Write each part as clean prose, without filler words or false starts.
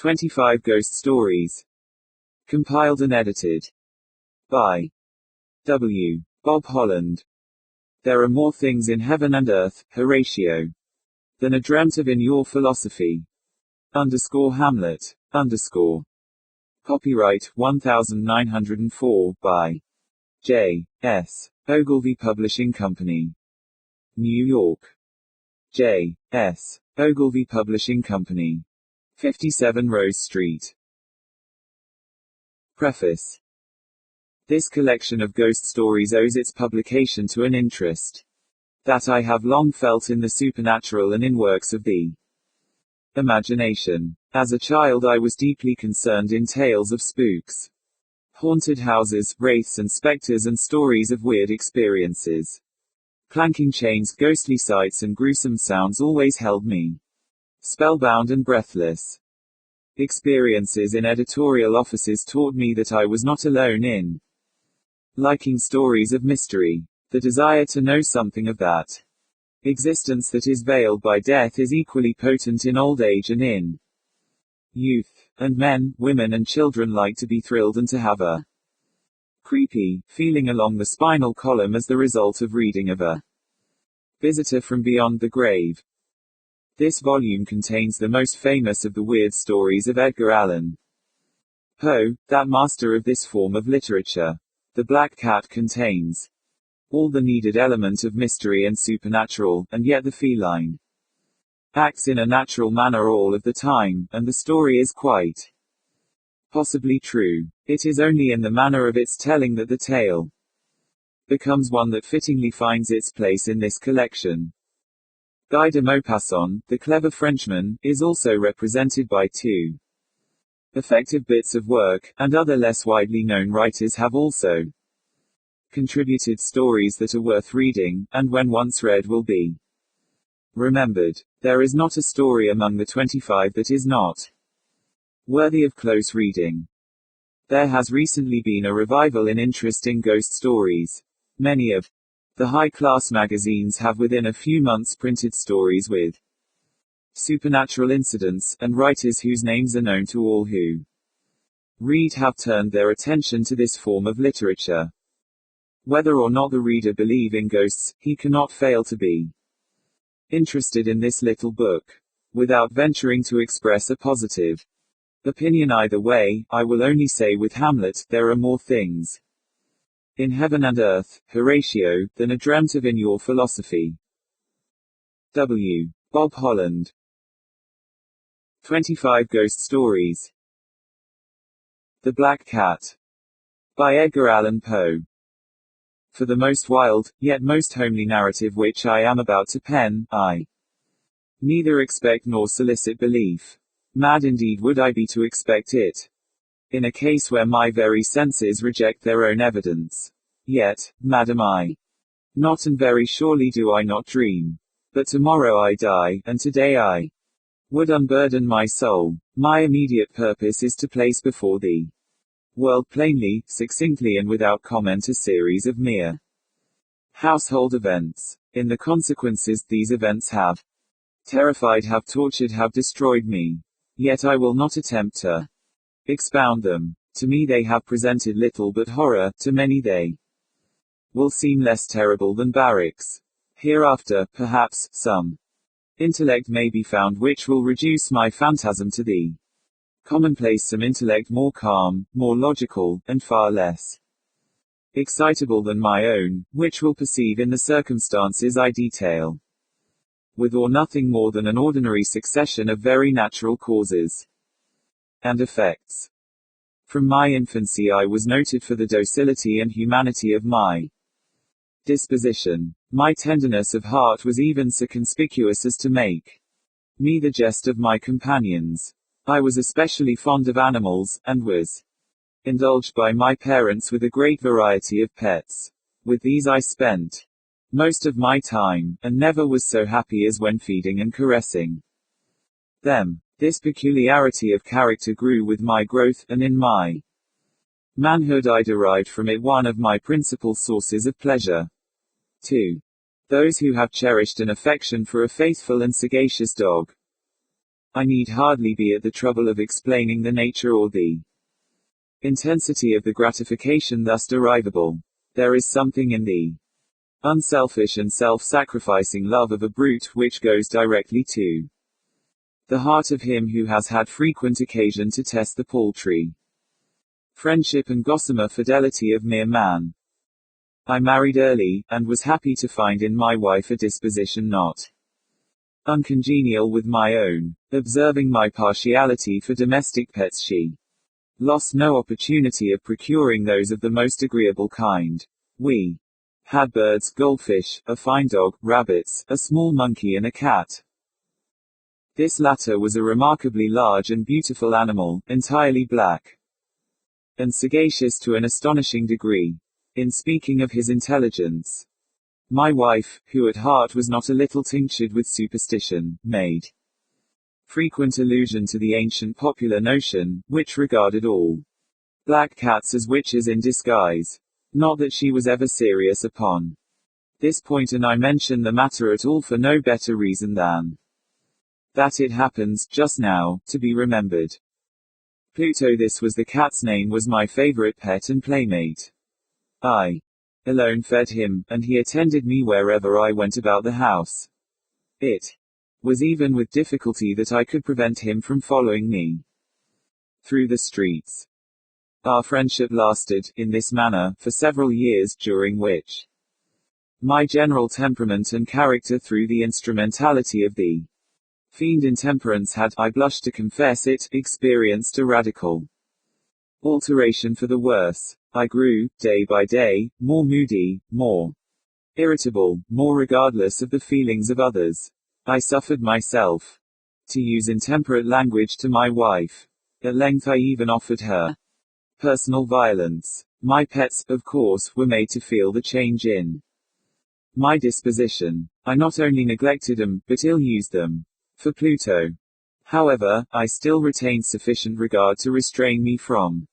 25 Ghost Stories. Compiled and edited by W. Bob Holland. There are more things in heaven and earth, Horatio, than are dreamt of in your philosophy. Hamlet. Copyright 1904 by J. S. Ogilvy Publishing Company. New York. J. S. Ogilvy Publishing Company. 57 Rose Street. Preface. This collection of ghost stories owes its publication to an interest that I have long felt in the supernatural and in works of the imagination. As a child, I was deeply concerned in tales of spooks, haunted houses, wraiths and specters, and stories of weird experiences. Clanking chains, ghostly sights and gruesome sounds always held me spellbound and breathless. Experiences in editorial offices taught me that I was not alone in liking stories of mystery. The desire to know something of that existence that is veiled by death is equally potent in old age and in youth. And men, women and children like to be thrilled and to have a creepy feeling along the spinal column as the result of reading of a visitor from beyond the grave. This volume contains the most famous of the weird stories of Edgar Allan Poe, that master of this form of literature. The Black Cat contains all the needed element of mystery and supernatural, and yet the feline acts in a natural manner all of the time, and the story is quite possibly true. It is only in the manner of its telling that the tale becomes one that fittingly finds its place in this collection. Guy de Maupassant, the clever Frenchman, is also represented by two effective bits of work, and other less widely known writers have also contributed stories that are worth reading, and when once read will be remembered. There is not a story among the 25 that is not worthy of close reading. There has recently been a revival in interest in ghost stories. Many of the high-class magazines have within a few months printed stories with supernatural incidents, and writers whose names are known to all who read have turned their attention to this form of literature. Whether or not the reader believe in ghosts, he cannot fail to be interested in this little book. Without venturing to express a positive opinion either way, I will only say with Hamlet, there are more things in heaven and earth, Horatio, than are dreamt of in your philosophy. W. Bob Holland. 25 Ghost Stories. The Black Cat. By Edgar Allan Poe. For the most wild, yet most homely narrative which I am about to pen, I neither expect nor solicit belief. Mad indeed would I be to expect it. In a case where my very senses reject their own evidence. Yet, mad am I not, and very surely do I not dream. But tomorrow I die, and today I would unburden my soul. My immediate purpose is to place before the world plainly, succinctly and without comment a series of mere household events. In the consequences these events have terrified, have tortured, have destroyed me. Yet I will not attempt to expound them. To me they have presented little but horror, to many they will seem less terrible than barracks. Hereafter, perhaps, some intellect may be found which will reduce my phantasm to the commonplace, some intellect more calm, more logical, and far less excitable than my own, which will perceive in the circumstances I detail, with or nothing more than an ordinary succession of very natural causes and effects. From my infancy I was noted for the docility and humanity of my disposition. My tenderness of heart was even so conspicuous as to make me the jest of my companions. I was especially fond of animals, and was indulged by my parents with a great variety of pets. With these I spent most of my time, and never was so happy as when feeding and caressing them. This peculiarity of character grew with my growth, and in my manhood I derived from it one of my principal sources of pleasure. 2. Those who have cherished an affection for a faithful and sagacious dog I need hardly be at the trouble of explaining the nature or the intensity of the gratification thus derivable. There is something in the unselfish and self-sacrificing love of a brute which goes directly to the heart of him who has had frequent occasion to test the paltry friendship and gossamer fidelity of mere man. I married early, and was happy to find in my wife a disposition not uncongenial with my own. Observing my partiality for domestic pets, she lost no opportunity of procuring those of the most agreeable kind. We had birds, goldfish, a fine dog, rabbits, a small monkey and a cat. This latter was a remarkably large and beautiful animal, entirely black, and sagacious to an astonishing degree. In speaking of his intelligence, my wife, who at heart was not a little tinctured with superstition, made frequent allusion to the ancient popular notion, which regarded all black cats as witches in disguise. Not that she was ever serious upon this point, and I mention the matter at all for no better reason than that it happens, just now, to be remembered. Pluto, this was the cat's name, was my favorite pet and playmate. I alone fed him, and he attended me wherever I went about the house. It was even with difficulty that I could prevent him from following me through the streets. Our friendship lasted, in this manner, for several years, during which my general temperament and character, through the instrumentality of the fiend intemperance, had, I blush to confess it, experienced a radical alteration for the worse. I grew, day by day, more moody, more irritable, more regardless of the feelings of others. I suffered myself, to use intemperate language to my wife. At length I even offered her personal violence. My pets, of course, were made to feel the change in my disposition. I not only neglected them, but ill-used them. For Pluto, however, I still retained sufficient regard to restrain me from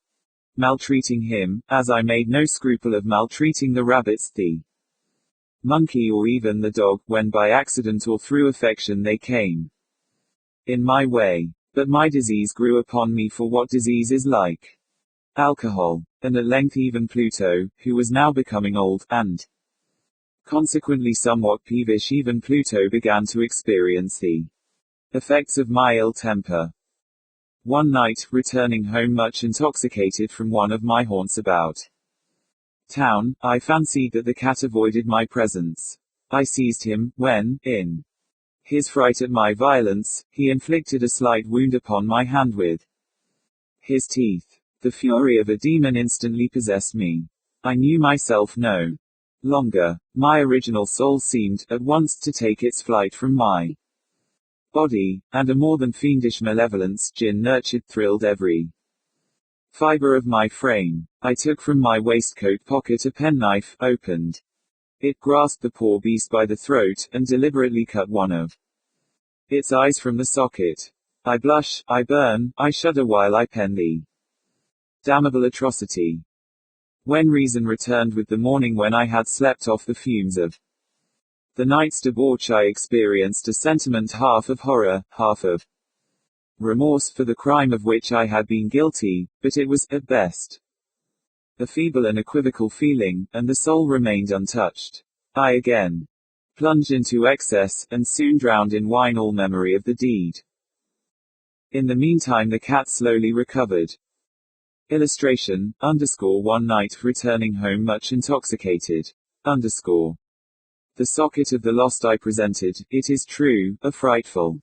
maltreating him, as I made no scruple of maltreating the rabbits, the monkey, or even the dog, when by accident or through affection they came in my way. But my disease grew upon me, for what disease is like alcohol, and at length even Pluto, who was now becoming old, and consequently somewhat peevish, even Pluto began to experience the effects of my ill temper. One night, returning home much intoxicated from one of my haunts about town, I fancied that the cat avoided my presence. I seized him, when, in his fright at my violence, he inflicted a slight wound upon my hand with his teeth. The fury of a demon instantly possessed me. I knew myself no longer. My original soul seemed, at once, to take its flight from my body, and a more than fiendish malevolence, gin-nurtured, thrilled every fiber of my frame. I took from my waistcoat pocket a penknife, opened it, grasped the poor beast by the throat, and deliberately cut one of its eyes from the socket. I blush, I burn, I shudder while I pen the damnable atrocity. When reason returned with the morning, when I had slept off the fumes of the night's debauch, I experienced a sentiment half of horror, half of remorse for the crime of which I had been guilty, but it was, at best, a feeble and equivocal feeling, and the soul remained untouched. I again plunged into excess, and soon drowned in wine all memory of the deed. In the meantime the cat slowly recovered. Illustration, one night, returning home much intoxicated. The socket of the lost I presented, it is true, a frightful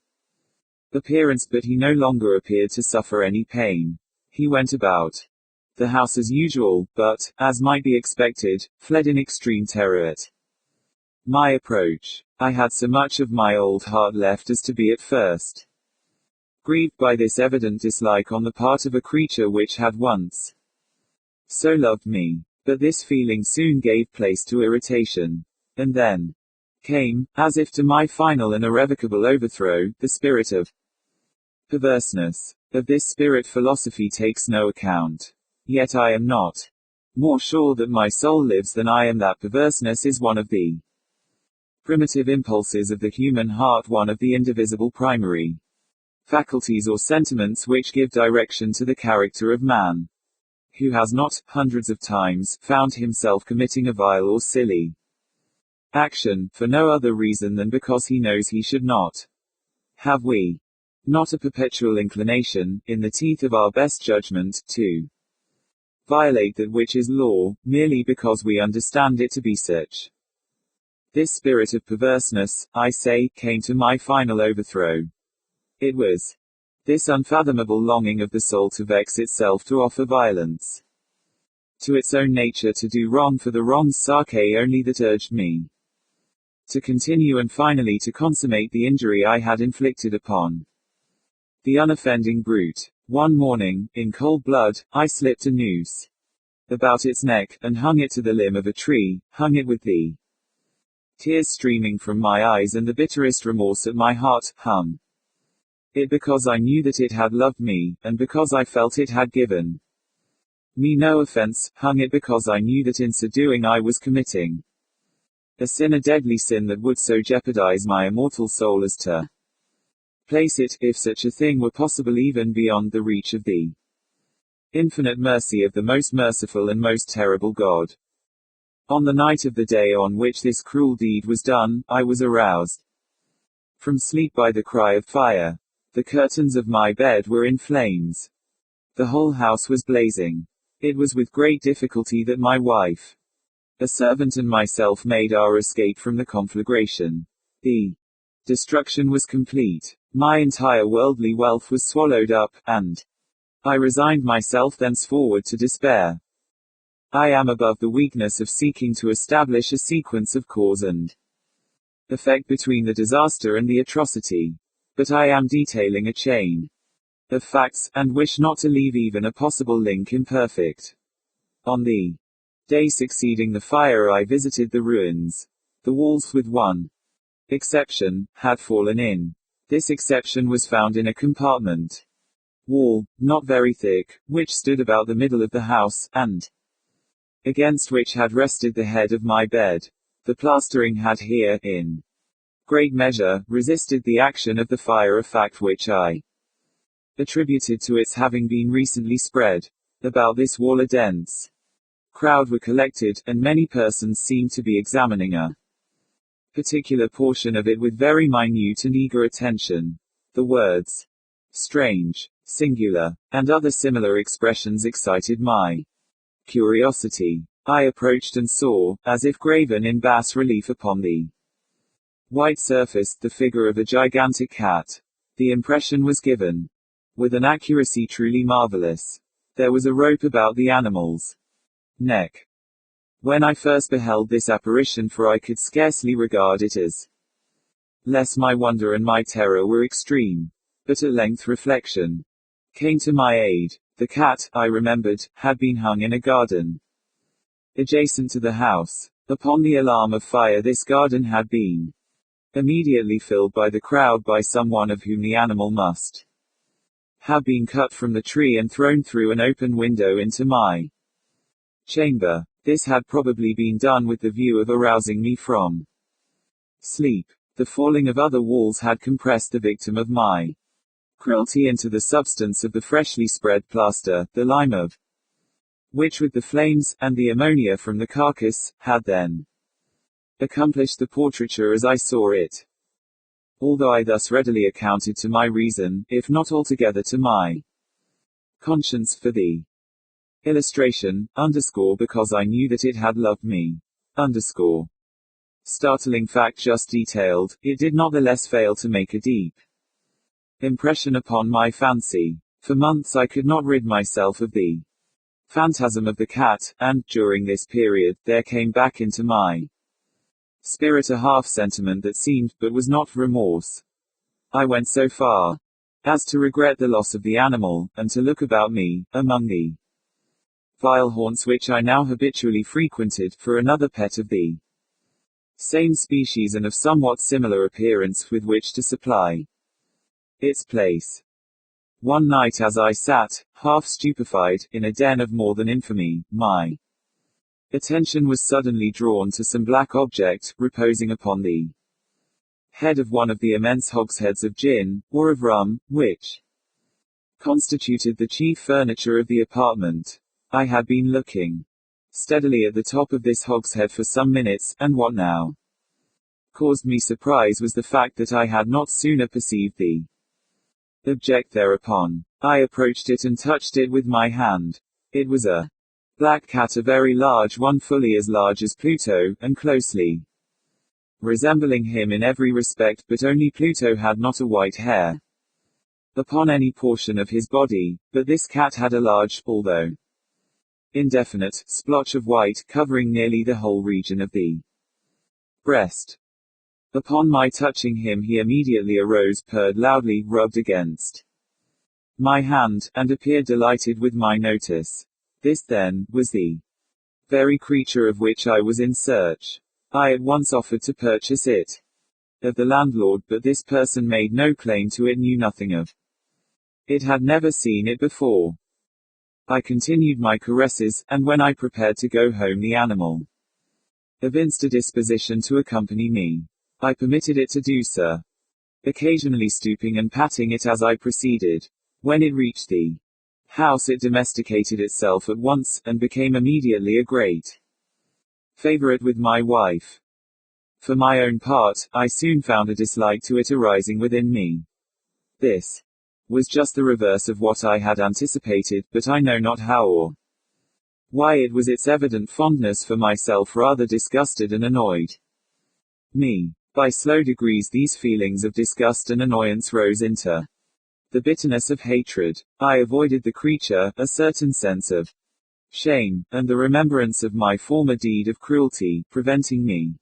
appearance, but he no longer appeared to suffer any pain. He went about the house as usual, but, as might be expected, fled in extreme terror at my approach. I had so much of my old heart left as to be at first grieved by this evident dislike on the part of a creature which had once so loved me. But this feeling soon gave place to irritation. And then came, as if to my final and irrevocable overthrow, the spirit of perverseness. Of this spirit philosophy takes no account. Yet I am not more sure that my soul lives than I am that perverseness is one of the primitive impulses of the human heart, one of the indivisible primary faculties or sentiments which give direction to the character of man. Who has not, hundreds of times, found himself committing a vile or silly action, for no other reason than because he knows he should not? Have we not a perpetual inclination, in the teeth of our best judgment, to violate that which is law, merely because we understand it to be such? This spirit of perverseness, I say, came to my final overthrow. It was this unfathomable longing of the soul to vex itself, to offer violence to its own nature, to do wrong for the wrong's sake only, that urged me to continue and finally to consummate the injury I had inflicted upon the unoffending brute. One morning, in cold blood, I slipped a noose about its neck, and hung it to the limb of a tree, hung it with the tears streaming from my eyes and the bitterest remorse at my heart, hung it because I knew that it had loved me, and because I felt it had given me no offense, hung it because I knew that in so doing I was committing a sin, a deadly sin that would so jeopardize my immortal soul as to place it, if such a thing were possible, even beyond the reach of the infinite mercy of the most merciful and most terrible God. On the night of the day on which this cruel deed was done, I was aroused from sleep by the cry of fire. The curtains of my bed were in flames. The whole house was blazing. It was with great difficulty that my wife, a servant, and myself made our escape from the conflagration. The destruction was complete. My entire worldly wealth was swallowed up, and I resigned myself thenceforward to despair. I am above the weakness of seeking to establish a sequence of cause and effect between the disaster and the atrocity. But I am detailing a chain of facts, and wish not to leave even a possible link imperfect. On the day succeeding the fire I visited the ruins. The walls, with one exception, had fallen in. This exception was found in a compartment wall, not very thick, which stood about the middle of the house, and against which had rested the head of my bed. The plastering had here, in great measure, resisted the action of the fire, a fact which I attributed to its having been recently spread. About this wall a dense crowd were collected, and many persons seemed to be examining a particular portion of it with very minute and eager attention. The words strange, singular, and other similar expressions excited my curiosity. I approached and saw, as if graven in bas relief upon the white surface, the figure of a gigantic cat. The impression was given with an accuracy truly marvelous. There was a rope about the animal's neck. When I first beheld this apparition, for I could scarcely regard it as less, my wonder and my terror were extreme. But at length reflection came to my aid. The cat, I remembered, had been hung in a garden adjacent to the house. Upon the alarm of fire, this garden had been immediately filled by the crowd, by someone of whom the animal must have been cut from the tree and thrown through an open window into my chamber. This had probably been done with the view of arousing me from sleep. The falling of other walls had compressed the victim of my cruelty into the substance of the freshly spread plaster, the lime of which, with the flames, and the ammonia from the carcass, had then accomplished the portraiture as I saw it. Although I thus readily accounted to my reason, if not altogether to my conscience, for the illustration, because I knew that it had loved me. Startling fact just detailed, it did not the less fail to make a deep impression upon my fancy. For months I could not rid myself of the phantasm of the cat, and, during this period, there came back into my spirit a half sentiment that seemed, but was not, remorse. I went so far as to regret the loss of the animal, and to look about me, among the vile haunts which I now habitually frequented, for another pet of the same species and of somewhat similar appearance, with which to supply its place. One night, as I sat, half stupefied, in a den of more than infamy, my attention was suddenly drawn to some black object, reposing upon the head of one of the immense hogsheads of gin, or of rum, which constituted the chief furniture of the apartment. I had been looking steadily at the top of this hogshead for some minutes, and what now caused me surprise was the fact that I had not sooner perceived the object thereupon. I approached it and touched it with my hand. It was a black cat, a very large one, fully as large as Pluto, and closely resembling him in every respect, but only Pluto had not a white hair upon any portion of his body, but this cat had a large, although indefinite, splotch of white, covering nearly the whole region of the breast. Upon my touching him, he immediately arose, purred loudly, rubbed against my hand, and appeared delighted with my notice. This, then, was the very creature of which I was in search. I at once offered to purchase it of the landlord, but this person made no claim to it, knew nothing of it, had never seen it before. I continued my caresses, and when I prepared to go home, the animal evinced a disposition to accompany me. I permitted it to do so, occasionally stooping and patting it as I proceeded. When it reached the house, it domesticated itself at once, and became immediately a great favorite with my wife. For my own part, I soon found a dislike to it arising within me. This was just the reverse of what I had anticipated, but I know not how or why it was its evident fondness for myself rather disgusted and annoyed me. By slow degrees these feelings of disgust and annoyance rose into the bitterness of hatred. I avoided the creature, a certain sense of shame, and the remembrance of my former deed of cruelty, preventing me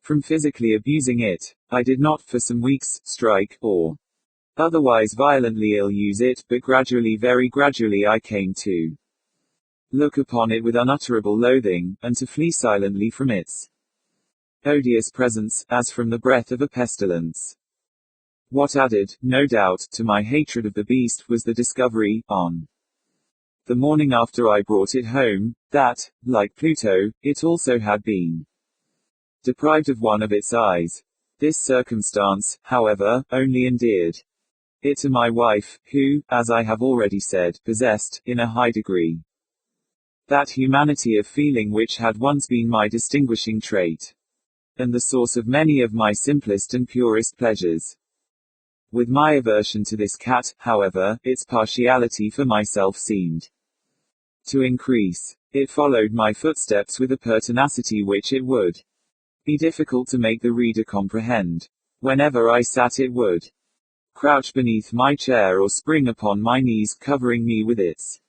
from physically abusing it. I did not, for some weeks, strike, or otherwise violently ill-use it, but gradually, very gradually, I came to look upon it with unutterable loathing, and to flee silently from its odious presence, as from the breath of a pestilence. What added, no doubt, to my hatred of the beast, was the discovery, on the morning after I brought it home, that, like Pluto, it also had been deprived of one of its eyes. This circumstance, however, only endeared it to my wife, who, as I have already said, possessed, in a high degree, that humanity of feeling which had once been my distinguishing trait, and the source of many of my simplest and purest pleasures. With my aversion to this cat, however, its partiality for myself seemed to increase. It followed my footsteps with a pertinacity which it would be difficult to make the reader comprehend. Whenever I sat, it would crouch beneath my chair or spring upon my knees, covering me with its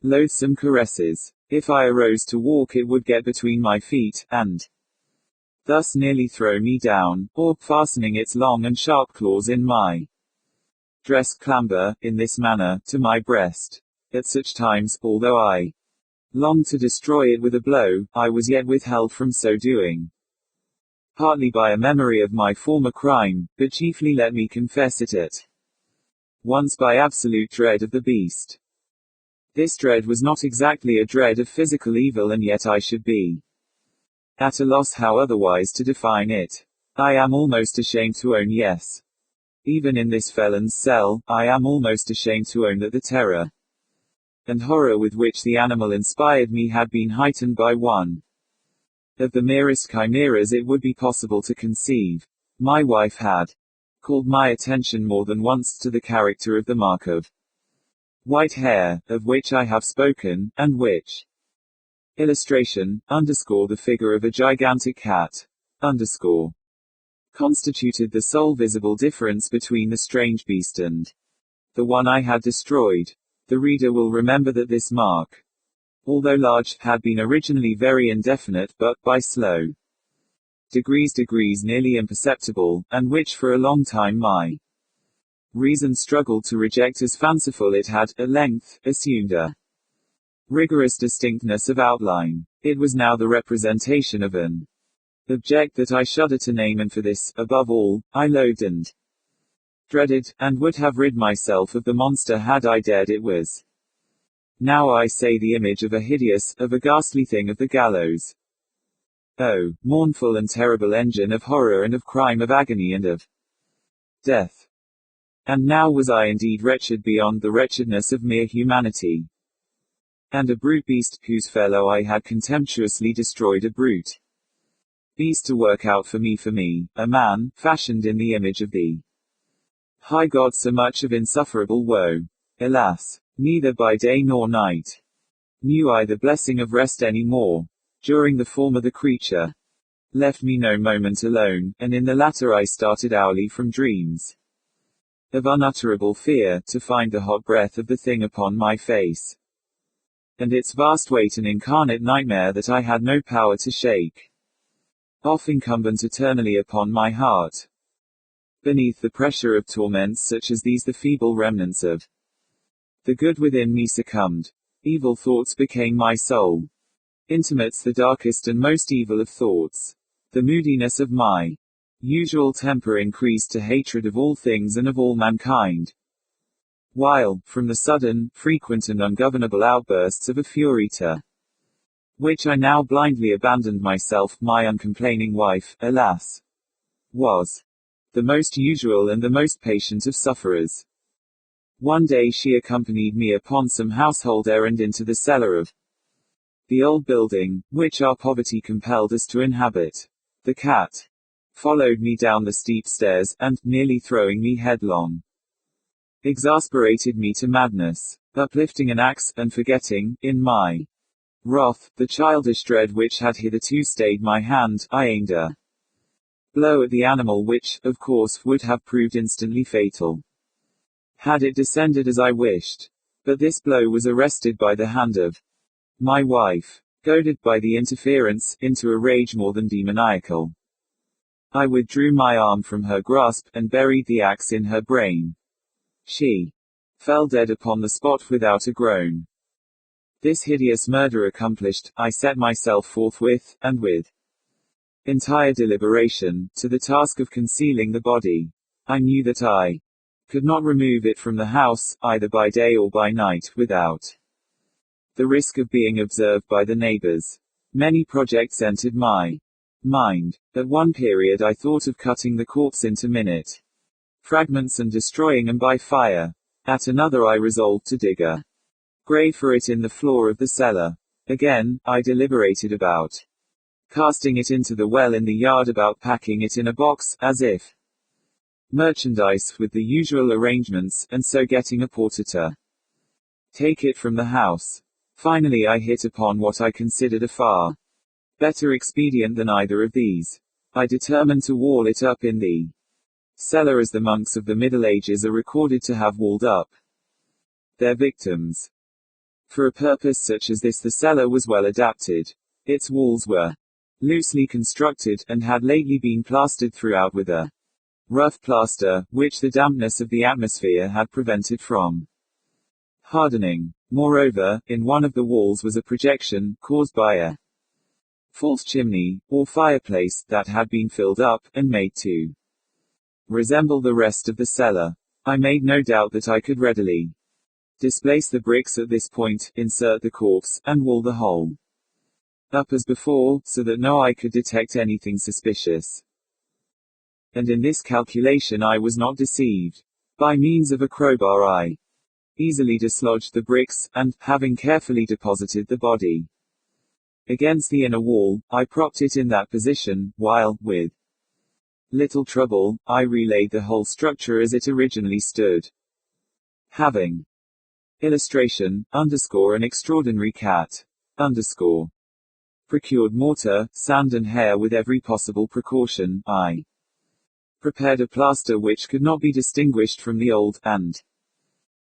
loathsome caresses. If I arose to walk, it would get between my feet, and thus nearly throw me down, or, fastening its long and sharp claws in my dress, clamber, in this manner, to my breast. At such times, although I longed to destroy it with a blow, I was yet withheld from so doing, partly by a memory of my former crime, but chiefly, let me confess it, at once by absolute dread of the beast. This dread was not exactly a dread of physical evil, and yet I should be at a loss how otherwise to define it. I am almost ashamed to own, yes, even in this felon's cell, I am almost ashamed to own that the terror and horror with which the animal inspired me had been heightened by one of the merest chimeras it would be possible to conceive. My wife had called my attention more than once to the character of the mark of white hair, of which I have spoken, and which illustration, underscore the figure of a gigantic cat, underscore constituted the sole visible difference between the strange beast and the one I had destroyed. The reader will remember that this mark, although large, had been originally very indefinite, but, by slow degrees nearly imperceptible, and which for a long time my reason struggled to reject as fanciful, it had, at length, assumed a rigorous distinctness of outline. It was now the representation of an object that I shudder to name, and for this, above all, I loathed and dreaded, and would have rid myself of the monster had I dared. It was now, I say, the image of a hideous, of a ghastly thing of the gallows. Oh, mournful and terrible engine of horror and of crime, of agony and of death. And now was I indeed wretched beyond the wretchedness of mere humanity. And a brute beast, whose fellow I had contemptuously destroyed, a brute beast to work out for me, a man, fashioned in the image of thee. High God, so much of insufferable woe. Alas, neither by day nor night knew I the blessing of rest any more. During the former the creature left me no moment alone, and in the latter I started hourly from dreams of unutterable fear, to find the hot breath of the thing upon my face, and its vast weight an incarnate nightmare that I had no power to shake off, incumbent eternally upon my heart. Beneath the pressure of torments such as these, the feeble remnants of the good within me succumbed. Evil thoughts became my soul. Intimates the darkest and most evil of thoughts. The moodiness of my usual temper increased to hatred of all things and of all mankind. While, from the sudden, frequent and ungovernable outbursts of a fury to which I now blindly abandoned myself, my uncomplaining wife, alas, was the most usual and the most patient of sufferers. One day she accompanied me upon some household errand into the cellar of the old building, which our poverty compelled us to inhabit. The cat followed me down the steep stairs, and, nearly throwing me headlong, exasperated me to madness. Uplifting an axe, and forgetting, in my wrath, the childish dread which had hitherto stayed my hand, I aimed a blow at the animal which, of course, would have proved instantly fatal had it descended as I wished. But this blow was arrested by the hand of my wife. Goaded by the interference, into a rage more than demoniacal, I withdrew my arm from her grasp, and buried the axe in her brain. She fell dead upon the spot without a groan. This hideous murder accomplished, I set myself forthwith, and with entire deliberation, to the task of concealing the body. I knew that I could not remove it from the house, either by day or by night, without the risk of being observed by the neighbors. Many projects entered my mind. At one period I thought of cutting the corpse into minute fragments and destroying them by fire. At another I resolved to dig a grave for it in the floor of the cellar. Again, I deliberated about casting it into the well in the yard, about packing it in a box, as if merchandise, with the usual arrangements, and so getting a porter to take it from the house. Finally I hit upon what I considered a far better expedient than either of these. I determined to wall it up in the cellar, as the monks of the Middle Ages are recorded to have walled up their victims. For a purpose such as this the cellar was well adapted. Its walls were loosely constructed, and had lately been plastered throughout with a rough plaster, which the dampness of the atmosphere had prevented from hardening. Moreover, in one of the walls was a projection, caused by a false chimney, or fireplace, that had been filled up, and made to resemble the rest of the cellar. I made no doubt that I could readily displace the bricks at this point, insert the corpse, and wall the whole up as before, so that no eye could detect anything suspicious. And in this calculation I was not deceived. By means of a crowbar I easily dislodged the bricks, and, having carefully deposited the body against the inner wall, I propped it in that position, while, with little trouble, I relaid the whole structure as it originally stood. Having illustration, underscore an extraordinary cat, underscore procured mortar, sand and hair with every possible precaution, I prepared a plaster which could not be distinguished from the old, and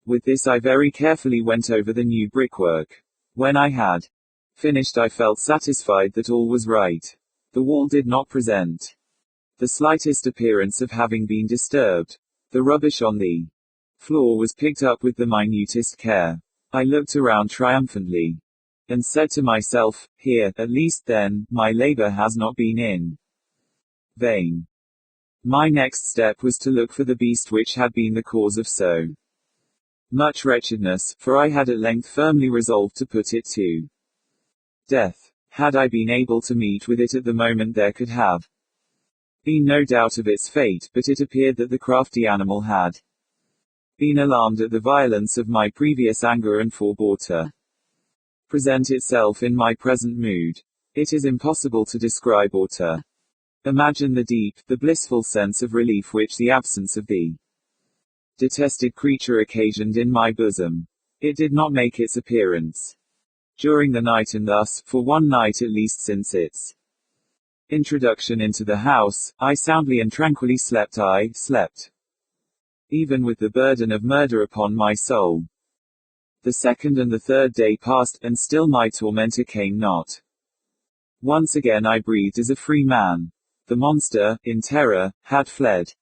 with this I very carefully went over the new brickwork. When I had finished I felt satisfied that all was right. The wall did not present the slightest appearance of having been disturbed. The rubbish on the floor was picked up with the minutest care. I looked around triumphantly, and said to myself, here, at least then, my labor has not been in vain. My next step was to look for the beast which had been the cause of so much wretchedness, for I had at length firmly resolved to put it to death. Had I been able to meet with it at the moment, there could have been no doubt of its fate, but it appeared that the crafty animal had been alarmed at the violence of my previous anger and forbore to present itself in my present mood. It is impossible to describe or to imagine the deep, the blissful sense of relief which the absence of the detested creature occasioned in my bosom. It did not make its appearance during the night, and thus, for one night at least since its introduction into the house, I soundly and tranquilly slept. I slept, even with the burden of murder upon my soul. The second and the third day passed, and still my tormentor came not. Once again I breathed as a free man. The monster, in terror, had fled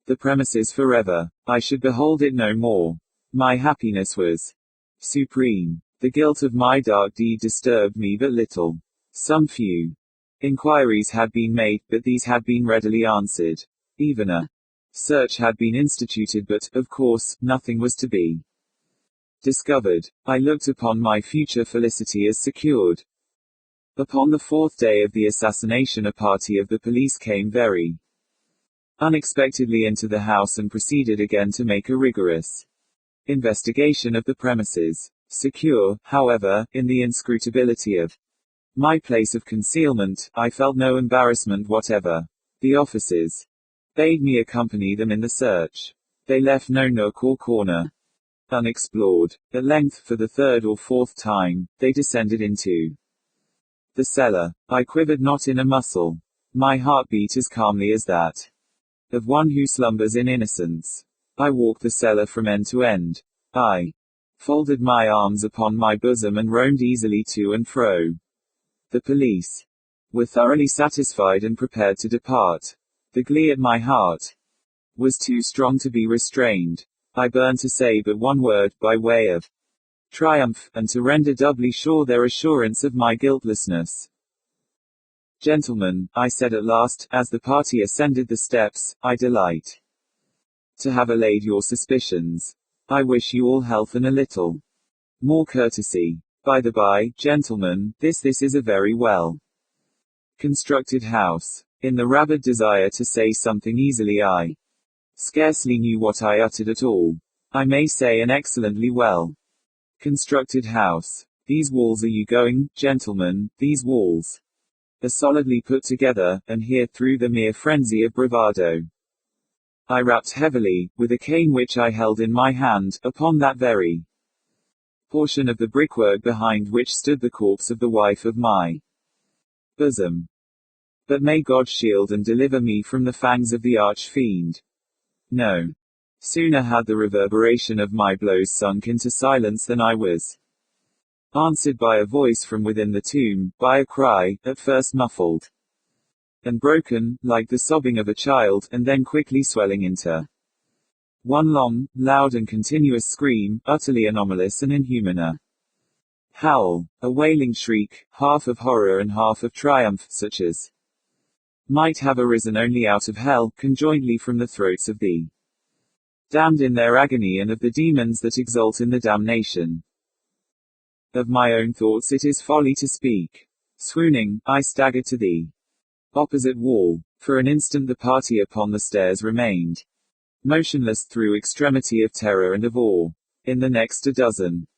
the premises forever. I should behold it no more. My happiness was supreme. The guilt of my dark deed disturbed me but little. Some few inquiries had been made, but these had been readily answered. Even a search had been instituted, but, of course, nothing was to be discovered. I looked upon my future felicity as secured. Upon the fourth day of the assassination, a party of the police came very unexpectedly into the house and proceeded again to make a rigorous investigation of the premises. Secure, however, in the inscrutability of my place of concealment, I felt no embarrassment whatever. The officers bade me accompany them in the search. They left no nook or corner unexplored. At length, for the third or fourth time, they descended into the cellar. I quivered not in a muscle. My heart beat as calmly as that of one who slumbers in innocence. I walked the cellar from end to end. I folded my arms upon my bosom and roamed easily to and fro. The police were thoroughly satisfied and prepared to depart. The glee at my heart was too strong to be restrained. I burned to say but one word, by way of triumph, and to render doubly sure their assurance of my guiltlessness. Gentlemen, I said at last, as the party ascended the steps, I delight to have allayed your suspicions. I wish you all health and a little more courtesy. By the by, gentlemen, this is a very well constructed house. In the rabid desire to say something easily, I scarcely knew what I uttered at all. I may say an excellently well constructed house. These walls, are you going, gentlemen, these walls are solidly put together, and here through the mere frenzy of bravado. I rapped heavily, with a cane which I held in my hand, upon that very portion of the brickwork behind which stood the corpse of the wife of my bosom. But may God shield and deliver me from the fangs of the arch-fiend. No sooner had the reverberation of my blows sunk into silence than I was answered by a voice from within the tomb, by a cry, at first muffled and broken, like the sobbing of a child, and then quickly swelling into one long, loud and continuous scream, utterly anomalous and inhuman. A howl, a wailing shriek, half of horror and half of triumph, such as might have arisen only out of hell, conjointly from the throats of the damned in their agony and of the demons that exult in the damnation. Of my own thoughts it is folly to speak. Swooning, I staggered to the opposite wall. For an instant the party upon the stairs remained motionless through extremity of terror and of awe. In the next, a dozen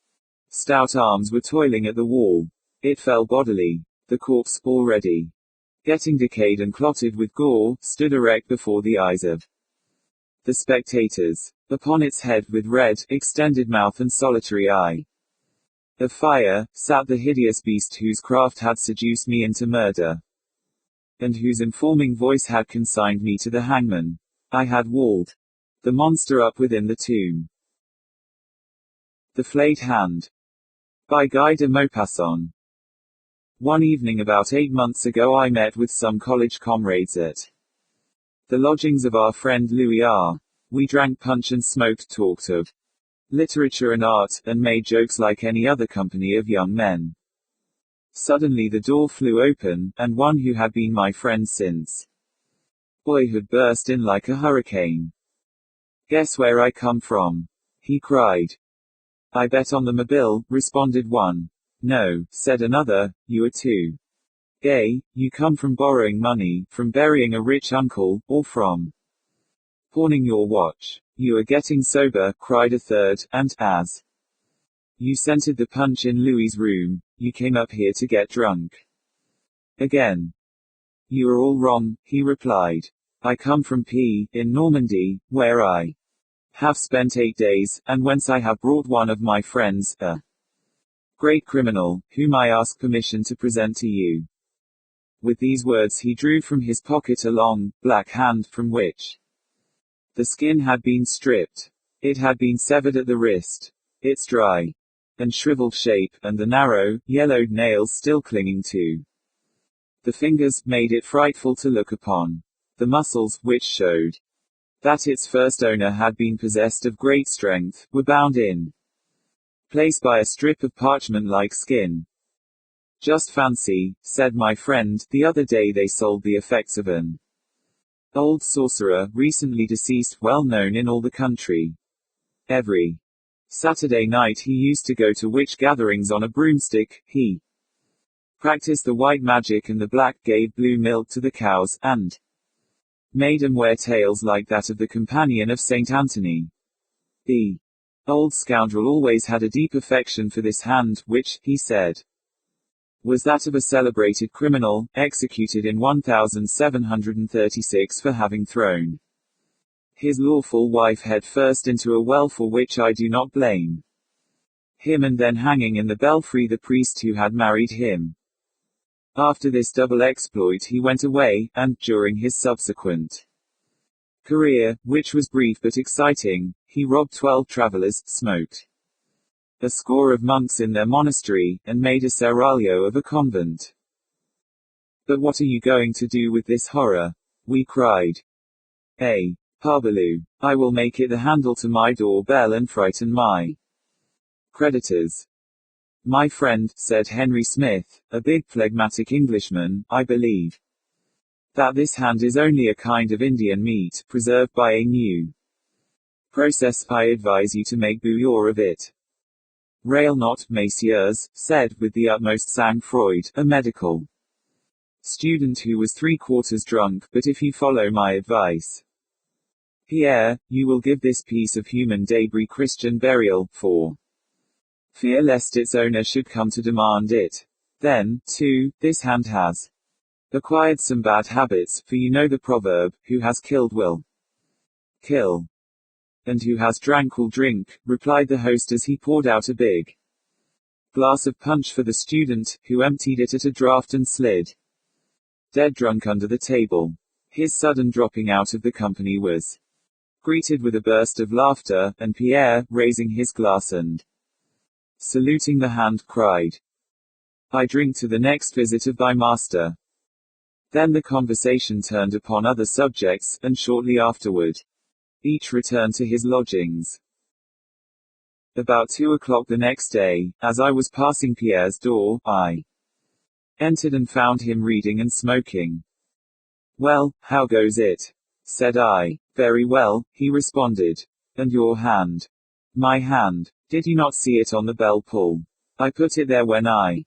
stout arms were toiling at the wall. It fell bodily. The corpse, already getting decayed and clotted with gore, stood erect before the eyes of the spectators. Upon its head, with red, extended mouth and solitary eye of fire, sat the hideous beast whose craft had seduced me into murder, and whose informing voice had consigned me to the hangman. I had walled the monster up within the tomb. The Flayed Hand, by Guy de Maupassant. One evening about 8 months ago I met with some college comrades at the lodgings of our friend Louis R. We drank punch and smoked, talked of literature and art, and made jokes like any other company of young men. Suddenly the door flew open, and one who had been my friend since boyhood burst in like a hurricane. "Guess where I come from?" he cried. "I bet on the Mobile," responded one. "No," said another, "you are too A. You come from borrowing money, from burying a rich uncle, or from pawning your watch. You are getting sober, cried a third, and, as you scented the punch in Louis's room, you came up here to get drunk. Again. You are all wrong, he replied. I come from P, in Normandy, where I have spent 8 days, and whence I have brought one of my friends, a great criminal, whom I ask permission to present to you. With these words he drew from his pocket a long, black hand, from which the skin had been stripped. It had been severed at the wrist. Its dry and shriveled shape, and the narrow, yellowed nails still clinging to the fingers, made it frightful to look upon. The muscles, which showed that its first owner had been possessed of great strength, were bound in place by a strip of parchment-like skin. Just fancy, said my friend, the other day they sold the effects of an old sorcerer, recently deceased, well known in all the country. Every Saturday night he used to go to witch gatherings on a broomstick. He practiced the white magic and the black, gave blue milk to the cows, and made 'em wear tails like that of the companion of Saint Anthony. The old scoundrel always had a deep affection for this hand, which, he said, was that of a celebrated criminal, executed in 1736 for having thrown his lawful wife head first into a well, for which I do not blame him, and then hanging in the belfry the priest who had married him. After this double exploit he went away, and, during his subsequent career, which was brief but exciting, he robbed 12 travelers, smoked a score of monks in their monastery, and made a seraglio of a convent. But what are you going to do with this horror? We cried. A. Parbaloo. I will make it the handle to my door bell and frighten my creditors. My friend, said Henry Smith, a big phlegmatic Englishman, I believe that this hand is only a kind of Indian meat, preserved by a new process. I advise you to make bouillon of it. Rail not, messieurs, said, with the utmost sang-froid, a medical student who was 3/4 drunk, but if you follow my advice, Pierre, you will give this piece of human debris Christian burial, for fear lest its owner should come to demand it. Then, too, this hand has acquired some bad habits, for you know the proverb, who has killed will kill. And who has drank will drink, replied the host as he poured out a big glass of punch for the student, who emptied it at a draught and slid dead drunk under the table. His sudden dropping out of the company was greeted with a burst of laughter, and Pierre, raising his glass and saluting the hand, cried, I drink to the next visit of thy master. Then the conversation turned upon other subjects, and shortly afterward, each returned to his lodgings. About 2 o'clock the next day, as I was passing Pierre's door, I entered and found him reading and smoking. Well, how goes it? Said I. Very well, he responded. And your hand? My hand. Did you not see it on the bell pull? I put it there when I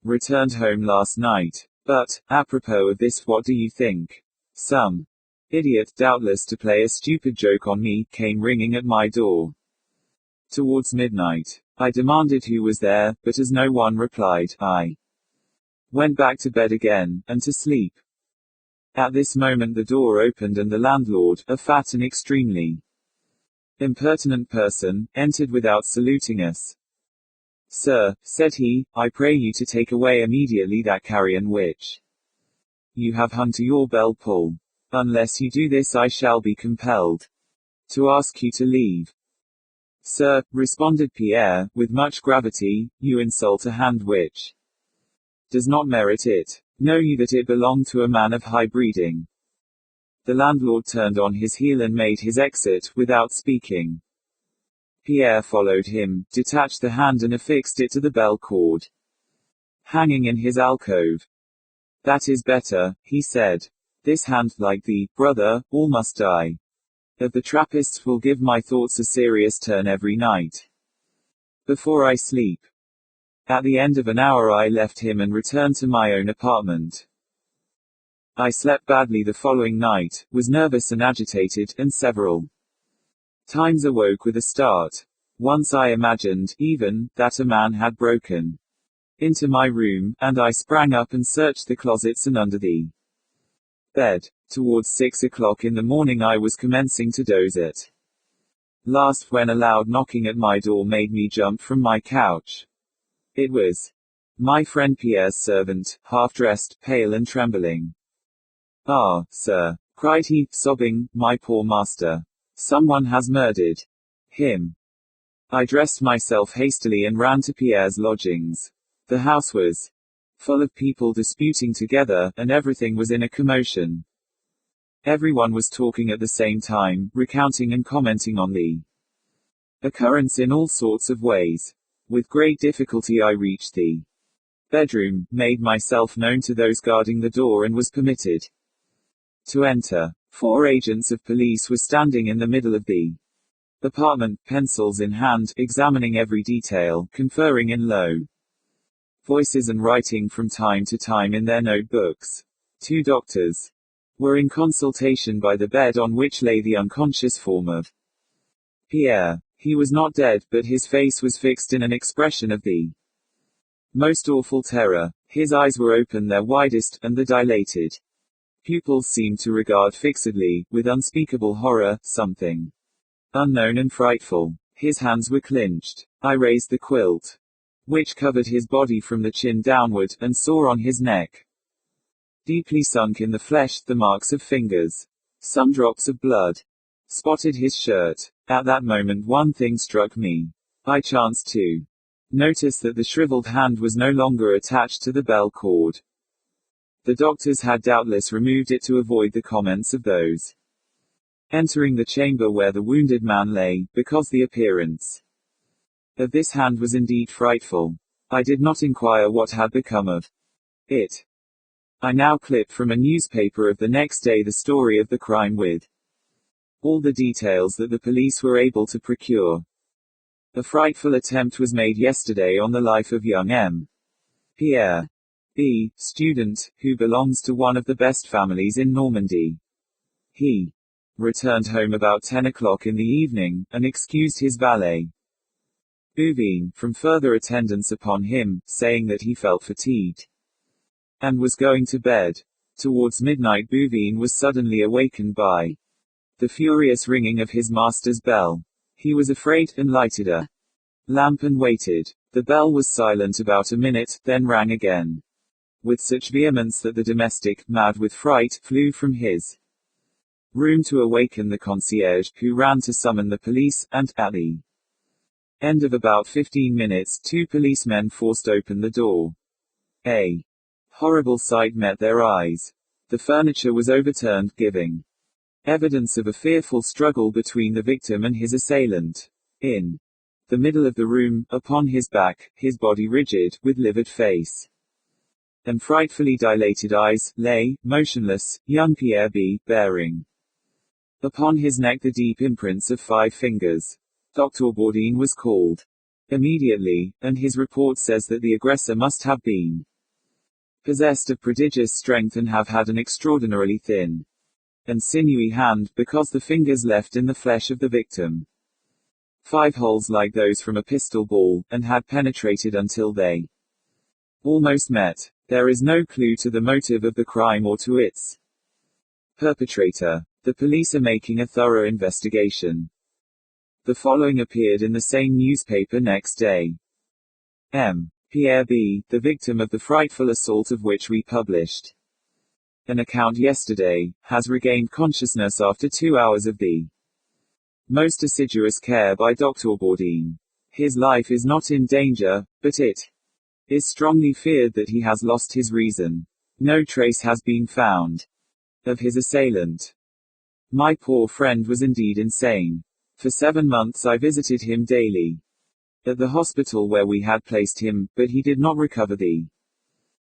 returned home last night. But, apropos of this, what do you think? Some idiot, doubtless to play a stupid joke on me, came ringing at my door. Towards midnight. I demanded who was there, but as no one replied, I went back to bed again, and to sleep. At this moment the door opened and the landlord, a fat and extremely impertinent person, entered without saluting us. Sir, said he, I pray you to take away immediately that carrion which you have hung to your bell pull. Unless you do this I shall be compelled to ask you to leave. Sir, responded Pierre, with much gravity, you insult a hand which does not merit it. Know you that it belonged to a man of high breeding? The landlord turned on his heel and made his exit, without speaking. Pierre followed him, detached the hand and affixed it to the bell cord hanging in his alcove. That is better, he said. This hand, like the brother, all must die of the Trappists, will give my thoughts a serious turn every night before I sleep. At the end of an hour I left him and returned to my own apartment. I slept badly the following night, was nervous and agitated, and several times awoke with a start. Once I imagined, even, that a man had broken into my room, and I sprang up and searched the closets and under the bed. Towards 6 o'clock in the morning I was commencing to doze at last when a loud knocking at my door made me jump from my couch. It was my friend Pierre's servant, half-dressed, pale and trembling. "Ah, sir," cried he, sobbing, "my poor master. Someone has murdered him." I dressed myself hastily and ran to Pierre's lodgings. The house was full of people disputing together, and everything was in a commotion. Everyone was talking at the same time, recounting and commenting on the occurrence in all sorts of ways. With great difficulty I reached the bedroom, made myself known to those guarding the door and was permitted to enter. 4 agents of police were standing in the middle of the apartment, pencils in hand, examining every detail, conferring in low voices and writing from time to time in their notebooks. 2 doctors were in consultation by the bed on which lay the unconscious form of Pierre. He was not dead, but his face was fixed in an expression of the most awful terror. His eyes were open their widest, and the dilated pupils seemed to regard fixedly, with unspeakable horror, something unknown and frightful. His hands were clenched. I raised the quilt, which covered his body from the chin downward, and saw on his neck, deeply sunk in the flesh, the marks of fingers. Some drops of blood spotted his shirt. At that moment one thing struck me. I chanced to notice that the shriveled hand was no longer attached to the bell cord. The doctors had doubtless removed it to avoid the comments of those entering the chamber where the wounded man lay, because the appearance of this hand was indeed frightful. I did not inquire what had become of it. I now clipped from a newspaper of the next day the story of the crime with all the details that the police were able to procure. A frightful attempt was made yesterday on the life of young M. Pierre B., student, who belongs to one of the best families in Normandy. He returned home about 10 o'clock in the evening, and excused his valet, Bouvin, from further attendance upon him, saying that he felt fatigued and was going to bed. Towards midnight Bouvin was suddenly awakened by the furious ringing of his master's bell. He was afraid, and lighted a lamp and waited. The bell was silent about a minute, then rang again, with such vehemence that the domestic, mad with fright, flew from his room to awaken the concierge, who ran to summon the police, and, at the end of about 15 minutes, 2 policemen forced open the door. A horrible sight met their eyes. The furniture was overturned, giving evidence of a fearful struggle between the victim and his assailant. In the middle of the room, upon his back, his body rigid, with livid face and frightfully dilated eyes, lay, motionless, young Pierre B., bearing upon his neck the deep imprints of 5 fingers. Dr. Bourdin was called immediately, and his report says that the aggressor must have been possessed of prodigious strength and have had an extraordinarily thin and sinewy hand, because the fingers left in the flesh of the victim 5 holes like those from a pistol ball, and had penetrated until they almost met. There is no clue to the motive of the crime or to its perpetrator. The police are making a thorough investigation. The following appeared in the same newspaper next day. M. Pierre B., the victim of the frightful assault of which we published an account yesterday, has regained consciousness after 2 hours of the most assiduous care by Dr. Bourdin. His life is not in danger, but it is strongly feared that he has lost his reason. No trace has been found of his assailant. My poor friend was indeed insane. For 7 months I visited him daily at the hospital where we had placed him, but he did not recover the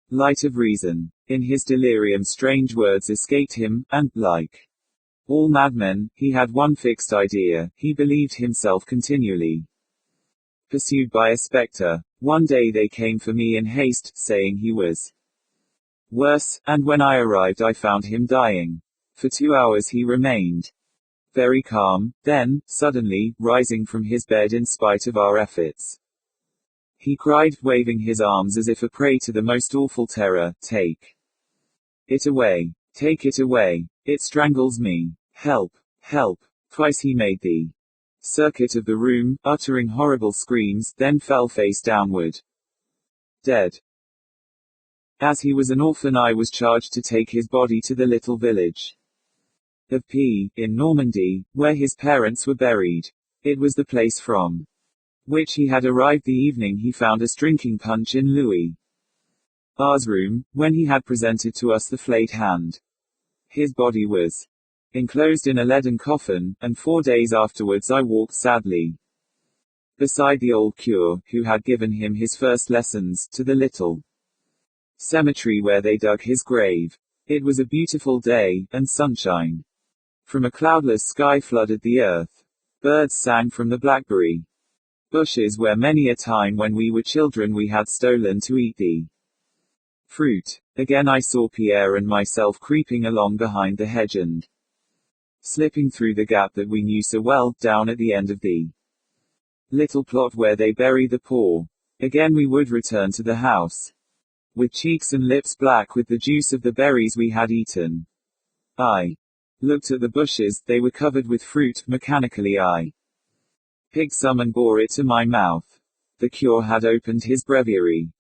light of reason. In his delirium strange words escaped him, and, like all madmen, he had one fixed idea. He believed himself continually pursued by a spectre. One day they came for me in haste, saying he was worse, and when I arrived I found him dying. For 2 hours he remained very calm, then, suddenly, rising from his bed in spite of our efforts, he cried, waving his arms as if a prey to the most awful terror, "Take it away! Take it away! It strangles me! Help! Help!" Twice he made the circuit of the room, uttering horrible screams, then fell face downward, dead. As he was an orphan, I was charged to take his body to the little village of P, in Normandy, where his parents were buried. It was the place from which he had arrived the evening he found us drinking punch in Louis' room, when he had presented to us the flayed hand. His body was enclosed in a leaden coffin, and 4 days afterwards I walked sadly beside the old curé, who had given him his first lessons, to the little cemetery where they dug his grave. It was a beautiful day, and sunshine from a cloudless sky flooded the earth. Birds sang from the blackberry bushes where many a time when we were children we had stolen to eat the fruit. Again I saw Pierre and myself creeping along behind the hedge and slipping through the gap that we knew so well, down at the end of the little plot where they bury the poor. Again we would return to the house, with cheeks and lips black with the juice of the berries we had eaten. I looked at the bushes, they were covered with fruit. Mechanically I picked some and bore it to my mouth. The curé had opened his breviary,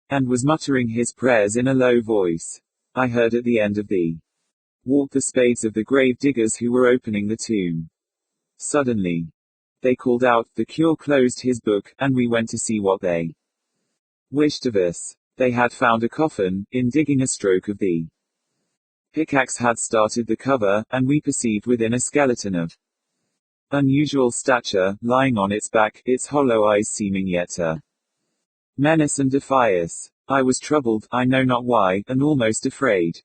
and was muttering his prayers in a low voice. I heard at the end of the walk the spades of the grave diggers who were opening the tomb. Suddenly, they called out, the curé closed his book, and we went to see what they wished of us. They had found a coffin. In digging, a stroke of the pickaxe had started the cover, and we perceived within a skeleton of unusual stature, lying on its back, its hollow eyes seeming yet to menace and defy us. I was troubled, I know not why, and almost afraid.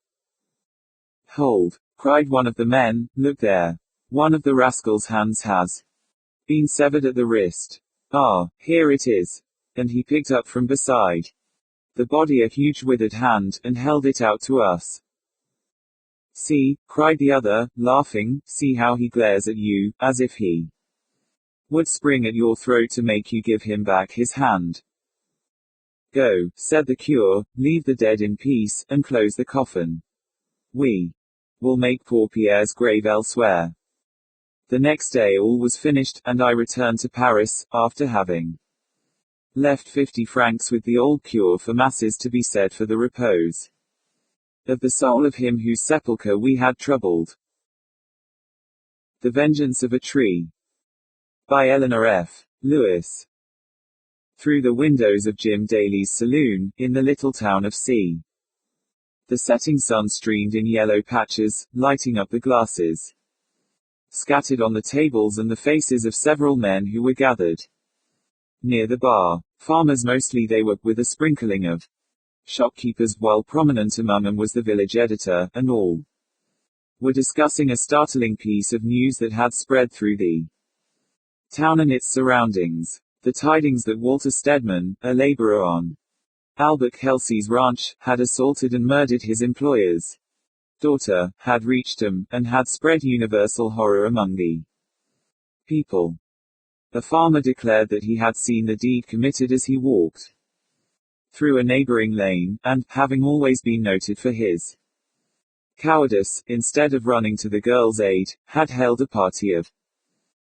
"Hold!" cried one of the men, "look there. One of the rascal's hands has been severed at the wrist. Ah, here it is." And he picked up from beside the body a huge withered hand, and held it out to us. "See," cried the other, laughing, "see how he glares at you, as if he would spring at your throat to make you give him back his hand." "Go," said the curé, "leave the dead in peace, and close the coffin. We will make poor Pierre's grave elsewhere." The next day all was finished, and I returned to Paris, after having left 50 francs with the old curé for masses to be said for the repose of the soul of him whose sepulchre we had troubled. The Vengeance of a Tree, by Eleanor F. Lewis. Through the windows of Jim Daly's saloon, in the little town of C, the setting sun streamed in yellow patches, lighting up the glasses scattered on the tables and the faces of several men who were gathered near the bar. Farmers mostly they were, with a sprinkling of shopkeepers, while prominent among them was the village editor, and all were discussing a startling piece of news that had spread through the town and its surroundings. The tidings that Walter Stedman, a laborer on Albert Kelsey's ranch, had assaulted and murdered his employer's daughter, had reached him, and had spread universal horror among the people. A farmer declared that he had seen the deed committed as he walked through a neighboring lane, and, having always been noted for his cowardice, instead of running to the girl's aid, had hailed a party of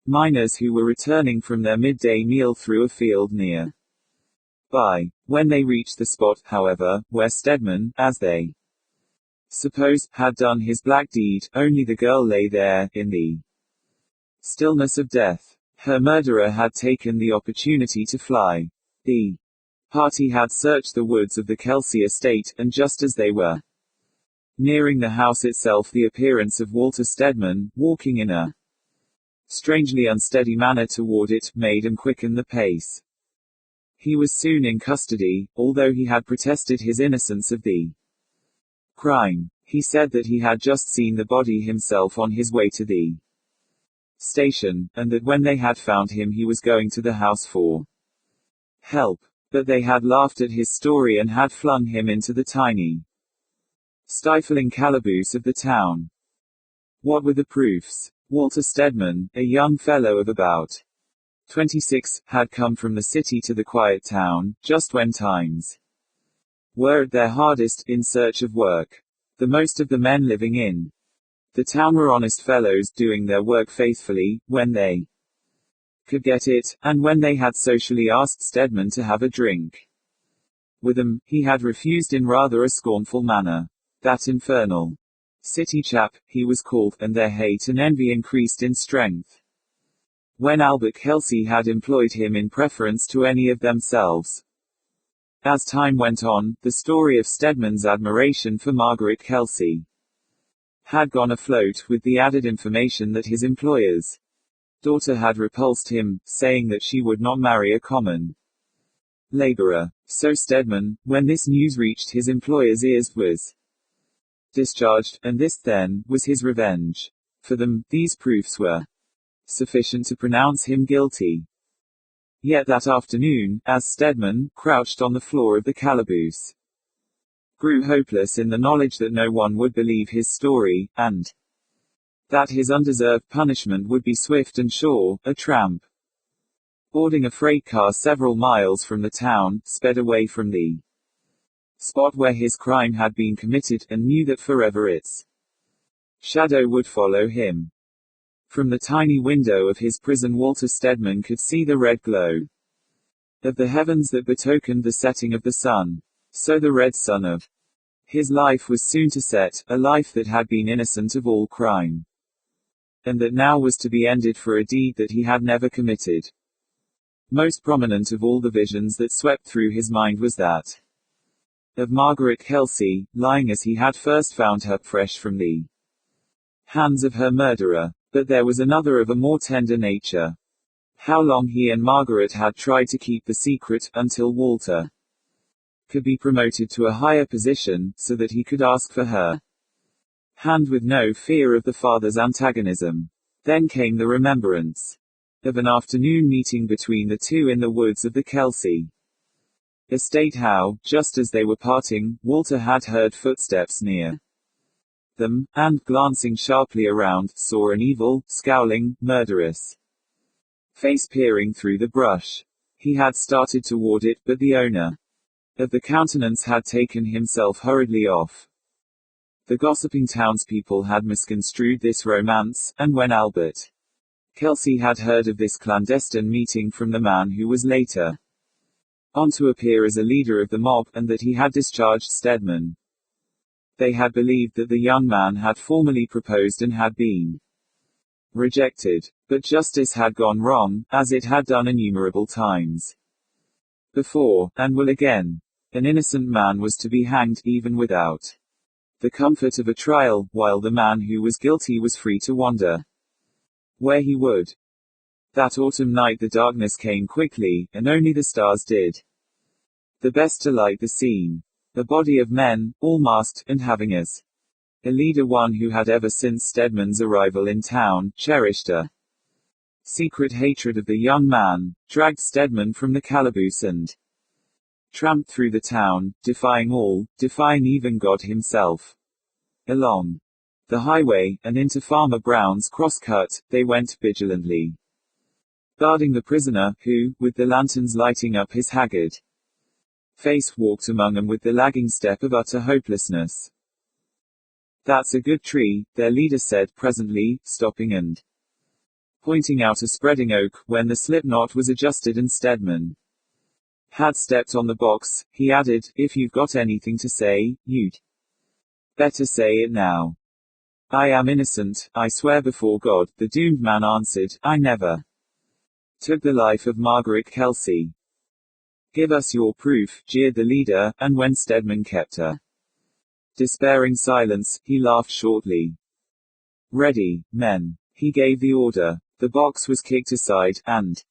miners who were returning from their midday meal through a field near by. When they reached the spot, however, where Stedman, as they supposed, had done his black deed, only the girl lay there, in the stillness of death. Her murderer had taken the opportunity to fly. The party had searched the woods of the Kelsey estate, and just as they were nearing the house itself, the appearance of Walter Stedman, walking in a strangely unsteady manner toward it, made him quicken the pace. He was soon in custody, although he had protested his innocence of the crime. He said that he had just seen the body himself on his way to the station, and that when they had found him he was going to the house for help. But they had laughed at his story and had flung him into the tiny, stifling calaboose of the town. What were the proofs? Walter Stedman, a young fellow of about 26, had come from the city to the quiet town, just when times were at their hardest, in search of work. The most of the men living in the town were honest fellows, doing their work faithfully, when they could get it, and when they had socially asked Stedman to have a drink with them, he had refused in rather a scornful manner. That infernal city chap, he was called, and their hate and envy increased in strength when Albert Kelsey had employed him in preference to any of themselves. As time went on, the story of Stedman's admiration for Margaret Kelsey had gone afloat, with the added information that his employer's daughter had repulsed him, saying that she would not marry a common laborer. So Stedman, when this news reached his employer's ears, was discharged, and this, then, was his revenge. For them, these proofs were sufficient to pronounce him guilty. Yet that afternoon, as Stedman, crouched on the floor of the calaboose, grew hopeless in the knowledge that no one would believe his story, and that his undeserved punishment would be swift and sure, a tramp, boarding a freight car several miles from the town, sped away from the spot where his crime had been committed, and knew that forever its shadow would follow him. From the tiny window of his prison, Walter Stedman could see the red glow of the heavens that betokened the setting of the sun. So the red sun of his life was soon to set, a life that had been innocent of all crime, and that now was to be ended for a deed that he had never committed. Most prominent of all the visions that swept through his mind was that of Margaret Kelsey, lying as he had first found her, fresh from the hands of her murderer. But there was another of a more tender nature. How long he and Margaret had tried to keep the secret, until Walter could be promoted to a higher position, so that he could ask for her hand with no fear of the father's antagonism. Then came the remembrance of an afternoon meeting between the two in the woods of the Kelsey estate, how, just as they were parting, Walter had heard footsteps near them, and, glancing sharply around, saw an evil, scowling, murderous face peering through the brush. He had started toward it, but the owner of the countenance had taken himself hurriedly off. The gossiping townspeople had misconstrued this romance, and when Albert Kelsey had heard of this clandestine meeting from the man who was later on to appear as a leader of the mob, and that he had discharged Stedman, they had believed that the young man had formally proposed and had been rejected. But justice had gone wrong, as it had done innumerable times before, and will again. An innocent man was to be hanged, even without the comfort of a trial, while the man who was guilty was free to wander where he would. That autumn night the darkness came quickly, and only the stars did the best to light the scene. A body of men, all masked, and having as a leader one who had ever since Stedman's arrival in town, cherished a secret hatred of the young man, dragged Stedman from the calaboose and tramped through the town, defying all, defying even God himself. Along the highway, and into Farmer Brown's crosscut, they went, vigilantly guarding the prisoner, who, with the lanterns lighting up his haggard face, walked among them with the lagging step of utter hopelessness. "That's a good tree," their leader said presently, stopping and pointing out a spreading oak, when the slip knot was adjusted and Stedman had stepped on the box. He added, "If you've got anything to say, you'd better say it now." "I am innocent, I swear before God," the doomed man answered. "I never took the life of Margaret Kelsey." "Give us your proof," jeered the leader, and when Stedman kept a despairing silence, he laughed shortly. "Ready, men." He gave the order. The box was kicked aside, and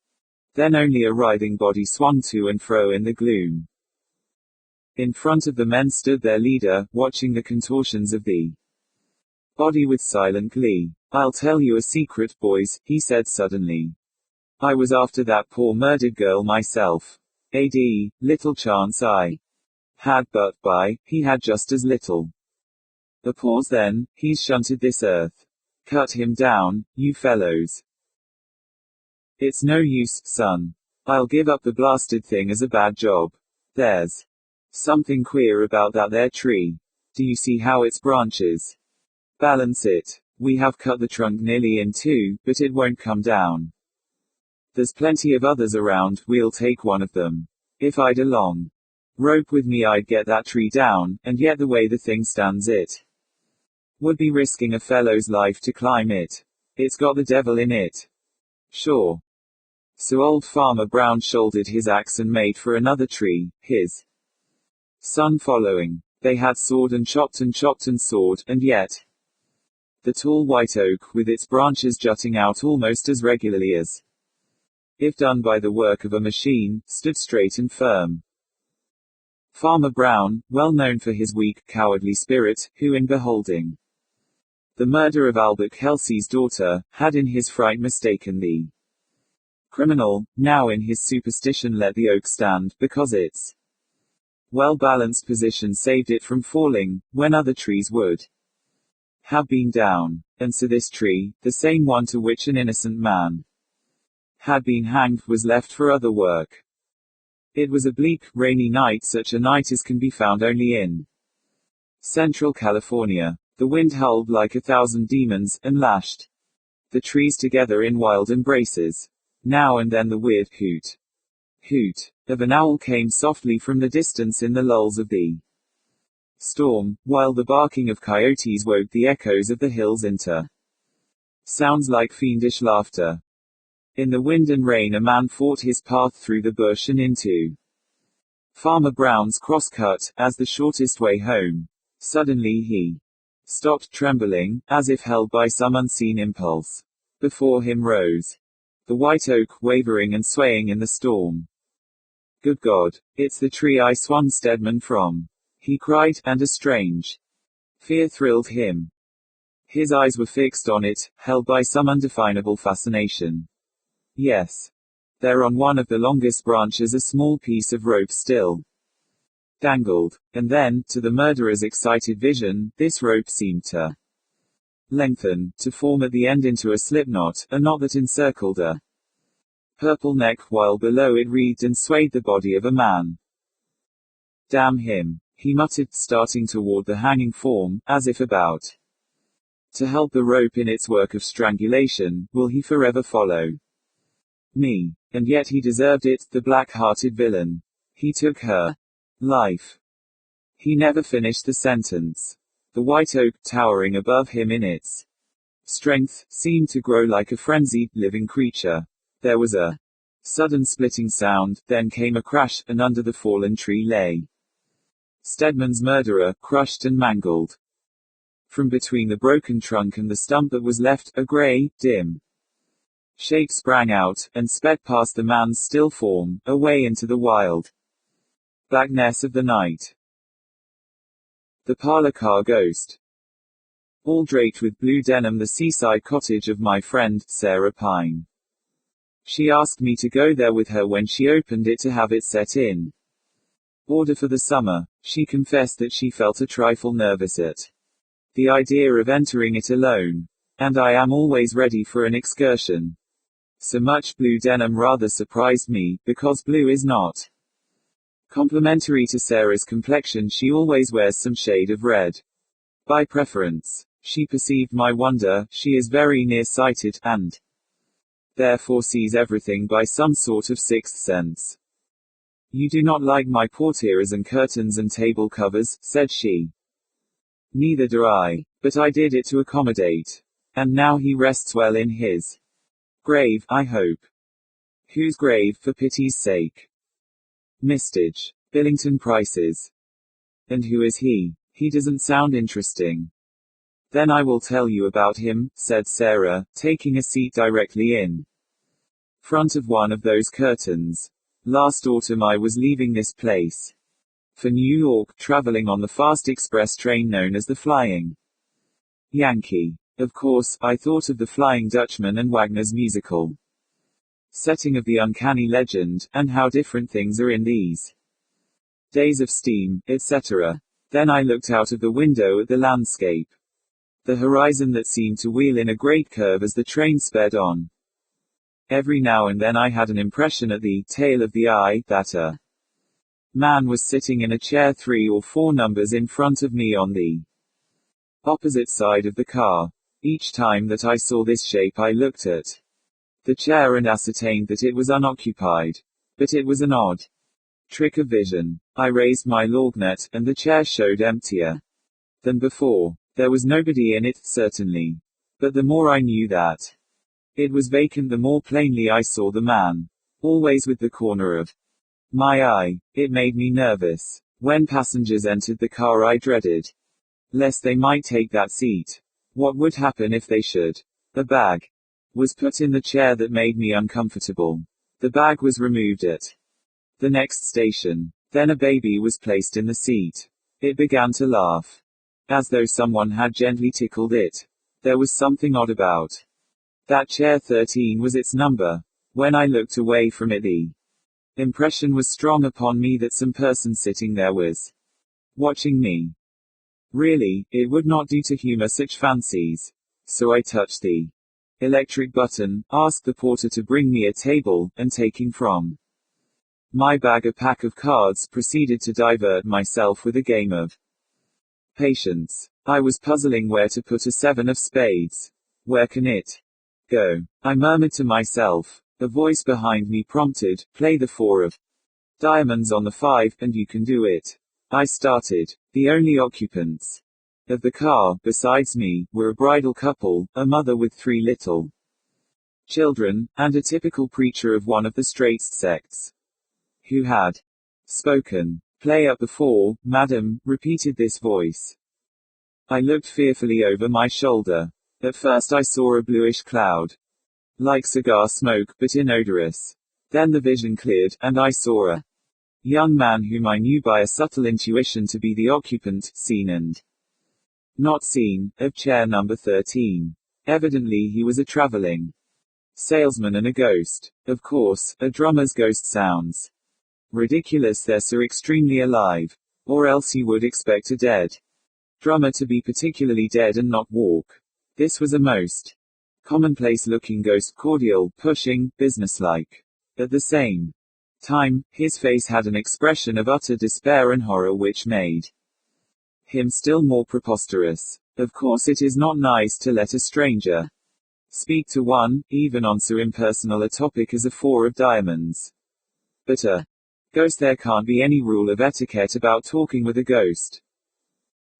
then only a writhing body swung to and fro in the gloom. In front of the men stood their leader, watching the contortions of the body with silent glee. "I'll tell you a secret, boys," he said suddenly. "I was after that poor murdered girl myself. little chance I had, but by he had just as little. A pause then, he's shunted this earth. Cut him down, you fellows. It's no use, son. I'll give up the blasted thing as a bad job. There's something queer about that there tree. Do you see how its branches balance it? We have cut the trunk nearly in two, but it won't come down. There's plenty of others around, we'll take one of them. If I'd a long rope with me I'd get that tree down, and yet the way the thing stands it would be risking a fellow's life to climb it. It's got the devil in it. Sure. So old Farmer Brown shouldered his axe and made for another tree, his son following. They had sawed and chopped and sawed, and yet the tall white oak, with its branches jutting out almost as regularly as if done by the work of a machine, stood straight and firm. Farmer Brown, well known for his weak, cowardly spirit, who in beholding the murder of Albert Kelsey's daughter, had in his fright mistaken the criminal, now in his superstition let the oak stand, because its well-balanced position saved it from falling, when other trees would have been down. And so this tree, the same one to which an innocent man had been hanged, was left for other work. It was a bleak, rainy night, such a night as can be found only in Central California. The wind howled like 1,000 demons, and lashed the trees together in wild embraces. Now and then the weird hoot of an owl came softly from the distance in the lulls of the storm, while the barking of coyotes woke the echoes of the hills into sounds like fiendish laughter. In the wind and rain a man fought his path through the bush and into Farmer Brown's crosscut, as the shortest way home. Suddenly he stopped, trembling, as if held by some unseen impulse. Before him rose the white oak, wavering and swaying in the storm. Good God, it's the tree I swung Stedman from, he cried, and a strange fear thrilled him. His eyes were fixed on it, held by some undefinable fascination. Yes. There on one of the longest branches a small piece of rope still dangled. And then, to the murderer's excited vision, this rope seemed to lengthen, to form at the end into a slipknot, a knot that encircled a purple neck, while below it wreathed and swayed the body of a man. Damn him, he muttered, starting toward the hanging form, as if about to help the rope in its work of strangulation. Will he forever follow me? And yet he deserved it, the black-hearted villain. He took her life. He never finished the sentence. The white oak, towering above him in its strength, seemed to grow like a frenzied, living creature. There was a sudden splitting sound, then came a crash, and under the fallen tree lay Stedman's murderer, crushed and mangled. From between the broken trunk and the stump that was left, a gray, dim shape sprang out, and sped past the man's still form, away into the wild blackness of the night. The parlor car ghost. All draped with blue denim, the seaside cottage of my friend, Sarah Pine. She asked me to go there with her when she opened it to have it set in order for the summer. She confessed that she felt a trifle nervous at the idea of entering it alone. And I am always ready for an excursion. So much blue denim rather surprised me, because blue is not complementary to Sarah's complexion. She always wears some shade of red. By preference. She perceived my wonder. She is very nearsighted, and therefore sees everything by some sort of sixth sense. You do not like my portieres and curtains and table covers, said she. Neither do I. But I did it to accommodate. And now he rests well in his grave, I hope. Whose grave, for pity's sake? Mistage. Billington Price's. And who is he? He doesn't sound interesting. Then I will tell you about him, said Sarah, taking a seat directly in front of one of those curtains. Last autumn I was leaving this place for New York, traveling on the fast express train known as the Flying Yankee. Of course, I thought of the Flying Dutchman and Wagner's musical. setting of the uncanny legend, and how different things are in these days of steam, etc. Then I looked out of the window at the landscape. The horizon that seemed to wheel in a great curve as the train sped on. Every now and then I had an impression at the tail of the eye that a man was sitting in a chair 3 or 4 numbers in front of me on the opposite side of the car. Each time that I saw this shape I looked at the chair and ascertained that it was unoccupied. But it was an odd trick of vision. I raised my lorgnette, and the chair showed emptier than before. There was nobody in it, certainly. But the more I knew that it was vacant, the more plainly I saw the man, always with the corner of my eye. It made me nervous. When passengers entered the car I dreaded lest they might take that seat. What would happen if they should? A bag was put in the chair that made me uncomfortable. The bag was removed at the next station. Then a baby was placed in the seat. It began to laugh, as though someone had gently tickled it. There was something odd about that chair. 13 was its number. When I looked away from it, the impression was strong upon me that some person sitting there was watching me. Really, it would not do to humor such fancies. So I touched the electric button, asked the porter to bring me a table, and taking from my bag a pack of cards, proceeded to divert myself with a game of patience. I was puzzling where to put a 7 of spades. Where can it go? I murmured to myself. A voice behind me prompted, play the 4 of diamonds on the 5, and you can do it. I started. The only occupants of the car, besides me, were a bridal couple, a mother with 3 little children, and a typical preacher of one of the straight sects, who had spoken. Play up the 4, madam, repeated this voice. I looked fearfully over my shoulder. At first I saw a bluish cloud, like cigar smoke, but inodorous. Then the vision cleared, and I saw a young man whom I knew by a subtle intuition to be the occupant, seen and not seen, of chair number 13. Evidently he was a traveling salesman and a ghost. Of course, a drummer's ghost sounds ridiculous, they're so extremely alive. Or else you would expect a dead drummer to be particularly dead and not walk. This was a most commonplace-looking ghost, cordial, pushing, businesslike. At the same time, his face had an expression of utter despair and horror which made him still more preposterous. Of course it is not nice to let a stranger speak to one, even on so impersonal a topic as a 4 of diamonds. But a ghost, there can't be any rule of etiquette about talking with a ghost.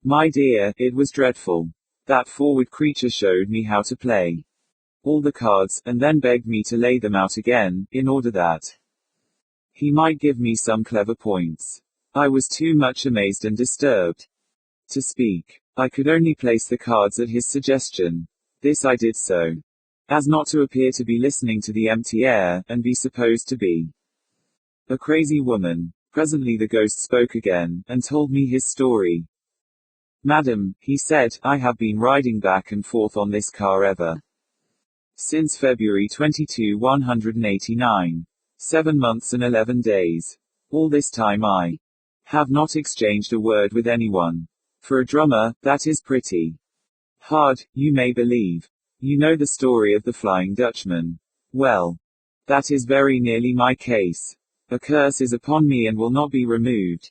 My dear, it was dreadful. That forward creature showed me how to play all the cards, and then begged me to lay them out again, in order that he might give me some clever points. I was too much amazed and disturbed to speak. I could only place the cards at his suggestion. This I did so as not to appear to be listening to the empty air, and be supposed to be a crazy woman. Presently the ghost spoke again, and told me his story. Madam, he said, I have been riding back and forth on this car ever since February 22, 189. 7 months and 11 days. All this time I have not exchanged a word with anyone. For a drummer, that is pretty hard, you may believe. You know the story of the Flying Dutchman. Well, that is very nearly my case. A curse is upon me and will not be removed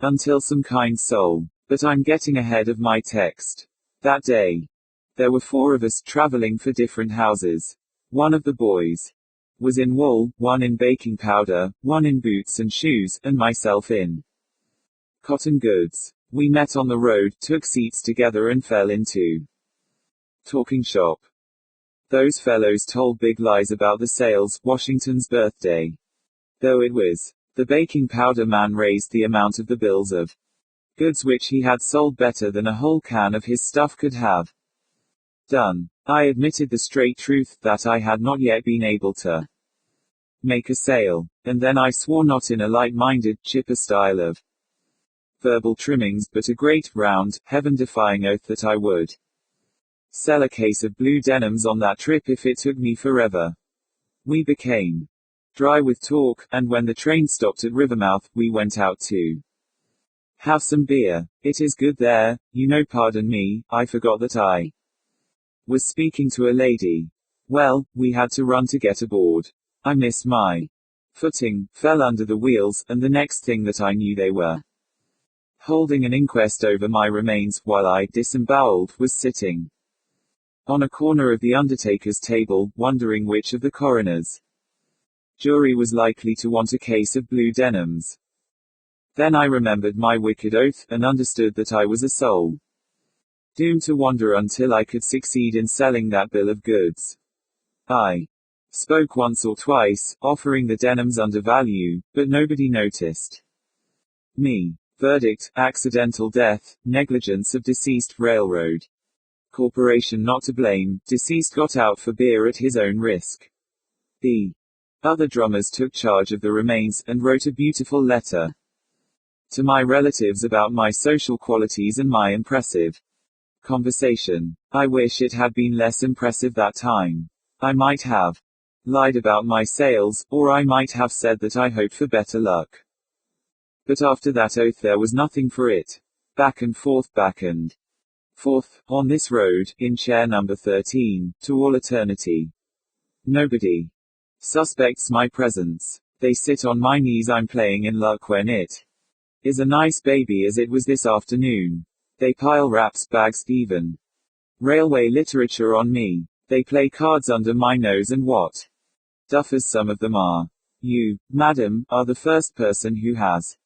until some kind soul. But I'm getting ahead of my text. That day, there were 4 of us, traveling for different houses. One of the boys was in wool, one in baking powder, one in boots and shoes, and myself in cotton goods. We met on the road, took seats together and fell into talking shop. Those fellows told big lies about the sales, Washington's birthday. Though it was the baking powder man raised the amount of the bills of goods which he had sold better than a whole can of his stuff could have done. I admitted the straight truth, that I had not yet been able to make a sale. And then I swore, not in a light-minded, chipper style of verbal trimmings, but a great, round, heaven-defying oath that I would sell a case of blue denims on that trip if it took me forever. We became dry with talk, and when the train stopped at Rivermouth, we went out to have some beer. It is good there, you know. Pardon me, I forgot that I was speaking to a lady. Well, we had to run to get aboard. I missed my footing, fell under the wheels, and the next thing that I knew they were holding an inquest over my remains, while I, disemboweled, was sitting on a corner of the undertaker's table, wondering which of the coroner's jury was likely to want a case of blue denims. Then I remembered my wicked oath, and understood that I was a soul doomed to wander until I could succeed in selling that bill of goods. I spoke once or twice, offering the denims under value, but nobody noticed me. Verdict: accidental death, negligence of deceased, railroad corporation not to blame, deceased got out for beer at his own risk. The other drummers took charge of the remains, and wrote a beautiful letter to my relatives about my social qualities and my impressive conversation. I wish it had been less impressive that time. I might have lied about my sales, or I might have said that I hoped for better luck. But after that oath there was nothing for it. Back and forth, on this road, in chair number 13, to all eternity. Nobody suspects my presence. They sit on my knees. I'm playing in luck when it is a nice baby, as it was this afternoon. They pile wraps, bags, even railway literature on me. They play cards under my nose, and what duffers some of them are. You, madam, are the first person who has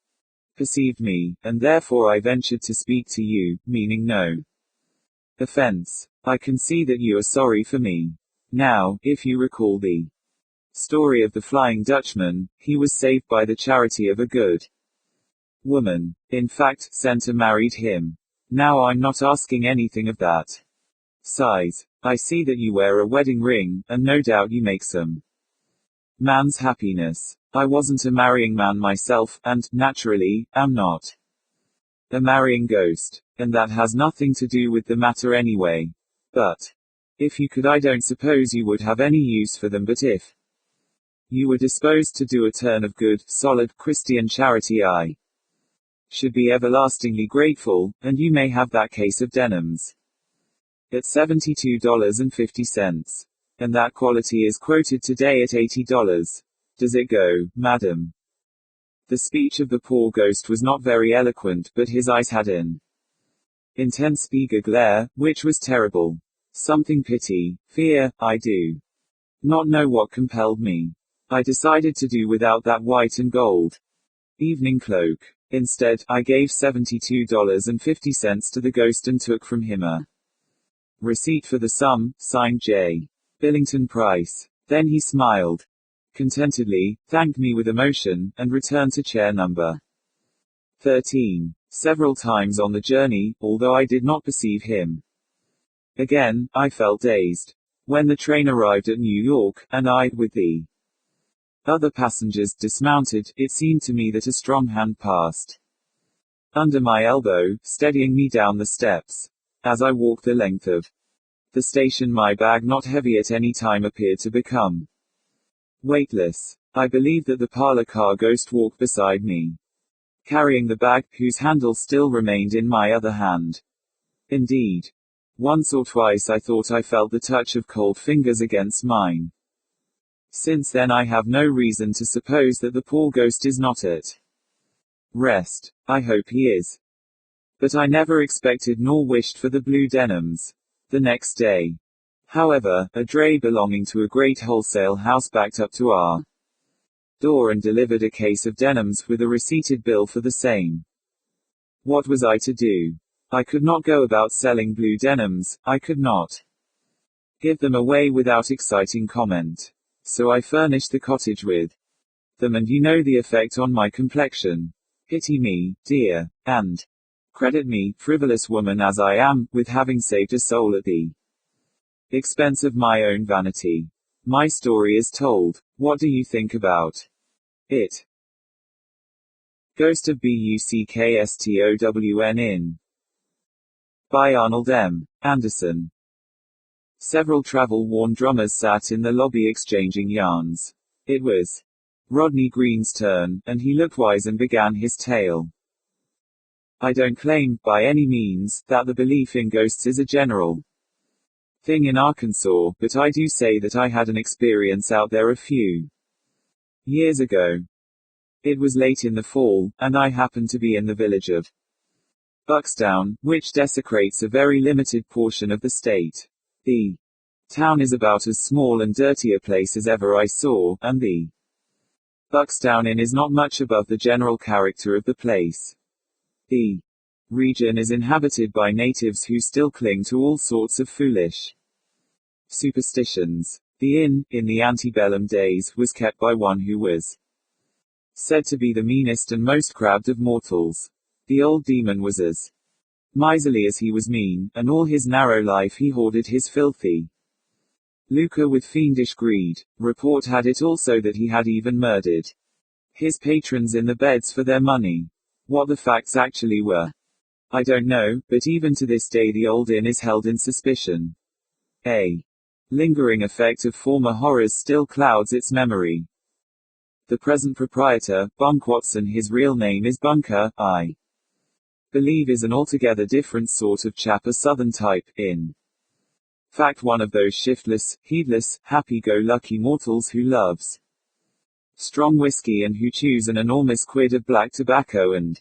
perceived me, and therefore I ventured to speak to you, meaning no offense. I can see that you are sorry for me. Now, if you recall the story of the Flying Dutchman, he was saved by the charity of a good woman. In fact, Santa married him. Now I'm not asking anything of that size. I see that you wear a wedding ring, and no doubt you make some man's happiness. I wasn't a marrying man myself, and, naturally, am not a marrying ghost. And that has nothing to do with the matter anyway. But if you could, I don't suppose you would have any use for them, but if you were disposed to do a turn of good, solid, Christian charity, I should be everlastingly grateful, and you may have that case of denims at $72.50. And that quality is quoted today at $80. Does it go, madam? The speech of the poor ghost was not very eloquent, but his eyes had an intense eager glare, which was terrible. Something pity, fear, I do not know what compelled me. I decided to do without that white and gold evening cloak. Instead, I gave $72.50 to the ghost and took from him a receipt for the sum, signed J. Billington Price. Then he smiled contentedly, thanked me with emotion, and returned to chair number 13. Several times on the journey, although I did not perceive him again, I felt dazed. When the train arrived at New York, and I, with the other passengers, dismounted, it seemed to me that a strong hand passed under my elbow, steadying me down the steps. As I walked the length of the station, my bag, not heavy at any time, appeared to become weightless. I believe that the parlor car ghost walked beside me, carrying the bag, whose handle still remained in my other hand. Indeed, once or twice I thought I felt the touch of cold fingers against mine. Since then I have no reason to suppose that the poor ghost is not at rest. I hope he is. But I never expected nor wished for the blue denims. The next day, however, a dray belonging to a great wholesale house backed up to our door and delivered a case of denims, with a receipted bill for the same. What was I to do? I could not go about selling blue denims. I could not give them away without exciting comment. So I furnished the cottage with them, and you know the effect on my complexion. Pity me, dear, and credit me, frivolous woman as I am, with having saved a soul at the expense of my own vanity. My story is told. What do you think about it? Ghost of Buckstown in by Arnold M. Anderson. Several travel-worn drummers sat in the lobby exchanging yarns. It was Rodney Green's turn, and he looked wise and began his tale. I don't claim, by any means, that the belief in ghosts is a general thing in Arkansas, but I do say that I had an experience out there a few years ago. It was late in the fall, and I happened to be in the village of Buckstown, which desecrates a very limited portion of the state. The town is about as small and dirty a place as ever I saw, and the Buckstown Inn is not much above the general character of the place. The region is inhabited by natives who still cling to all sorts of foolish superstitions. The inn, in the antebellum days, was kept by one who was said to be the meanest and most crabbed of mortals. The old demon was as miserly as he was mean, and all his narrow life he hoarded his filthy lucre with fiendish greed. Report had it also that he had even murdered his patrons in the beds for their money. What the facts actually were, I don't know, but even to this day the old inn is held in suspicion. A lingering effect of former horrors still clouds its memory. The present proprietor, Bunk Watson, his real name is Bunker, I believe is an altogether different sort of chap, a southern type, in fact one of those shiftless, heedless, happy-go-lucky mortals who loves strong whiskey and who chews an enormous quid of black tobacco and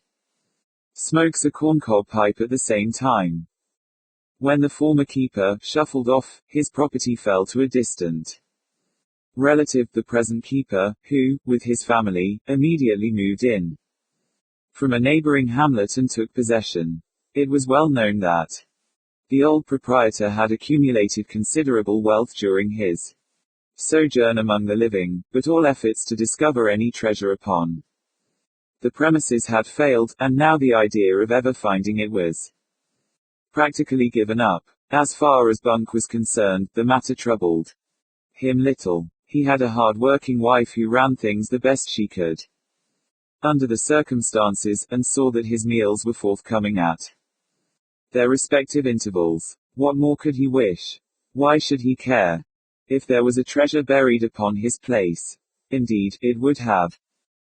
smokes a corncob pipe at the same time. When the former keeper shuffled off, his property fell to a distant relative, the present keeper, who, with his family, immediately moved in from a neighboring hamlet and took possession. It was well known that the old proprietor had accumulated considerable wealth during his sojourn among the living, but all efforts to discover any treasure upon the premises had failed, and now the idea of ever finding it was practically given up. As far as Bunk was concerned, the matter troubled him little. He had a hard-working wife who ran things the best she could under the circumstances, and saw that his meals were forthcoming at their respective intervals. What more could he wish? Why should he care? If there was a treasure buried upon his place. Indeed, it would have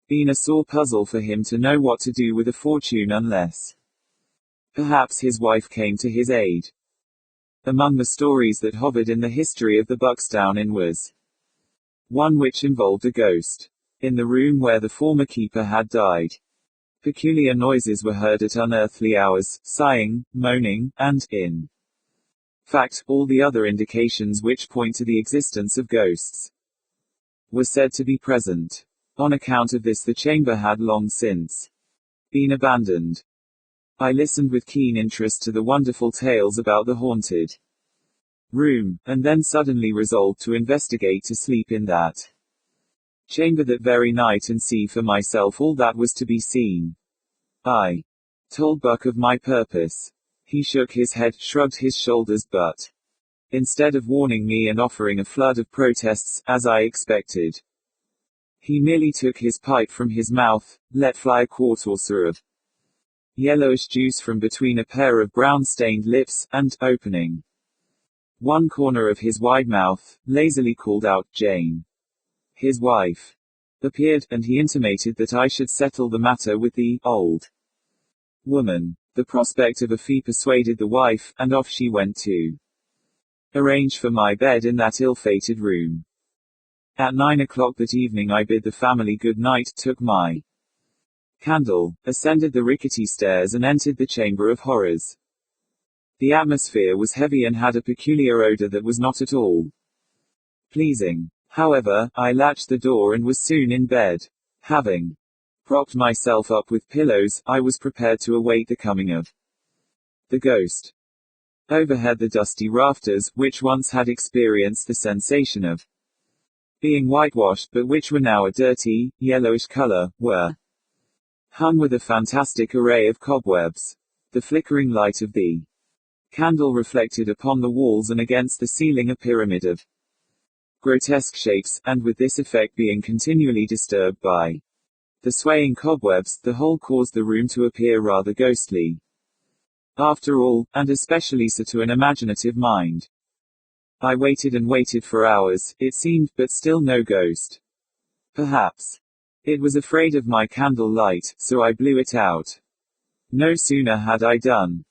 been a sore puzzle for him to know what to do with a fortune unless perhaps his wife came to his aid. Among the stories that hovered in the history of the Buckstown Inn was one which involved a ghost. In the room where the former keeper had died, peculiar noises were heard at unearthly hours, sighing, moaning, and, in fact, all the other indications which point to the existence of ghosts were said to be present. On account of this the chamber had long since been abandoned. I listened with keen interest to the wonderful tales about the haunted room, and then suddenly resolved to investigate, to sleep in that chamber that very night and see for myself all that was to be seen. I told Buck of my purpose. He shook his head, shrugged his shoulders, but instead of warning me and offering a flood of protests, as I expected, he merely took his pipe from his mouth, let fly a quart or so of yellowish juice from between a pair of brown-stained lips, and, opening one corner of his wide mouth, lazily called out, "Jane." His wife appeared, and he intimated that I should settle the matter with the old woman. The prospect of a fee persuaded the wife, and off she went to arrange for my bed in that ill-fated room. At 9 o'clock that evening I bid the family good night, took my candle, ascended the rickety stairs and entered the chamber of horrors. The atmosphere was heavy and had a peculiar odor that was not at all pleasing. However, I latched the door and was soon in bed. Having propped myself up with pillows, I was prepared to await the coming of the ghost. Overhead the dusty rafters, which once had experienced the sensation of being whitewashed, but which were now a dirty, yellowish color, were hung with a fantastic array of cobwebs. The flickering light of the candle reflected upon the walls and against the ceiling a pyramid of grotesque shapes, and with this effect being continually disturbed by the swaying cobwebs, the whole caused the room to appear rather ghostly. After all, and especially so to an imaginative mind. I waited and waited for hours, it seemed, but still no ghost. Perhaps it was afraid of my candle light, so I blew it out. No sooner had I done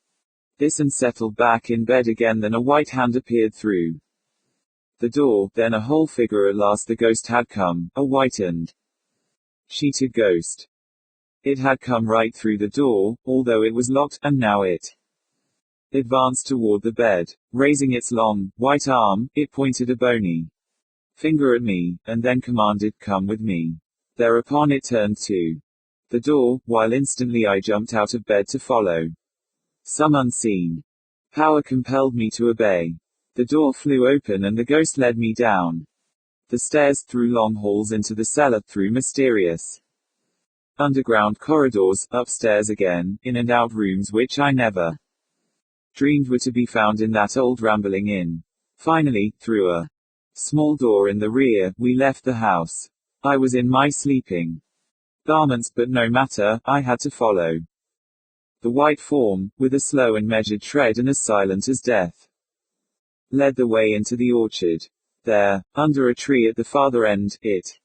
this and settled back in bed again than a white hand appeared through the door, then a whole figure. At last the ghost had come, a whitened, sheeted ghost. It had come right through the door, although it was locked, and now it advanced toward the bed. Raising its long, white arm, it pointed a bony finger at me, and then commanded, "Come with me." Thereupon it turned to the door, while instantly I jumped out of bed to follow. Some unseen power compelled me to obey. The door flew open and the ghost led me down the stairs, through long halls into the cellar, through mysterious underground corridors, upstairs again, in and out rooms which I never dreamed were to be found in that old rambling inn. Finally, through a small door in the rear, we left the house. I was in my sleeping garments, but no matter, I had to follow the white form, with a slow and measured tread and as silent as death, led the way into the orchard. There, under a tree at the farther end, it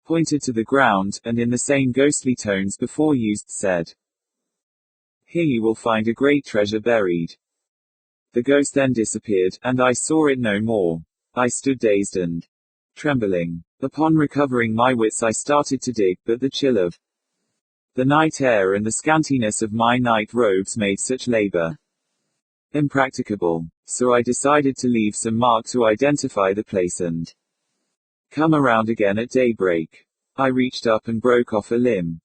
pointed to the ground, and in the same ghostly tones before used, said, "Here you will find a great treasure buried." The ghost then disappeared, and I saw it no more. I stood dazed and trembling. Upon recovering my wits I started to dig, but the chill of the night air and the scantiness of my night robes made such labor impracticable. So I decided to leave some mark to identify the place and come around again at daybreak. I reached up and broke off a limb.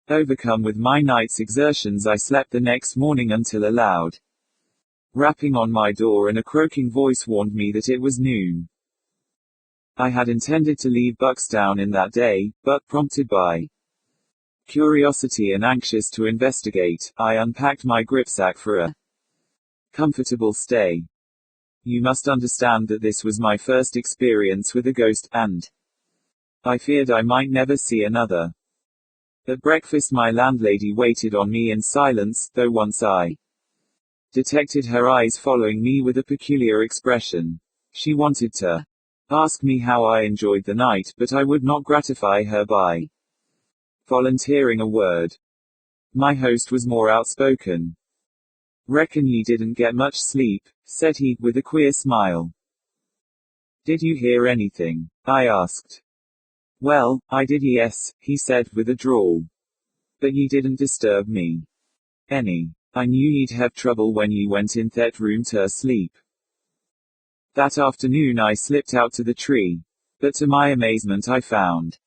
Overcome with my night's exertions, I slept the next morning until a loud rapping on my door and a croaking voice warned me that it was noon. I had intended to leave Buxtown in that day, but, prompted by curiosity and anxious to investigate, I unpacked my gripsack for a comfortable stay. You must understand that this was my first experience with a ghost, and I feared I might never see another. At breakfast my landlady waited on me in silence, though once I detected her eyes following me with a peculiar expression. She wanted to ask me how I enjoyed the night, but I would not gratify her by volunteering a word. My host was more outspoken. "Reckon ye didn't get much sleep," said he, with a queer smile. "Did you hear anything?" I asked. "Well, I did, yes," he said, with a drawl. "But ye didn't disturb me any. I knew ye'd have trouble when ye went in that room to sleep." That afternoon I slipped out to the tree. But to my amazement I found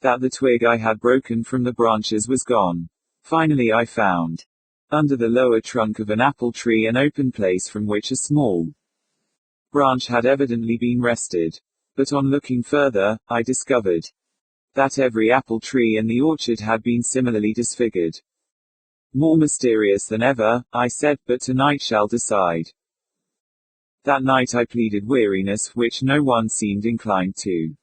that the twig I had broken from the branches was gone. Finally I found, under the lower trunk of an apple tree, an open place from which a small branch had evidently been wrested. But on looking further, I discovered that every apple tree in the orchard had been similarly disfigured. "More mysterious than ever," I said, "but tonight shall decide." That night I pleaded weariness, which no one seemed inclined to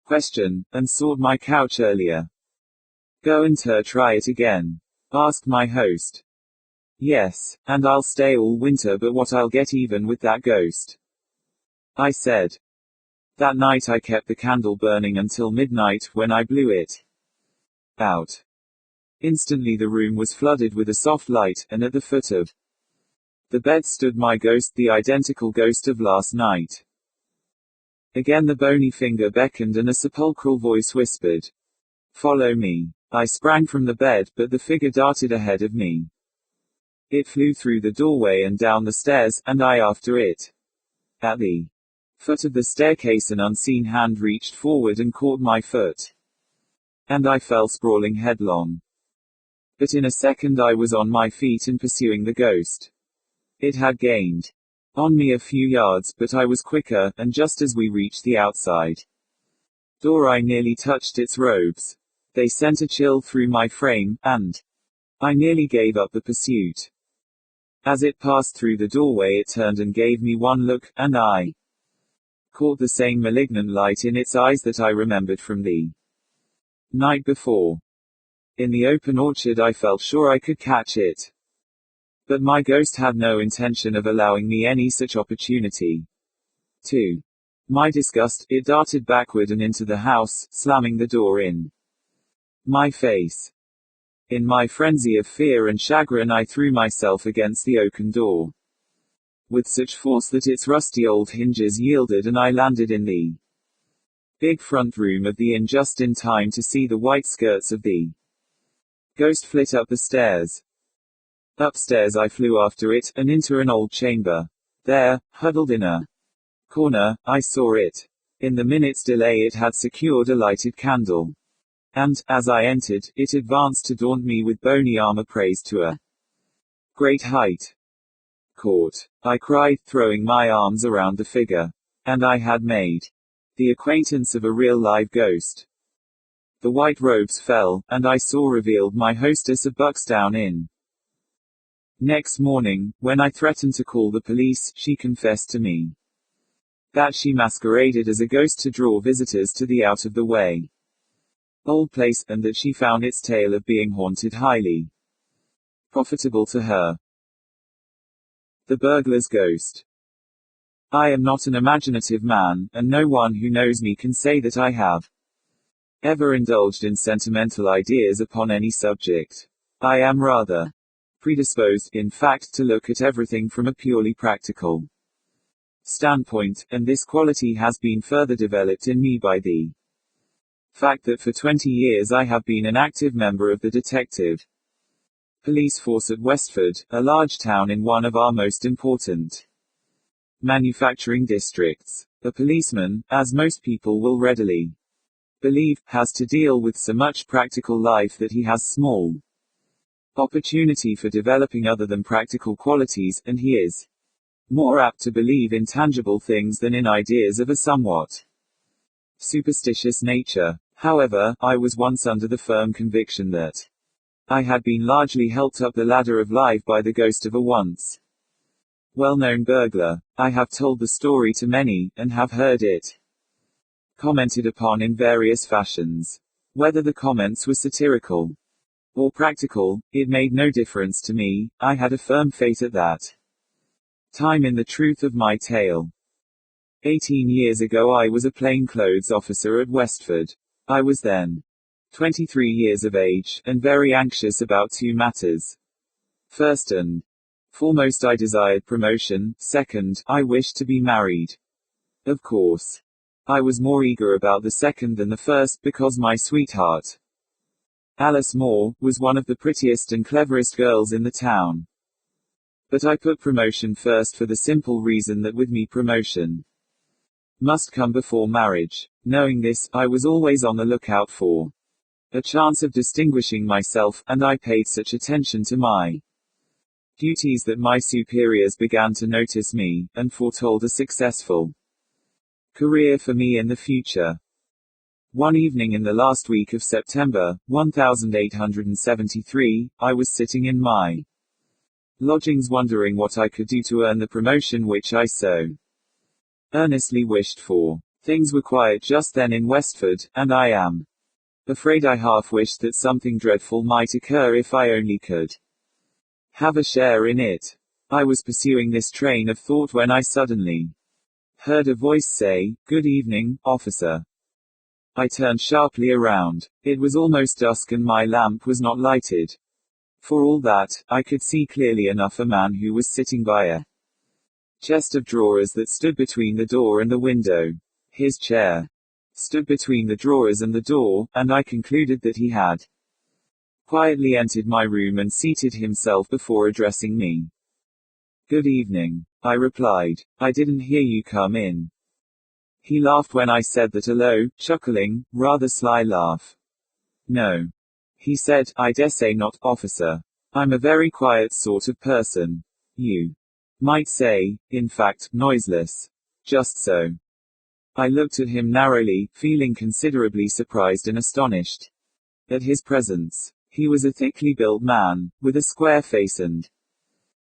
question, and sought my couch earlier. "Go and try it again?" asked my host. "Yes, and I'll stay all winter, but what I'll get even with that ghost," I said. That night I kept the candle burning until midnight, when I blew it out. Instantly the room was flooded with a soft light, and at the foot of the bed stood my ghost, the identical ghost of last night. Again the bony finger beckoned and a sepulchral voice whispered, "Follow me." I sprang from the bed, but the figure darted ahead of me. It flew through the doorway and down the stairs, and I after it. At the foot of the staircase an unseen hand reached forward and caught my foot, and I fell sprawling headlong. But in a second I was on my feet and pursuing the ghost. It had gained on me a few yards, but I was quicker, and just as we reached the outside door I nearly touched its robes. They sent a chill through my frame, and I nearly gave up the pursuit. As it passed through the doorway it turned and gave me one look, and I caught the same malignant light in its eyes that I remembered from the night before. In the open orchard I felt sure I could catch it. But my ghost had no intention of allowing me any such opportunity. To my disgust, it darted backward and into the house, slamming the door in my face. In my frenzy of fear and chagrin, I threw myself against the oaken door with such force that its rusty old hinges yielded and I landed in the big front room of the inn just in time to see the white skirts of the ghost flit up the stairs. Upstairs I flew after it, and into an old chamber. There, huddled in a corner, I saw it. In the minute's delay it had secured a lighted candle. And, as I entered, it advanced to daunt me with bony armor praised to a great height. Caught, I cried, throwing my arms around the figure. And I had made the acquaintance of a real live ghost. The white robes fell, and I saw revealed my hostess of Bucksdown Inn. Next morning, when I threatened to call the police, she confessed to me that she masqueraded as a ghost to draw visitors to the out-of-the-way old place, and that she found its tale of being haunted highly profitable to her. The Burglar's Ghost. I am not an imaginative man, and no one who knows me can say that I have ever indulged in sentimental ideas upon any subject. I am rather predisposed, in fact, to look at everything from a purely practical standpoint, and this quality has been further developed in me by the fact that for 20 years I have been an active member of the detective police force at Westford, a large town in one of our most important manufacturing districts. A policeman, as most people will readily believe, has to deal with so much practical life that he has small opportunity for developing other than practical qualities, and he is more apt to believe in tangible things than in ideas of a somewhat superstitious nature. However, I was once under the firm conviction that I had been largely helped up the ladder of life by the ghost of a once well-known burglar. I have told the story to many, and have heard it commented upon in various fashions. Whether the comments were satirical or practical, it made no difference to me. I had a firm faith at that time in the truth of my tale. 18 years ago I was a plainclothes officer at Westford. I was then 23 years of age, and very anxious about two matters. First and foremost, I desired promotion. Second, I wished to be married. Of course, I was more eager about the second than the first, because my sweetheart, Alice Moore, was one of the prettiest and cleverest girls in the town. But I put promotion first for the simple reason that with me promotion must come before marriage. Knowing this, I was always on the lookout for a chance of distinguishing myself, and I paid such attention to my duties that my superiors began to notice me, and foretold a successful career for me in the future. One evening in the last week of September, 1873, I was sitting in my lodgings wondering what I could do to earn the promotion which I so earnestly wished for. Things were quiet just then in Westford, and I am afraid I half wished that something dreadful might occur if I only could have a share in it. I was pursuing this train of thought when I suddenly heard a voice say, "Good evening, officer." I turned sharply around. It was almost dusk and my lamp was not lighted. For all that, I could see clearly enough a man who was sitting by a chest of drawers that stood between the door and the window. His chair stood between the drawers and the door, and I concluded that he had quietly entered my room and seated himself before addressing me. "Good evening," I replied. "I didn't hear you come in." He laughed when I said that, a low, chuckling, rather sly laugh. "No," he said, "I dessay not, officer. I'm a very quiet sort of person. You might say, in fact, noiseless." "Just so." I looked at him narrowly, feeling considerably surprised and astonished at his presence. He was a thickly built man, with a square face and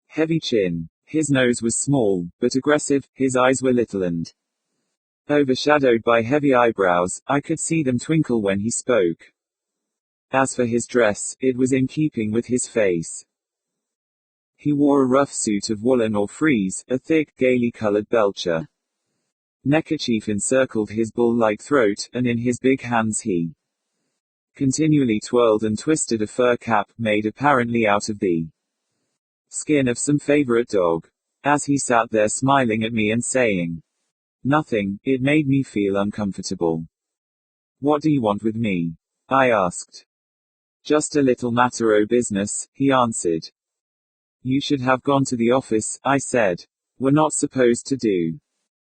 heavy chin. His nose was small, but aggressive, his eyes were little and overshadowed by heavy eyebrows. I could see them twinkle when he spoke. As for his dress, it was in keeping with his face. He wore a rough suit of woolen or frieze, a thick, gaily colored belcher neckerchief encircled his bull-like throat, and in his big hands he continually twirled and twisted a fur cap, made apparently out of the skin of some favorite dog. As he sat there smiling at me and saying nothing, it made me feel uncomfortable. "What do you want with me?" I asked. "Just a little matter o' business," he answered. "You should have gone to the office," I said. "We're not supposed to do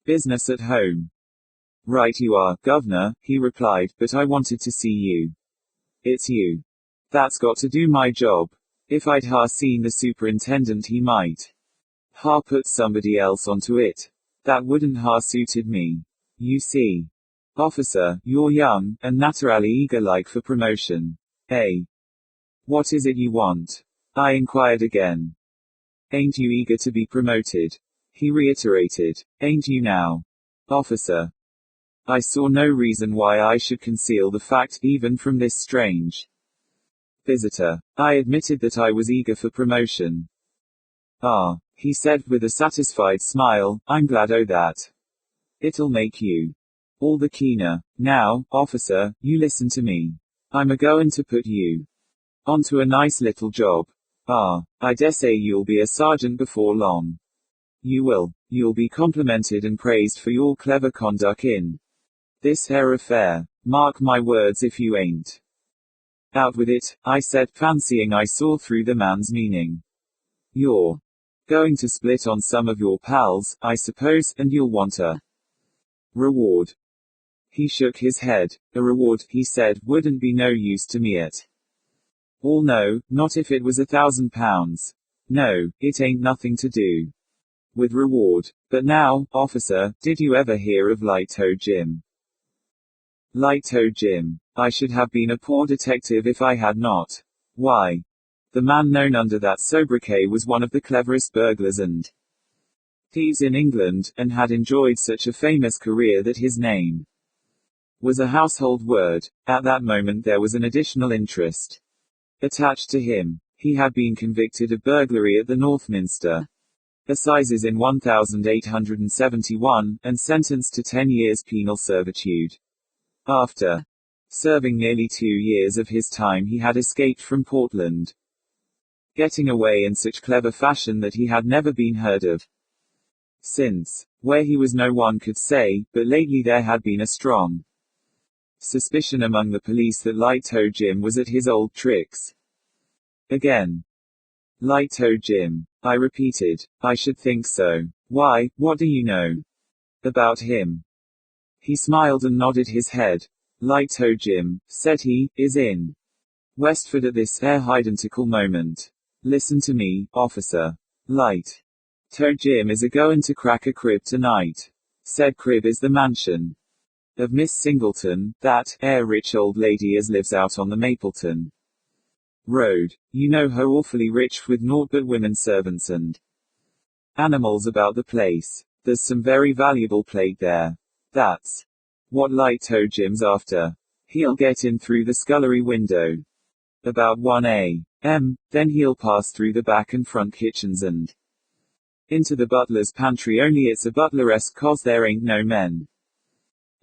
business at home." "Right you are, governor," he replied, "but I wanted to see you." "It's you that's got to do my job. If I'd seen the superintendent, he might put somebody else onto it. That wouldn't suited me. You see, officer, you're young, and naturally eager-like for promotion. Eh? What is it you want?" I inquired again. "Ain't you eager to be promoted?" he reiterated. "Ain't you now, officer?" I saw no reason why I should conceal the fact, even from this strange visitor. I admitted that I was eager for promotion. "Ah," he said with a satisfied smile, "I'm glad o' that. It'll make you all the keener. Now, officer, you listen to me. I'm a-goin' to put you onto a nice little job. I dessay you'll be a sergeant before long. You will. You'll be complimented and praised for your clever conduct in this here affair. Mark my words if you ain't." "Out with it," I said, fancying I saw through the man's meaning. "You're going to split on some of your pals, I suppose, and you'll want a reward." He shook his head. "A reward," he said, "wouldn't be no use to me at all. No, not if it was £1,000. No, it ain't nothing to do with reward. But now, officer, did you ever hear of Light-Toe Jim?" Light-Toe Jim. I should have been a poor detective if I had not. Why, the man known under that sobriquet was one of the cleverest burglars and thieves in England, and had enjoyed such a famous career that his name was a household word. At that moment there was an additional interest attached to him. He had been convicted of burglary at the Northminster Assizes in 1871, and sentenced to 10 years penal servitude. After serving nearly 2 years of his time, he had escaped from Portland, getting away in such clever fashion that he had never been heard of since. Where he was no one could say, but lately there had been a strong suspicion among the police that Light-Toe Jim was at his old tricks again. "Light-Toe Jim," I repeated. "I should think so. Why, what do you know about him?" He smiled and nodded his head. "Light-Toe Jim," said he, "is in Westford at this identical moment. Listen to me, officer. Light-Toe Jim is a-goin' to crack a crib tonight. Said crib is the mansion of Miss Singleton, that rich old lady as lives out on the Mapleton Road. You know her, awfully rich, with naught but women servants and animals about the place. There's some very valuable plate there. That's what Light-Toe Jim's after. He'll get in through the scullery window about 1 a.m., then he'll pass through the back and front kitchens and into the butler's pantry, only it's a butleresque 'cause there ain't no men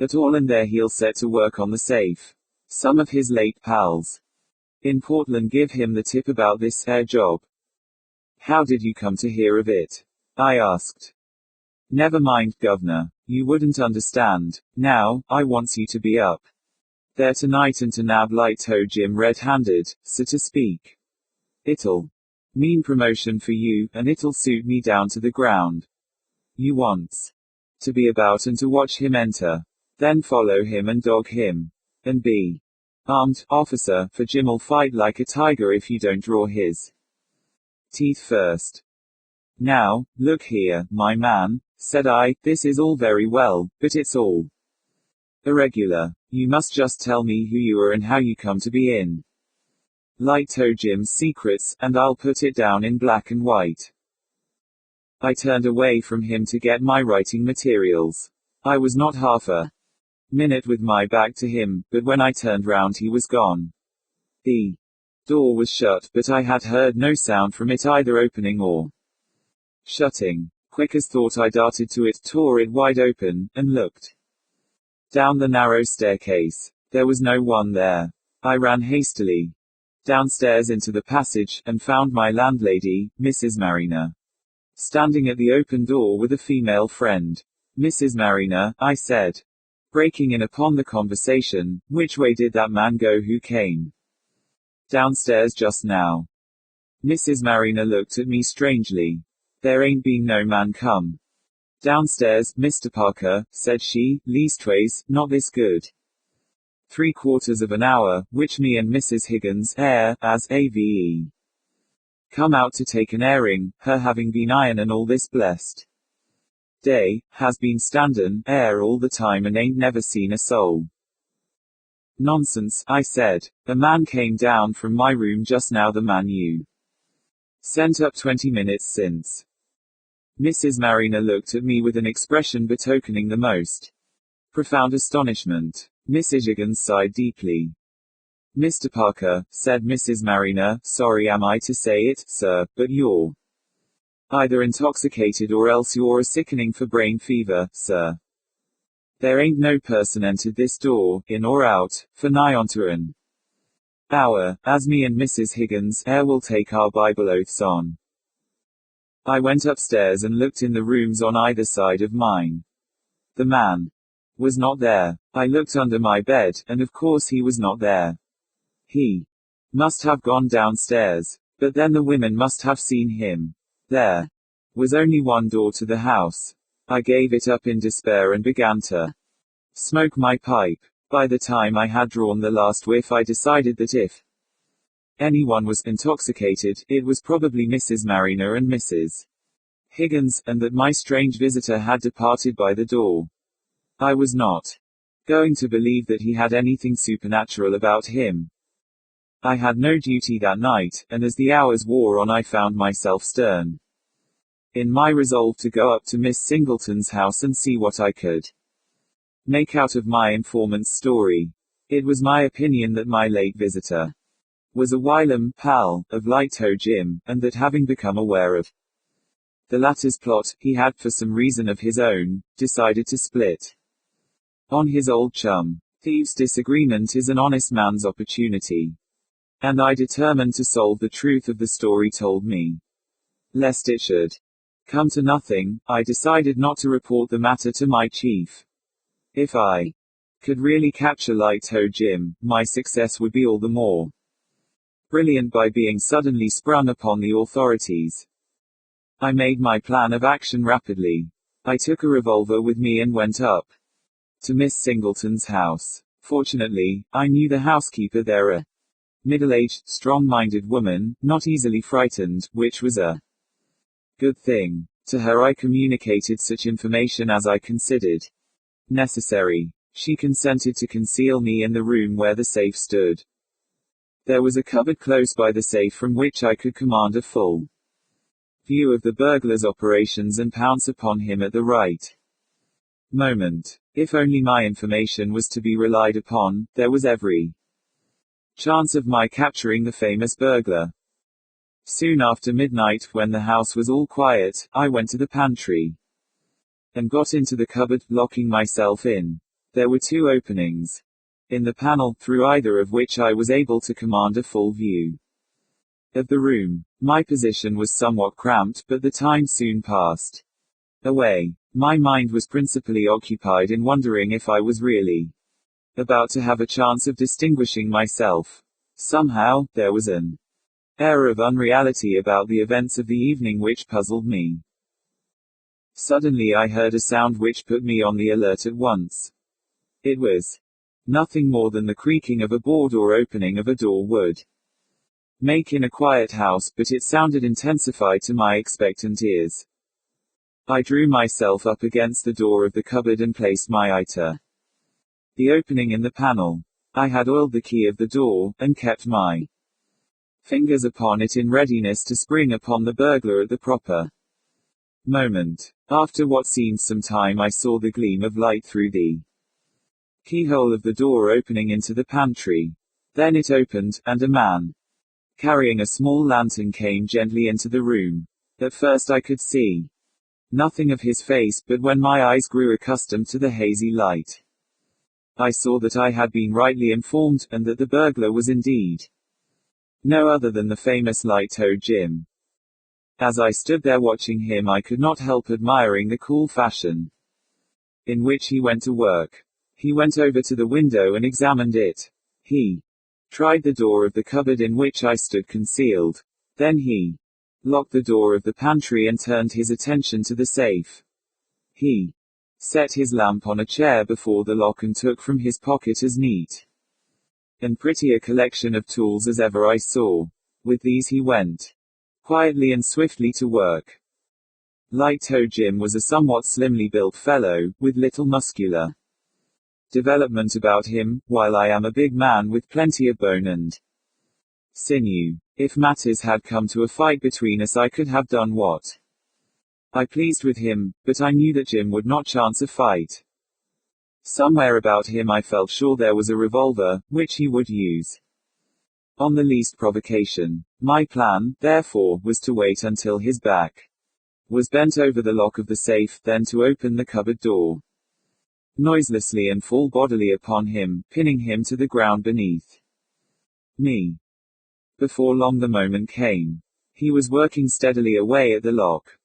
at all, and there he'll set to work on the safe. Some of his late pals in Portland give him the tip about this job." "How did you come to hear of it?" I asked. "Never mind, governor. You wouldn't understand. Now, I wants you to be up there tonight and to nab Light-Toe Jim red-handed, so to speak. It'll mean promotion for you, and it'll suit me down to the ground. You wants to be about and to watch him enter. Then follow him and dog him. And be armed, officer, for Jim'll fight like a tiger if you don't draw his teeth first." "Now, look here, my man," said I, "this is all very well, but it's all irregular. You must just tell me who you are and how you come to be in Light-Toe Jim's secrets, and I'll put it down in black and white." I turned away from him to get my writing materials. I was not half a minute with my back to him, but when I turned round he was gone. The door was shut, but I had heard no sound from it either opening or shutting. Quick as thought I darted to it, tore it wide open, and looked down the narrow staircase. There was no one there. I ran hastily downstairs into the passage, and found my landlady, Mrs. Marina, standing at the open door with a female friend. "Mrs. Marina," I said, breaking in upon the conversation, "which way did that man go who came downstairs just now?" Mrs. Marina looked at me strangely. "There ain't been no man come downstairs, Mr. Parker," said she, "leastways, not this good 3/4 of an hour, which me and Mrs. Higgins, as AVE, come out to take an airing, her having been iron and all this blessed day, has been standin' all the time and ain't never seen a soul." "Nonsense," I said. "A man came down from my room just now, the man you sent up 20 minutes since." Mrs. Marina looked at me with an expression betokening the most profound astonishment. Mrs. Higgins sighed deeply. "Mr. Parker," said Mrs. Marina, "sorry am I to say it, sir, but you're either intoxicated or else you're a sickening for brain fever, sir. There ain't no person entered this door, in or out, for nigh onto an hour, as me and Mrs. Higgins will take our Bible oaths on." I went upstairs and looked in the rooms on either side of mine. The man was not there. I looked under my bed, and of course he was not there. He must have gone downstairs. But then the women must have seen him. There was only one door to the house. I gave it up in despair and began to smoke my pipe. By the time I had drawn the last whiff, I decided that if anyone was intoxicated, it was probably Mrs. Marina and Mrs. Higgins, and that my strange visitor had departed by the door. I was not going to believe that he had anything supernatural about him. I had no duty that night, and as the hours wore on I found myself stern in my resolve to go up to Miss Singleton's house and see what I could make out of my informant's story. It was my opinion that my late visitor was a whilom pal of Light-Toe Jim, and that having become aware of the latter's plot, he had, for some reason of his own, decided to split on his old chum. Thieves' disagreement is an honest man's opportunity. And I determined to solve the truth of the story told me. Lest it should come to nothing, I decided not to report the matter to my chief. If I could really capture Light-Toe Jim, my success would be all the more brilliant by being suddenly sprung upon the authorities. I made my plan of action rapidly. I took a revolver with me and went up to Miss Singleton's house. Fortunately, I knew the housekeeper there, a middle-aged, strong-minded woman, not easily frightened, which was a good thing. To her I communicated such information as I considered necessary. She consented to conceal me in the room where the safe stood. There was a cupboard close by the safe from which I could command a full view of the burglar's operations and pounce upon him at the right moment. If only my information was to be relied upon, there was every chance of my capturing the famous burglar. Soon after midnight, when the house was all quiet, I went to the pantry and got into the cupboard, locking myself in. There were two openings in the panel, through either of which I was able to command a full view of the room. My position was somewhat cramped, but the time soon passed away. My mind was principally occupied in wondering if I was really about to have a chance of distinguishing myself. Somehow, there was an air of unreality about the events of the evening which puzzled me. Suddenly I heard a sound which put me on the alert at once. It was nothing more than the creaking of a board or opening of a door would make in a quiet house, but it sounded intensified to my expectant ears. I drew myself up against the door of the cupboard and placed my eye to the opening in the panel. I had oiled the key of the door, and kept my fingers upon it in readiness to spring upon the burglar at the proper moment. After what seemed some time I saw the gleam of light through the keyhole of the door opening into the pantry. Then it opened, and a man carrying a small lantern came gently into the room. At first I could see Nothing of his face, but when my eyes grew accustomed to the hazy light, I saw that I had been rightly informed, and that the burglar was indeed no other than the famous light-toed Jim. As I stood there watching him, I could not help admiring the cool fashion in which he went to work. He went over to the window and examined it. He tried the door of the cupboard in which I stood concealed. Then he locked the door of the pantry and turned his attention to the safe. He set his lamp on a chair before the lock and took from his pocket as neat and pretty a collection of tools as ever I saw. With these he went quietly and swiftly to work. Light-toed Jim was a somewhat slimly built fellow, with little muscular development about him, while I am a big man with plenty of bone and sinew. If matters had come to a fight between us, I could have done what I pleased with him, but I knew that Jim would not chance a fight. Somewhere about him I felt sure there was a revolver, which he would use on the least provocation. My plan, therefore, was to wait until his back was bent over the lock of the safe, then to open the cupboard door noiselessly and fall bodily upon him, pinning him to the ground beneath me. Before long the moment came. He was working steadily away at the lock,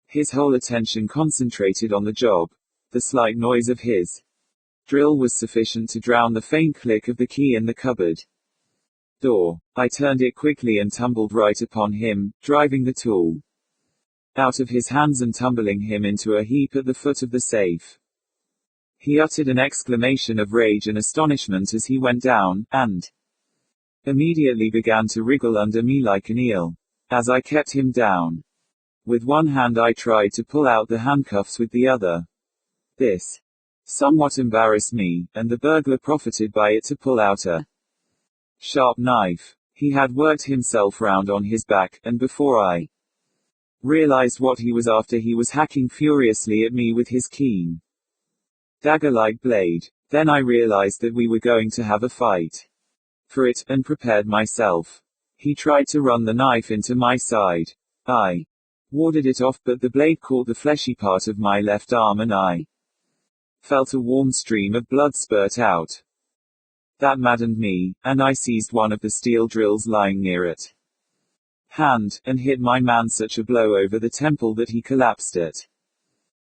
his whole attention concentrated on the job. The slight noise of his drill was sufficient to drown the faint click of the key in the cupboard door. I turned it quickly and tumbled right upon him, driving the tool out of his hands and tumbling him into a heap at the foot of the safe. He uttered an exclamation of rage and astonishment as he went down, and immediately began to wriggle under me like an eel. As I kept him down with one hand, I tried to pull out the handcuffs with the other. This somewhat embarrassed me, and the burglar profited by it to pull out a sharp knife. He had worked himself round on his back, and before I realized what he was after, he was hacking furiously at me with his keen, dagger-like blade. Then I realized that we were going to have a fight for it, and prepared myself. He tried to run the knife into my side. I warded it off, but the blade caught the fleshy part of my left arm and I felt a warm stream of blood spurt out. That maddened me, and I seized one of the steel drills lying near at hand, and hit my man such a blow over the temple that he collapsed at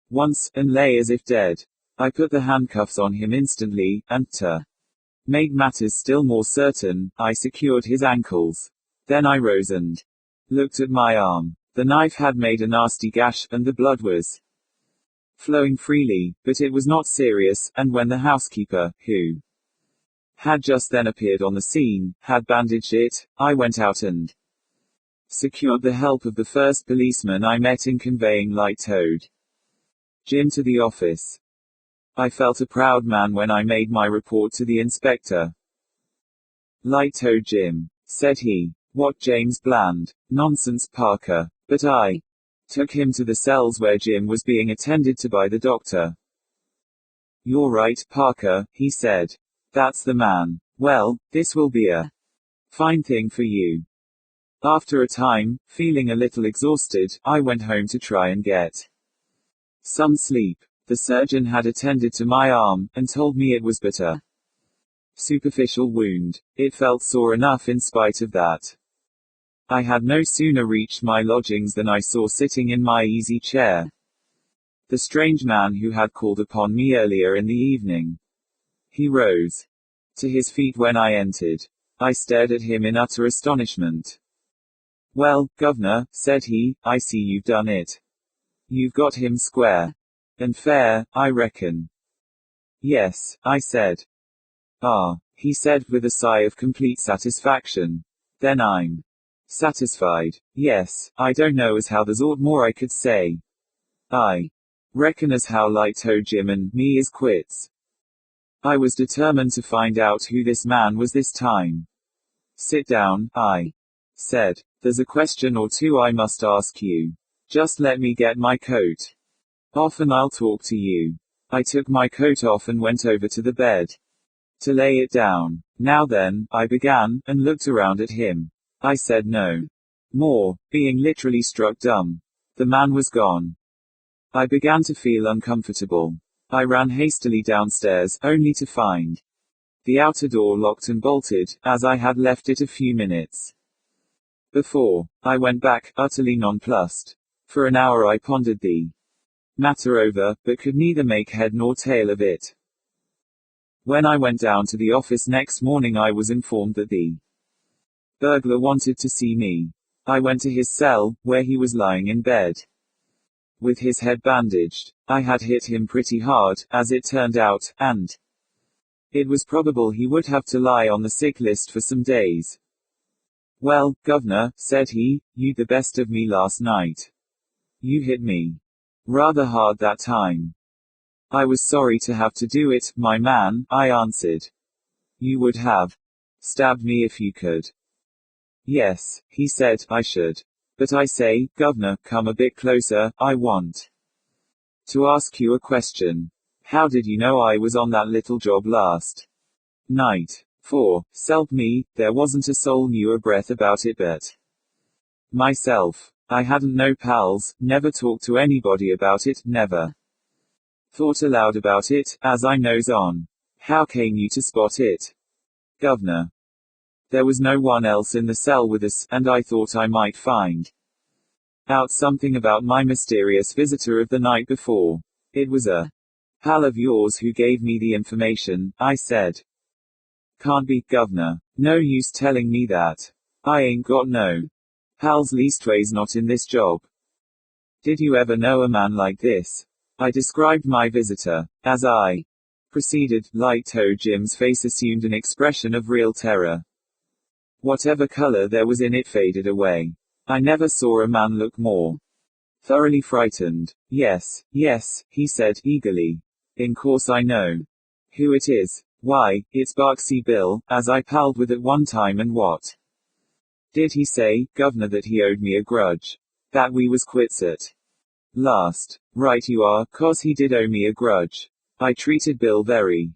once, and lay as if dead. I put the handcuffs on him instantly, and to make matters still more certain, I secured his ankles. Then I rose and looked at my arm. The knife had made a nasty gash, and the blood was flowing freely, but it was not serious, and when the housekeeper, who had just then appeared on the scene, had bandaged it, I went out and secured the help of the first policeman I met in conveying light-toed Jim to the office. I felt a proud man when I made my report to the inspector. "Light-toed Jim," said he. "What, James Bland? Nonsense, Parker." But I took him to the cells where Jim was being attended to by the doctor. "You're right, Parker," he said. "That's the man. Well, this will be a fine thing for you." After a time, feeling a little exhausted, I went home to try and get some sleep. The surgeon had attended to my arm, and told me it was but a superficial wound. It felt sore enough in spite of that. I had no sooner reached my lodgings than I saw sitting in my easy chair the strange man who had called upon me earlier in the evening. He rose to his feet when I entered. I stared at him in utter astonishment. "Well, governor," said he, "I see you've done it. You've got him square and fair, I reckon." "Yes," I said. "Ah," he said with a sigh of complete satisfaction. "Then I'm satisfied. Yes, I don't know as how there's aught more I could say. I reckon as how Light-toed Jim and me is quits." I was determined to find out who this man was this time. "Sit down," I said. "There's a question or two I must ask you. Just let me get my coat off and I'll talk to you." I took my coat off and went over to the bed to lay it down. "Now then," I began, and looked around at him. I said no more, being literally struck dumb. The man was gone. I began to feel uncomfortable. I ran hastily downstairs, only to find the outer door locked and bolted, as I had left it a few minutes before. I went back, utterly nonplussed. For an hour I pondered the matter over, but could neither make head nor tail of it. When I went down to the office next morning, I was informed that the burglar wanted to see me. I went to his cell, where he was lying in bed with his head bandaged. I had hit him pretty hard, as it turned out, and it was probable he would have to lie on the sick list for some days. "Well, governor," said he, "you the best of me last night. You hit me rather hard that time." "I was sorry to have to do it, my man," I answered. "You would have stabbed me if you could." "Yes," he said, "I should. But I say, governor, come a bit closer, I want to ask you a question. How did you know I was on that little job last night? For, s'help me, there wasn't a soul knew a breath about it but myself. I hadn't no pals, never talked to anybody about it, never thought aloud about it, as I knows on. How came you to spot it, governor?" "There was no one else in the cell with us, and I thought I might find out something about my mysterious visitor of the night before. It was a pal of yours who gave me the information," I said. "Can't be, governor. No use telling me that. I ain't got no pals, leastways not in this job." "Did you ever know a man like this?" I described my visitor. As I proceeded, Light Toe Jim's face assumed an expression of real terror. Whatever color there was in it faded away. I never saw a man look more thoroughly frightened. Yes, yes," he said, eagerly. "In course I know who it is. Why, it's Barksy Bill, as I palled with at one time, and what did he say, governor? That he owed me a grudge. That we was quits at last. Right you are, 'cause he did owe me a grudge. I treated Bill very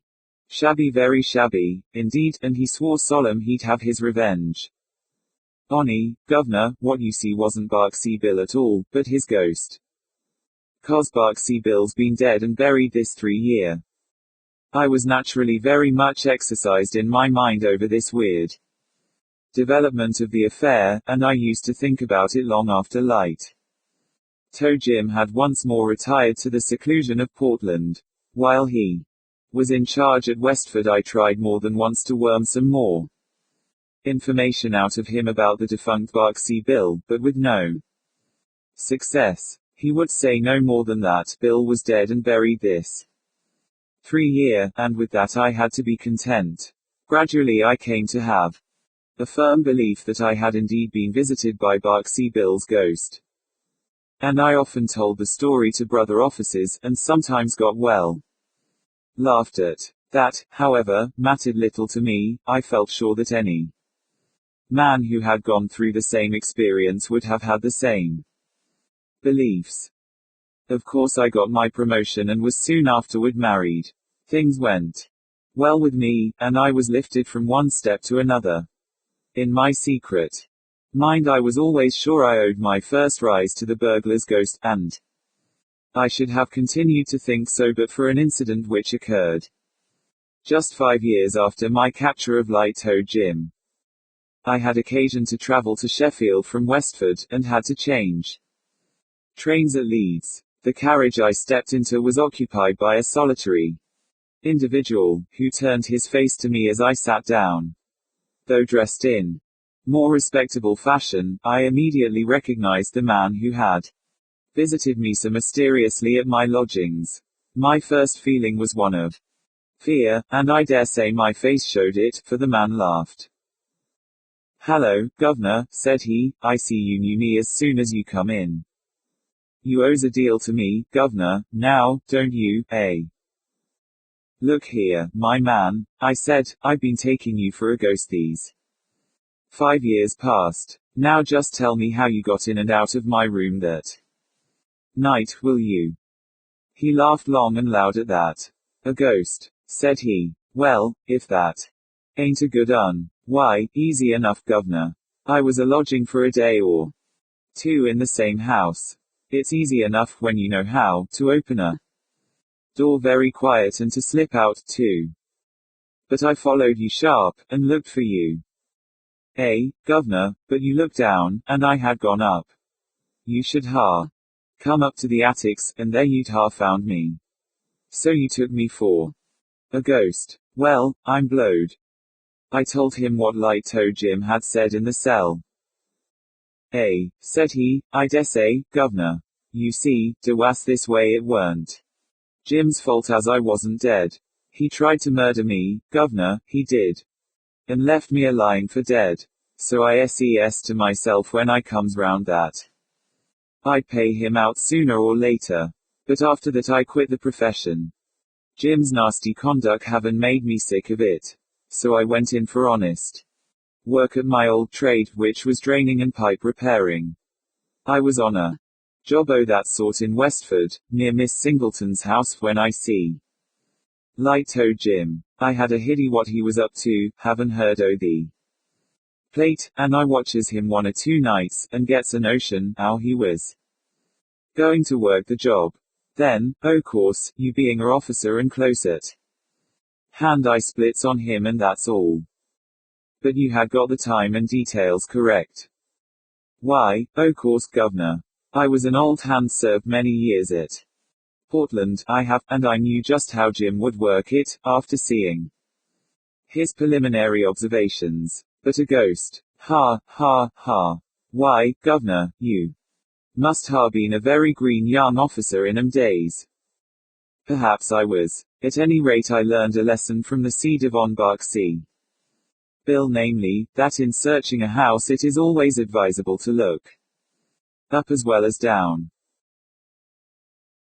shabby, indeed, and he swore solemn he'd have his revenge on me, governor. What you see wasn't Barksy Bill at all, but his ghost. 'Cause Barksy Bill's been dead and buried this 3 year. I was naturally very much exercised in my mind over this weird development of the affair, and I used to think about it long after Light Toe Jim had once more retired to the seclusion of Portland. While he was in charge at Westford, I tried more than once to worm some more information out of him about the defunct Barksy Bill, but with no success. He would say no more than that Bill was dead and buried this 3 year, and with that I had to be content. Gradually I came to have a firm belief that I had indeed been visited by Barksy Bill's ghost. And I often told the story to brother officers, and sometimes got well laughed at. That, however, mattered little to me. I felt sure that any man who had gone through the same experience would have had the same beliefs. Of course I got my promotion and was soon afterward married. Things went well with me, and I was lifted from one step to another. In my secret mind I was always sure I owed my first rise to the burglar's ghost, and I should have continued to think so but for an incident which occurred just 5 years after my capture of Light Toe Jim. I had occasion to travel to Sheffield from Westford, and had to change trains at Leeds. The carriage I stepped into was occupied by a solitary individual, who turned his face to me as I sat down. Though dressed in more respectable fashion, I immediately recognized the man who had visited me so mysteriously at my lodgings. My first feeling was one of fear, and I dare say my face showed it, for the man laughed. "Hello, governor," said he, "I see you knew me as soon as you come in. You owes a deal to me, governor, now, don't you, eh?" "Look here, my man," I said, "I've been taking you for a ghost these 5 years past. Now just tell me how you got in and out of my room that night, will you?" He laughed long and loud at that. "A ghost," said he. "Well, if that ain't a good un, why, easy enough, governor. I was a lodging for a day or 2 in the same house. It's easy enough when you know how to open a door very quiet and to slip out, too. But I followed you sharp, and looked for you. Governor, but you looked down, and I had gone up. You should come up to the attics, and there you'd found me. So you took me for a ghost. Well, I'm blowed. I told him what light-toed Jim had said in the cell. Said he, I dessay, governor. You see, de was this way it weren't Jim's fault as I wasn't dead. He tried to murder me, governor, he did. And left me a-lying for dead. So I says to myself when I comes round that I'd pay him out sooner or later. But after that I quit the profession. Jim's nasty conduct having made me sick of it. So I went in for honest work at my old trade, which was draining and pipe repairing. I was on a job o' that sort in Westford, near Miss Singleton's house, when I see light-toed Jim. I had a hiddy what he was up to, haven't heard o' the plate, and I watches him 1 or 2 nights, and gets a notion how he was going to work the job. Then, o' course, you being a officer and close at hand, I splits on him, and that's all. But you had got the time and details correct. Why, o' course, governor. I was an old hand, served many years at Portland, and I knew just how Jim would work it, after seeing his preliminary observations. But a ghost. Ha, ha, ha. Why, governor, you must ha been a very green young officer in 'em days. Perhaps I was. At any rate I learned a lesson from the ci devant Berksea Bill, namely, that in searching a house it is always advisable to look up as well as down.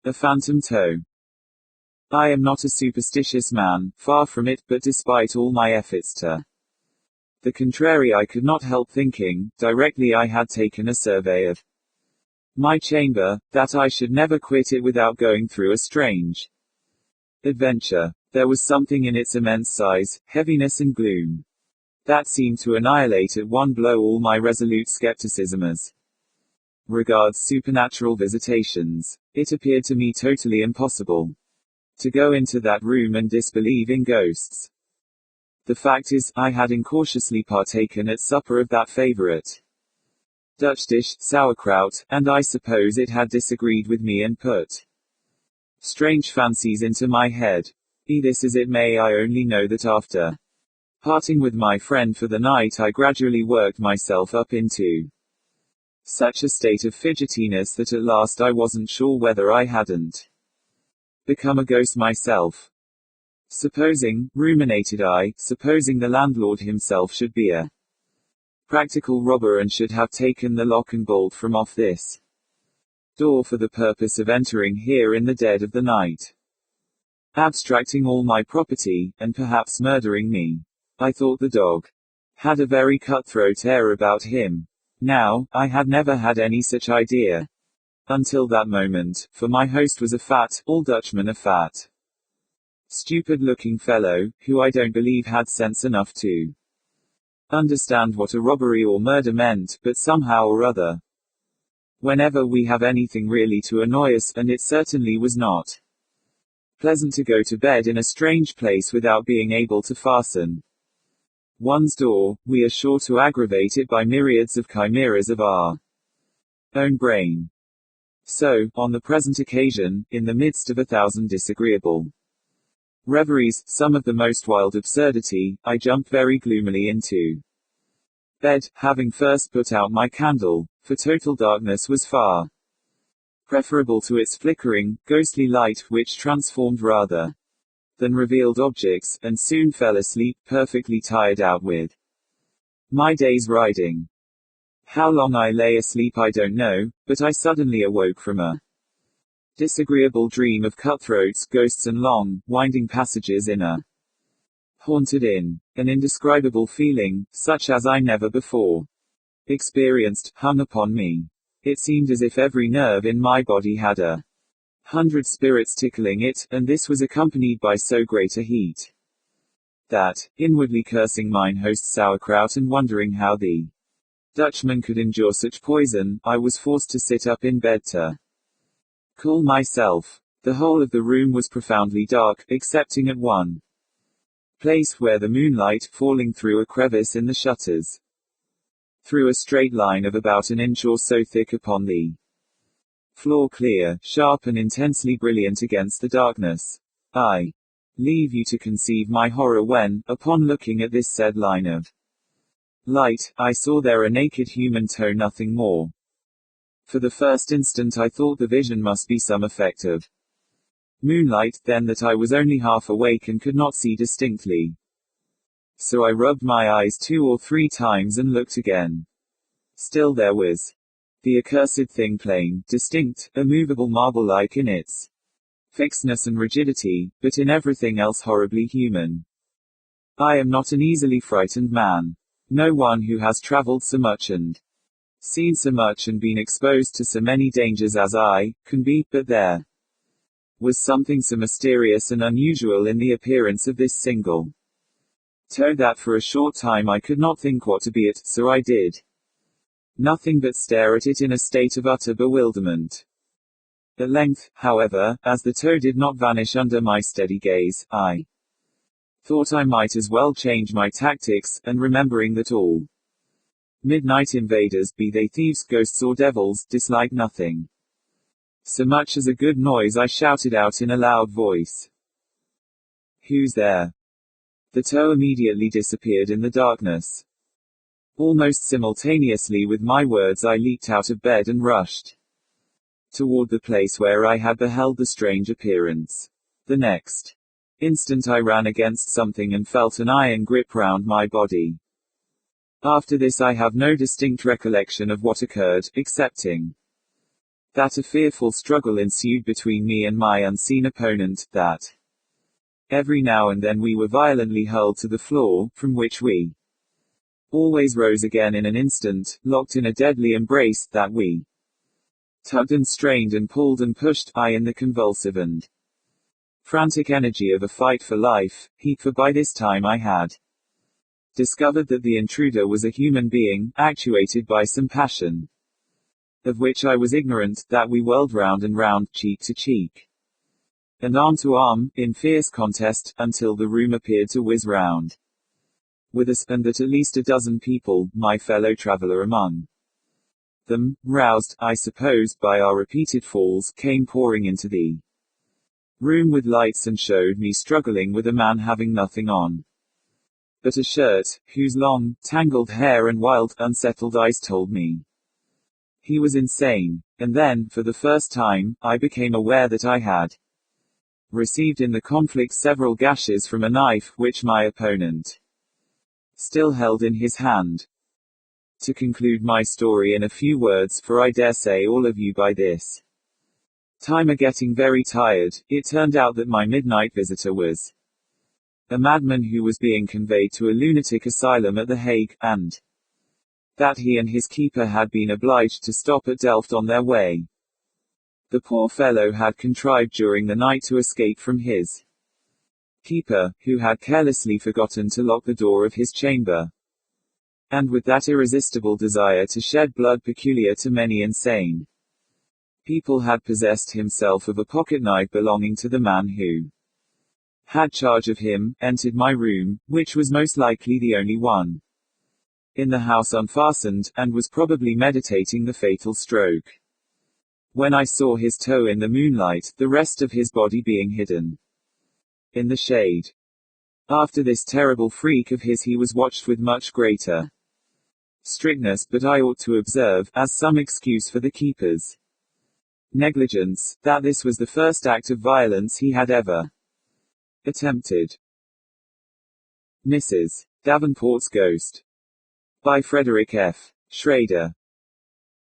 A phantom toe. I am not a superstitious man, far from it, but despite all my efforts to the contrary, I could not help thinking, directly I had taken a survey of my chamber, that I should never quit it without going through a strange adventure. There was something in its immense size, heaviness and gloom that seemed to annihilate at one blow all my resolute skepticism as regards supernatural visitations. It appeared to me totally impossible to go into that room and disbelieve in ghosts. The fact is, I had incautiously partaken at supper of that favorite Dutch dish, sauerkraut, and I suppose it had disagreed with me and put strange fancies into my head. Be this as it may, I only know that after parting with my friend for the night, I gradually worked myself up into such a state of fidgetiness that at last I wasn't sure whether I hadn't become a ghost myself. Supposing, ruminated I, supposing the landlord himself should be a practical robber and should have taken the lock and bolt from off this door for the purpose of entering here in the dead of the night, abstracting all my property, and perhaps murdering me. I thought the dog had a very cutthroat air about him. Now, I had never had any such idea until that moment, for my host was a fat, all Dutchman, a fat, stupid-looking fellow, who I don't believe had sense enough to understand what a robbery or murder meant, but somehow or other, whenever we have anything really to annoy us, and it certainly was not pleasant to go to bed in a strange place without being able to fasten one's door, we are sure to aggravate it by myriads of chimeras of our own brain. So, on the present occasion, in the midst of 1,000 disagreeable reveries, some of the most wild absurdity, I jumped very gloomily into bed, having first put out my candle, for total darkness was far preferable to its flickering, ghostly light, which transformed rather than revealed objects, and soon fell asleep, perfectly tired out with my day's riding. How long I lay asleep I don't know, but I suddenly awoke from a disagreeable dream of cutthroats, ghosts and long, winding passages in a haunted inn. An indescribable feeling, such as I never before experienced, hung upon me. It seemed as if every nerve in my body had 100 spirits tickling it, and this was accompanied by so great a heat that, inwardly cursing mine host's sauerkraut and wondering how the Dutchman could endure such poison, I was forced to sit up in bed to Call myself. The whole of the room was profoundly dark, excepting at one place where the moonlight, falling through a crevice in the shutters, threw a straight line of about an inch or so thick upon the floor, clear, sharp and intensely brilliant against the darkness. I leave you to conceive my horror when, upon looking at this said line of light, I saw there a naked human toe, nothing more. For the first instant I thought the vision must be some effect of moonlight, then that I was only half awake and could not see distinctly. So I rubbed my eyes 2 or 3 times and looked again. Still there was the accursed thing, plain, distinct, immovable, marble-like in its fixedness and rigidity, but in everything else horribly human. I am not an easily frightened man. No one who has traveled so much and seen so much and been exposed to so many dangers as I can be, but there was something so mysterious and unusual in the appearance of this single toe that for a short time I could not think what to be it, so I did nothing but stare at it in a state of utter bewilderment. At length, however, as the toe did not vanish under my steady gaze, I thought I might as well change my tactics, and remembering that all midnight invaders, be they thieves, ghosts or devils, dislike nothing so much as a good noise, I shouted out in a loud voice, "Who's there?" The toe immediately disappeared in the darkness. Almost simultaneously with my words I leaped out of bed and rushed toward the place where I had beheld the strange appearance. The next instant I ran against something and felt an iron grip round my body. After this I have no distinct recollection of what occurred, excepting that a fearful struggle ensued between me and my unseen opponent, that every now and then we were violently hurled to the floor, from which we always rose again in an instant, locked in a deadly embrace, that we tugged and strained and pulled and pushed, I in the convulsive and frantic energy of a fight for life, for by this time I had discovered that the intruder was a human being, actuated by some passion of which I was ignorant, that we whirled round and round, cheek to cheek, and arm to arm, in fierce contest, until the room appeared to whiz round with us, and that at least a dozen people, my fellow traveller among them, roused, I suppose, by our repeated falls, came pouring into the room with lights and showed me struggling with a man having nothing on but a shirt, whose long, tangled hair and wild, unsettled eyes told me he was insane. And then, for the first time, I became aware that I had received in the conflict several gashes from a knife, which my opponent still held in his hand. To conclude my story in a few words, for I dare say all of you by this time are getting very tired, it turned out that my midnight visitor was a madman who was being conveyed to a lunatic asylum at The Hague, and that he and his keeper had been obliged to stop at Delft on their way. The poor fellow had contrived during the night to escape from his keeper, who had carelessly forgotten to lock the door of his chamber. And with that irresistible desire to shed blood peculiar to many insane people, had possessed himself of a pocket-knife belonging to the man who had charge of him, entered my room, which was most likely the only one in the house unfastened, and was probably meditating the fatal stroke. When I saw his toe in the moonlight, the rest of his body being hidden in the shade. After this terrible freak of his he was watched with much greater strictness, but I ought to observe, as some excuse for the keeper's negligence, that this was the first act of violence he had ever attempted. Mrs. Davenport's Ghost, by Frederick F. Schrader.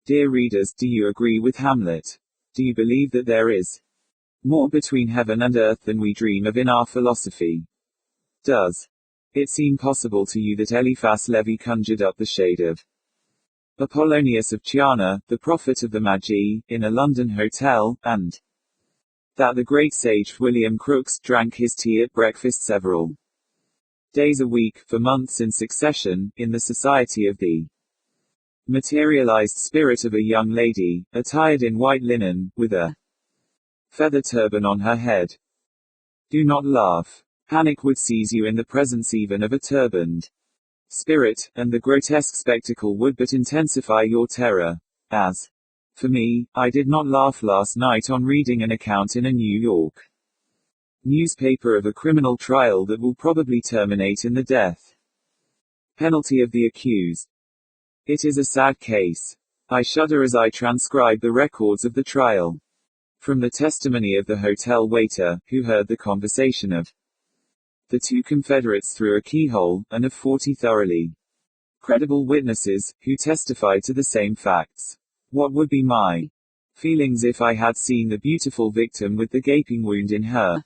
Dear readers, do you agree with Hamlet? Do you believe that there is more between heaven and earth than we dream of in our philosophy? Does it seem possible to you that Eliphas Levi conjured up the shade of Apollonius of Chiana, the prophet of the Magi, in a London hotel, and that the great sage William Crookes drank his tea at breakfast several days a week, for months in succession, in the society of the materialized spirit of a young lady, attired in white linen, with a feather turban on her head. Do not laugh. Panic would seize you in the presence even of a turbaned spirit, and the grotesque spectacle would but intensify your terror. As for me, I did not laugh last night on reading an account in a New York newspaper of a criminal trial that will probably terminate in the death penalty of the accused. It is a sad case. I shudder as I transcribe the records of the trial. From the testimony of the hotel waiter, who heard the conversation of the two Confederates through a keyhole, and of 40 thoroughly credible witnesses, who testified to the same facts. What would be my feelings if I had seen the beautiful victim with the gaping wound in her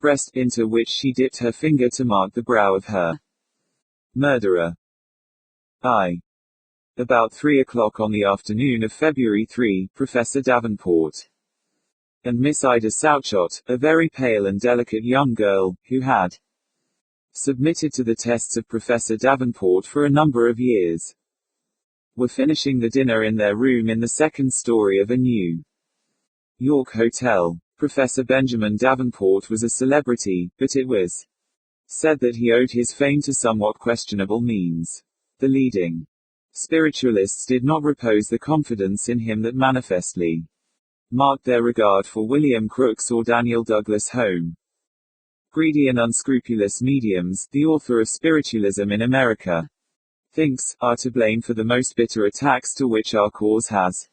breast, into which she dipped her finger to mark the brow of her murderer? About 3 o'clock on the afternoon of February 3, Professor Davenport and Miss Ida Souchot, a very pale and delicate young girl, who had submitted to the tests of Professor Davenport for a number of years, were finishing the dinner in their room in the second story of a New York hotel. Professor Benjamin Davenport was a celebrity, but it was said that he owed his fame to somewhat questionable means. The leading spiritualists did not repose the confidence in him that manifestly marked their regard for William Crookes or Daniel Douglas Home. Greedy and unscrupulous mediums, the author of Spiritualism in America thinks, are to blame for the most bitter attacks to which our cause has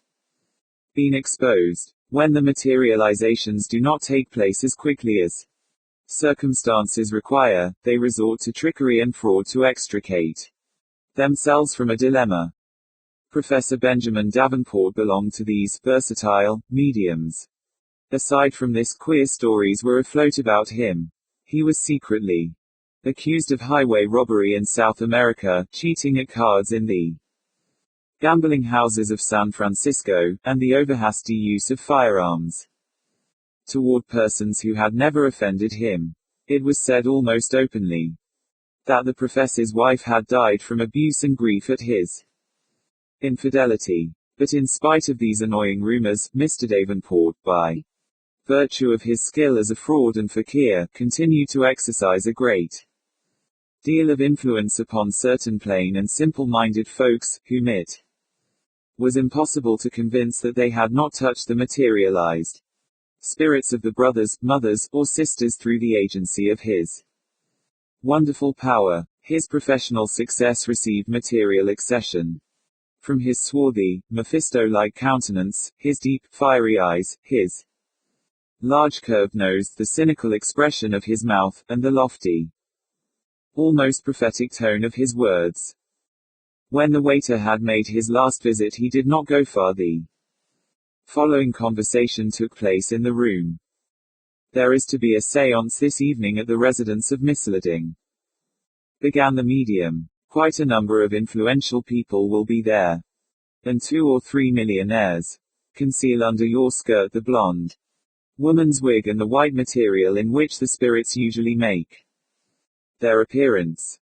been exposed. When the materializations do not take place as quickly as circumstances require, they resort to trickery and fraud to extricate themselves from a dilemma. Professor Benjamin Davenport belonged to these versatile mediums. Aside from this, queer stories were afloat about him. He was secretly accused of highway robbery in South America, cheating at cards in the gambling houses of San Francisco, and the overhasty use of firearms toward persons who had never offended him. It was said almost openly that the professor's wife had died from abuse and grief at his infidelity. But in spite of these annoying rumors, Mr. Davenport, by virtue of his skill as a fraud and fakir, continued to exercise a great deal of influence upon certain plain and simple-minded folks, whom it was impossible to convince that they had not touched the materialized spirits of the brothers, mothers, or sisters through the agency of his wonderful power. His professional success received material accession from his swarthy, Mephisto-like countenance, his deep, fiery eyes, his large curved nose, the cynical expression of his mouth, and the lofty, almost prophetic tone of his words. When the waiter had made his last visit, he did not go far. The following conversation took place in the room. "There is to be a séance this evening at the residence of Miss Leding," began the medium. "Quite a number of influential people will be there. And 2 or 3 millionaires. Conceal under your skirt the blonde woman's wig and the white material in which the spirits usually make their appearance."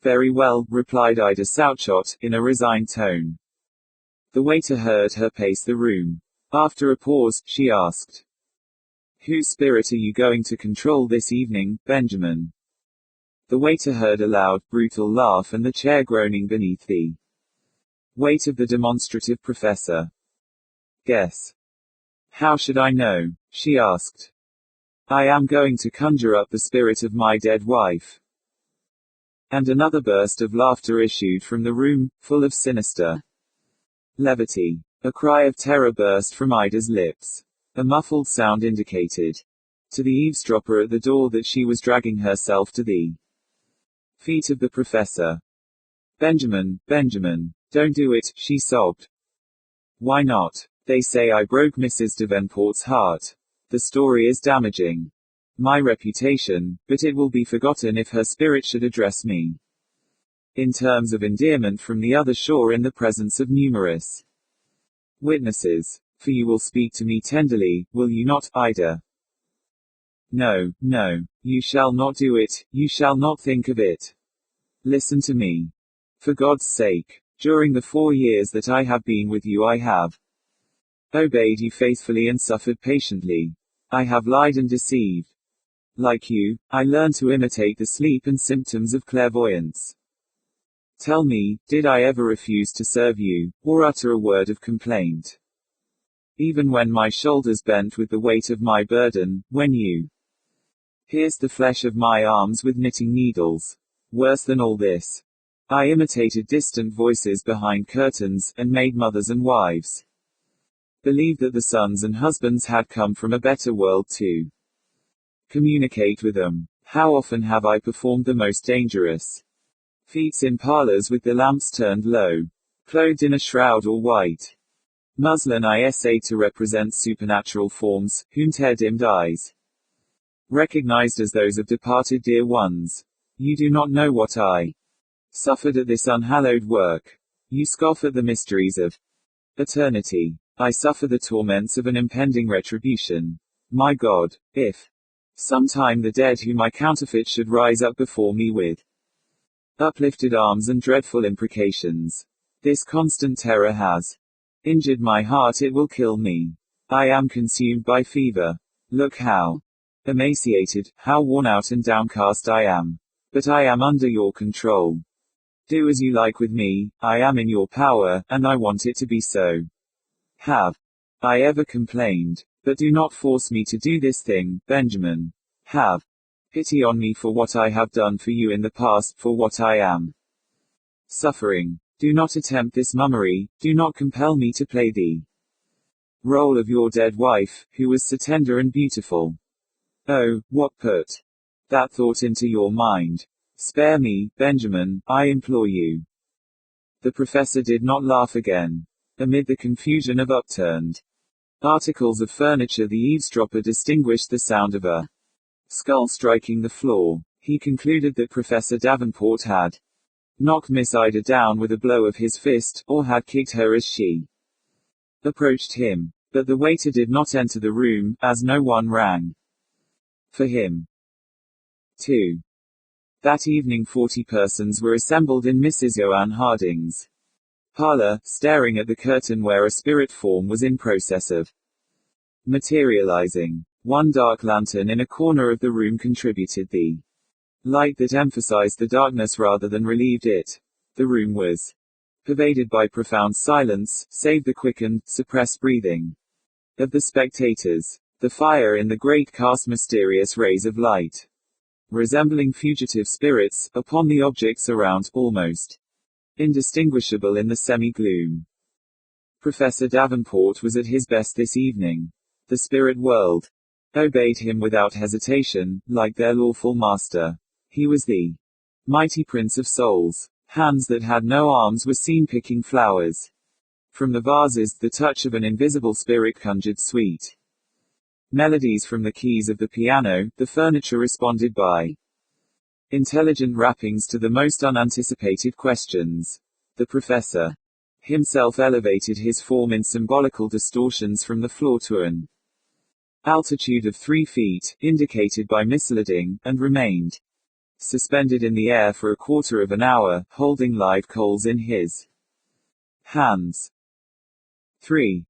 "Very well," replied Ida Souchot, in a resigned tone. The waiter heard her pace the room. After a pause, she asked, "Whose spirit are you going to control this evening, Benjamin?" The waiter heard a loud, brutal laugh and the chair groaning beneath the weight of the demonstrative professor. "Guess." "How should I know?" she asked. "I am going to conjure up the spirit of my dead wife." And another burst of laughter issued from the room, full of sinister levity. A cry of terror burst from Ida's lips. A muffled sound indicated to the eavesdropper at the door that she was dragging herself to the feet of the professor. Benjamin, don't do it," she sobbed. "Why not? They say I broke Mrs. Davenport's heart. The story is damaging my reputation, but it will be forgotten if her spirit should address me in terms of endearment from the other shore in the presence of numerous witnesses. For you will speak to me tenderly, will you not, Ida?" No, you shall not do it, you shall not think of it. Listen to me. For God's sake. During the 4 years that I have been with you I have obeyed you faithfully and suffered patiently. I have lied and deceived. Like you, I learned to imitate the sleep and symptoms of clairvoyance. Tell me, did I ever refuse to serve you, or utter a word of complaint? Even when my shoulders bent with the weight of my burden, when you pierced the flesh of my arms with knitting needles. Worse than all this, I imitated distant voices behind curtains, and made mothers and wives believe that the sons and husbands had come from a better world to communicate with them. How often have I performed the most dangerous feats in parlors with the lamps turned low, clothed in a shroud or white muslin I essayed to represent supernatural forms, whom tear-dimmed eyes recognized as those of departed dear ones. You do not know what I suffered at this unhallowed work. You scoff at the mysteries of eternity. I suffer the torments of an impending retribution. My God, if sometime the dead whom I counterfeit should rise up before me with uplifted arms and dreadful imprecations. This constant terror has injured my heart, it will kill me. I am consumed by fever. Look how emaciated, how worn out and downcast I am. But I am under your control. Do as you like with me, I am in your power, and I want it to be so. Have I ever complained? But do not force me to do this thing, Benjamin. Have pity on me for what I have done for you in the past, for what I am suffering. Do not attempt this mummery, do not compel me to play the role of your dead wife, who was so tender and beautiful. Oh, what put that thought into your mind? Spare me, Benjamin, I implore you. The professor did not laugh again. Amid the confusion of upturned articles of furniture, the eavesdropper distinguished the sound of a skull striking the floor. He concluded that Professor Davenport had knocked Miss Ida down with a blow of his fist, or had kicked her as she approached him. But the waiter did not enter the room, as no one rang for him. 2. That evening 40 persons were assembled in Mrs. Joanne Harding's parlor, staring at the curtain where a spirit form was in process of materializing. One dark lantern in a corner of the room contributed the light that emphasized the darkness rather than relieved it. The room was pervaded by profound silence, save the quickened, suppressed breathing of the spectators. The fire in the grate cast mysterious rays of light, resembling fugitive spirits, upon the objects around, almost indistinguishable in the semi-gloom. Professor Davenport was at his best this evening. The spirit world obeyed him without hesitation, like their lawful master. He was the mighty prince of souls. Hands that had no arms were seen picking flowers from the vases. The touch of an invisible spirit conjured sweet melodies from the keys of the piano. The furniture responded by intelligent rappings to the most unanticipated questions. The professor himself elevated his form in symbolical distortions from the floor to an altitude of 3 feet, indicated by misleading, and remained suspended in the air for a quarter of an hour, holding live coals in his hands. 3.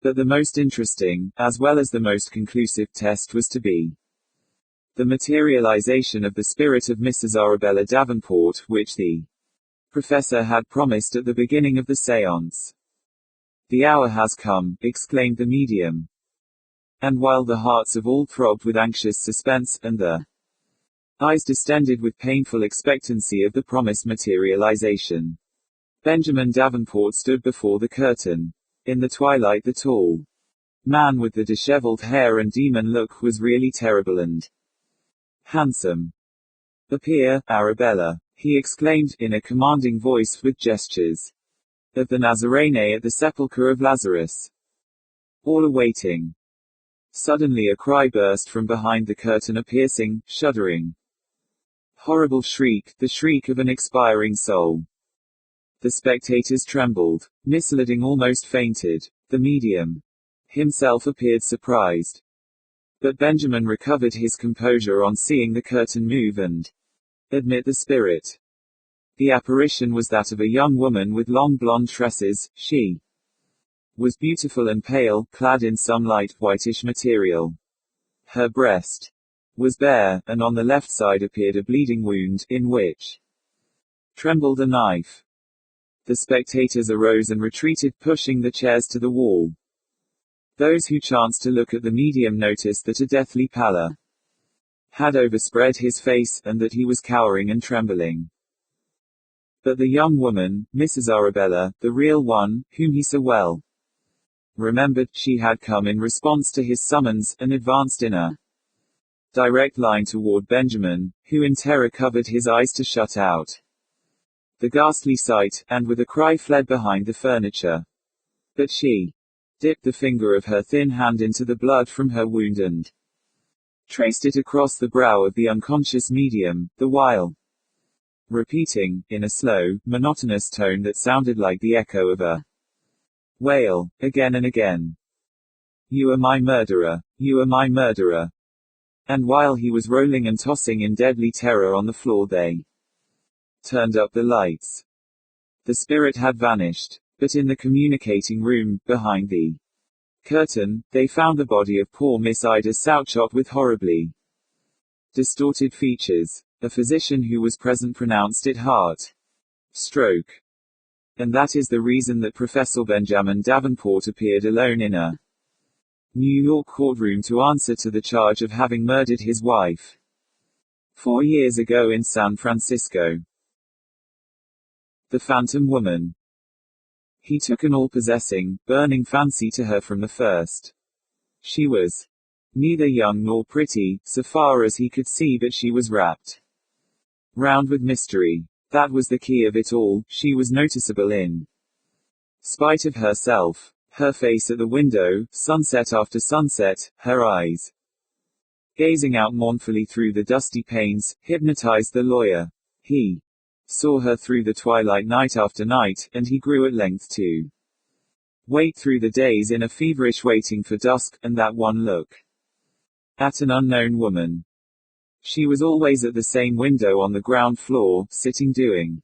But the most interesting, as well as the most conclusive test was to be the materialization of the spirit of Mrs. Arabella Davenport, which the professor had promised at the beginning of the séance. The hour has come, exclaimed the medium. And while the hearts of all throbbed with anxious suspense, and the eyes distended with painful expectancy of the promised materialization, Benjamin Davenport stood before the curtain. In the twilight, the tall man with the disheveled hair and demon look was really terrible and handsome. Appear, Arabella, he exclaimed, in a commanding voice, with gestures of the Nazarene at the sepulchre of Lazarus. All are waiting. Suddenly a cry burst from behind the curtain, a piercing, shuddering, horrible shriek, the shriek of an expiring soul. The spectators trembled. Misleading almost fainted. The medium himself appeared surprised. But Benjamin recovered his composure on seeing the curtain move and admit the spirit. The apparition was that of a young woman with long blonde tresses. She was beautiful and pale, clad in some light, whitish material. Her breast was bare, and on the left side appeared a bleeding wound, in which trembled a knife. The spectators arose and retreated, pushing the chairs to the wall. Those who chanced to look at the medium noticed that a deathly pallor had overspread his face, and that he was cowering and trembling. But the young woman, Mrs. Arabella, the real one, whom he so well remembered, she had come in response to his summons, and advanced in a direct line toward Benjamin, who in terror covered his eyes to shut out the ghastly sight, and with a cry fled behind the furniture. But she dipped the finger of her thin hand into the blood from her wound and traced it across the brow of the unconscious medium, the while repeating, in a slow, monotonous tone that sounded like the echo of a wail, again and again, "You are my murderer! You are my murderer!" And while he was rolling and tossing in deadly terror on the floor, they turned up the lights. The spirit had vanished, but in the communicating room, behind the curtain, they found the body of poor Miss Ida Southchott with horribly distorted features. A physician who was present pronounced it heart stroke. And that is the reason that Professor Benjamin Davenport appeared alone in a New York courtroom to answer to the charge of having murdered his wife 4 years ago in San Francisco. The Phantom Woman. He took an all-possessing, burning fancy to her from the first. She was neither young nor pretty, so far as he could see, but she was wrapped round with mystery. That was the key of it all. She was noticeable in spite of herself. Her face at the window, sunset after sunset, her eyes gazing out mournfully through the dusty panes, hypnotized the lawyer. He saw her through the twilight night after night, and he grew at length to wait through the days in a feverish waiting for dusk, and that one look at an unknown woman. She was always at the same window on the ground floor, sitting doing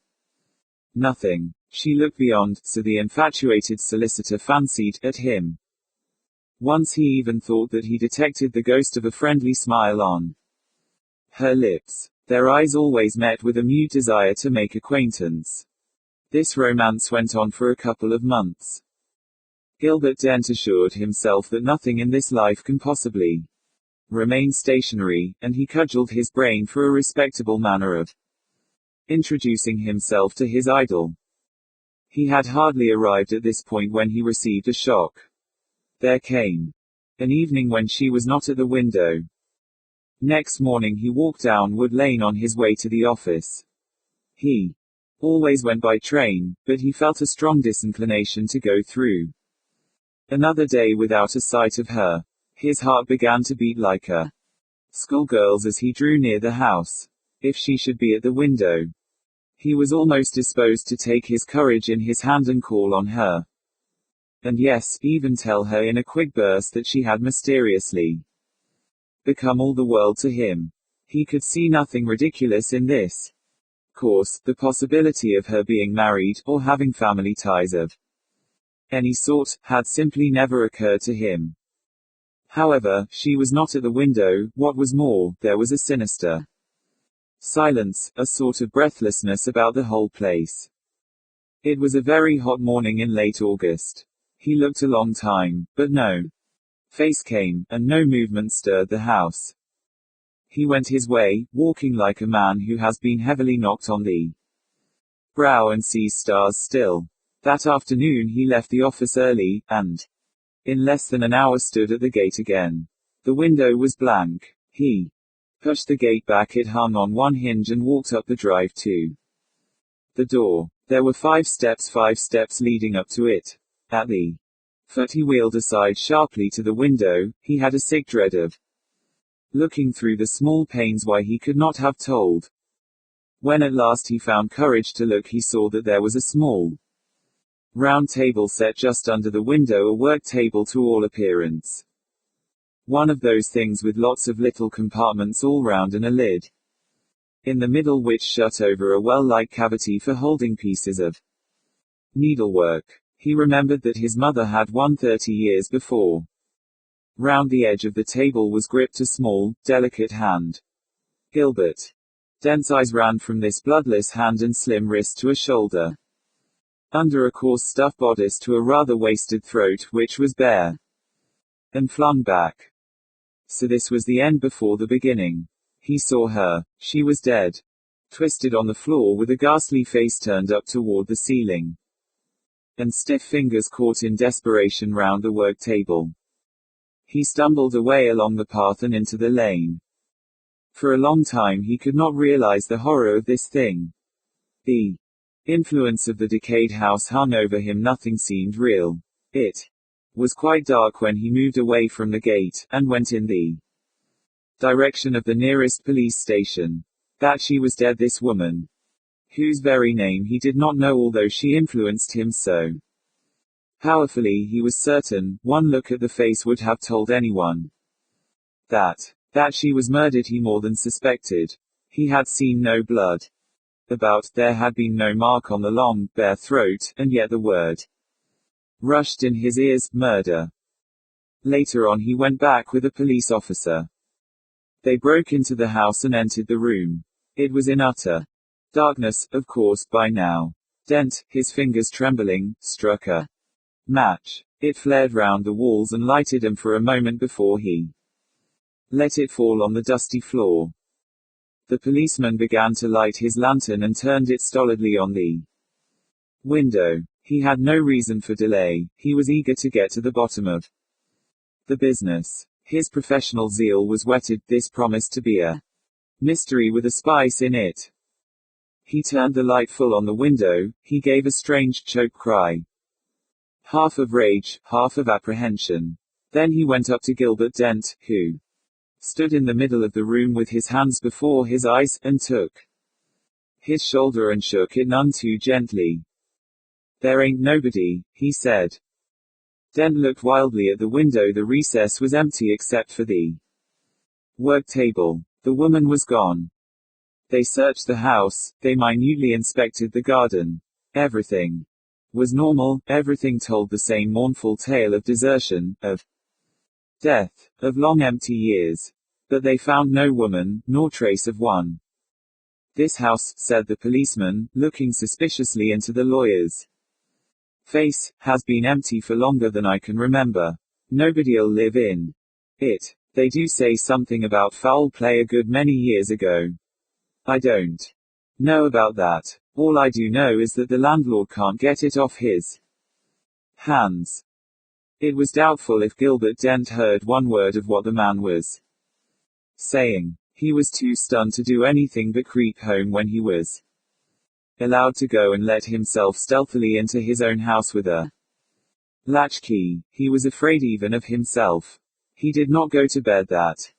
nothing. She looked beyond, so the infatuated solicitor fancied, at him. Once he even thought that he detected the ghost of a friendly smile on her lips. Their eyes always met with a mute desire to make acquaintance. This romance went on for a couple of months. Gilbert Dent assured himself that nothing in this life can possibly remain stationary, and he cudgeled his brain for a respectable manner of introducing himself to his idol. He had hardly arrived at this point when he received a shock. There came an evening when she was not at the window. Next morning he walked down Wood Lane on his way to the office. He always went by train, but he felt a strong disinclination to go through another day without a sight of her. His heart began to beat like a schoolgirl's as he drew near the house. If she should be at the window. He was almost disposed to take his courage in his hand and call on her. And yes, even tell her in a quick burst that she had mysteriously become all the world to him. He could see nothing ridiculous in this. Of course, the possibility of her being married, or having family ties of any sort, had simply never occurred to him. However, she was not at the window. What was more, there was a sinister silence, a sort of breathlessness about the whole place. It was a very hot morning in late August. He looked a long time, but no face came, and no movement stirred the house. He went his way, walking like a man who has been heavily knocked on the brow and sees stars still. That afternoon he left the office early, and in less than an hour stood at the gate again. The window was blank. He pushed the gate back, it hung on one hinge, and walked up the drive to the door. There were 5 steps leading up to it. At the foot he wheeled aside sharply to the window. He had a sick dread of looking through the small panes, why he could not have told. When at last he found courage to look, he saw that there was a small round table set just under the window, a work table to all appearance. One of those things with lots of little compartments all round and a lid in the middle which shut over a well-like cavity for holding pieces of needlework. He remembered that his mother had won 30 years before. Round the edge of the table was gripped a small, delicate hand. Gilbert Dent's eyes ran from this bloodless hand and slim wrist to a shoulder. Under a coarse stuff bodice to a rather wasted throat, which was bare. And flung back. So this was the end before the beginning. He saw her. She was dead. Twisted on the floor with a ghastly face turned up toward the ceiling. And stiff fingers caught in desperation round the work table. He stumbled away along the path and into the lane. For a long time he could not realize the horror of this thing. The influence of the decayed house hung over him. Nothing seemed real. It was quite dark when he moved away from the gate, and went in the direction of the nearest police station. That she was dead, this woman, whose very name he did not know, although she influenced him so powerfully, he was certain, one look at the face would have told anyone that she was murdered. He more than suspected. He had seen no blood about, there had been no mark on the long, bare throat, and yet the word rushed in his ears, murder. Later on he went back with a police officer. They broke into the house and entered the room. It was in utter darkness, of course, by now. Dent, his fingers trembling, struck a match. It flared round the walls and lighted them for a moment before he let it fall on the dusty floor. The policeman began to light his lantern and turned it stolidly on the window. He had no reason for delay. He was eager to get to the bottom of the business. His professional zeal was whetted. This promised to be a mystery with a spice in it. He turned the light full on the window. He gave a strange choked cry. Half of rage, half of apprehension. Then he went up to Gilbert Dent, who stood in the middle of the room with his hands before his eyes, and took his shoulder and shook it none too gently. "There ain't nobody," he said. Dent looked wildly at the window. The recess was empty except for the work table. The woman was gone. They searched the house. They minutely inspected the garden. Everything was normal. Everything told the same mournful tale of desertion, of death, of long empty years. But they found no woman, nor trace of one. "This house," said the policeman, looking suspiciously into the lawyer's face, "has been empty for longer than I can remember. Nobody'll live in it. They do say something about foul play a good many years ago. I don't know about that. All I do know is that the landlord can't get it off his hands." It was doubtful if Gilbert Dent heard one word of what the man was saying. He was too stunned to do anything but creep home when he was allowed to go and let himself stealthily into his own house with a latchkey. He was afraid even of himself. He did not go to bed that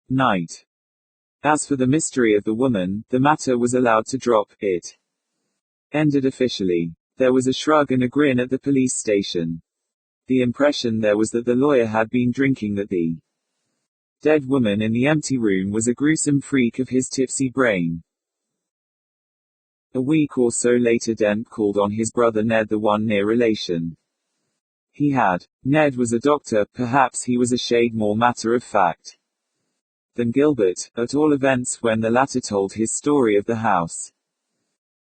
night. As for the mystery of the woman, the matter was allowed to drop. It ended officially. There was a shrug and a grin at the police station. The impression there was that the lawyer had been drinking, that the dead woman in the empty room was a gruesome freak of his tipsy brain. A week or so later Dent called on his brother Ned, the one near relation he had. Ned was a doctor. Perhaps he was a shade more matter-of-fact than Gilbert, at all events when the latter told his story of the house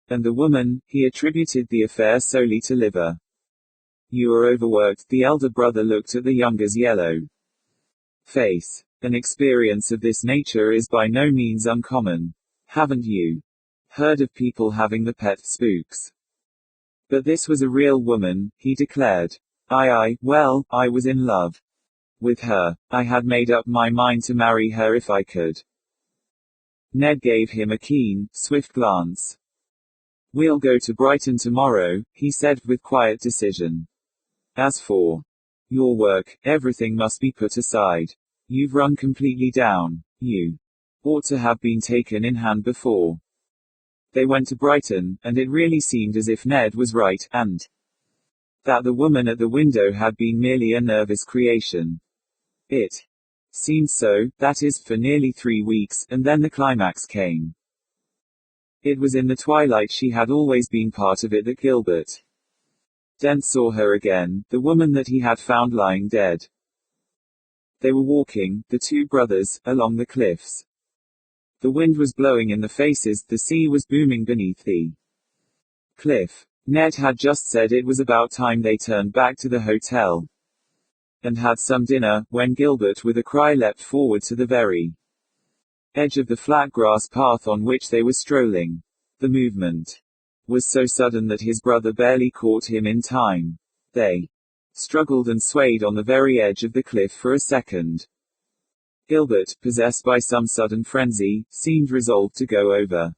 and the woman. He attributed the affair solely to liver. "You are overworked." The elder brother looked at the younger's yellow face. "An experience of this nature is by no means uncommon. Haven't you heard of people having the pet spooks?" "But this was a real woman," he declared. Well, I was in love with her. I had made up my mind to marry her if I could." Ned gave him a keen, swift glance. "We'll go to Brighton tomorrow," he said with quiet decision. "As for your work, everything must be put aside. You've run completely down. You ought to have been taken in hand before." They went to Brighton, and it really seemed as if Ned was right, and that the woman at the window had been merely a nervous creation. It seemed so, that is, for nearly 3 weeks, and then the climax came. It was in the twilight she had always been part of it that Gilbert Dent saw her again, the woman that he had found lying dead. They were walking, the two brothers, along the cliffs. The wind was blowing in the faces, the sea was booming beneath the cliff. Ned had just said it was about time they turned back to the hotel and had some dinner, when Gilbert with a cry leapt forward to the very edge of the flat grass path on which they were strolling. The movement was so sudden that his brother barely caught him in time. They struggled and swayed on the very edge of the cliff for a second. Gilbert, possessed by some sudden frenzy, seemed resolved to go over.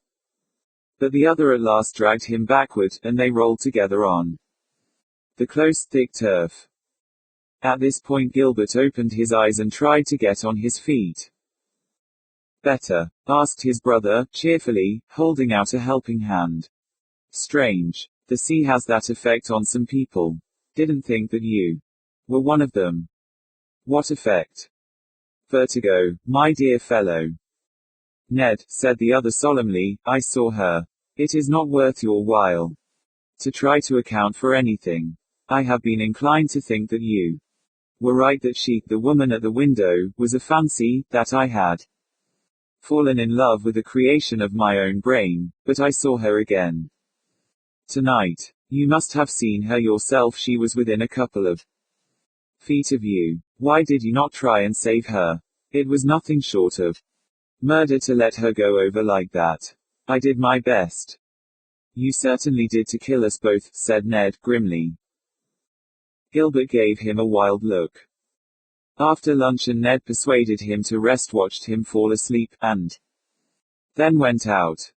But the other at last dragged him backward, and they rolled together on the close, thick turf. At this point Gilbert opened his eyes and tried to get on his feet. "Better?" asked his brother, cheerfully, holding out a helping hand. "Strange. The sea has that effect on some people. Didn't think that you were one of them." "What effect?" "Vertigo, my dear fellow." "Ned," said the other solemnly, "I saw her. It is not worth your while to try to account for anything. I have been inclined to think that you were right, that she, the woman at the window, was a fancy, that I had fallen in love with a creation of my own brain, but I saw her again tonight. You must have seen her yourself. She was within a couple of feet of you. Why did you not try and save her? It was nothing short of murder to let her go over like that." "I did my best." "You certainly did, to kill us both," said Ned, grimly. Gilbert gave him a wild look. After luncheon Ned persuaded him to rest, watched him fall asleep, and then went out.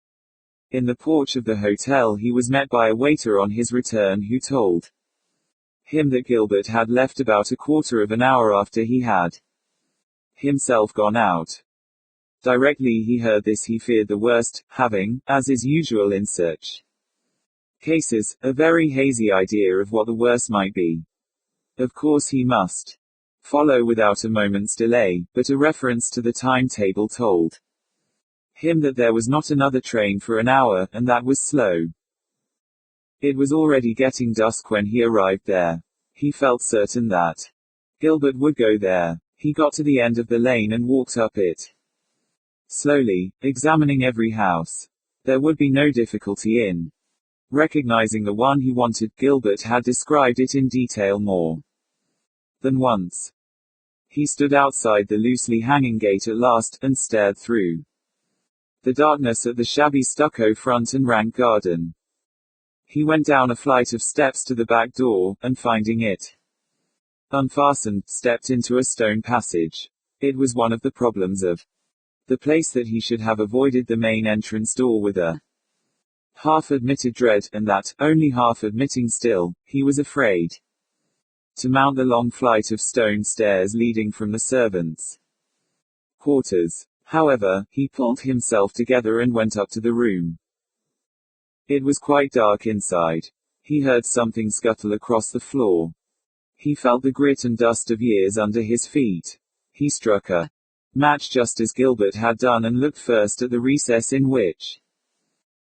In the porch of the hotel he was met by a waiter on his return, who told him that Gilbert had left about a quarter of an hour after he had himself gone out. Directly he heard this he feared the worst, having, as is usual in such cases, a very hazy idea of what the worst might be. Of course he must follow without a moment's delay, but a reference to the timetable told him that there was not another train for an hour, and that was slow. It was already getting dusk when he arrived there. He felt certain that Gilbert would go there. He got to the end of the lane and walked up it slowly, examining every house. There would be no difficulty in recognizing the one he wanted. Gilbert had described it in detail more than once. He stood outside the loosely hanging gate at last, and stared through the darkness at the shabby stucco front and rank garden. He went down a flight of steps to the back door, and finding it unfastened, stepped into a stone passage. It was one of the problems of the place that he should have avoided the main entrance door with a half-admitted dread, and that, only half-admitting still, he was afraid to mount the long flight of stone stairs leading from the servants' quarters. However, he pulled himself together and went up to the room. It was quite dark inside. He heard something scuttle across the floor. He felt the grit and dust of years under his feet. He struck a match just as Gilbert had done and looked first at the recess in which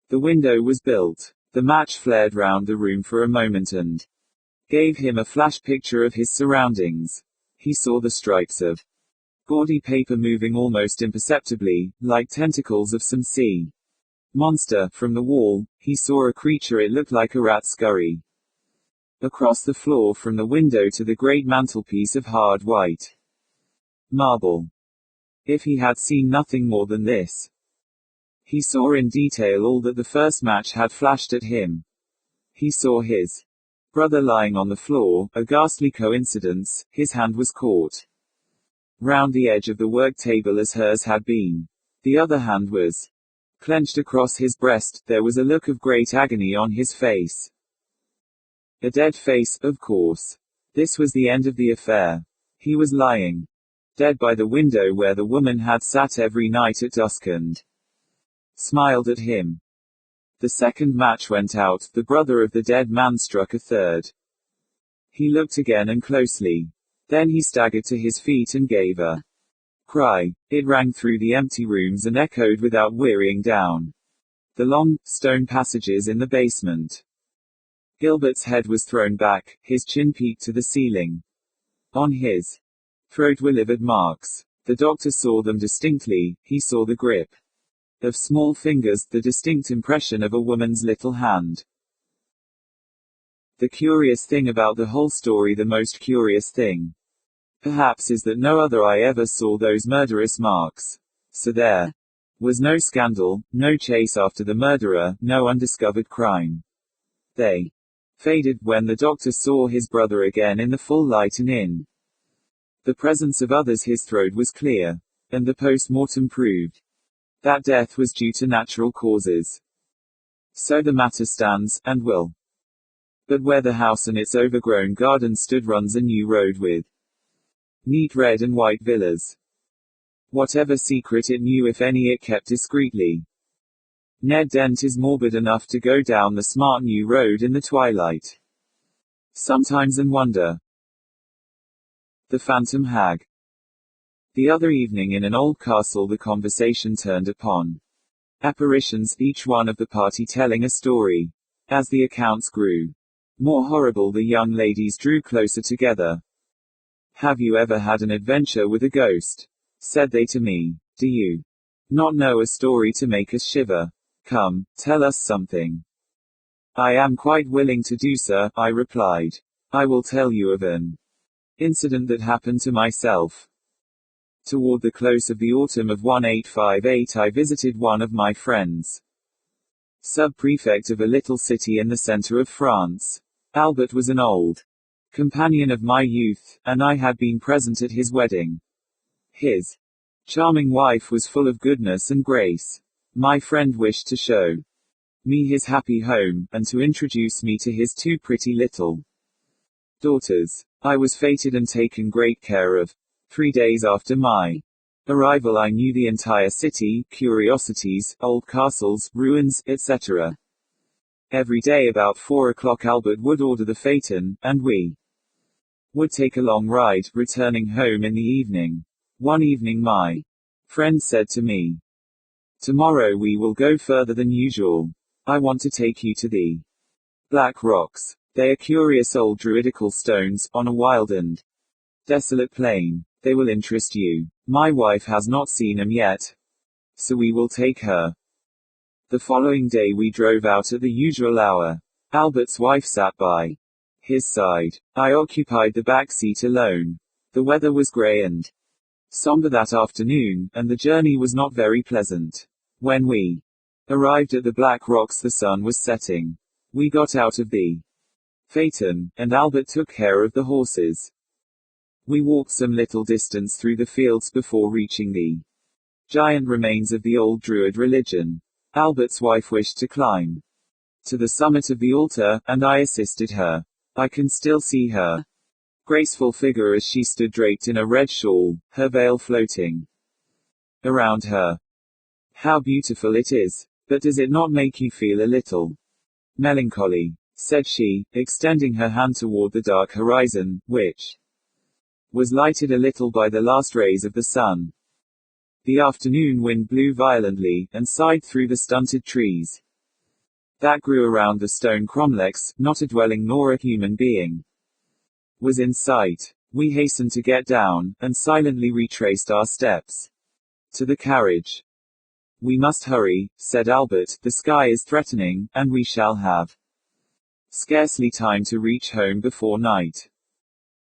the window was built. The match flared round the room for a moment and gave him a flash picture of his surroundings. He saw the stripes of gaudy paper moving almost imperceptibly, like tentacles of some sea monster. From the wall, he saw a creature. It looked like a rat scurry across the floor from the window to the great mantelpiece of hard white marble. If he had seen nothing more than this, he saw in detail all that the first match had flashed at him. He saw his brother lying on the floor, a ghastly coincidence. His hand was caught round the edge of the work table as hers had been. The other hand was clenched across his breast. There was a look of great agony on his face. A dead face, of course. This was the end of the affair. He was lying dead by the window where the woman had sat every night at dusk and smiled at him. The second match went out. The brother of the dead man struck a third. He looked again and closely. Then he staggered to his feet and gave a cry. It rang through the empty rooms and echoed without wearying down the long, stone passages in the basement. Gilbert's head was thrown back, his chin peaked to the ceiling. On his throat were livid marks. The doctor saw them distinctly. He saw the grip of small fingers, the distinct impression of a woman's little hand. The curious thing about the whole story, the most curious thing, perhaps, is that no other eye ever saw those murderous marks. So there was no scandal, no chase after the murderer, no undiscovered crime. They faded when the doctor saw his brother again in the full light, and in the presence of others his throat was clear. And the post-mortem proved that death was due to natural causes. So the matter stands, and will. But where the house and its overgrown garden stood runs a new road with neat red and white villas. Whatever secret it knew, if any, it kept discreetly. Ned Dent is morbid enough to go down the smart new road in the twilight sometimes and wonder. The Phantom Hag. The other evening in an old castle the conversation turned upon apparitions, each one of the party telling a story. As the accounts grew more horrible, the young ladies drew closer together. "Have you ever had an adventure with a ghost?" said they to me. "Do you not know a story to make us shiver? Come, tell us something." "I am quite willing to do so," I replied. "I will tell you of an incident that happened to myself. Toward the close of the autumn of 1858 I visited one of my friends, sub-prefect of a little city in the center of France. Albert was an old companion of my youth, and I had been present at his wedding. His charming wife was full of goodness and grace. My friend wished to show me his happy home, and to introduce me to his two pretty little daughters. I was feted and taken great care of. 3 days after my arrival I knew the entire city, curiosities, old castles, ruins, etc. Every day about 4 o'clock Albert would order the phaeton, and we would take a long ride, returning home in the evening. One evening my friend said to me, "Tomorrow we will go further than usual. I want to take you to the Black Rocks. They are curious old druidical stones, on a wild and desolate plain. They will interest you. My wife has not seen them yet, so we will take her." The following day we drove out at the usual hour. Albert's wife sat by his side. I occupied the back seat alone. The weather was grey and somber that afternoon, and the journey was not very pleasant. When we arrived at the Black Rocks the sun was setting. We got out of the phaeton, and Albert took care of the horses. We walked some little distance through the fields before reaching the giant remains of the old Druid religion. Albert's wife wished to climb to the summit of the altar, and I assisted her. I can still see her graceful figure as she stood draped in a red shawl, her veil floating around her. "How beautiful it is! But does it not make you feel a little melancholy?" said she, extending her hand toward the dark horizon, which was lighted a little by the last rays of the sun. The afternoon wind blew violently, and sighed through the stunted trees that grew around the stone cromlechs. Not a dwelling nor a human being was in sight. We hastened to get down, and silently retraced our steps to the carriage. "We must hurry," said Albert, "the sky is threatening, and we shall have scarcely time to reach home before night."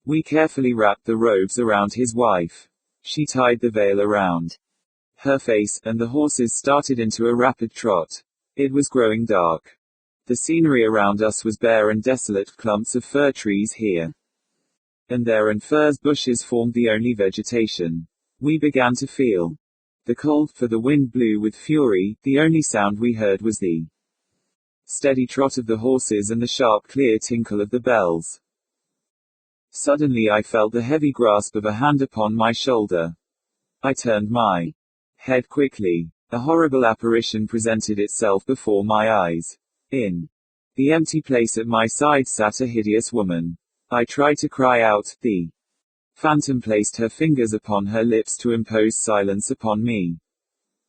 We carefully wrapped the robes around his wife. She tied the veil around her face, and the horses started into a rapid trot. It was growing dark. The scenery around us was bare and desolate. Clumps of fir trees here and there and furze bushes formed the only vegetation. We began to feel the cold, for the wind blew with fury. The only sound we heard was the steady trot of the horses and the sharp clear tinkle of the bells. Suddenly I felt the heavy grasp of a hand upon my shoulder. I turned my head quickly. A horrible apparition presented itself before my eyes. In the empty place at my side sat a hideous woman. I tried to cry out. The phantom placed her fingers upon her lips to impose silence upon me.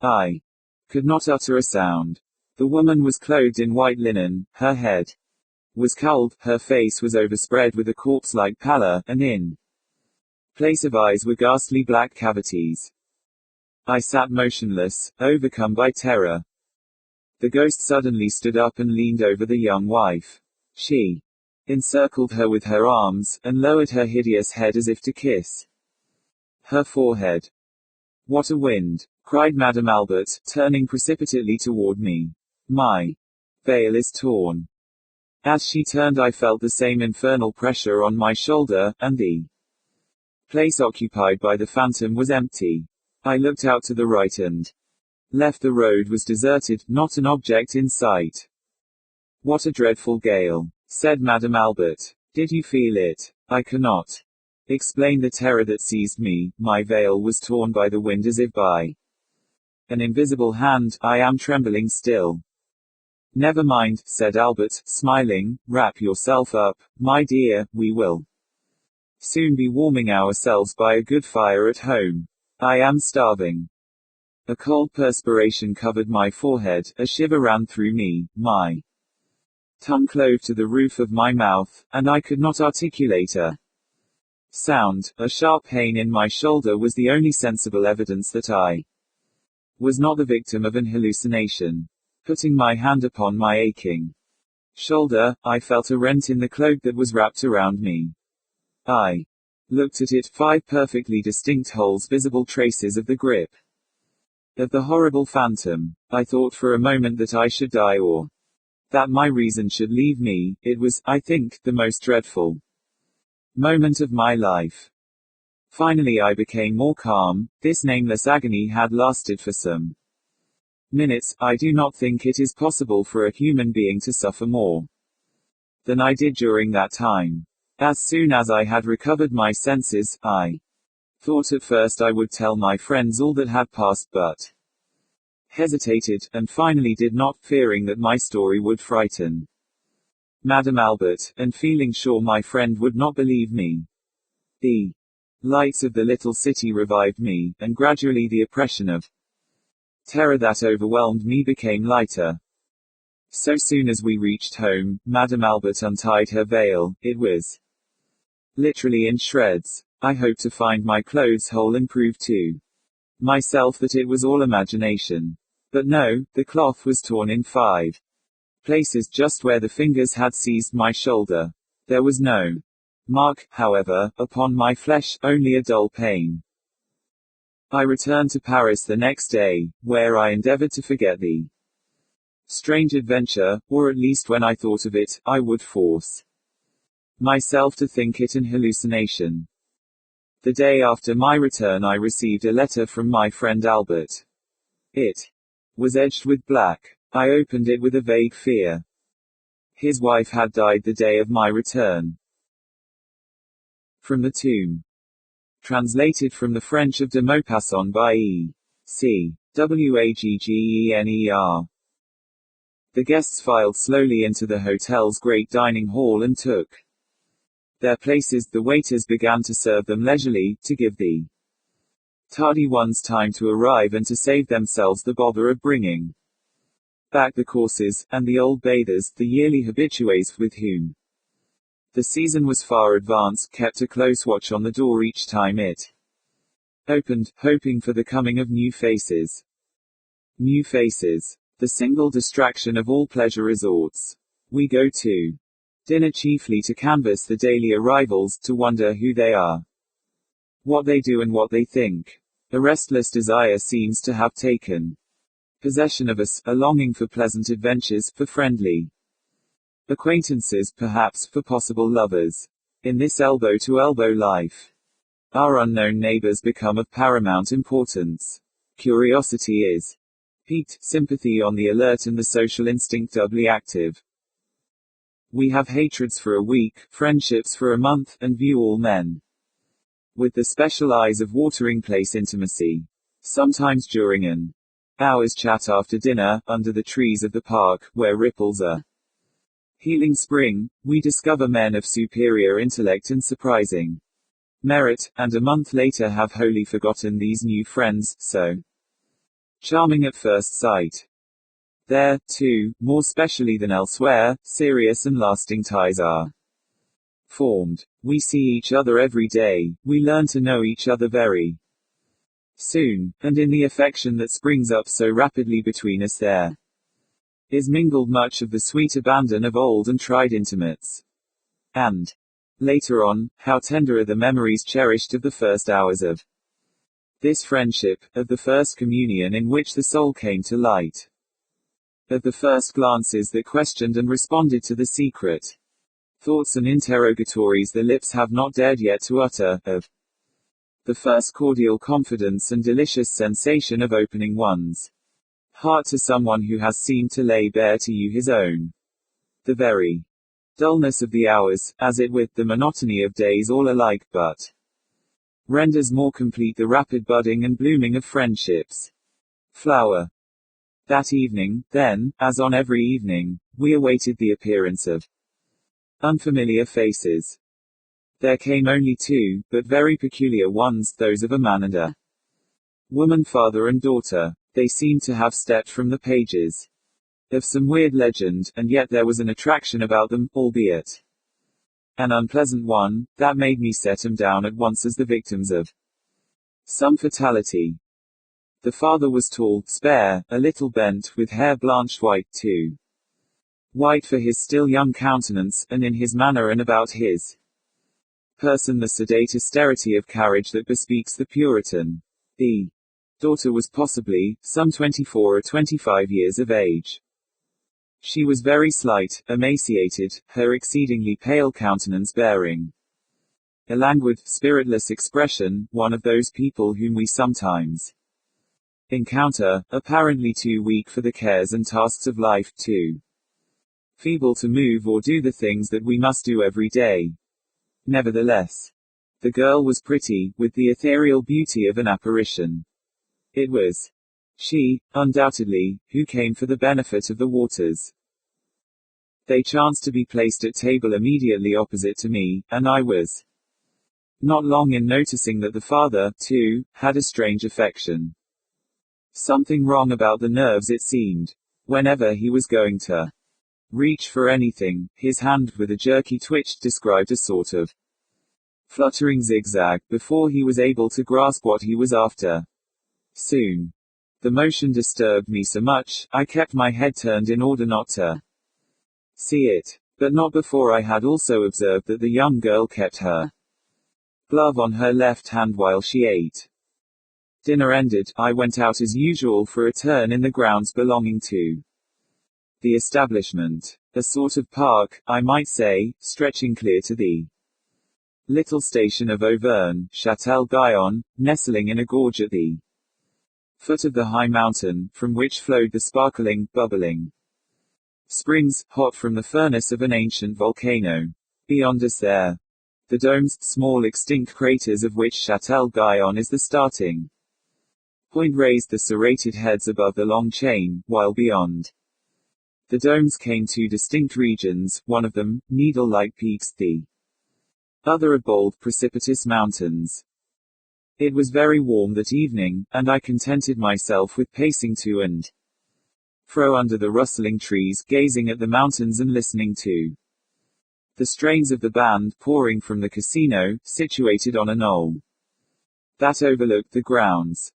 I could not utter a sound. The woman was clothed in white linen, her head was cowled, her face was overspread with a corpse-like pallor, and in place of eyes were ghastly black cavities. I sat motionless, overcome by terror. The ghost suddenly stood up and leaned over the young wife. She encircled her with her arms, and lowered her hideous head as if to kiss her forehead. "What a wind!" cried Madame Albert, turning precipitately toward me. "My veil is torn." As she turned, I felt the same infernal pressure on my shoulder, and the place occupied by the phantom was empty. I looked out to the right and left. The road was deserted, not an object in sight. "What a dreadful gale," said Madame Albert. "Did you feel it?" "I cannot explain the terror that seized me. My veil was torn by the wind as if by an invisible hand. I am trembling still." "Never mind," said Albert, smiling. "Wrap yourself up, my dear, we will soon be warming ourselves by a good fire at home. I am starving." A cold perspiration covered my forehead, a shiver ran through me, my tongue clove to the roof of my mouth, and I could not articulate a sound. A sharp pain in my shoulder was the only sensible evidence that I was not the victim of an hallucination. Putting my hand upon my aching shoulder, I felt a rent in the cloak that was wrapped around me. I looked at it, 5 perfectly distinct holes, visible traces of the grip of the horrible phantom. I thought for a moment that I should die, or that my reason should leave me. It was, I think, the most dreadful moment of my life. Finally I became more calm. This nameless agony had lasted for some minutes. I do not think it is possible for a human being to suffer more than I did during that time. As soon as I had recovered my senses, I thought at first I would tell my friends all that had passed, but hesitated, and finally did not, fearing that my story would frighten Madame Albert, and feeling sure my friend would not believe me. The lights of the little city revived me, and gradually the oppression of terror that overwhelmed me became lighter. So soon as we reached home, Madame Albert untied her veil. It was literally in shreds. I hoped to find my clothes whole and prove to myself that it was all imagination. But no, the cloth was torn in 5 places just where the fingers had seized my shoulder. There was no mark, however, upon my flesh, only a dull pain. I returned to Paris the next day, where I endeavored to forget the strange adventure, or at least when I thought of it, I would force myself to think it an hallucination. The day after my return I received a letter from my friend Albert. It was edged with black. I opened it with a vague fear. His wife had died the day of my return. From the Tomb. Translated from the French of de Maupassant by E.C. Waggener. The guests filed slowly into the hotel's great dining hall and took their places. The waiters began to serve them leisurely, to give the tardy ones time to arrive and to save themselves the bother of bringing back the courses, and the old bathers, the yearly habitués with whom the season was far advanced, kept a close watch on the door each time it opened, hoping for the coming of new faces. New faces. The single distraction of all pleasure resorts. We go to dinner chiefly to canvass the daily arrivals, to wonder who they are, what they do and what they think. A restless desire seems to have taken possession of us, a longing for pleasant adventures, for friendly acquaintances, perhaps, for possible lovers. In this elbow-to-elbow life, our unknown neighbors become of paramount importance. Curiosity is piqued, sympathy on the alert, and the social instinct doubly active. We have hatreds for a week, friendships for a month, and view all men with the special eyes of watering-place intimacy. Sometimes during an hour's chat after dinner, under the trees of the park, where ripples a healing spring, we discover men of superior intellect and surprising merit, and a month later have wholly forgotten these new friends, so charming at first sight. There, too, more specially than elsewhere, serious and lasting ties are formed. We see each other every day, we learn to know each other very soon, and in the affection that springs up so rapidly between us there is mingled much of the sweet abandon of old and tried intimates. And, later on, how tender are the memories cherished of the first hours of this friendship, of the first communion in which the soul came to light, of the first glances that questioned and responded to the secret thoughts and interrogatories the lips have not dared yet to utter, of the first cordial confidence and delicious sensation of opening one's heart to someone who has seemed to lay bare to you his own. The very dullness of the hours, as it with the monotony of days all alike, but renders more complete the rapid budding and blooming of friendship's flower. That evening, then, as on every evening, we awaited the appearance of unfamiliar faces. There came only two, but very peculiar ones, those of a man and a woman, father and daughter. They seemed to have stepped from the pages of some weird legend, and yet there was an attraction about them, albeit an unpleasant one, that made me set them down at once as the victims of some fatality. The father was tall, spare, a little bent, with hair blanched white, too white for his still young countenance, and in his manner and about his person the sedate austerity of carriage that bespeaks the Puritan. The daughter was possibly some 24 or 25 years of age. She was very slight, emaciated, her exceedingly pale countenance bearing a languid, spiritless expression, one of those people whom we sometimes encounter, apparently too weak for the cares and tasks of life, too feeble to move or do the things that we must do every day. Nevertheless, the girl was pretty, with the ethereal beauty of an apparition. It was she, undoubtedly, who came for the benefit of the waters. They chanced to be placed at table immediately opposite to me, and I was not long in noticing that the father, too, had a strange affection. Something wrong about the nerves, it seemed. Whenever he was going to reach for anything, his hand, with a jerky twitch, described a sort of fluttering zigzag, before he was able to grasp what he was after. Soon, the motion disturbed me so much, I kept my head turned in order not to see it. But not before I had also observed that the young girl kept her glove on her left hand while she ate. Dinner ended, I went out as usual for a turn in the grounds belonging to the establishment. A sort of park, I might say, stretching clear to the little station of Auvergne, Châtel-Guyon, nestling in a gorge at the foot of the high mountain, from which flowed the sparkling, bubbling springs, hot from the furnace of an ancient volcano. Beyond us there, the domes, small extinct craters of which Châtel-Guyon is the starting point, raised the serrated heads above the long chain, while beyond the domes came two distinct regions, one of them, needle-like peaks, the other a bold, precipitous mountains. It was very warm that evening, and I contented myself with pacing to and fro under the rustling trees, gazing at the mountains and listening to the strains of the band pouring from the casino, situated on a knoll that overlooked the grounds.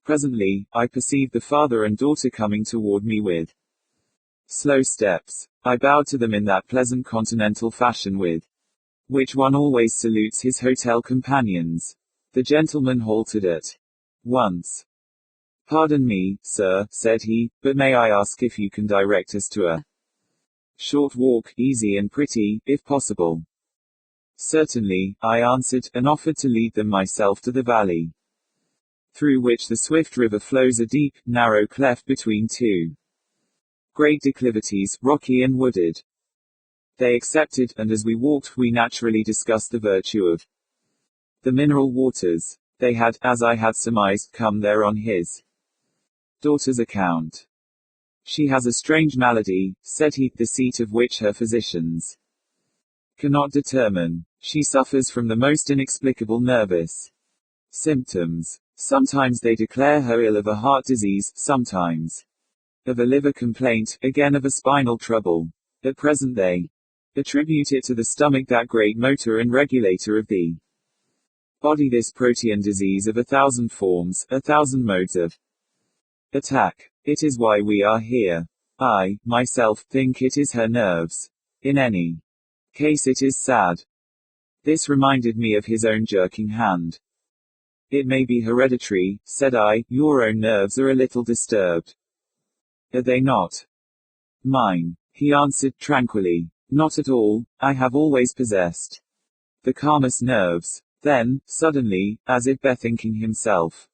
Presently, I perceived the father and daughter coming toward me with slow steps. I bowed to them in that pleasant continental fashion with which one always salutes his hotel companions. The gentleman halted at once. "Pardon me, sir," said he, "but may I ask if you can direct us to a short walk, easy and pretty, if possible?" "Certainly," I answered, and offered to lead them myself to the valley, through which the swift river flows, a deep, narrow cleft between two great declivities, rocky and wooded. They accepted, and as we walked, we naturally discussed the virtue of the mineral waters. They had, as I had surmised, come there on his daughter's account. "She has a strange malady," said he, "the seat of which her physicians cannot determine. She suffers from the most inexplicable nervous symptoms. Sometimes they declare her ill of a heart disease, sometimes of a liver complaint, again of a spinal trouble. At present they attribute it to the stomach, that great motor and regulator of the body, this protean disease of 1,000 forms, 1,000 modes of attack. It is why we are here. I, myself, think it is her nerves. In any case, it is sad. This reminded me of his own jerking hand. It may be hereditary, said I, your own nerves are a little disturbed. Are they not? Mine, he answered tranquilly. Not at all, I have always possessed the calmest nerves. Then, suddenly, as if bethinking himself,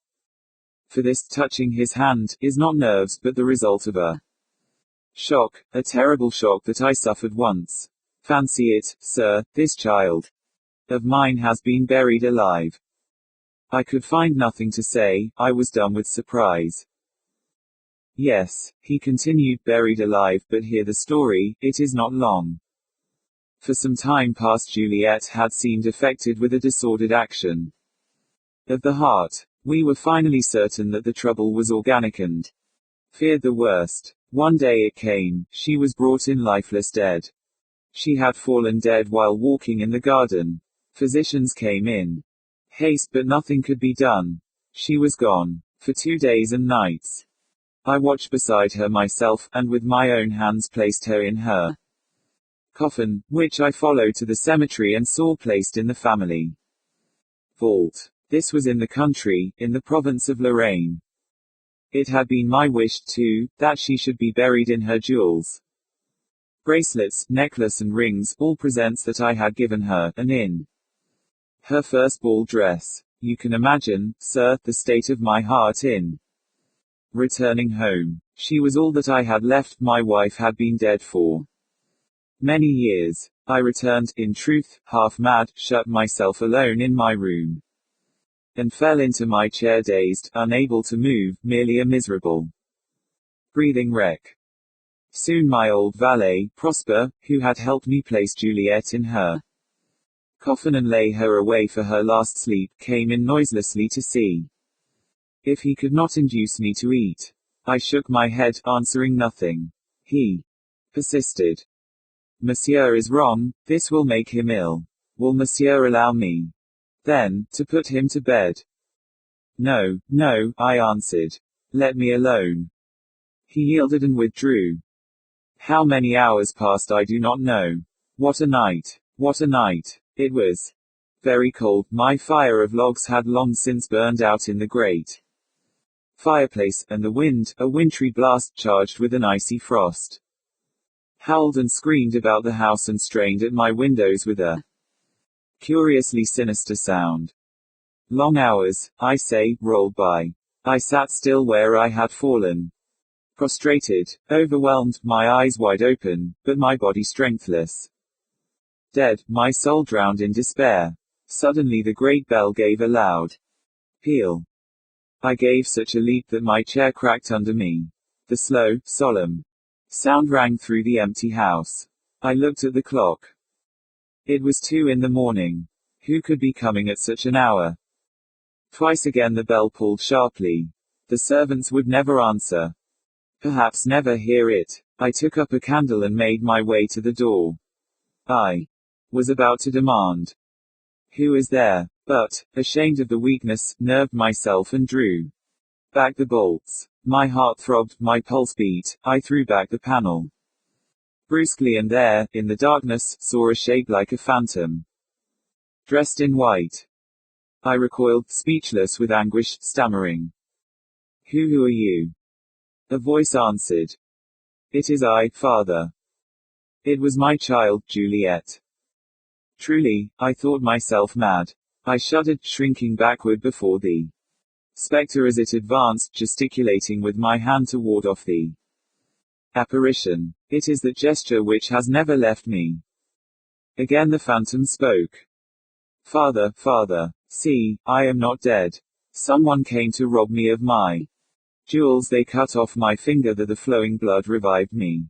for this, touching his hand, is not nerves but the result of a shock, a terrible shock that I suffered once. Fancy it, sir, this child of mine has been buried alive. I could find nothing to say, I was dumb with surprise. Yes, he continued, buried alive, but hear the story, it is not long. For some time past Juliet had seemed affected with a disordered action of the heart. We were finally certain that the trouble was organic and feared the worst. One day it came, she was brought in lifeless dead. She had fallen dead while walking in the garden. Physicians came in haste, but nothing could be done. She was gone for 2 days and nights. I watched beside her myself, and with my own hands placed her in her coffin, which I followed to the cemetery and saw placed in the family vault. This was in the country, in the province of Lorraine. It had been my wish, too, that she should be buried in her jewels, bracelets, necklace and rings, all presents that I had given her, and in her first ball dress. You can imagine, sir, the state of my heart in returning home. She was all that I had left. My wife had been dead for many years. I returned, in truth, half mad, shut myself alone in my room, and fell into my chair dazed, unable to move, merely a miserable breathing wreck. Soon my old valet, Prosper, who had helped me place Juliet in her coffin and lay her away for her last sleep, came in noiselessly to see if he could not induce me to eat. I shook my head, answering nothing. He persisted. Monsieur is wrong, this will make him ill. Will Monsieur allow me, then, to put him to bed? No, no, I answered. Let me alone. He yielded and withdrew. How many hours passed I do not know. What a night! What a night! It was very cold. My fire of logs had long since burned out in the grate fireplace, and the wind, a wintry blast charged with an icy frost, howled and screamed about the house and strained at my windows with a curiously sinister sound. Long hours, I say, rolled by. I sat still where I had fallen, prostrated, overwhelmed, my eyes wide open, but my body strengthless. Dead, my soul drowned in despair. Suddenly the great bell gave a loud peal. I gave such a leap that my chair cracked under me. The slow, solemn sound rang through the empty house. I looked at the clock. It was 2 in the morning. Who could be coming at such an hour? Twice again the bell pulled sharply. The servants would never answer. Perhaps never hear it. I took up a candle and made my way to the door. I was about to demand, "Who is there?" but, ashamed of the weakness, nerved myself and drew back the bolts. My heart throbbed, my pulse beat. I threw back the panel brusquely, and there, in the darkness, saw a shape like a phantom, dressed in white. I recoiled, speechless with anguish, stammering, Who are you?" A voice answered. "It is I, father." It was my child, Juliet. Truly, I thought myself mad. I shuddered, shrinking backward before the spectre as it advanced, gesticulating with my hand to ward off the apparition. It is that gesture which has never left me. Again the phantom spoke. "Father, father, see, I am not dead. Someone came to rob me of my jewels. They cut off my finger that the flowing blood revived me.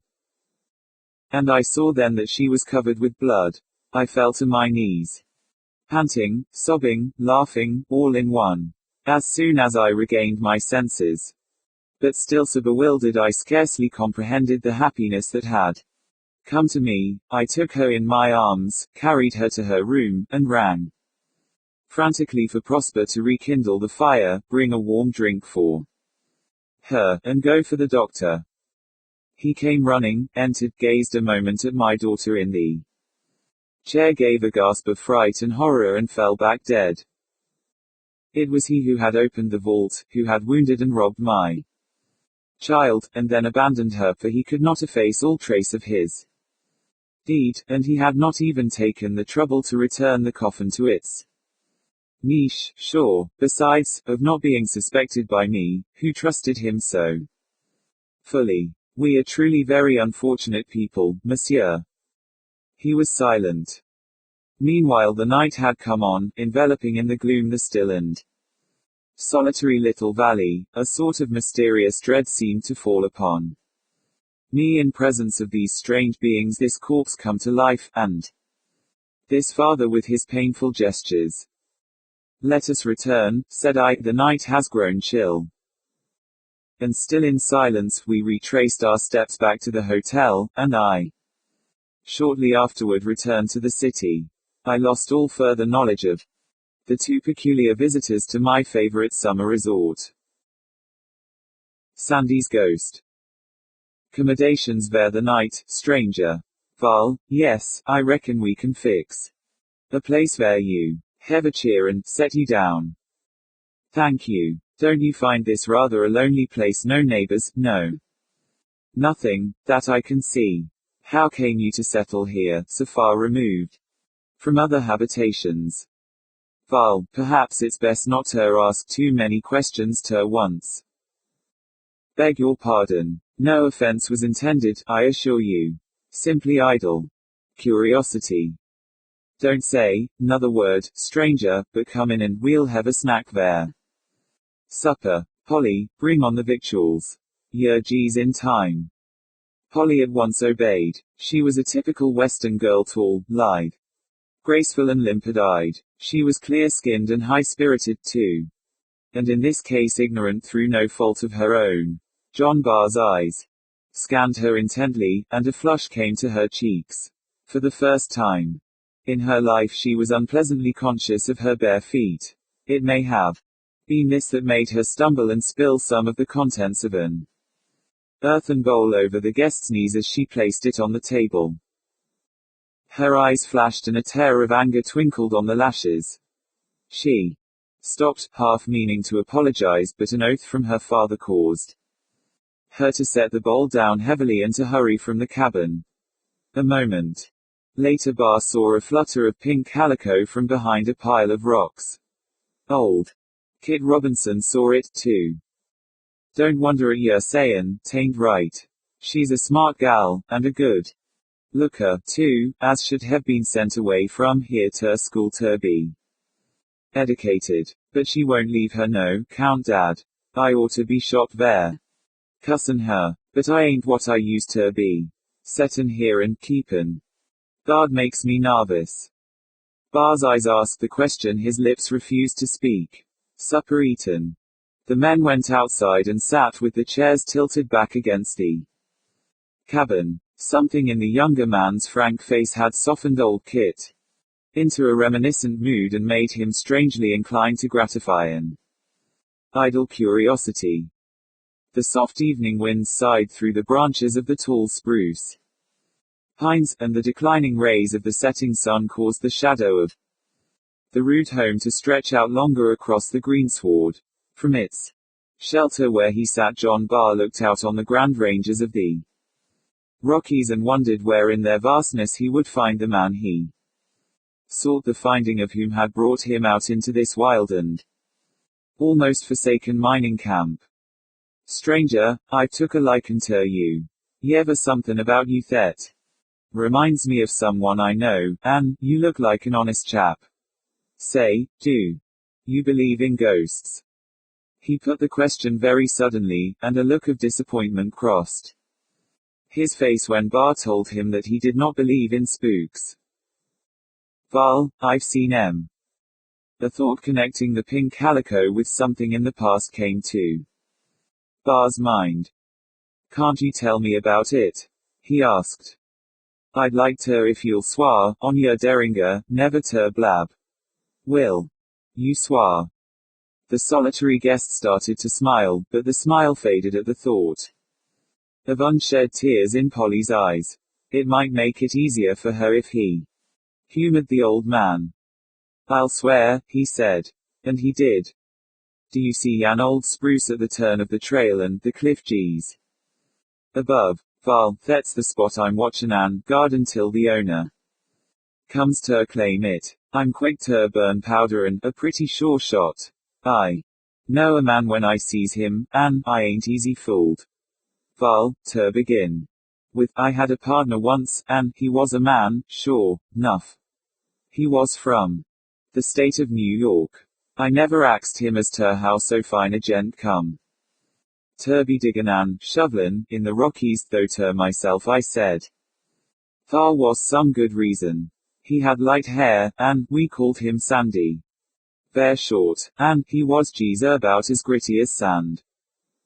And I saw then that she was covered with blood. I fell to my knees, panting, sobbing, laughing, all in one. As soon as I regained my senses, But still so bewildered I scarcely comprehended the happiness that had come to me. I took her in my arms, carried her to her room, and rang frantically for Prosper to rekindle the fire, bring a warm drink for her, and go for the doctor. He came running, entered, gazed a moment at my daughter in the chair, gave a gasp of fright and horror, and fell back dead. It was he who had opened the vault, who had wounded and robbed my child, and then abandoned her, for he could not efface all trace of his deed, and he had not even taken the trouble to return the coffin to its niche, sure, besides, of not being suspected by me, who trusted him so fully. We are truly very unfortunate people, monsieur. He was silent. Meanwhile the night had come on, enveloping in the gloom the still and solitary little valley. A sort of mysterious dread seemed to fall upon me in presence of these strange beings, this corpse come to life, and this father with his painful gestures. Let us return, said I, the night has grown chill. And still in silence we retraced our steps back to the hotel, and I shortly afterward returned to the city. I lost all further knowledge of the two peculiar visitors to my favorite summer resort. Sandy's ghost. Accommodations there the night, stranger. Val, yes, I reckon we can fix a place where you have a cheer and set you down. Thank you. Don't you find this rather a lonely place? No neighbors, no nothing, that I can see. How came you to settle here, so far removed from other habitations? Val, perhaps it's best not to ask too many questions to once. Beg your pardon. No offense was intended, I assure you. Simply idle curiosity. Don't say another word, stranger, but come in and we'll have a snack there. Supper. Polly, bring on the victuals. Your G's in time. Polly at once obeyed. She was a typical Western girl, tall, lithe, graceful and limpid-eyed. She was clear-skinned and high-spirited too. And in this case ignorant through no fault of her own. John Barr's eyes scanned her intently, and a flush came to her cheeks. For the first time in her life she was unpleasantly conscious of her bare feet. It may have been this that made her stumble and spill some of the contents of an earthen bowl over the guest's knees as she placed it on the table. Her eyes flashed and a tear of anger twinkled on the lashes. She stopped, half meaning to apologize, but an oath from her father caused her to set the bowl down heavily and to hurry from the cabin. A moment later Barr saw a flutter of pink calico from behind a pile of rocks. Old Kit Robinson saw it, too. Don't wonder at yer sayin', 'tain't right. She's a smart gal, and a good looker, too, as should have been sent away from here to school to be educated. But she won't leave her, no, Count Dad. I ought to be shot there. Cussin' her. But I ain't what I used to be. Settin' here and keepin' guard makes me nervous. Barr's eyes asked the question, his lips refused to speak. Supper eaten. The men went outside and sat with the chairs tilted back against the cabin. Something in the younger man's frank face had softened old Kit into a reminiscent mood and made him strangely inclined to gratify an idle curiosity. The soft evening winds sighed through the branches of the tall spruce pines, and the declining rays of the setting sun caused the shadow of the rude home to stretch out longer across the greensward. From its shelter where he sat, John Barr looked out on the grand ranges of the Rockies and wondered where in their vastness he would find the man he sought, the finding of whom had brought him out into this wild and almost forsaken mining camp. Stranger, I took a likin' to you. Yever somethin' about you that reminds me of someone I know, and you look like an honest chap. Say, do you believe in ghosts? He put the question very suddenly, and a look of disappointment crossed his face when Barr told him that he did not believe in spooks. Val, I've seen 'em. A thought connecting the pink calico with something in the past came to Bar's mind. Can't you tell me about it? He asked. I'd like to if you'll swear, on your deringer, never to blab. Will you swear? The solitary guest started to smile, but the smile faded at the thought of unshed tears in Polly's eyes. It might make it easier for her if he humored the old man. I'll swear, he said. And he did. Do you see an old spruce at the turn of the trail and the cliff G's above? Val, that's the spot I'm watchin' and guard until the owner comes to claim it. I'm quick to burn powder and a pretty sure shot. I know a man when I sees him, and I ain't easy fooled. Val, to begin with, I had a partner once, and he was a man, sure 'nough. He was from the state of New York. I never axed him as to how so fine a gent come to be diggin' and shovelin' in the Rockies, though to myself I said thar was some good reason. He had light hair, and we called him Sandy. Bare short, and he was about as gritty as sand.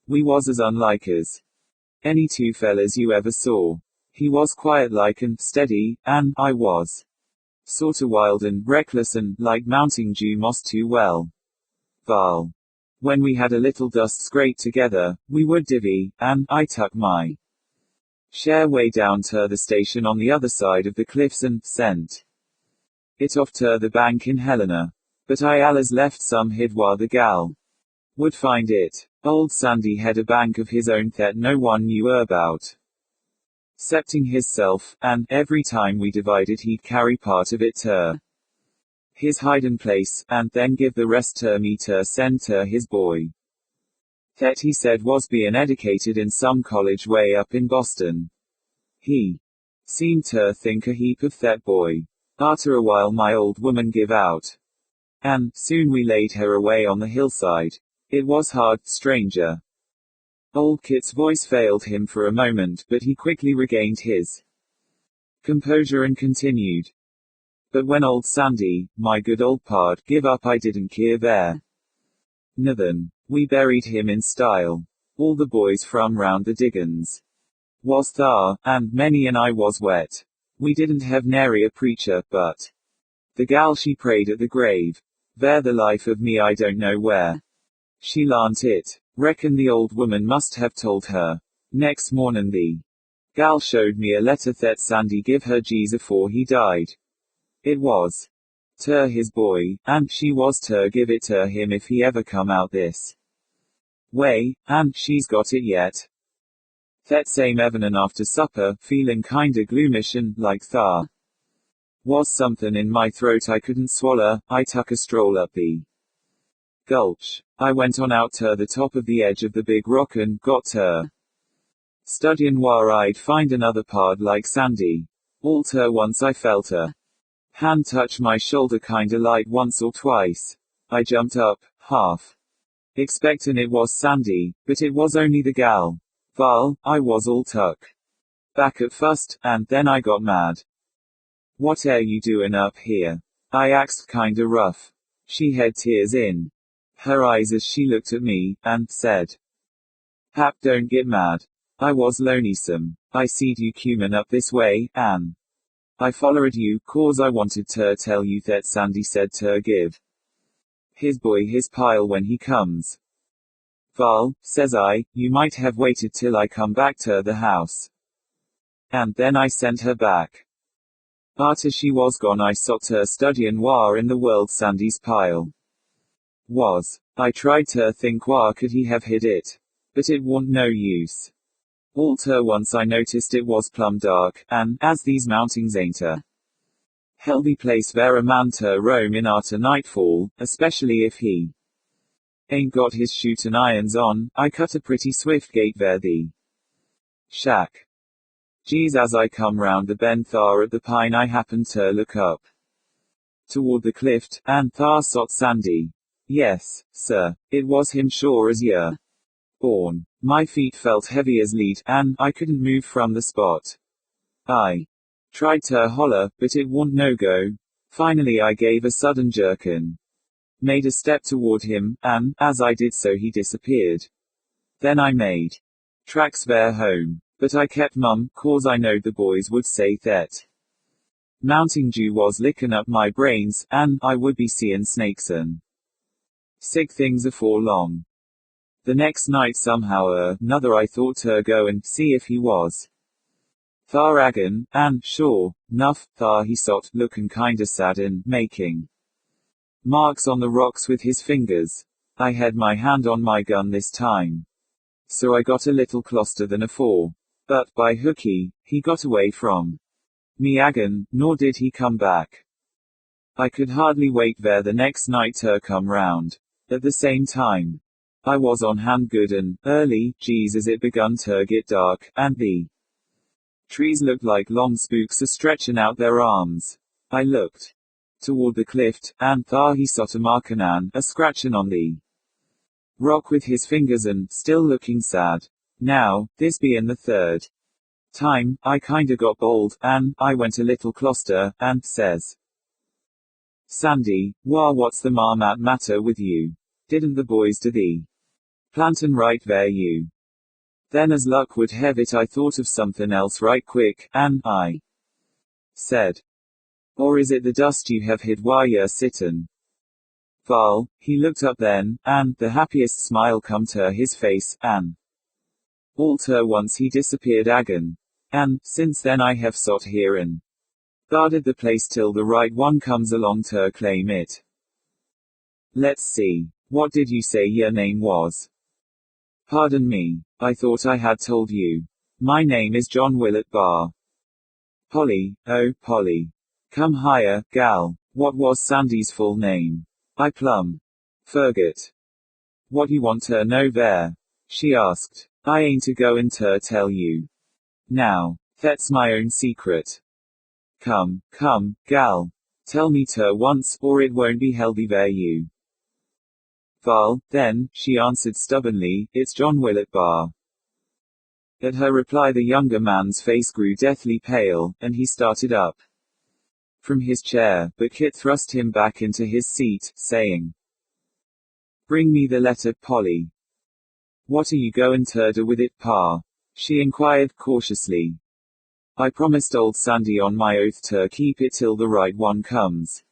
We was as unlike as any two fellas you ever saw. He was quiet like and steady, and I was sorta wild and reckless and like mounting Jew moss too well. Val. When we had a little dust scrape together, we would divvy, and I tuck my share way down to the station on the other side of the cliffs and sent it off to the bank in Helena. But I allers left some hid while the gal would find it. Old Sandy had a bank of his own that no one knew about, excepting hisself, and every time we divided he'd carry part of it to his hiding place, and then give the rest to me to send to his boy. That he said was being educated in some college way up in Boston. He seemed to think a heap of that boy. After a while my old woman give out. And soon we laid her away on the hillside. It was hard, stranger. Old Kit's voice failed him for a moment, but he quickly regained his composure and continued. But when old Sandy, my good old pard, give up I didn't care there. Nothin'. We buried him in style. All the boys from round the diggins was thar, and many and I was wet. We didn't have nary a preacher, but the gal she prayed at the grave. There the life of me I don't know where she larnt it. Reckon the old woman must have told her. Next mornin' the gal showed me a letter that Sandy give her G's afore he died. It was to his boy, and she was to give it to him if he ever come out this way, and she's got it yet. That same evenin' after supper, feelin' kinda gloomish and like thar was somethin' in my throat I couldn't swaller, I tuck a stroll up the gulch. I went on out to the top of the edge of the big rock and got to studyin' whar I'd find another pard like Sandy. All to once I felt a hand touch my shoulder kinda light once or twice. I jumped up, half expectin' it was Sandy, but it was only the gal. Val, I was all tuck back at first, and then I got mad. What air you doin' up here? I axed kinda rough. She had tears in her eyes as she looked at me, and said, Hap, don't get mad. I was lonesome. I seed you cumin' up this way, and I follered you, 'cause I wanted to tell you that Sandy said to give his boy his pile when he comes. Val, says I, you might have waited till I come back to the house. And then I sent her back. After she was gone I sot her studyin' whar in the world Sandy's pile was. I tried to think whar could he have hid it. But it wa'n't no use. All to once I noticed it was plumb dark, and, as these mountings ain't a healthy place where a man to roam in arter nightfall, especially if he ain't got his shootin' irons on, I cut a pretty swift gait where the shack. Geez, as I come round the bend thar at the pine I happened to look up toward the cliff, and thar sot Sandy. Yes, sir, it was him sure as you're born. My feet felt heavy as lead, and I couldn't move from the spot. I tried to holler, but it wa'n't no go. Finally I gave a sudden jerk and made a step toward him, and, as I did so he disappeared. Then I made tracks there home. But I kept mum, 'cause I knowed the boys would say that Mounting Dew was licking up my brains, and I would be seeing snakes and sick things afore long. The next night somehow another I thought to go and see if he was thar again, and sure nuff, thar he sot, looking kinda sad and making marks on the rocks with his fingers. I had my hand on my gun this time, so I got a little closer than afore. But, by hooky, he got away from me again, nor did he come back. I could hardly wait there the next night to come round. At the same time, I was on hand good and early, geez, as it begun to get dark, and the trees looked like long spooks a-stretching out their arms. I looked toward the cliff, and thar he sot a-markin' an, a-scratchin' on the rock with his fingers and, still looking sad. Now, this bein' the third time, I kinda got bold, and I went a little closter, and says, "Sandy, what's the matter with you? Didn't the boys do the plantin' right there you?" Then as luck would have it I thought of something else right quick, and I said, "Or is it the dust you have hid while you're sittin'?" Val, he looked up then, and the happiest smile come to his face, and all to once he disappeared again. And, since then I have sot here and guarded the place till the right one comes along to claim it. Let's see. What did you say your name was? Pardon me. I thought I had told you. My name is John Willett Barr. Polly, oh, Polly. Come higher, gal. What was Sandy's full name? I plumb forget. What you want to know there? She asked. I ain't a-goin' to tell you. Now, that's my own secret. Come, gal. Tell me to once, or it won't be healthy there you. Val, then, she answered stubbornly, it's John Willett Barr. At her reply the younger man's face grew deathly pale, and he started up from his chair, but Kit thrust him back into his seat, saying, "Bring me the letter, Polly." "What are you goin' to do with it, Pa?" she inquired cautiously. "I promised old Sandy on my oath to keep it till the right one comes.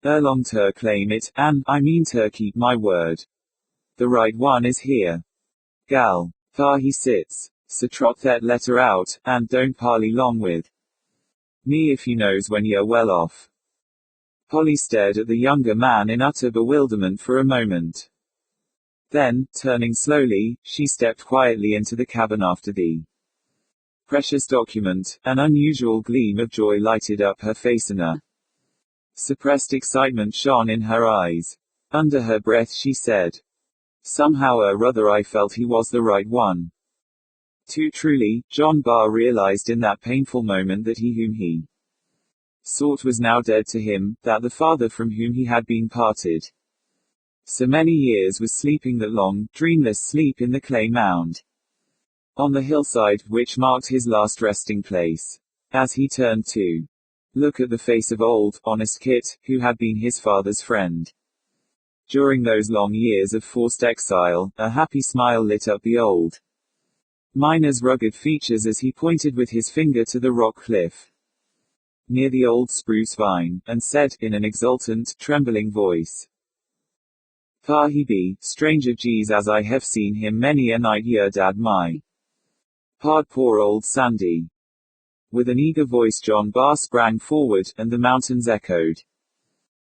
Long to claim it, and I mean to keep my word. The right one is here. Gal, thar he sits, so trot that letter out, and don't parley long with me if you knows when you're well off." Polly stared at the younger man in utter bewilderment for a moment. Then, turning slowly, she stepped quietly into the cabin after the precious document. An unusual gleam of joy lighted up her face and a suppressed excitement shone in her eyes. Under her breath she said, "Somehow or other I felt he was the right one." Too truly, John Barr realized in that painful moment that he whom he sought was now dead to him, that the father from whom he had been parted so many years was sleeping that long, dreamless sleep in the clay mound on the hillside, which marked his last resting place. As he turned to look at the face of old, honest Kit, who had been his father's friend during those long years of forced exile, a happy smile lit up the old miner's rugged features as he pointed with his finger to the rock cliff near the old spruce vine, and said, in an exultant, trembling voice, "Thar he be, stranger geez as I have seen him many a night yer dad my pard poor old Sandy." With an eager voice John Barr sprang forward, and the mountains echoed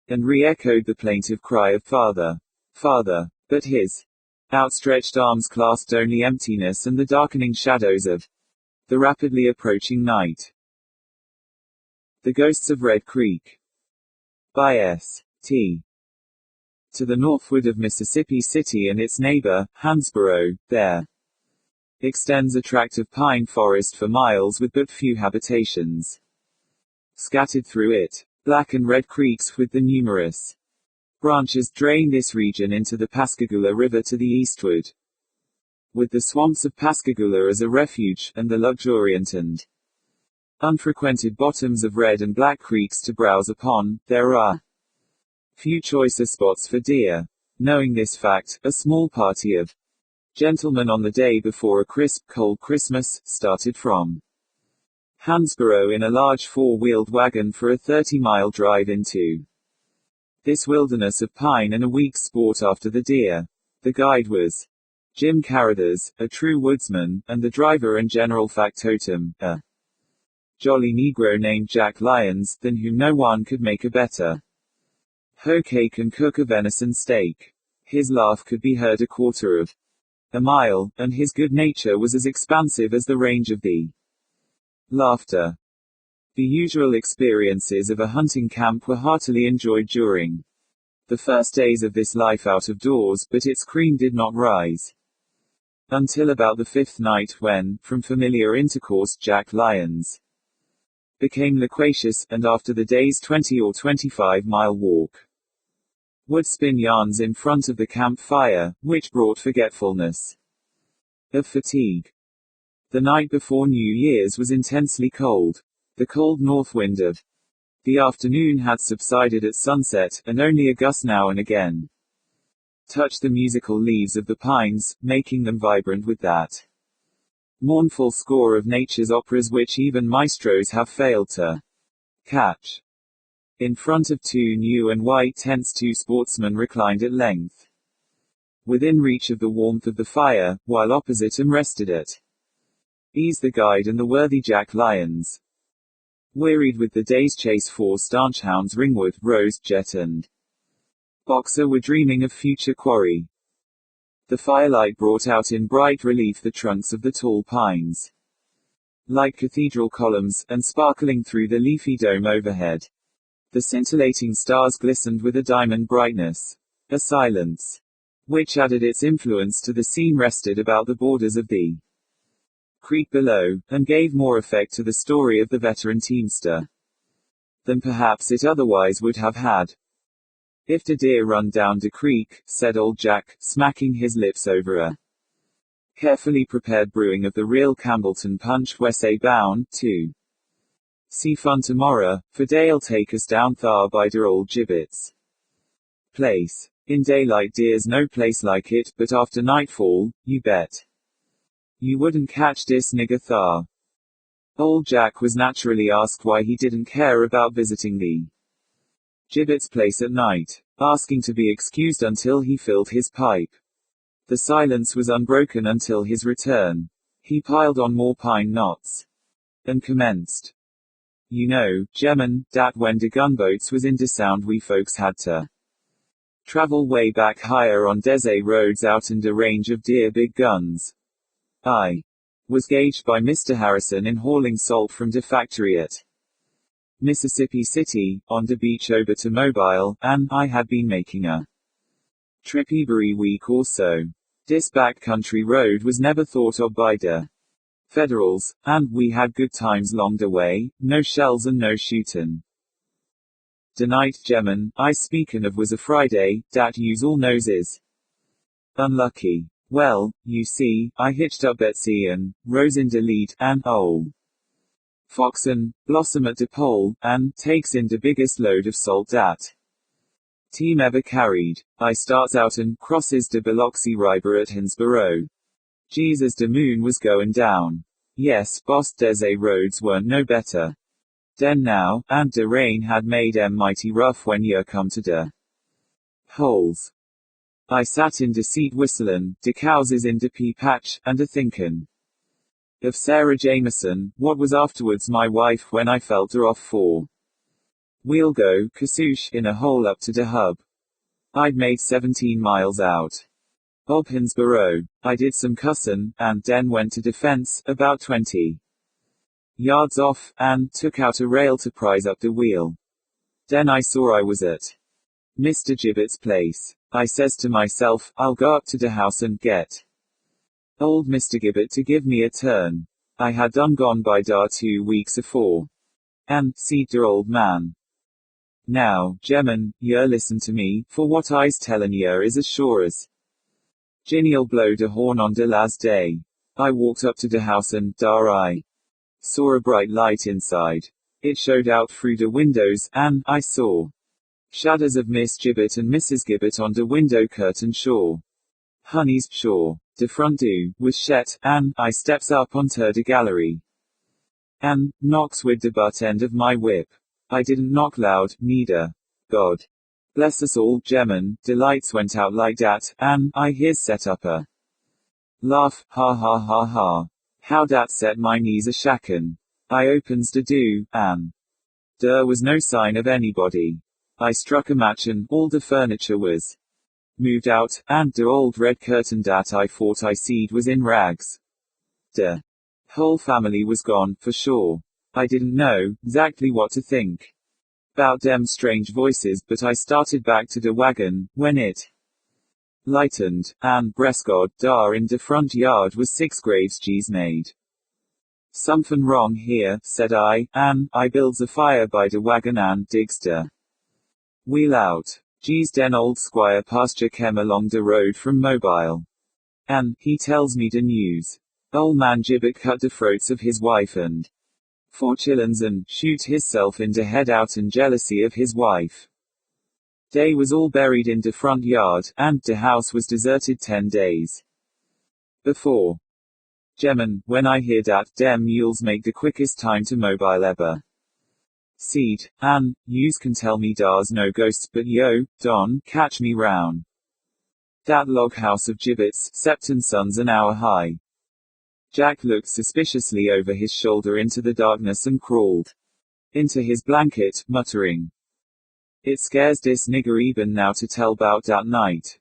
and re-echoed the plaintive cry of "Father! Father!" But his outstretched arms clasped only emptiness and the darkening shadows of the rapidly approaching night. The Ghosts of Red Creek. By S.T. To the northward of Mississippi City and its neighbor, Hansborough, there extends a tract of pine forest for miles with but few habitations. Scattered through it, Black and Red Creeks with the numerous branches drain this region into the Pascagoula River to the eastward. With the swamps of Pascagoula as a refuge, and the luxuriant and unfrequented bottoms of Red and Black Creeks to browse upon, there are few choicer spots for deer. Knowing this fact, a small party of Gentleman on the day before a crisp, cold Christmas, started from Hansborough in a large four-wheeled wagon for a 30-mile drive into this wilderness of pine and a week's sport after the deer. The guide was Jim Carruthers, a true woodsman, and the driver and general factotum, a jolly Negro named Jack Lyons, than whom no one could make a better hoe cake and cook a venison steak. His laugh could be heard a quarter of a mile, and his good nature was as expansive as the range of the laughter. The usual experiences of a hunting camp were heartily enjoyed during the first days of this life out of doors, but its cream did not rise until about the fifth night, when, from familiar intercourse, Jack Lyons became loquacious, and after the day's 20 or 25-mile walk, would spin yarns in front of the campfire, which brought forgetfulness of fatigue. The night before New Year's was intensely cold. The cold north wind of the afternoon had subsided at sunset, and only a gust now and again touched the musical leaves of the pines, making them vibrant with that mournful score of nature's operas which even maestros have failed to catch. In front of two new and white tents, two sportsmen reclined at length within reach of the warmth of the fire, while opposite them rested at ease the guide and the worthy Jack Lyons. Wearied with the day's chase, four stanch hounds, Ringwood, Rose, Jet and Boxer, were dreaming of future quarry. The firelight brought out in bright relief the trunks of the tall pines, like cathedral columns, and sparkling through the leafy dome overhead. The scintillating stars glistened with a diamond brightness. A silence, which added its influence to the scene, rested about the borders of the creek below, and gave more effect to the story of the veteran teamster than perhaps it otherwise would have had. "If de deer run down de creek," said old Jack, smacking his lips over a carefully prepared brewing of the real Campbellton punch, "we say bound to see fun tomorrow, for dey'll take us down thar by de old gibbets place. In daylight deer's no place like it, but after nightfall, you bet you wouldn't catch dis nigger thar." Old Jack was naturally asked why he didn't care about visiting the gibbets place at night, asking to be excused until he filled his pipe. The silence was unbroken until his return. He piled on more pine knots and commenced. "You know, gemmen, dat when de gunboats was in de sound, we folks had to travel way back higher on des roads out in de range of deer big guns. I was gauged by Mr. Harrison in hauling salt from de factory at Mississippi City, on de beach over to Mobile, and I had been making a trip every week or so. Dis back country road was never thought of by de Federals, and we had good times long de way, no shells and no shootin'. De night, gemmen, I speakin' of was a Friday, dat yous all knows is unlucky. Well, you see, I hitched up Betsy and Rose in de lead, and ol' Fox and Blossom at de pole, and takes in de biggest load of salt dat team ever carried. I starts out and crosses de Biloxi River at Hinsboro. Jesus, de moon was goin' down. Yes, boss, des roads weren't no better den now, and de rain had made 'em mighty rough when yer come to de holes. I sat in de seat whistlin', de cows is in de pea patch, and a thinkin' of Sarah Jameson, what was afterwards my wife, when I felt her off for wheel go, kasoosh, in a hole up to de hub. I'd made 17 miles out of Hinsboro. I did some cussin', and den went to defense, about 20 yards off, and took out a rail to prise up the wheel. Den I saw I was at Mr. Gibbet's place. I says to myself, I'll go up to the house and get old Mr. Gibbet to give me a turn. I had done gone by dar 2 weeks afore, and seed der old man. Now, gemmen, yer listen to me, for what I's tellin' yer is as sure as Ginny'll blow de horn on de last day. I walked up to de house and, dar I saw a bright light inside. It showed out through de windows, and I saw shadows of Miss Gibbet and Mrs. Gibbet on de window curtain. Sure. Honeys, sure. De front do, was shet, and I steps up onto de gallery. And knocks with the butt end of my whip. I didn't knock loud, neither. God bless us all, gemmen, de lights went out like dat, and I hears set up a laugh, ha ha ha ha. How dat set my knees a shakin'. I opens de do, and there was no sign of anybody. I struck a match and all the furniture was moved out, and the old red curtain dat I thought I seed was in rags. The whole family was gone, for sure. I didn't know exactly what to think about them strange voices, but I started back to the wagon, when it lightened, and Brescod, dar in the front yard was 6 graves G's made. Somethin' wrong here, said I, and I builds a fire by the wagon and digs the wheel out. G's den old squire pasture kem along the road from Mobile. And he tells me the news. Old man Gibbet cut the throats of his wife and 4 chillens and shoot hisself in the head out in jealousy of his wife. They was all buried in the front yard, and the house was deserted 10 days before. Gemmen, when I hear dat, dem mules make the quickest time to Mobile ever seed, and yous can tell me dar's no ghosts, but yo, don, catch me roun' that log house of gibbets, Septon sons an hour high. Jack looked suspiciously over his shoulder into the darkness and crawled into his blanket, muttering, "It scares dis nigger even now to tell 'bout dat night."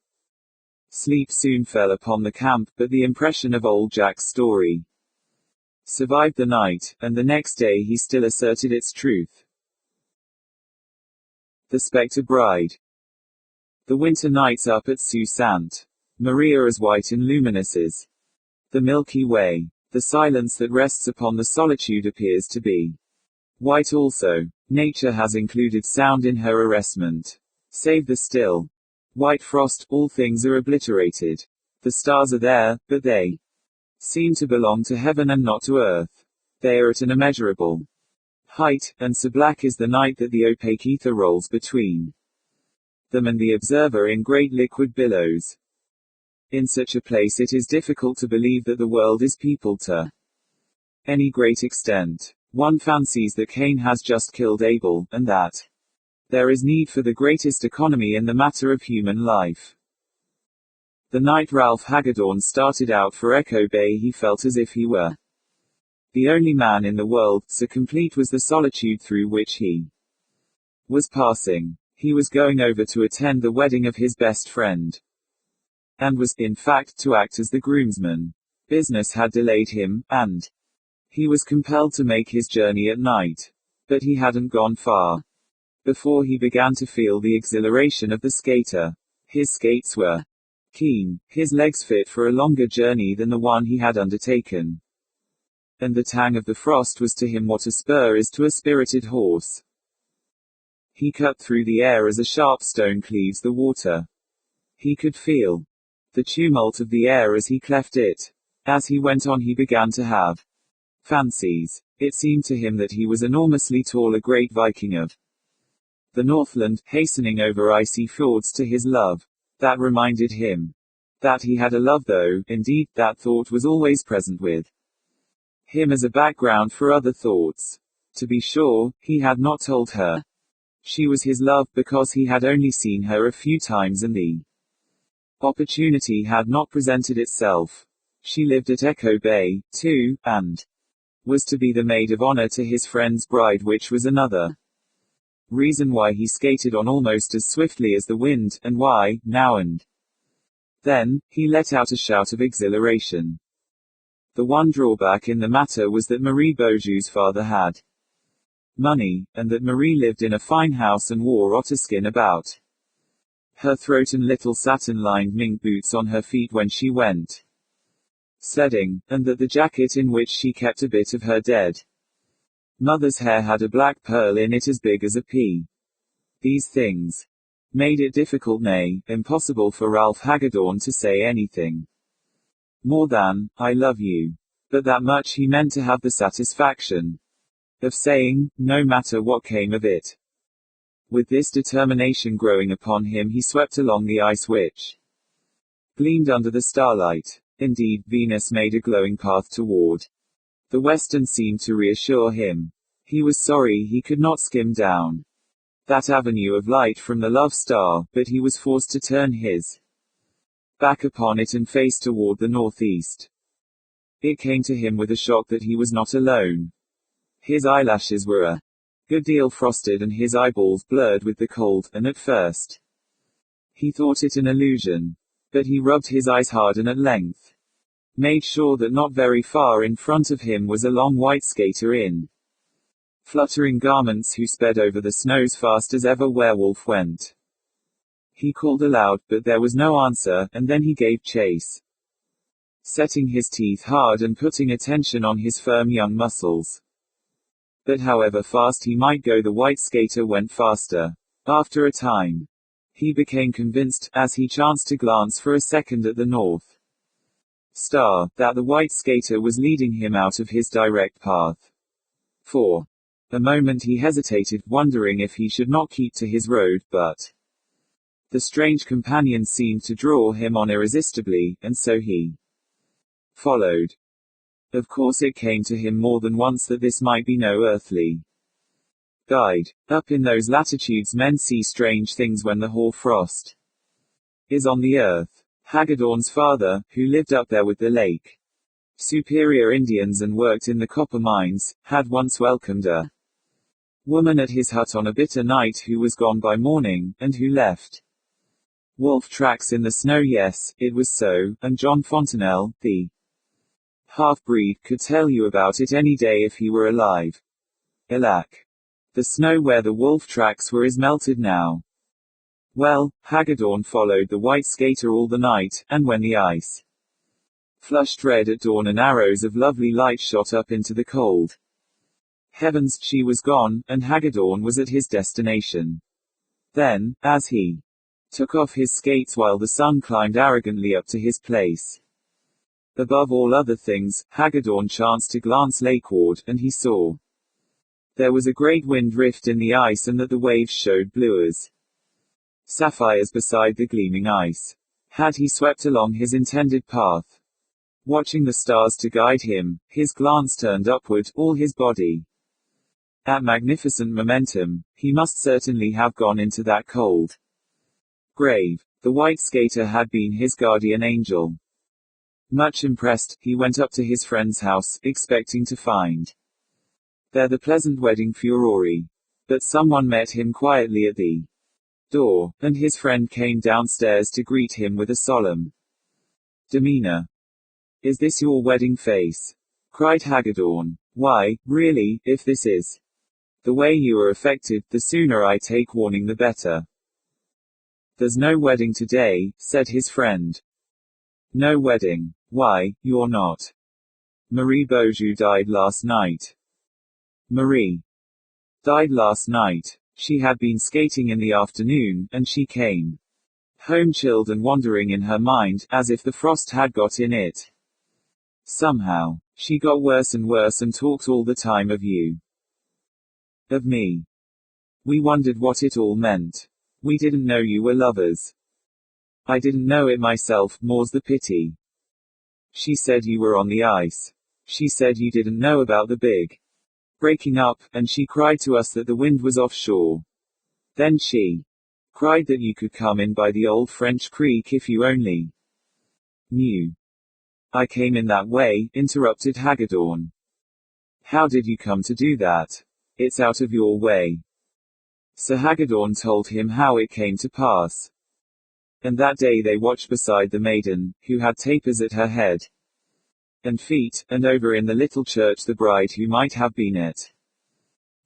Sleep soon fell upon the camp, but the impression of old Jack's story survived the night, and the next day he still asserted its truth. The Spectre Bride. The winter nights up at Sioux Sant Maria as white and luminous as the Milky Way. The silence that rests upon the solitude appears to be white also. Nature has included sound in her arrestment. Save the still white frost, all things are obliterated. The stars are there, but they seem to belong to heaven and not to earth. They are at an immeasurable height, and so black is the night that the opaque ether rolls between them and the observer in great liquid billows. In such a place it is difficult to believe that the world is peopled to any great extent. One fancies that Cain has just killed Abel, and that there is need for the greatest economy in the matter of human life. The night Ralph Hagedorn started out for Echo Bay he felt as if he were the only man in the world, so complete was the solitude through which he was passing. He was going over to attend the wedding of his best friend, and was, in fact, to act as the groomsman. Business had delayed him, and he was compelled to make his journey at night. But he hadn't gone far before he began to feel the exhilaration of the skater. His skates were keen, his legs fit for a longer journey than the one he had undertaken, and the tang of the frost was to him what a spur is to a spirited horse. He cut through the air as a sharp stone cleaves the water. He could feel the tumult of the air as he cleft it. As he went on he began to have fancies. It seemed to him that he was enormously tall, a great Viking of the Northland, hastening over icy fjords to his love. That reminded him that he had a love, though, indeed, that thought was always present with him as a background for other thoughts. To be sure, he had not told her she was his love, because he had only seen her a few times and the opportunity had not presented itself. She lived at Echo Bay, too, and was to be the maid of honor to his friend's bride, which was another reason why he skated on almost as swiftly as the wind, and why, now and then, he let out a shout of exhilaration. The one drawback in the matter was that Marie Beaujeu's father had money, and that Marie lived in a fine house and wore otterskin about her throat and little satin-lined mink boots on her feet when she went sledding, and that the jacket in which she kept a bit of her dead mother's hair had a black pearl in it as big as a pea. These things made it difficult, nay, impossible for Ralph Hagedorn to say anything more than, "I love you." But that much he meant to have the satisfaction of saying, no matter what came of it. With this determination growing upon him he swept along the ice which gleamed under the starlight. Indeed, Venus made a glowing path toward the west and seemed to reassure him. He was sorry he could not skim down that avenue of light from the love star, but he was forced to turn his back upon it and face toward the northeast. It came to him with a shock that he was not alone. His eyelashes were a good deal frosted and his eyeballs blurred with the cold, and at first he thought it an illusion. But he rubbed his eyes hard and at length made sure that not very far in front of him was a long white skater in fluttering garments who sped over the snows fast as ever werewolf went. He called aloud, but there was no answer, and then he gave chase, setting his teeth hard and putting attention on his firm young muscles. But however fast he might go, the white skater went faster. After a time, he became convinced, as he chanced to glance for a second at the north star, that the white skater was leading him out of his direct path. For a moment he hesitated, wondering if he should not keep to his road, but the strange companion seemed to draw him on irresistibly, and so he followed. Of course it came to him more than once that this might be no earthly guide. Up in those latitudes men see strange things when the hoar-frost is on the earth. Hagedorn's father, who lived up there with the Lake Superior Indians and worked in the copper mines, had once welcomed a woman at his hut on a bitter night who was gone by morning, and who left wolf tracks in the snow. Yes, it was so, and John Fontenelle, the half-breed, could tell you about it any day if he were alive. Alack! The snow where the wolf tracks were is melted now. Well, Hagedorn followed the white skater all the night, and when the ice flushed red at dawn and arrows of lovely light shot up into the cold heavens, she was gone, and Hagedorn was at his destination. Then, as he took off his skates while the sun climbed arrogantly up to his place above all other things, Hagedorn chanced to glance lakeward, and he saw there was a great wind rift in the ice and that the waves showed blue as sapphires beside the gleaming ice. Had he swept along his intended path, watching the stars to guide him, his glance turned upward, all his body at magnificent momentum, he must certainly have gone into that cold grave. The white skater had been his guardian angel. Much impressed, he went up to his friend's house, expecting to find there the pleasant wedding furore. But someone met him quietly at the door, and his friend came downstairs to greet him with a solemn demeanor. "Is this your wedding face?" cried Hagedorn. "Why, really, if this is the way you are affected, the sooner I take warning the better." "There's no wedding today," said his friend. "No wedding? Why, you're not. Marie Beaujeu died last night." Marie died last night. She had been skating in the afternoon, and she came home chilled and wandering in her mind, as if the frost had got in it. Somehow, she got worse and worse and talked all the time of you. Of me. We wondered what it all meant. We didn't know you were lovers. I didn't know it myself, more's the pity. She said you were on the ice. She said you didn't know about the big breaking up, and she cried to us that the wind was offshore. Then she cried that you could come in by the old French creek if you only knew. I came in that way, interrupted Hagedorn. How did you come to do that? It's out of your way. Sir Hagedorn told him how it came to pass. And that day they watched beside the maiden, who had tapers at her head and feet, and over in the little church the bride who might have been at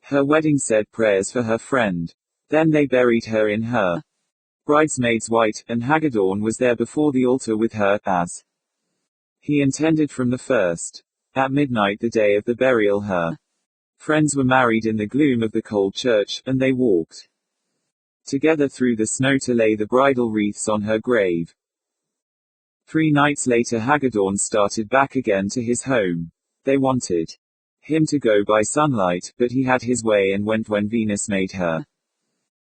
her wedding said prayers for her friend. Then they buried her in her bridesmaid's white, and Hagedorn was there before the altar with her, as he intended from the first. At midnight the day of the burial her friends were married in the gloom of the cold church, and they walked together through the snow to lay the bridal wreaths on her grave. 3 nights later Hagedorn started back again to his home. They wanted him to go by sunlight, but he had his way and went when Venus made her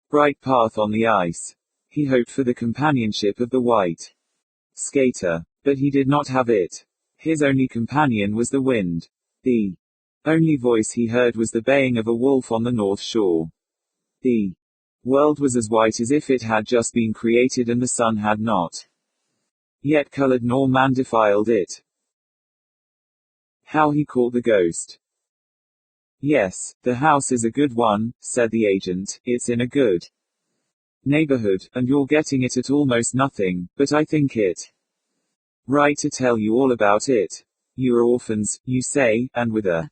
bright path on the ice. He hoped for the companionship of the white skater. But he did not have it. His only companion was the wind. The only voice he heard was the baying of a wolf on the north shore. The world was as white as if it had just been created and the sun had not yet colored nor man defiled it. How he caught the ghost. Yes, the house is a good one, said the agent, it's in a good neighborhood, and you're getting it at almost nothing, but I think it right to tell you all about it. You are orphans, you say, and with a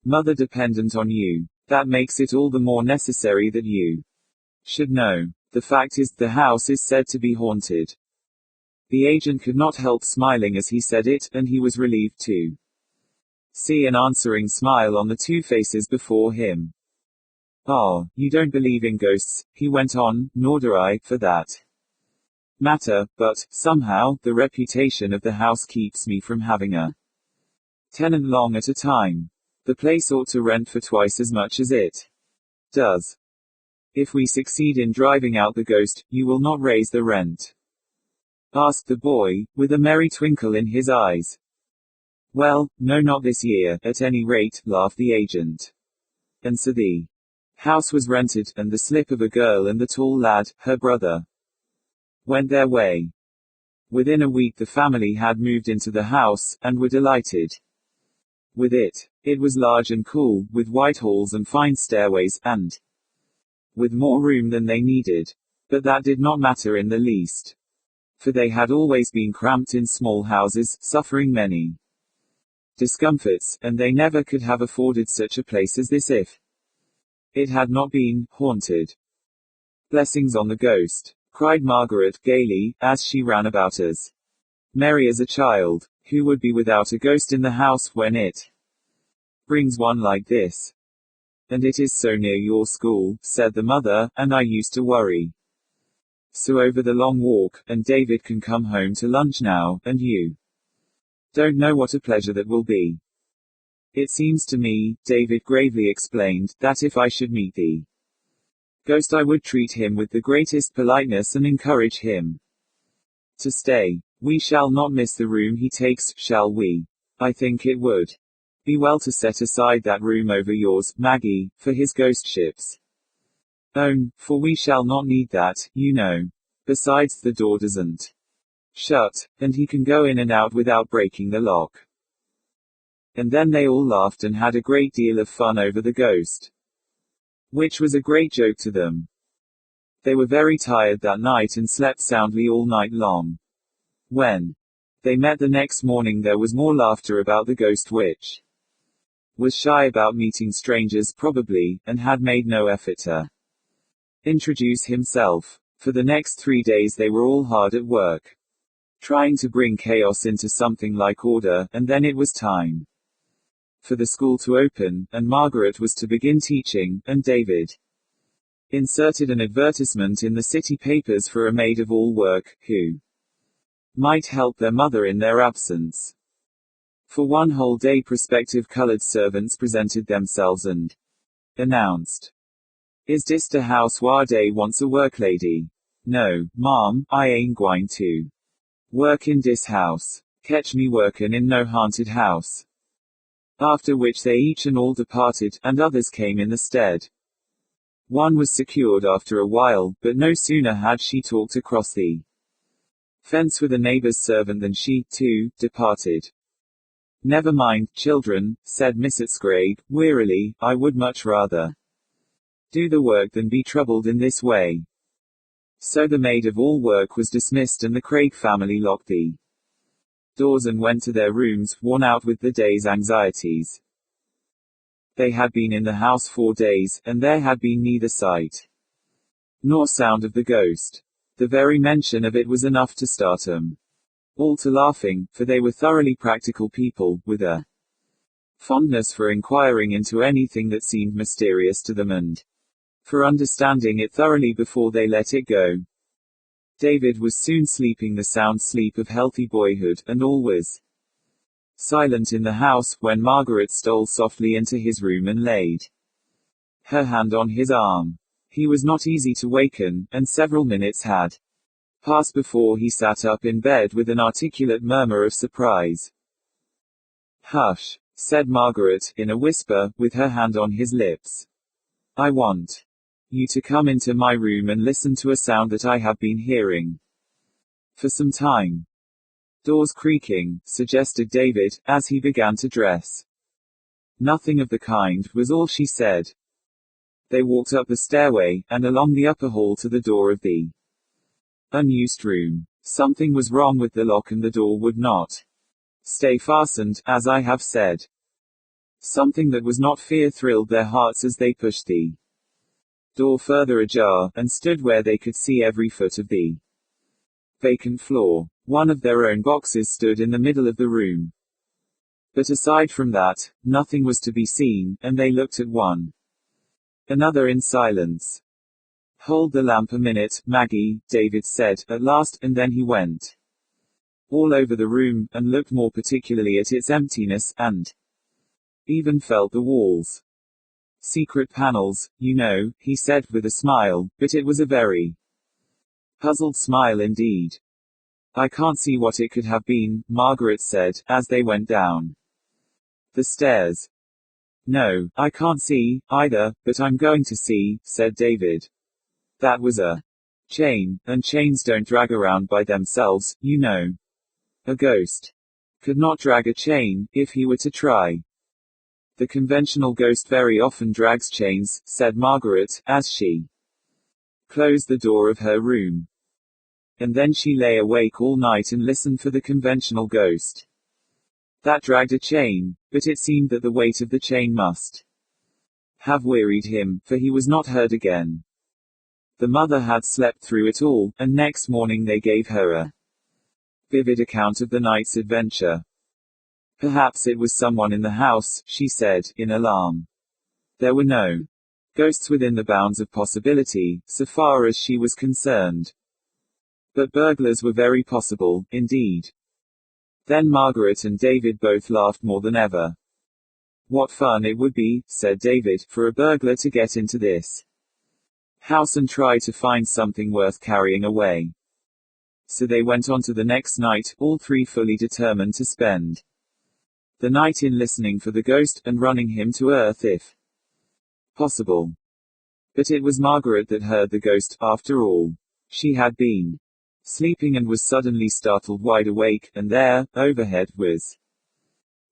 mother dependent on you. That makes it all the more necessary that you should know. The fact is, the house is said to be haunted. The agent could not help smiling as he said it, and he was relieved to see an answering smile on the two faces before him. Ah, you don't believe in ghosts, he went on, nor do I, for that matter, but, somehow, the reputation of the house keeps me from having a tenant long at a time. The place ought to rent for twice as much as it does. If we succeed in driving out the ghost, you will not raise the rent? Asked the boy, with a merry twinkle in his eyes. Well, no, not this year, at any rate, laughed the agent. And so the house was rented, and the slip of a girl and the tall lad, her brother, went their way. Within a week the family had moved into the house, and were delighted with it. It was large and cool, with white halls and fine stairways, and with more room than they needed. But that did not matter in the least. For they had always been cramped in small houses, suffering many discomforts, and they never could have afforded such a place as this if it had not been haunted. Blessings on the ghost, cried Margaret gaily, as she ran about as merry as a child. Who would be without a ghost in the house when it brings one like this? And it is so near your school, said the mother, and I used to worry so over the long walk, and David can come home to lunch now, and you don't know what a pleasure that will be. It seems to me, David gravely explained, that if I should meet the ghost I would treat him with the greatest politeness and encourage him to stay. We shall not miss the room he takes, shall we? I think it would be well to set aside that room over yours, Maggie, for his ghostship's own, for we shall not need that, you know. Besides, the door doesn't shut, and he can go in and out without breaking the lock. And then they all laughed and had a great deal of fun over the ghost, which was a great joke to them. They were very tired that night and slept soundly all night long. When they met the next morning there was more laughter about the ghost, which was shy about meeting strangers probably, and had made no effort to introduce himself. For the next 3 days they were all hard at work, trying to bring chaos into something like order, and then it was time for the school to open, and Margaret was to begin teaching, and David inserted an advertisement in the city papers for a maid-of-all-work, who might help their mother in their absence. For one whole day prospective colored servants presented themselves and announced, "Is dis de house whar dey wants a work lady? No, ma'am, I ain't gwine to work in dis house. Catch me workin' in no haunted house." After which they each and all departed, and others came in the stead. One was secured after a while, but no sooner had she talked across the fence with a neighbor's servant than she, too, departed. "Never mind, children," said Mrs. Scraig, wearily, "I would much rather do the work than be troubled in this way." So the maid-of-all-work was dismissed and the Craig family locked the doors and went to their rooms, worn out with the day's anxieties. They had been in the house 4 days, and there had been neither sight nor sound of the ghost. The very mention of it was enough to start 'em all to laughing, for they were thoroughly practical people, with a fondness for inquiring into anything that seemed mysterious to them and for understanding it thoroughly before they let it go. David was soon sleeping the sound sleep of healthy boyhood, and all was silent in the house, when Margaret stole softly into his room and laid her hand on his arm. He was not easy to waken, and several minutes had passed before he sat up in bed with an articulate murmur of surprise. "Hush," said Margaret, in a whisper, with her hand on his lips. "I want you to come into my room and listen to a sound that I have been hearing for some time." "Doors creaking," suggested David, as he began to dress. "Nothing of the kind," was all she said. They walked up the stairway, and along the upper hall to the door of the unused room. Something was wrong with the lock and the door would not stay fastened, as I have said. Something that was not fear thrilled their hearts as they pushed the door further ajar, and stood where they could see every foot of the vacant floor. One of their own boxes stood in the middle of the room. But aside from that, nothing was to be seen, and they looked at one another in silence. "Hold the lamp a minute, Maggie," David said, at last, and then he went all over the room, and looked more particularly at its emptiness, and even felt the walls. "Secret panels, you know," he said with a smile, but it was a very puzzled smile indeed. "I can't see what it could have been," Margaret said, as they went down the stairs. "No, I can't see, either, but I'm going to see," said David. "That was a chain, and chains don't drag around by themselves, you know. A ghost could not drag a chain, if he were to try." "The conventional ghost very often drags chains," said Margaret, as she closed the door of her room. And then she lay awake all night and listened for the conventional ghost that dragged a chain, but it seemed that the weight of the chain must have wearied him, for he was not heard again. The mother had slept through it all, and next morning they gave her a vivid account of the night's adventure. "Perhaps it was someone in the house," she said, in alarm. There were no ghosts within the bounds of possibility, so far as she was concerned. But burglars were very possible, indeed. Then Margaret and David both laughed more than ever. "What fun it would be," said David, "for a burglar to get into this house and try to find something worth carrying away." So they went on to the next night, all three fully determined to spend the night in listening for the ghost, and running him to earth if possible. But it was Margaret that heard the ghost, after all. She had been sleeping and was suddenly startled wide awake, and there, overhead, was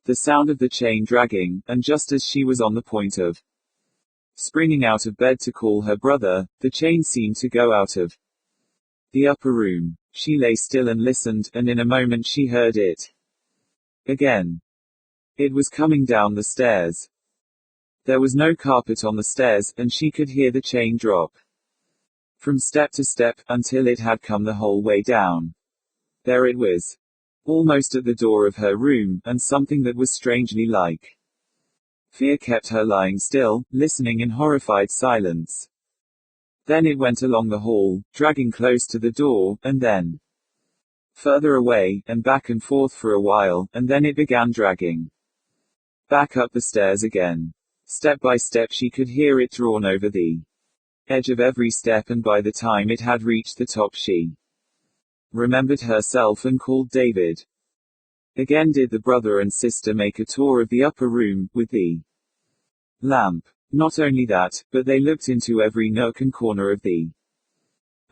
the sound of the chain dragging, and just as she was on the point of springing out of bed to call her brother, the chain seemed to go out of the upper room. She lay still and listened, and in a moment she heard it again. It was coming down the stairs. There was no carpet on the stairs, and she could hear the chain drop from step to step, until it had come the whole way down. There it was, almost at the door of her room, and something that was strangely like fear kept her lying still, listening in horrified silence. Then it went along the hall, dragging close to the door, and then further away, and back and forth for a while, and then it began dragging back up the stairs again. Step by step she could hear it drawn over the edge of every step, and by the time it had reached the top she remembered herself and called David. Again did the brother and sister make a tour of the upper room, with the lamp. Not only that, but they looked into every nook and corner of the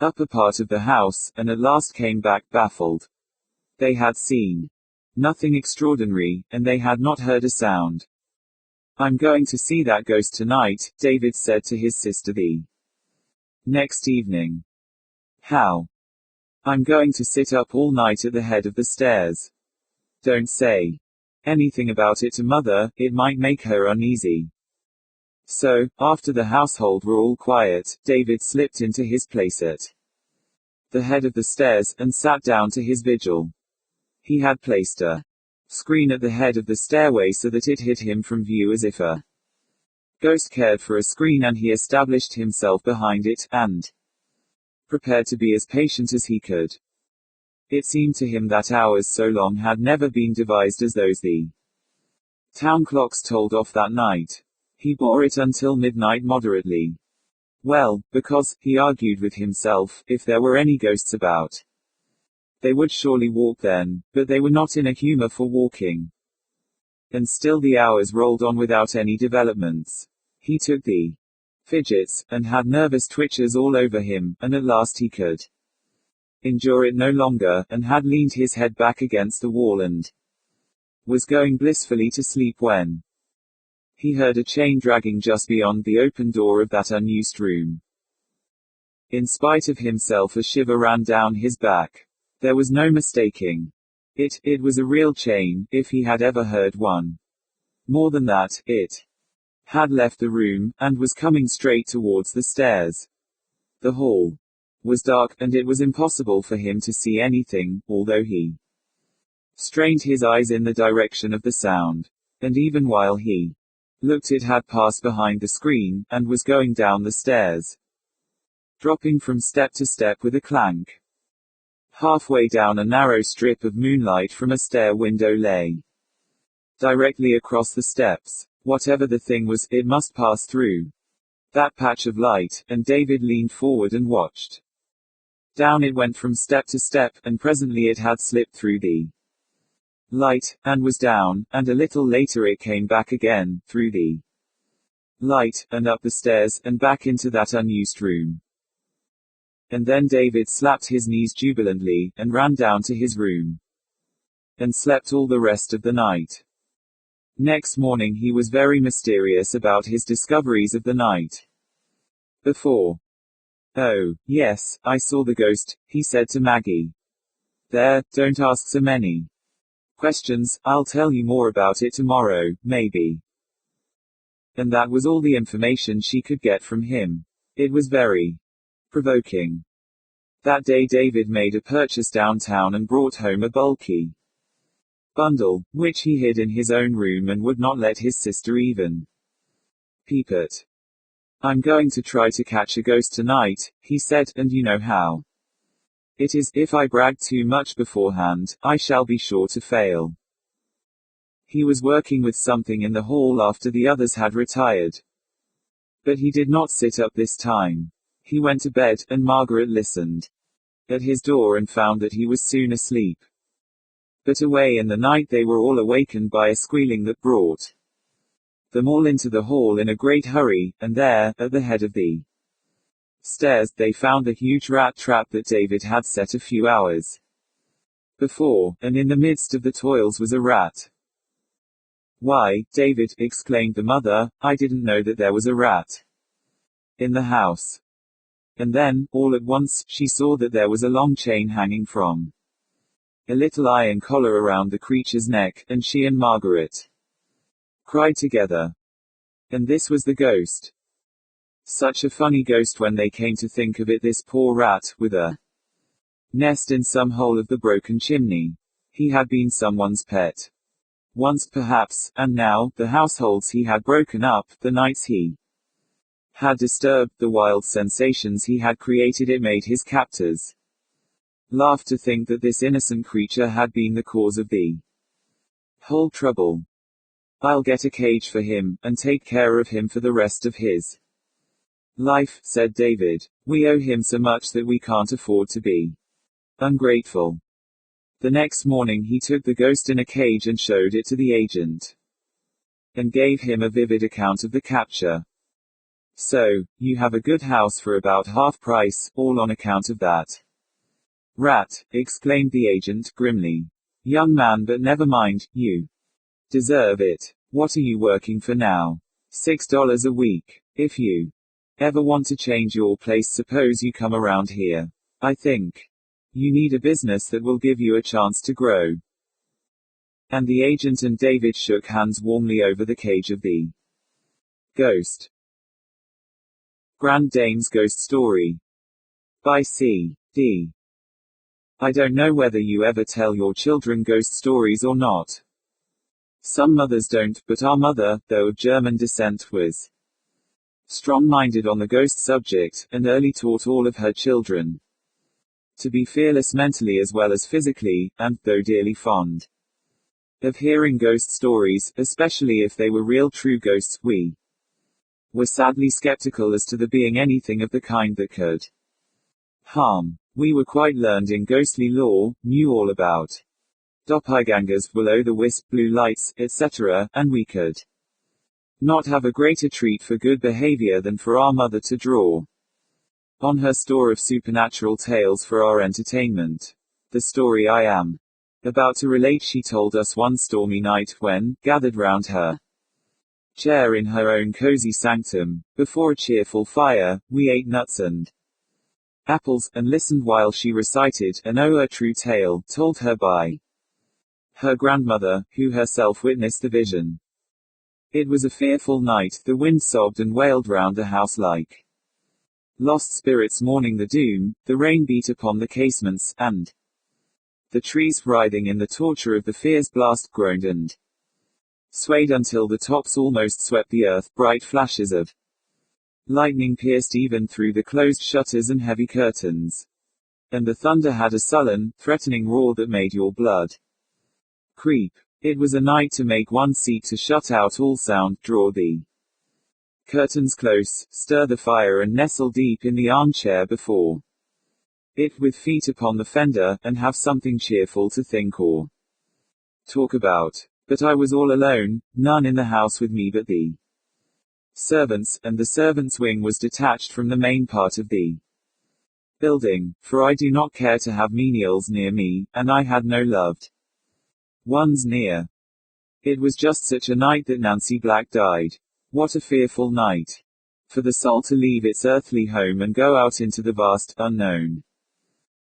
upper part of the house, and at last came back baffled. They had seen nothing extraordinary, and they had not heard a sound. "I'm going to see that ghost tonight," David said to his sister the next evening. "How?" "I'm going to sit up all night at the head of the stairs. Don't say anything about it to Mother, it might make her uneasy." So, after the household were all quiet, David slipped into his place at the head of the stairs, and sat down to his vigil. He had placed a screen at the head of the stairway so that it hid him from view as if a ghost cared for a screen, and he established himself behind it, and prepared to be as patient as he could. It seemed to him that hours so long had never been devised as those the town clocks told off that night. He bore it until midnight moderately Well, because, he argued with himself, if there were any ghosts about, they would surely walk then, but they were not in a humor for walking. And still the hours rolled on without any developments. He took the fidgets, and had nervous twitches all over him, and at last he could endure it no longer, and had leaned his head back against the wall and was going blissfully to sleep when he heard a chain dragging just beyond the open door of that unused room. In spite of himself, a shiver ran down his back. There was no mistaking it. It was a real chain, if he had ever heard one. More than that, it had left the room, and was coming straight towards the stairs. The hall was dark, and it was impossible for him to see anything, although he strained his eyes in the direction of the sound. And even while he looked, it had passed behind the screen, and was going down the stairs, dropping from step to step with a clank. Halfway down, a narrow strip of moonlight from a stair window lay directly across the steps. Whatever the thing was, it must pass through that patch of light, and David leaned forward and watched. Down it went from step to step, and presently it had slipped through the light, and was down, and a little later it came back again, through the light, and up the stairs, and back into that unused room. And then David slapped his knees jubilantly, and ran down to his room, and slept all the rest of the night. Next morning he was very mysterious about his discoveries of the night before. "Oh, yes, I saw the ghost," he said to Maggie. "There, don't ask so many questions, I'll tell you more about it tomorrow, maybe." And that was all the information she could get from him. It was very provoking. That day David made a purchase downtown and brought home a bulky bundle, which he hid in his own room and would not let his sister even peep at. "I'm going to try to catch a ghost tonight," he said, "and you know how it is, if I brag too much beforehand, I shall be sure to fail." He was working with something in the hall after the others had retired. But he did not sit up this time. He went to bed, and Margaret listened at his door and found that he was soon asleep. But away in the night they were all awakened by a squealing that brought them all into the hall in a great hurry, and there, at the head of the stairs, they found the huge rat trap that David had set a few hours before, and in the midst of the toils was a rat. "Why, David," exclaimed the mother, "I didn't know that there was a rat in the house." And then, all at once, she saw that there was a long chain hanging from a little iron collar around the creature's neck, and she and Margaret cried together. And this was the ghost. Such a funny ghost when they came to think of it, this poor rat, with a nest in some hole of the broken chimney. He had been someone's pet once perhaps, and now, the households he had broken up, the nights he had disturbed, the wild sensations he had created, it made his captors laugh to think that this innocent creature had been the cause of the whole trouble. "I'll get a cage for him, and take care of him for the rest of his life," said David. "We owe him so much that we can't afford to be ungrateful." The next morning he took the ghost in a cage and showed it to the agent, and gave him a vivid account of the capture. "So, you have a good house for about half price, all on account of that rat," exclaimed the agent, grimly. "Young man, but never mind, you deserve it. What are you working for now?" $6 a week. "If you ever want to change your place, suppose you come around here. I think you need a business that will give you a chance to grow." And the agent and David shook hands warmly over the cage of the ghost. Grand Dame's Ghost Story by C.D. I don't know whether you ever tell your children ghost stories or not. Some mothers don't, but our mother, though of German descent, was strong-minded on the ghost subject, and early taught all of her children to be fearless mentally as well as physically, and, though dearly fond of hearing ghost stories, especially if they were real true ghosts, we were sadly skeptical as to there being anything of the kind that could harm. We were quite learned in ghostly lore, knew all about doppelgangers, will-o'-the-wisp, blue lights, etc., and we could not have a greater treat for good behavior than for our mother to draw on her store of supernatural tales for our entertainment. The story I am about to relate she told us one stormy night when, gathered round her chair in her own cozy sanctum, before a cheerful fire, we ate nuts and apples, and listened while she recited an a true tale, told her by her grandmother, who herself witnessed the vision. It was a fearful night, the wind sobbed and wailed round the house like lost spirits mourning the doom, the rain beat upon the casements, and the trees, writhing in the torture of the fierce blast, groaned and swayed until the tops almost swept the earth. Bright flashes of lightning pierced even through the closed shutters and heavy curtains. And the thunder had a sullen, threatening roar that made your blood creep. It was a night to make one seek to shut out all sound, draw the curtains close, stir the fire and nestle deep in the armchair before it with feet upon the fender, and have something cheerful to think or talk about. But I was all alone, none in the house with me but the servants, and the servants' wing was detached from the main part of the building, for I do not care to have menials near me, and I had no loved ones near. It was just such a night that Nancy Black died. What a fearful night for the soul to leave its earthly home and go out into the vast, unknown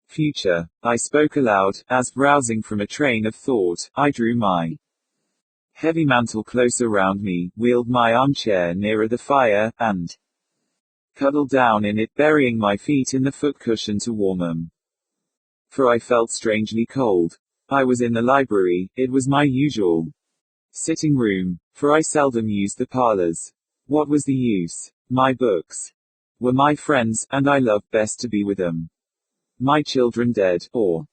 future. I spoke aloud, as, rousing from a train of thought, I drew my heavy mantle closer round me, wheeled my armchair nearer the fire, and cuddled down in it, burying my feet in the foot cushion to warm them. For I felt strangely cold. I was in the library, it was my usual sitting room, for I seldom used the parlors. What was the use? My books were my friends, and I loved best to be with them. My children dead, or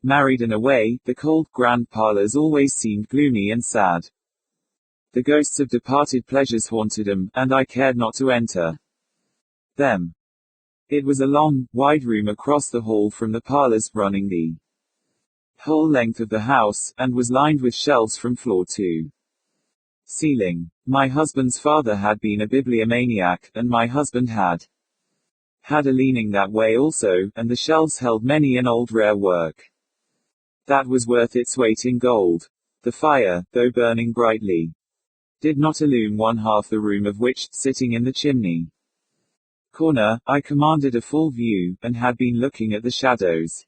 married and away, the cold, grand parlors always seemed gloomy and sad. The ghosts of departed pleasures haunted them, and I cared not to enter them. It was a long, wide room across the hall from the parlors, running the whole length of the house, and was lined with shelves from floor to ceiling. My husband's father had been a bibliomaniac, and my husband had a leaning that way also, and the shelves held many an old rare work that was worth its weight in gold. The fire, though burning brightly, did not illume one half the room, of which, sitting in the chimney corner, I commanded a full view, and had been looking at the shadows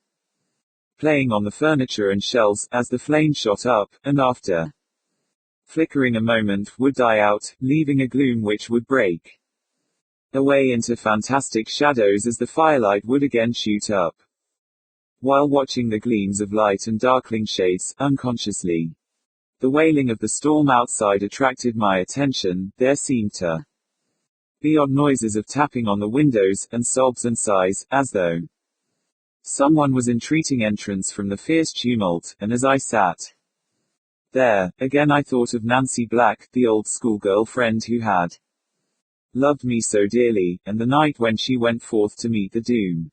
playing on the furniture and shelves, as the flame shot up, and after flickering a moment, would die out, leaving a gloom which would break away into fantastic shadows as the firelight would again shoot up. While watching the gleams of light and darkling shades, unconsciously, the wailing of the storm outside attracted my attention. There seemed to be odd noises of tapping on the windows, and sobs and sighs, as though someone was entreating entrance from the fierce tumult, and as I sat there, again I thought of Nancy Black, the old schoolgirl friend who had loved me so dearly, and the night when she went forth to meet the doom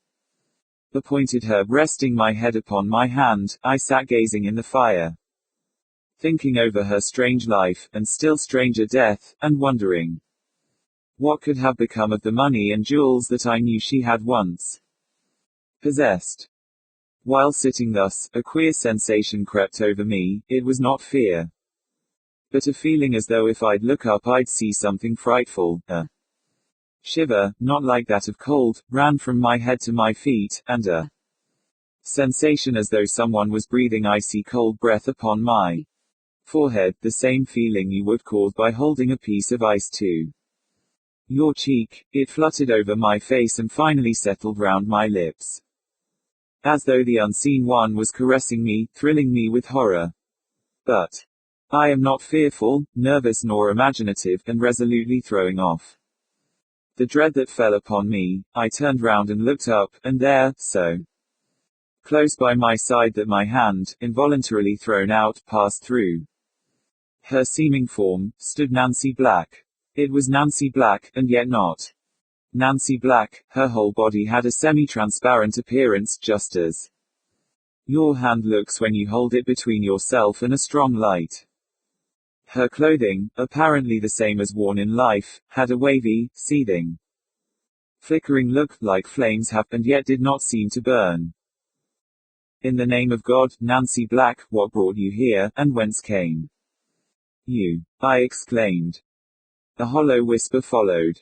appointed her. Resting my head upon my hand, I sat gazing in the fire, thinking over her strange life, and still stranger death, and wondering what could have become of the money and jewels that I knew she had once possessed. While sitting thus, a queer sensation crept over me. It was not fear, but a feeling as though if I'd look up I'd see something frightful. A shiver, not like that of cold, ran from my head to my feet, and a sensation as though someone was breathing icy cold breath upon my forehead, the same feeling you would cause by holding a piece of ice to your cheek. It fluttered over my face and finally settled round my lips, as though the unseen one was caressing me, thrilling me with horror. But I am not fearful, nervous nor imaginative, and resolutely throwing off the dread that fell upon me, I turned round and looked up, and there, so close by my side that my hand, involuntarily thrown out, passed through her seeming form, stood Nancy Black. It was Nancy Black, and yet not. Nancy Black, her whole body had a semi-transparent appearance, just as your hand looks when you hold it between yourself and a strong light. Her clothing, apparently the same as worn in life, had a wavy, seething, flickering look, like flames have, and yet did not seem to burn. In the name of God, Nancy Black, what brought you here, and whence came you? I exclaimed. A hollow whisper followed.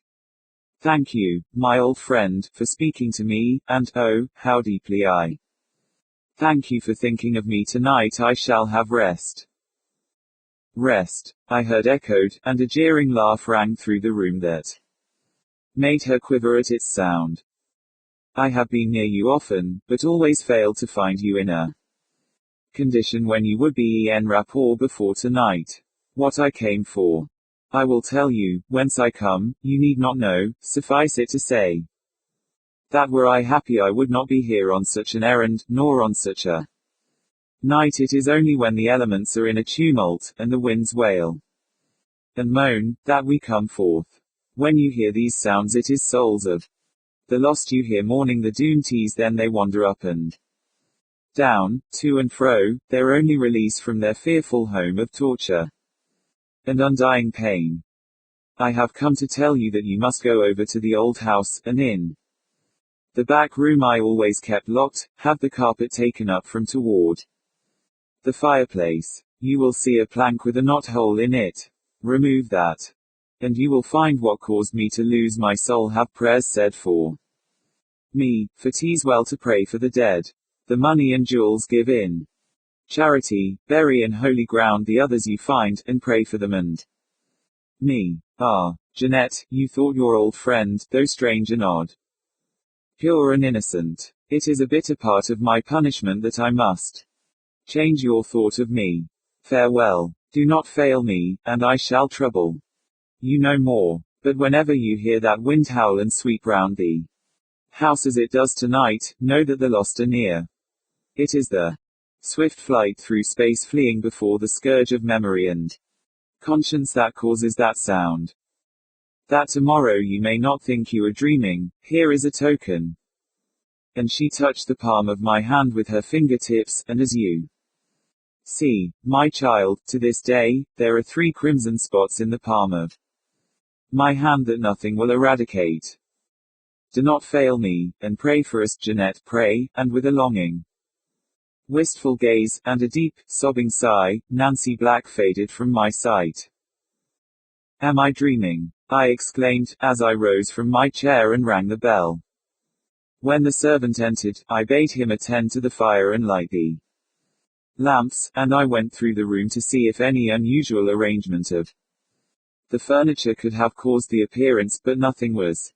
Thank you, my old friend, for speaking to me, and oh, how deeply I thank you for thinking of me tonight. I shall have rest. Rest, I heard echoed, and a jeering laugh rang through the room that made her quiver at its sound. I have been near you often, but always failed to find you in a condition when you would be en rapport before tonight. What I came for. I will tell you, whence I come, you need not know, suffice it to say that were I happy I would not be here on such an errand, nor on such a night. It is only when the elements are in a tumult, and the winds wail and moan, that we come forth. When you hear these sounds, it is souls of the lost you hear mourning the doomed tease, then they wander up and down, to and fro, their only release from their fearful home of torture and undying pain. I have come to tell you that you must go over to the old house, and in the back room I always kept locked, have the carpet taken up from toward the fireplace. You will see a plank with a knot hole in it. Remove that, and you will find what caused me to lose my soul. Have prayers said for me, for 'tis well to pray for the dead. The money and jewels give in charity, bury in holy ground the others you find, and pray for them and me. Ah, Jeanette, you thought your old friend, though strange and odd, pure and innocent. It is a bitter part of my punishment that I must change your thought of me. Farewell. Do not fail me, and I shall trouble you no more. But whenever you hear that wind howl and sweep round the house as it does tonight, know that the lost are near. It is the swift flight through space, fleeing before the scourge of memory and conscience, that causes that sound. That tomorrow you may not think you are dreaming, here is a token. And she touched the palm of my hand with her fingertips, and as you see, my child, to this day, there are 3 crimson spots in the palm of my hand that nothing will eradicate. Do not fail me, and pray for us, Jeanette, pray, and with a longing, wistful gaze, and a deep, sobbing sigh, Nancy Black faded from my sight. Am I dreaming? I exclaimed, as I rose from my chair and rang the bell. When the servant entered, I bade him attend to the fire and light the lamps, and I went through the room to see if any unusual arrangement of the furniture could have caused the appearance, but nothing was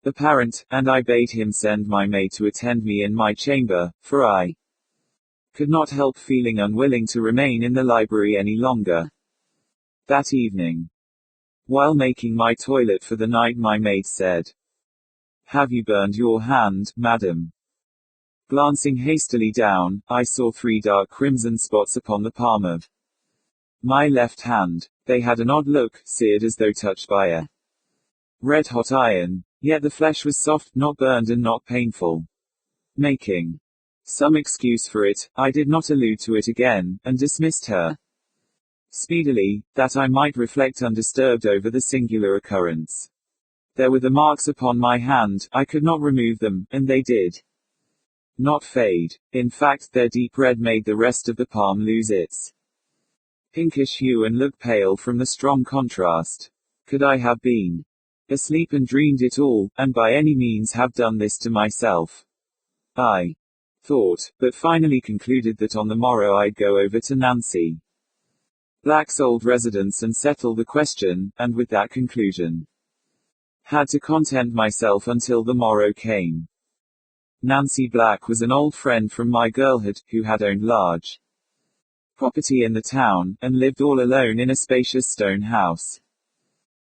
apparent, and I bade him send my maid to attend me in my chamber, for I could not help feeling unwilling to remain in the library any longer. That evening, while making my toilet for the night, my maid said, "Have you burned your hand, madam?" Glancing hastily down, I saw 3 dark crimson spots upon the palm of my left hand. They had an odd look, seared as though touched by a red-hot iron, yet the flesh was soft, not burned and not painful. Making some excuse for it, I did not allude to it again, and dismissed her speedily, that I might reflect undisturbed over the singular occurrence. There were the marks upon my hand, I could not remove them, and they did not fade. In fact, their deep red made the rest of the palm lose its pinkish hue and look pale from the strong contrast. Could I have been asleep and dreamed it all, and by any means have done this to myself? I thought, but finally concluded that on the morrow I'd go over to Nancy Black's old residence and settle the question, and with that conclusion had to content myself until the morrow came. Nancy Black was an old friend from my girlhood, who had owned large property in the town, and lived all alone in a spacious stone house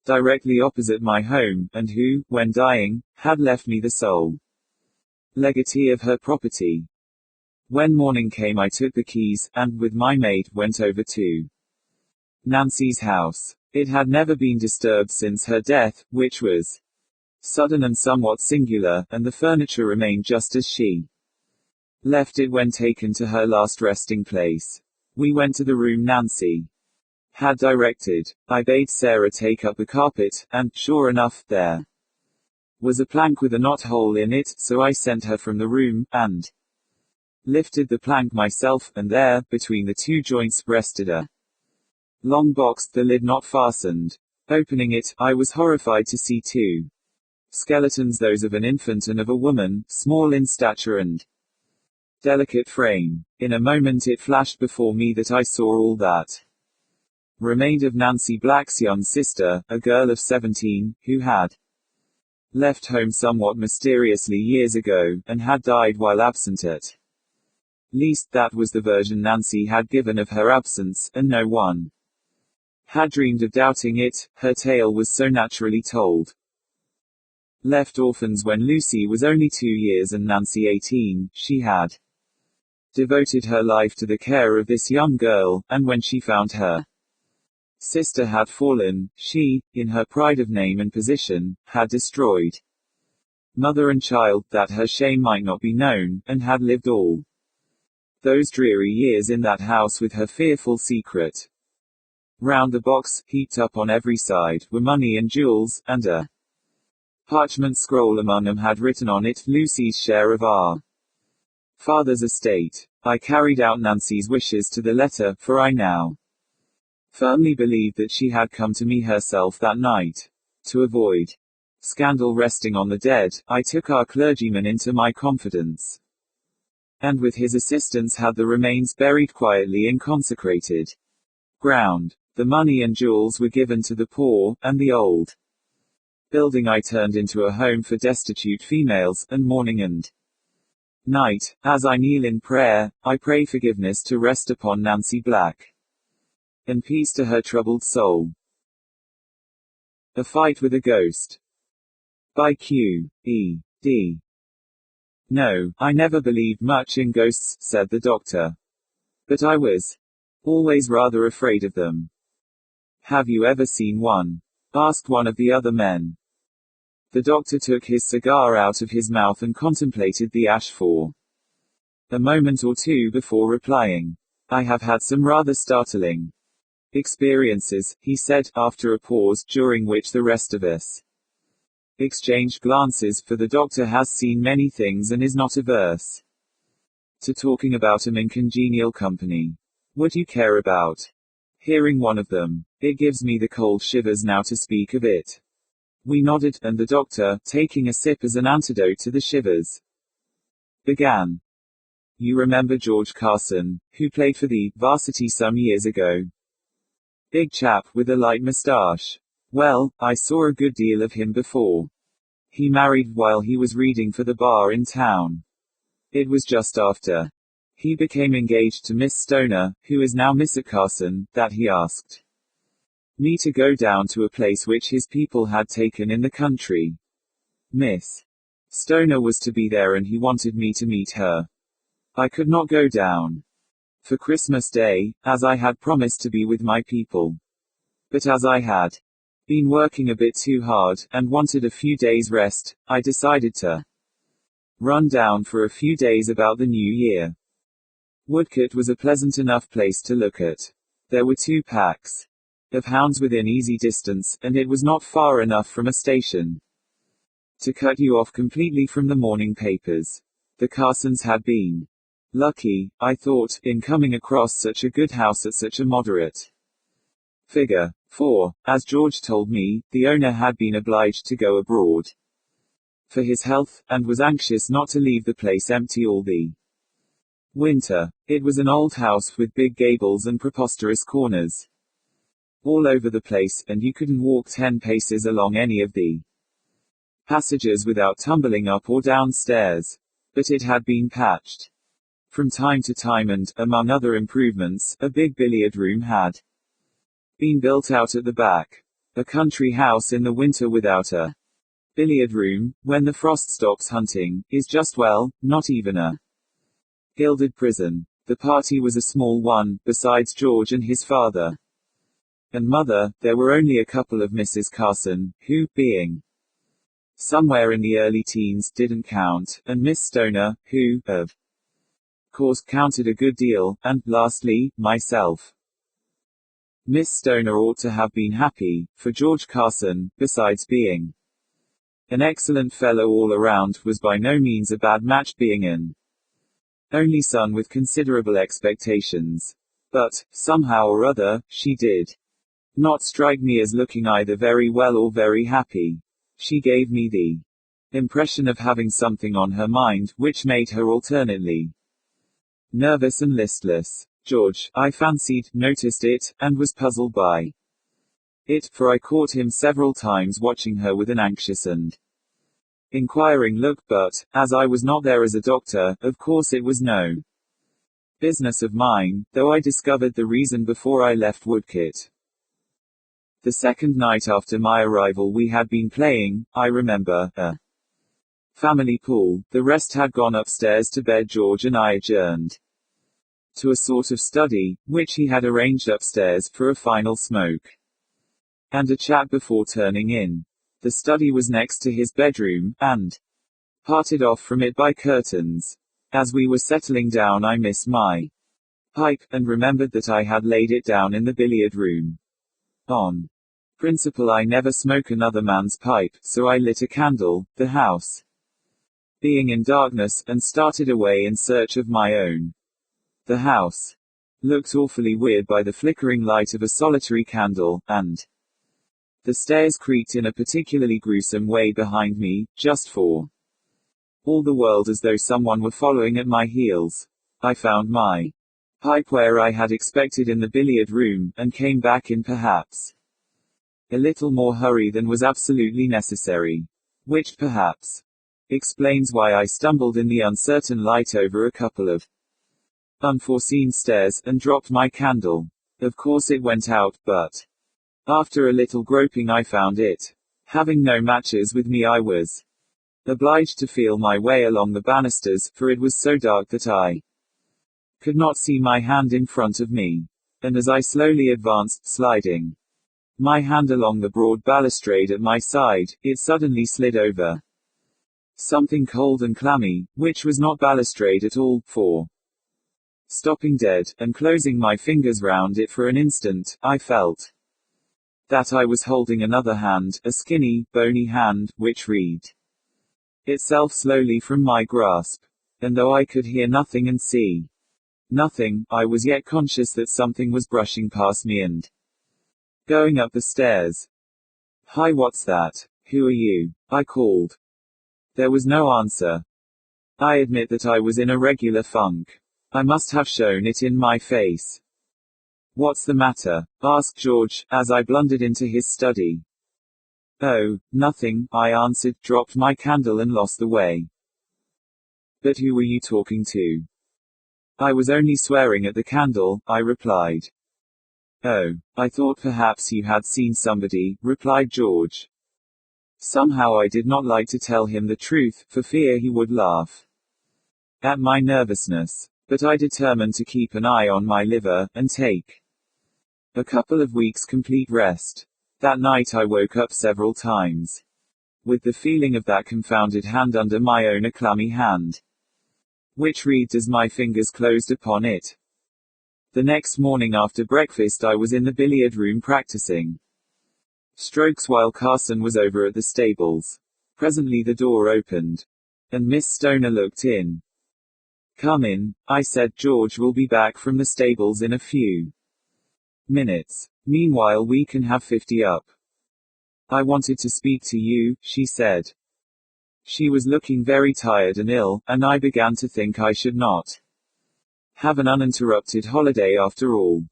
directly opposite my home, and who, when dying, had left me the sole legatee of her property. When morning came, I took the keys, and, with my maid, went over to Nancy's house. It had never been disturbed since her death, which was sudden and somewhat singular, and the furniture remained just as she left it when taken to her last resting place. We went to the room Nancy had directed. I bade Sarah take up the carpet, and, sure enough, there was a plank with a knot-hole in it, so I sent her from the room, and lifted the plank myself, and there, between the two joints, rested a long box, the lid not fastened. Opening it, I was horrified to see two skeletons, those of an infant and of a woman, small in stature and delicate frame. In a moment it flashed before me that I saw all that remained of Nancy Black's young sister, a girl of 17, who had left home somewhat mysteriously years ago, and had died while absent at least that was the version Nancy had given of her absence, and no one had dreamed of doubting it. Her tale was so naturally told. Left orphans when Lucy was only 2 years and Nancy 18, she had devoted her life to the care of this young girl, and when she found her sister had fallen, she, in her pride of name and position, had destroyed mother and child, that her shame might not be known, and had lived all those dreary years in that house with her fearful secret. Round the box, heaped up on every side, were money and jewels, and a parchment scroll among them had written on it, Lucy's share of our father's estate. I carried out Nancy's wishes to the letter, for I now firmly believed that she had come to me herself that night. To avoid scandal resting on the dead, I took our clergyman into my confidence, and with his assistance had the remains buried quietly in consecrated ground. The money and jewels were given to the poor, and the old building I turned into a home for destitute females, and morning and night, as I kneel in prayer, I pray forgiveness to rest upon Nancy Black, and peace to her troubled soul. A Fight with a Ghost. By Q. E. D. No, I never believed much in ghosts, said the doctor. But I was always rather afraid of them. Have you ever seen one? Asked one of the other men. The doctor took his cigar out of his mouth and contemplated the ash for a moment or two before replying. I have had some rather startling experiences, he said, after a pause, during which the rest of us exchanged glances, for the doctor has seen many things and is not averse to talking about 'em in congenial company. Would you care about hearing one of them? It gives me the cold shivers now to speak of it. We nodded, and the doctor, taking a sip as an antidote to the shivers, began. You remember George Carson, who played for the varsity some years ago? Big chap, with a light moustache. Well, I saw a good deal of him before. He married while he was reading for the bar in town. It was just after he became engaged to Miss Stoner, who is now Miss Carson, that he asked me to go down to a place which his people had taken in the country. Miss Stoner was to be there and he wanted me to meet her. I could not go down for Christmas Day, as I had promised to be with my people. But as I had been working a bit too hard, and wanted a few days' rest, I decided to run down for a few days about the New Year. Woodcote was a pleasant enough place to look at. There were 2 packs of hounds within easy distance, and it was not far enough from a station to cut you off completely from the morning papers. The Carsons had been lucky, I thought, in coming across such a good house at such a moderate figure, for, as George told me, the owner had been obliged to go abroad for his health, and was anxious not to leave the place empty all the winter. It was an old house with big gables and preposterous corners all over the place, and you couldn't walk 10 paces along any of the passages without tumbling up or down stairs. But it had been patched from time to time and, among other improvements, a big billiard room had been built out at the back. A country house in the winter without a billiard room, when the frost stops hunting, is just, well, not even a gilded prison. The party was a small one, besides George and his father. and mother, there were only a couple of Mrs. Carson, who, being somewhere in the early teens, didn't count, and Miss Stoner, who, of course, counted a good deal, and, lastly, myself. Miss Stoner ought to have been happy, for George Carson, besides being an excellent fellow all around, was by no means a bad match, being an only son with considerable expectations. But, somehow or other, she did not strike me as looking either very well or very happy. She gave me the impression of having something on her mind, which made her alternately nervous and listless. George, I fancied, noticed it, and was puzzled by it, for I caught him several times watching her with an anxious and inquiring look, but, as I was not there as a doctor, of course it was no business of mine, though I discovered the reason before I left Woodcote. The second night after my arrival we had been playing, I remember, a family pool. The rest had gone upstairs to bed. George and I adjourned to a sort of study, which he had arranged upstairs, for a final smoke and a chat before turning in. The study was next to his bedroom, and parted off from it by curtains. As we were settling down I missed my pipe, and remembered that I had laid it down in the billiard room. On principle I never smoke another man's pipe, so I lit a candle, the house being in darkness, and started away in search of my own. The house looked awfully weird by the flickering light of a solitary candle, and the stairs creaked in a particularly gruesome way behind me, just for all the world as though someone were following at my heels. I found my pipe where I had expected, in the billiard room, and came back in perhaps a little more hurry than was absolutely necessary. Which perhaps explains why I stumbled in the uncertain light over a couple of unforeseen stairs, and dropped my candle. Of course it went out, but after a little groping I found it. Having no matches with me I was obliged to feel my way along the banisters, for it was so dark that I could not see my hand in front of me. And as I slowly advanced, sliding my hand along the broad balustrade at my side, it suddenly slid over something cold and clammy, which was not balustrade at all, for stopping dead, and closing my fingers round it for an instant, I felt that I was holding another hand, a skinny, bony hand, which freed itself slowly from my grasp. And though I could hear nothing and see nothing, I was yet conscious that something was brushing past me and going up the stairs. "Hi, what's that? Who are you?" I called. There was no answer. I admit that I was in a regular funk. I must have shown it in my face. "What's the matter?" asked George, as I blundered into his study. "Oh, nothing," I answered, dropped my candle and lost the way. "But who were you talking to?" "I was only swearing at the candle," I replied. "Oh, I thought perhaps you had seen somebody," replied George. Somehow I did not like to tell him the truth, for fear he would laugh at my nervousness. But I determined to keep an eye on my liver, and take a couple of weeks' complete rest. That night I woke up several times with the feeling of that confounded hand under my own, a clammy hand, which reads as my fingers closed upon it. The next morning after breakfast I was in the billiard room practicing strokes while Carson was over at the stables. Presently the door opened, and Miss Stoner looked in. "Come in," I said. "George will be back from the stables in a few minutes. Meanwhile we can have 50 up." "I wanted to speak to you," she said. She was looking very tired and ill, and I began to think I should not have an uninterrupted holiday after all.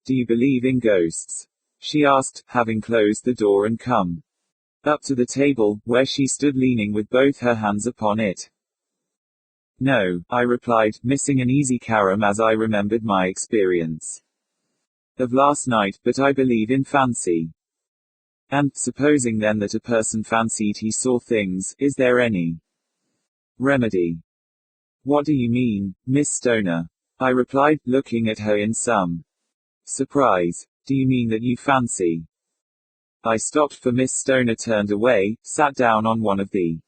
"Do you believe in ghosts?" she asked, having closed the door and come up to the table, where she stood leaning with both her hands upon it. "No," I replied, missing an easy carom as I remembered my experience of last night, "but I believe in fancy." "And, supposing then that a person fancied he saw things, is there any remedy?" "What do you mean, Miss Stoner?" I replied, looking at her in some surprise. Do you mean that you fancy? I stopped for Miss Stoner turned away, sat down on one of the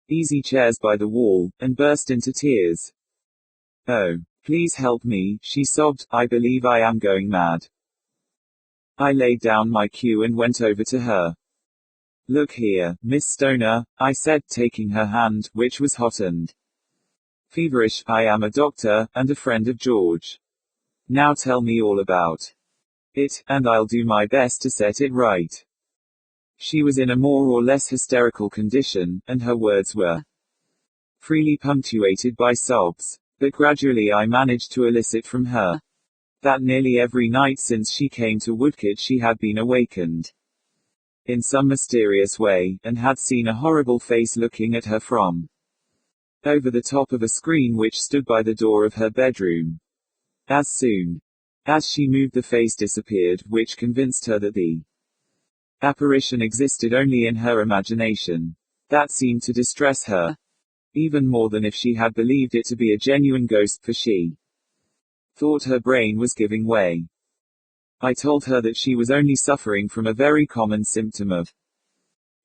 easy chairs by the wall, and burst into tears. Oh, please help me, she sobbed, I believe I am going mad. I laid down my cue and went over to her. Look here, Miss Stoner, I said, taking her hand, which was hot and feverish. I am a doctor, and a friend of George. Now tell me all about it, and I'll do my best to set it right. She was in a more or less hysterical condition, and her words were freely punctuated by sobs. But gradually I managed to elicit from her that nearly every night since she came to Woodcote she had been awakened in some mysterious way, and had seen a horrible face looking at her from over the top of a screen which stood by the door of her bedroom. As soon as she moved, the face disappeared, which convinced her that the apparition existed only in her imagination. That seemed to distress her even more than if she had believed it to be a genuine ghost, for she thought her brain was giving way. I told her that she was only suffering from a very common symptom of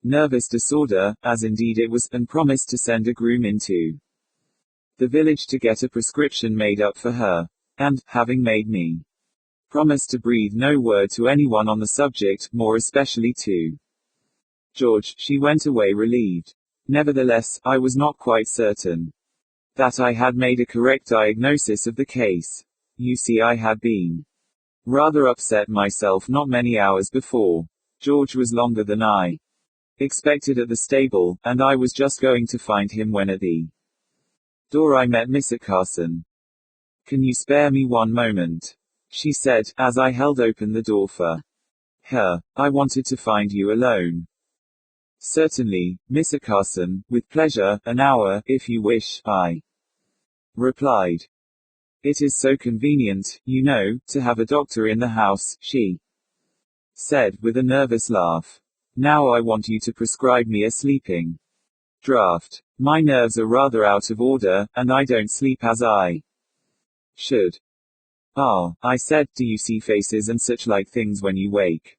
nervous disorder, as indeed it was, and promised to send a groom into the village to get a prescription made up for her. And, having made me promise to breathe no word to anyone on the subject, more especially to George, she went away relieved. Nevertheless, I was not quite certain that I had made a correct diagnosis of the case. You see, I had been rather upset myself not many hours before. George was longer than I expected at the stable, and I was just going to find him when at the door I met Miss Carson. Can you spare me one moment? She said, as I held open the door for her. I wanted to find you alone. Certainly, Miss Carson, with pleasure, an hour, if you wish, I replied. It is so convenient, you know, to have a doctor in the house, she said, with a nervous laugh. Now I want you to prescribe me a sleeping draught. My nerves are rather out of order, and I don't sleep as I should. Ah, I said, do you see faces and such like things when you wake?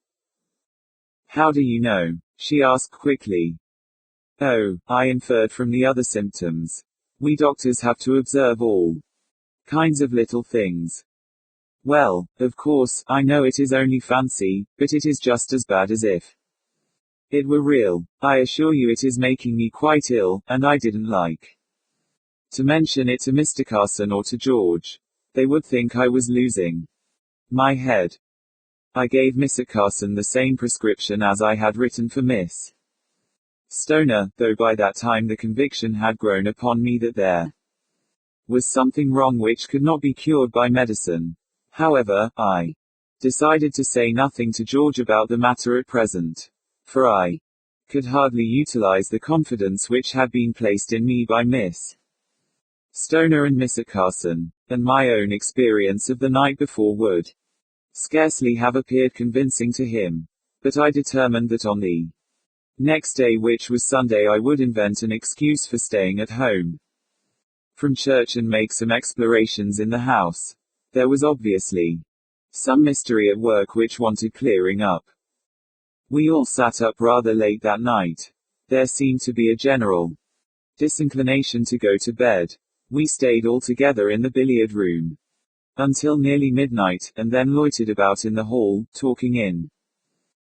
How do you know? She asked quickly. Oh, I inferred from the other symptoms. We doctors have to observe all kinds of little things. Well, of course, I know it is only fancy, but it is just as bad as if it were real. I assure you it is making me quite ill, and I didn't like to mention it to Mr. Carson or to George. They would think I was losing my head. I gave Miss Carson the same prescription as I had written for Miss Stoner, though by that time the conviction had grown upon me that there was something wrong which could not be cured by medicine. However, I decided to say nothing to George about the matter at present, for I could hardly utilize the confidence which had been placed in me by Miss Stoner and Miss Carson, and my own experience of the night before would scarcely have appeared convincing to him. But I determined that on the next day, which was Sunday, I would invent an excuse for staying at home from church and make some explorations in the house. There was obviously some mystery at work which wanted clearing up. We all sat up rather late that night. There seemed to be a general disinclination to go to bed. We stayed all together in the billiard room until nearly midnight, and then loitered about in the hall, talking in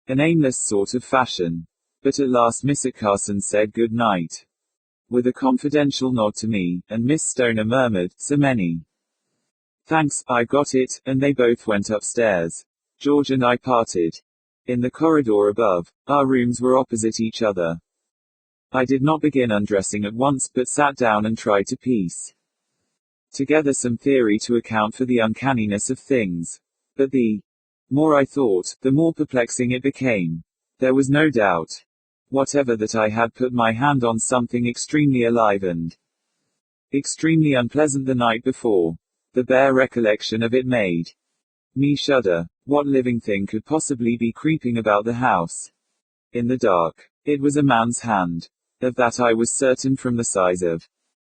an aimless sort of fashion. But at last Miss Carson said good night, with a confidential nod to me, and Miss Stoner murmured, so many thanks, I got it, and they both went upstairs. George and I parted in the corridor above. Our rooms were opposite each other. I did not begin undressing at once, but sat down and tried to piece together some theory to account for the uncanniness of things. But the more I thought, the more perplexing it became. There was no doubt whatever that I had put my hand on something extremely alive and extremely unpleasant the night before. The bare recollection of it made me shudder. What living thing could possibly be creeping about the house in the dark? It was a man's hand. Of that I was certain from the size of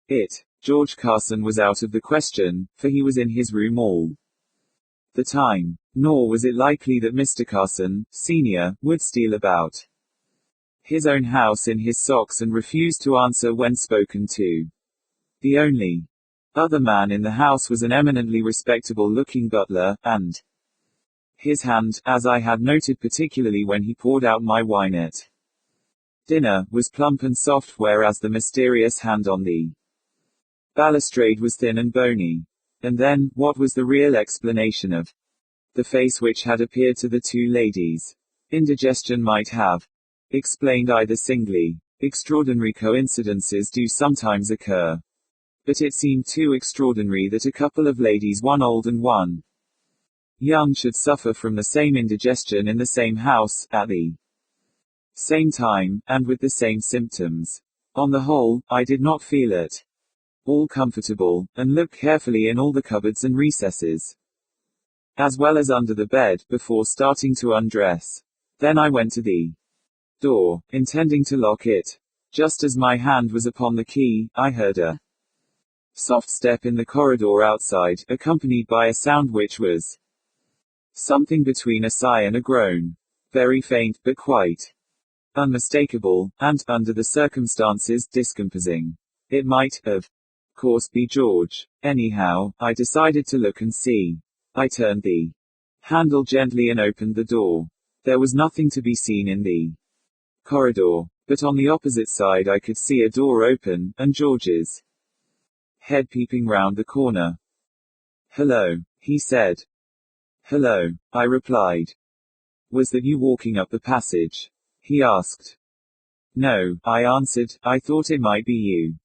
it. George Carson was out of the question, for he was in his room all the time. Nor was it likely that Mr. Carson, Sr., would steal about his own house in his socks and refuse to answer when spoken to. The only other man in the house was an eminently respectable-looking butler, and his hand, as I had noted particularly when he poured out my wine at dinner, was plump and soft, whereas the mysterious hand on the balustrade was thin and bony. And then, what was the real explanation of the face which had appeared to the two ladies? Indigestion might have explained either singly. Extraordinary coincidences do sometimes occur. But it seemed too extraordinary that a couple of ladies, one old and one young, should suffer from the same indigestion in the same house, at the same time, and with the same symptoms. On the whole, I did not feel at all comfortable, and looked carefully in all the cupboards and recesses, as well as under the bed, before starting to undress. Then I went to the door, intending to lock it. Just as my hand was upon the key, I heard a soft step in the corridor outside, accompanied by a sound which was something between a sigh and a groan. Very faint, but quite unmistakable, and, under the circumstances, discomposing. It might, of course, be George. Anyhow, I decided to look and see. I turned the handle gently and opened the door. There was nothing to be seen in the corridor, but on the opposite side I could see a door open, and George's head peeping round the corner. "Hello," he said. "Hello," I replied. "Was that you walking up the passage?" he asked. "No," I answered, "I thought it might be you."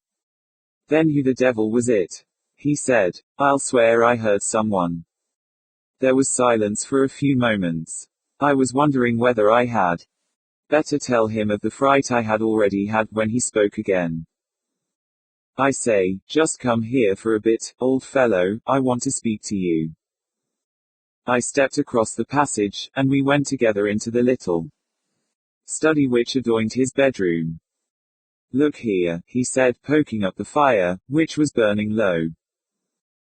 "Then who the devil was it?" he said. "I'll swear I heard someone." There was silence for a few moments. I was wondering whether I had better tell him of the fright I had already had when he spoke again. "I say, just come here for a bit, old fellow, I want to speak to you." I stepped across the passage, and we went together into the little study which adjoined his bedroom. "Look here," he said, poking up the fire, which was burning low.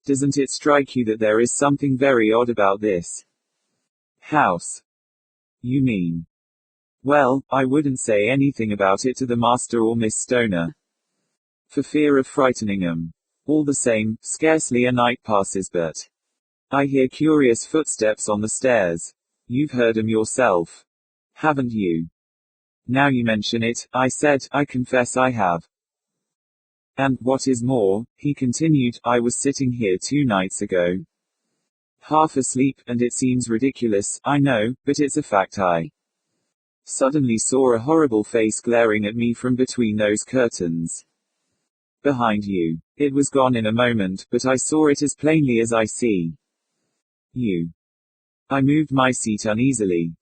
"Doesn't it strike you that there is something very odd about this house?" "You mean?" "Well, I wouldn't say anything about it to the master or Miss Stoner, for fear of frightening 'em. All the same, scarcely a night passes but I hear curious footsteps on the stairs. You've heard 'em yourself, haven't you?" "Now you mention it," I said, "I confess I have. And, what is more," he continued, "I was sitting here 2 nights ago, half asleep, and it seems ridiculous, I know, but it's a fact. I suddenly saw a horrible face glaring at me from between those curtains behind you. It was gone in a moment, but I saw it as plainly as I see you." I moved my seat uneasily.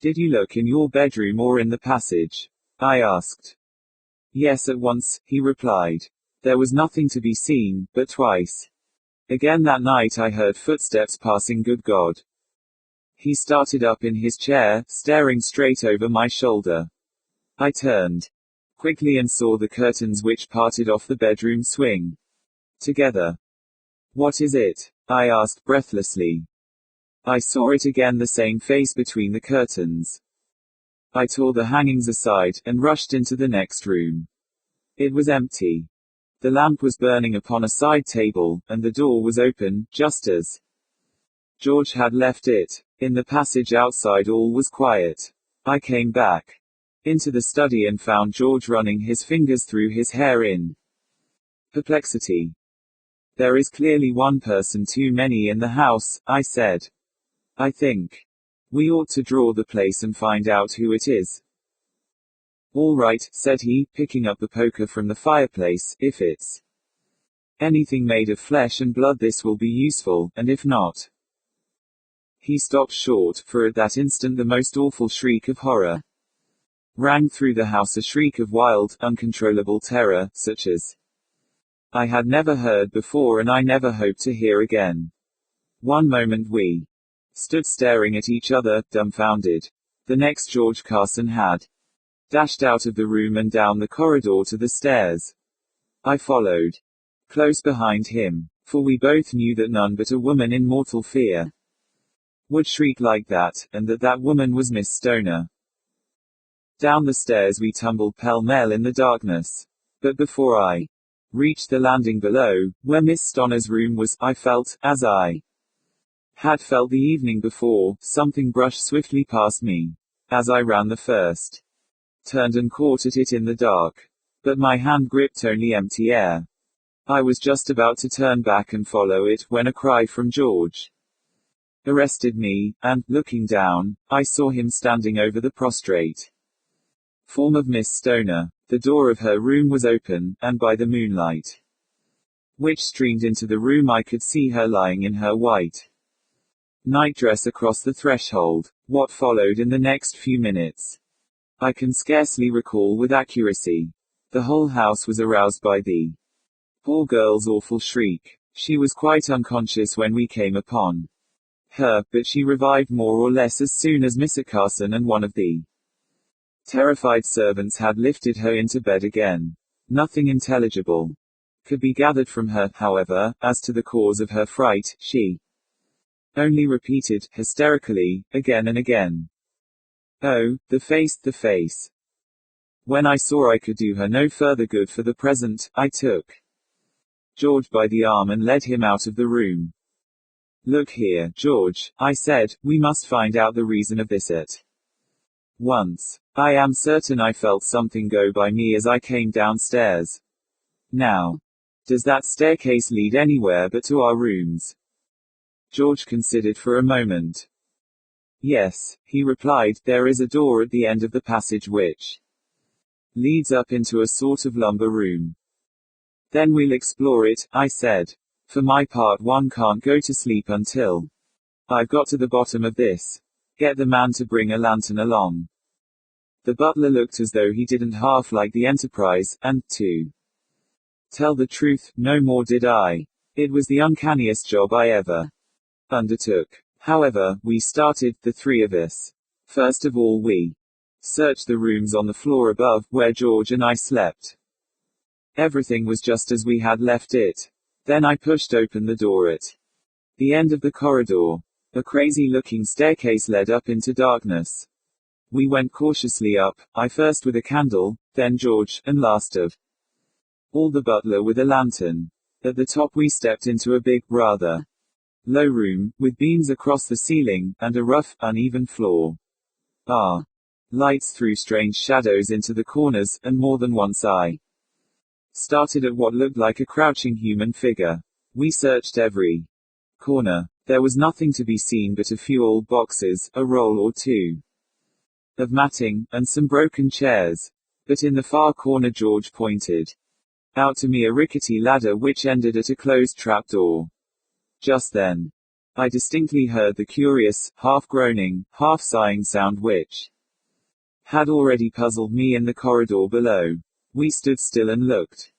"Did you look in your bedroom or in the passage?" I asked. "Yes, at once," he replied. "There was nothing to be seen, but twice again that night I heard footsteps passing. Good God!" He started up in his chair, staring straight over my shoulder. I turned quickly and saw the curtains which parted off the bedroom swing together. "What is it?" I asked breathlessly. I saw it again, the same face between the curtains. I tore the hangings aside, and rushed into the next room. It was empty. The lamp was burning upon a side table, and the door was open, just as George had left it. In the passage outside all was quiet. I came back into the study and found George running his fingers through his hair in perplexity. "There is clearly one person too many in the house," I said. "I think we ought to draw the place and find out who it is." "All right," said he, picking up the poker from the fireplace, "if it's anything made of flesh and blood this will be useful, and if not—" He stopped short, for at that instant the most awful shriek of horror rang through the house, a shriek of wild, uncontrollable terror, such as I had never heard before and I never hope to hear again. One moment we stood staring at each other, dumbfounded. The next George Carson had dashed out of the room and down the corridor to the stairs. I followed close behind him, for we both knew that none but a woman in mortal fear would shriek like that, and that woman was Miss Stoner. Down the stairs we tumbled pell-mell in the darkness. But before I reached the landing below, where Miss Stoner's room was, I felt, as I had felt the evening before, something brushed swiftly past me. As I ran the first turned and caught at it in the dark. But my hand gripped only empty air. I was just about to turn back and follow it, when a cry from George arrested me, and, looking down, I saw him standing over the prostrate form of Miss Stoner. The door of her room was open, and by the moonlight which streamed into the room I could see her lying in her white nightdress across the threshold. What followed in the next few minutes, I can scarcely recall with accuracy. The whole house was aroused by the poor girl's awful shriek. She was quite unconscious when we came upon her, but she revived more or less as soon as Mr. Carson and one of the terrified servants had lifted her into bed again. Nothing intelligible could be gathered from her, however, as to the cause of her fright. She only repeated, hysterically, again and again, "Oh, the face, the face." When I saw I could do her no further good for the present, I took George by the arm and led him out of the room. "Look here, George," I said, "we must find out the reason of this at once. I am certain I felt something go by me as I came downstairs. Now, does that staircase lead anywhere but to our rooms?" George considered for a moment. "Yes," he replied, "there is a door at the end of the passage which leads up into a sort of lumber room." "Then we'll explore it," I said. "For my part, one can't go to sleep until I've got to the bottom of this. Get the man to bring a lantern along." The butler looked as though he didn't half like the enterprise, and, to tell the truth, no more did I. It was the uncanniest job I ever undertook. However, we started, the three of us. First of all we searched the rooms on the floor above, where George and I slept. Everything was just as we had left it. Then I pushed open the door at the end of the corridor. A crazy-looking staircase led up into darkness. We went cautiously up, I first with a candle, then George, and last of all the butler with a lantern. At the top we stepped into a big, rather low room, with beams across the ceiling, and a rough, uneven floor. Our lights threw strange shadows into the corners, and more than once I started at what looked like a crouching human figure. We searched every corner. There was nothing to be seen but a few old boxes, a roll or two of matting, and some broken chairs. But in the far corner George pointed out to me a rickety ladder which ended at a closed trapdoor. Just then, I distinctly heard the curious, half-groaning, half-sighing sound which had already puzzled me in the corridor below. We stood still and looked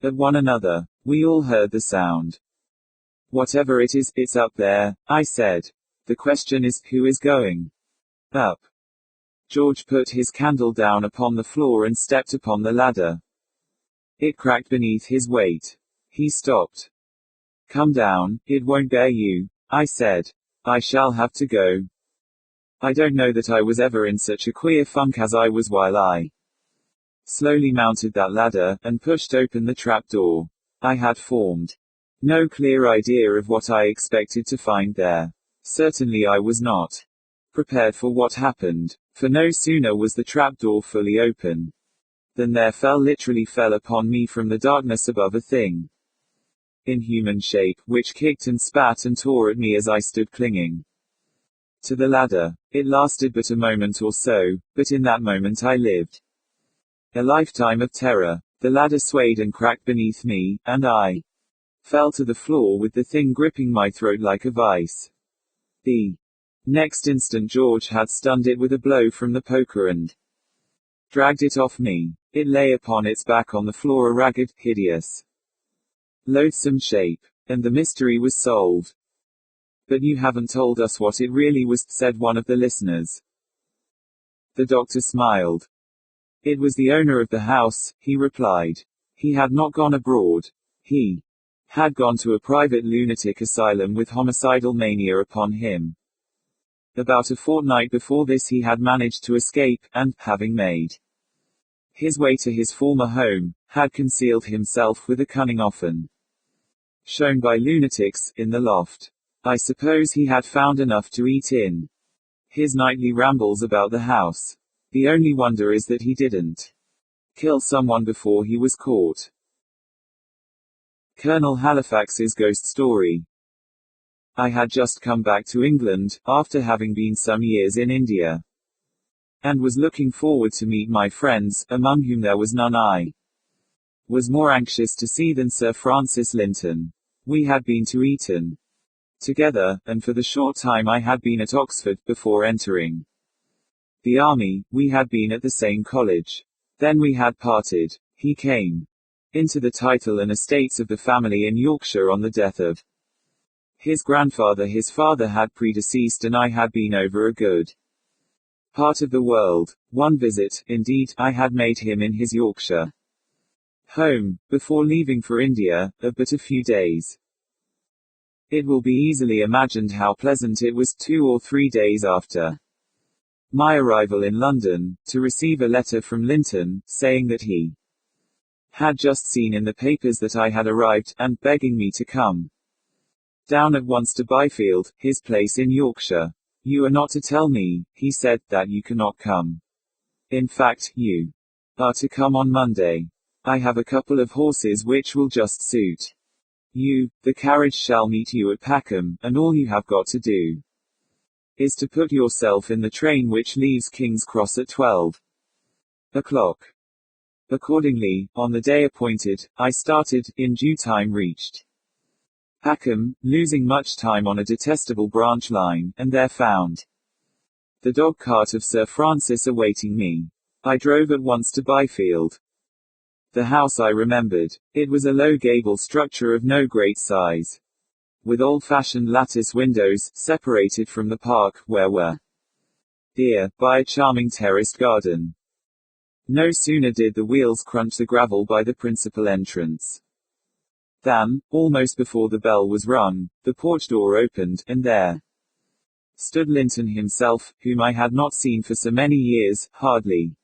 at one another. We all heard the sound. "Whatever it is, it's up there," I said. "The question is, who is going up?" George put his candle down upon the floor and stepped upon the ladder. It cracked beneath his weight. He stopped. "Come down, it won't bear you," I said. "I shall have to go." I don't know that I was ever in such a queer funk as I was while I slowly mounted that ladder, and pushed open the trapdoor. I had formed no clear idea of what I expected to find there. Certainly I was not prepared for what happened, for no sooner was the trapdoor fully open than there literally fell upon me from the darkness above a thing in human shape, which kicked and spat and tore at me as I stood clinging to the ladder. It lasted but a moment or so, but in that moment I lived a lifetime of terror. The ladder swayed and cracked beneath me, and I fell to the floor with the thing gripping my throat like a vice. The next instant George had stunned it with a blow from the poker and dragged it off me. It lay upon its back on the floor, a ragged, hideous, loathsome shape. And the mystery was solved. "But you haven't told us what it really was," said one of the listeners. The doctor smiled. "It was the owner of the house," he replied. "He had not gone abroad. He had gone to a private lunatic asylum with homicidal mania upon him. About a fortnight before this he had managed to escape, and, having made his way to his former home, had concealed himself with a cunning often shown by lunatics, in the loft. I suppose he had found enough to eat in his nightly rambles about the house. The only wonder is that he didn't kill someone before he was caught. Colonel Halifax's ghost story. I had just come back to England, after having been some years in India, and was looking forward to meet my friends, among whom there was none I was more anxious to see than Sir Francis Linton. We had been to Eton together, and for the short time I had been at Oxford, before entering the army, we had been at the same college. Then we had parted. He came into the title and estates of the family in Yorkshire on the death of his grandfather. His father had predeceased, and I had been over a good part of the world. One visit, indeed, I had made him in his Yorkshire home, before leaving for India, of but a few days. It will be easily imagined how pleasant it was 2 or 3 days after my arrival in London, to receive a letter from Linton, saying that he had just seen in the papers that I had arrived, and begging me to come down at once to Byfield, his place in Yorkshire. You are not to tell me, he said, that you cannot come. In fact, you are to come on Monday. I have a couple of horses which will just suit you. The carriage shall meet you at Packham, and all you have got to do is to put yourself in the train which leaves King's Cross at 12 o'clock. Accordingly, on the day appointed, I started, in due time reached Packham, losing much time on a detestable branch line, and there found the dog cart of Sir Francis awaiting me. I drove at once to Byfield. The house I remembered. It was a low gable structure of no great size, with old-fashioned lattice windows, separated from the park, where were deer, by a charming terraced garden. No sooner did the wheels crunch the gravel by the principal entrance than, almost before the bell was rung, the porch door opened, and there stood Linton himself, whom I had not seen for so many years, hardly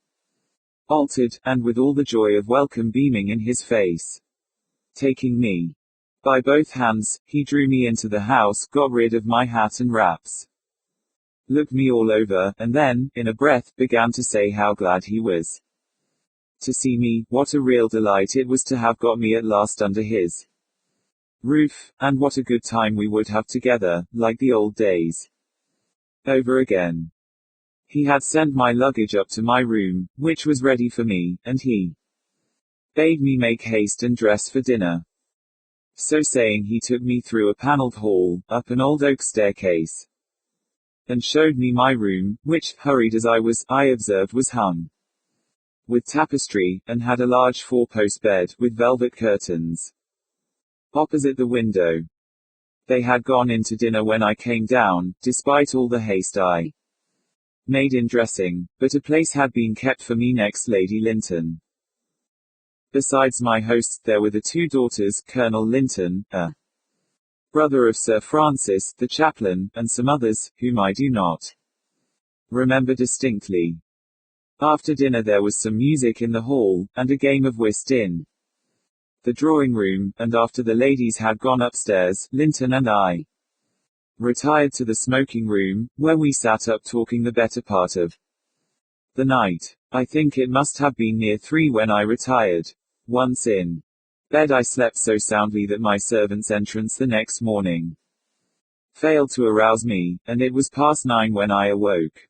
altered, and with all the joy of welcome beaming in his face. Taking me by both hands, he drew me into the house, got rid of my hat and wraps, looked me all over, and then, in a breath, began to say how glad he was to see me, what a real delight it was to have got me at last under his roof, and what a good time we would have together, like the old days over again. He had sent my luggage up to my room, which was ready for me, and he bade me make haste and dress for dinner. So saying, he took me through a panelled hall, up an old oak staircase, and showed me my room, which, hurried as I was, I observed was hung with tapestry, and had a large 4-post bed, with velvet curtains opposite the window. They had gone in to dinner when I came down, despite all the haste I made in dressing, but a place had been kept for me next Lady Linton. Besides my hosts, there were the 2 daughters, Colonel Linton, a brother of Sir Francis, the chaplain, and some others, whom I do not remember distinctly. After dinner there was some music in the hall, and a game of whist in the drawing room, and after the ladies had gone upstairs, Linton and I retired to the smoking room, where we sat up talking the better part of the night. I think it must have been near 3 when I retired. Once in bed I slept so soundly that my servant's entrance the next morning failed to arouse me, and it was past 9 when I awoke.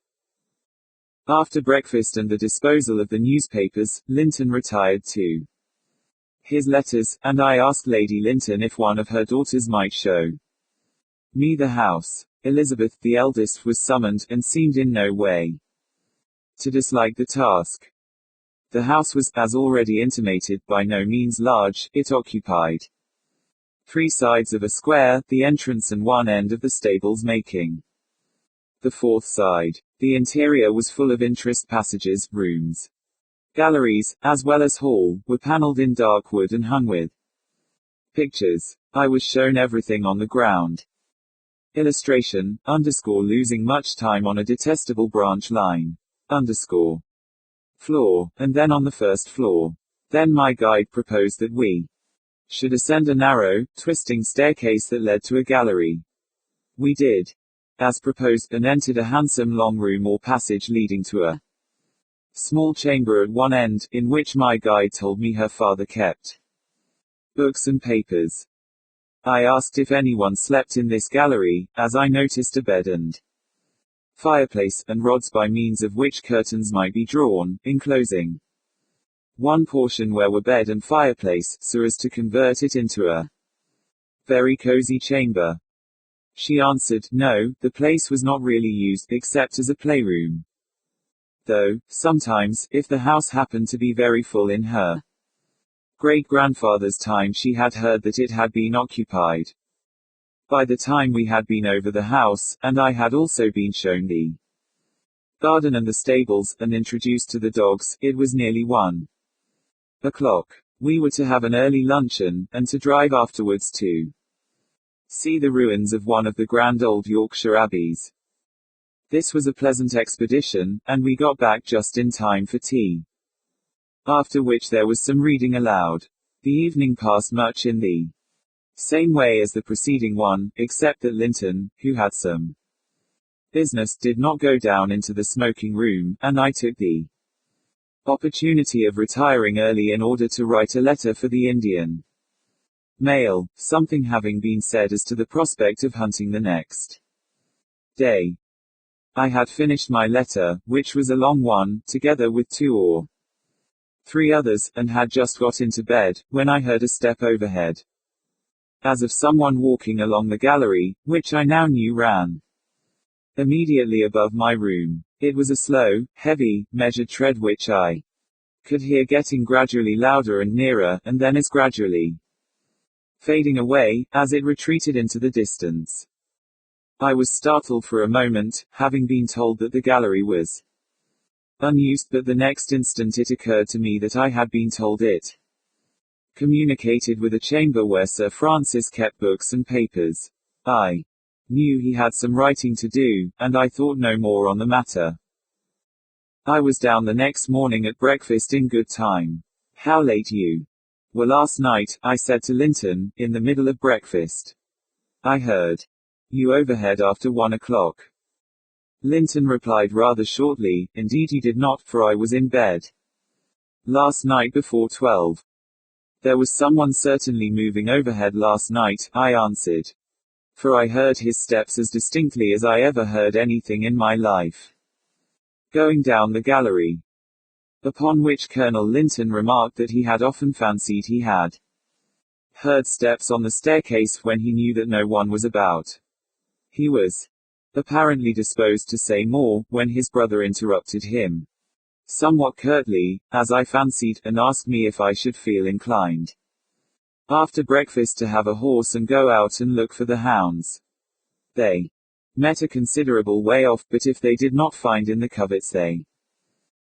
After breakfast and the disposal of the newspapers, Linton retired to his letters, and I asked Lady Linton if one of her daughters might show me the house. Elizabeth, the eldest, was summoned, and seemed in no way to dislike the task. The house was, as already intimated, by no means large. It occupied 3 sides of a square, the entrance and one end of the stables making the 4th side. The interior was full of interest. Passages, rooms, galleries, as well as hall, were panelled in dark wood and hung with pictures. I was shown everything on the ground. Illustration, losing much time on a detestable branch line. Floor, and then on the first floor. Then my guide proposed that we should ascend a narrow, twisting staircase that led to a gallery. We did as proposed, and entered a handsome long room or passage leading to a small chamber at one end, in which my guide told me her father kept books and papers. I asked if anyone slept in this gallery, as I noticed a bed and fireplace, and rods by means of which curtains might be drawn, enclosing one portion where were bed and fireplace, so as to convert it into a very cozy chamber. She answered, no, the place was not really used, except as a playroom. Though, sometimes, if the house happened to be very full in her great-grandfather's time, she had heard that it had been occupied. By the time we had been over the house, and I had also been shown the garden and the stables, and introduced to the dogs, it was nearly 1:00. We were to have an early luncheon, and to drive afterwards to see the ruins of one of the grand old Yorkshire abbeys. This was a pleasant expedition, and we got back just in time for tea. After which there was some reading aloud. The evening passed much in the same way as the preceding one, except that Linton, who had some business, did not go down into the smoking room, and I took the opportunity of retiring early in order to write a letter for the Indian mail, something having been said as to the prospect of hunting the next day. I had finished my letter, which was a long one, together with 2 or 3 others, and had just got into bed, when I heard a step overhead, as of someone walking along the gallery, which I now knew ran immediately above my room. It was a slow, heavy, measured tread which I could hear getting gradually louder and nearer, and then as gradually fading away, as it retreated into the distance. I was startled for a moment, having been told that the gallery was unused, but the next instant it occurred to me that I had been told it communicated with a chamber where Sir Francis kept books and papers. I knew he had some writing to do, and I thought no more on the matter. I was down the next morning at breakfast in good time. How late you were last night, I said to Linton, in the middle of breakfast. I heard you overhead after 1:00. Linton replied rather shortly, indeed you did not, for I was in bed last night before 12. There was someone certainly moving overhead last night, I answered. For I heard his steps as distinctly as I ever heard anything in my life, going down the gallery. Upon which Colonel Linton remarked that he had often fancied he had heard steps on the staircase when he knew that no one was about. He was apparently disposed to say more, when his brother interrupted him, somewhat curtly, as I fancied, and asked me if I should feel inclined, after breakfast, to have a horse and go out and look for the hounds. They met a considerable way off, but if they did not find in the coverts they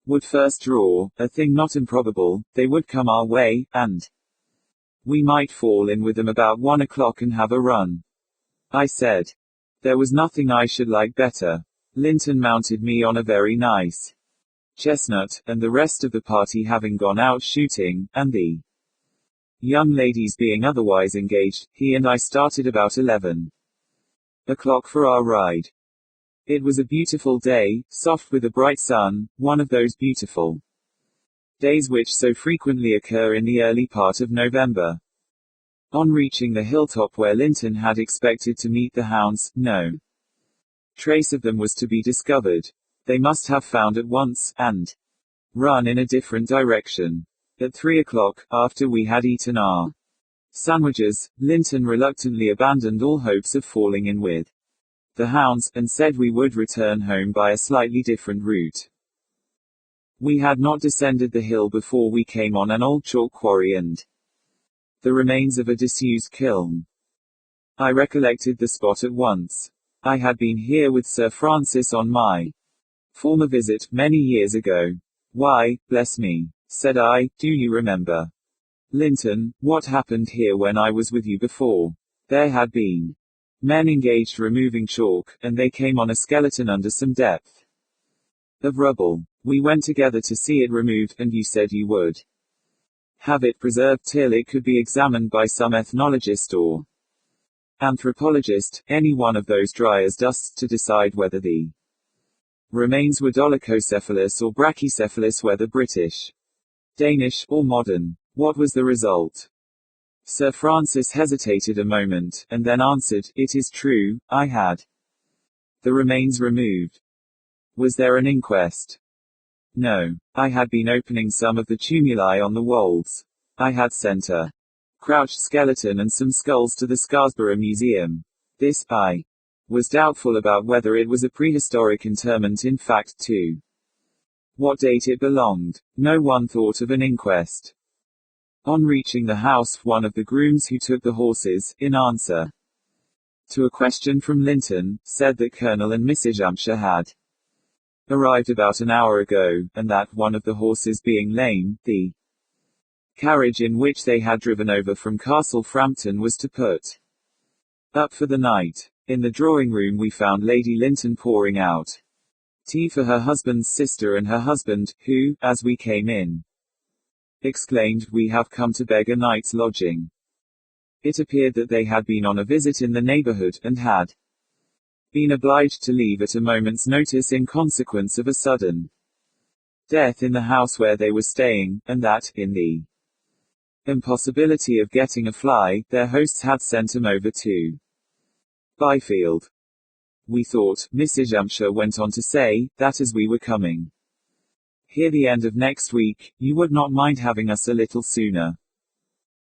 would first draw, a thing not improbable, they would come our way, and we might fall in with them about 1:00 and have a run. I said there was nothing I should like better. Linton mounted me on a very nice chestnut, and the rest of the party having gone out shooting, and the young ladies being otherwise engaged, he and I started about 11:00 for our ride. It was a beautiful day, soft with a bright sun, one of those beautiful days which so frequently occur in the early part of November. On reaching the hilltop where Linton had expected to meet the hounds, no trace of them was to be discovered. They must have found at once, and run in a different direction. At 3:00, after we had eaten our sandwiches, Linton reluctantly abandoned all hopes of falling in with the hounds, and said we would return home by a slightly different route. We had not descended the hill before we came on an old chalk quarry and the remains of a disused kiln. I recollected the spot at once. I had been here with Sir Francis on my former visit, many years ago. Why, bless me, said I, do you remember, Linton, what happened here when I was with you before? There had been Men engaged removing chalk, and they came on a skeleton under some depth of rubble. We went together to see it removed, and you said you would have it preserved till it could be examined by some ethnologist or anthropologist, any one of those dry as dusts, to decide whether the remains were dolichocephalous or brachycephalous, whether British, Danish, or modern. What was the result? Sir Francis hesitated a moment, and then answered, "It is true, I had the remains removed." Was there an inquest? No. I had been opening some of the tumuli on the wolds. I had sent a crouched skeleton and some skulls to the Scarborough Museum. This, I was doubtful about whether it was a prehistoric interment in fact to what date it belonged. No one thought of an inquest. On reaching the house, one of the grooms who took the horses, in answer to a question from Linton, said that Colonel and Mrs. Hampshire had arrived about an hour ago, and that, one of the horses being lame, the carriage in which they had driven over from Castle Frampton was to put up for the night. In the drawing room we found Lady Linton pouring out tea for her husband's sister and her husband, who, as we came in, exclaimed, "We have come to beg a night's lodging." It appeared that they had been on a visit in the neighborhood, and had been obliged to leave at a moment's notice in consequence of a sudden death in the house where they were staying, and that, in the impossibility of getting a fly, their hosts had sent him over to Byfield. We thought, Mrs. Hampshire went on to say, that as we were coming here the end of next week, you would not mind having us a little sooner.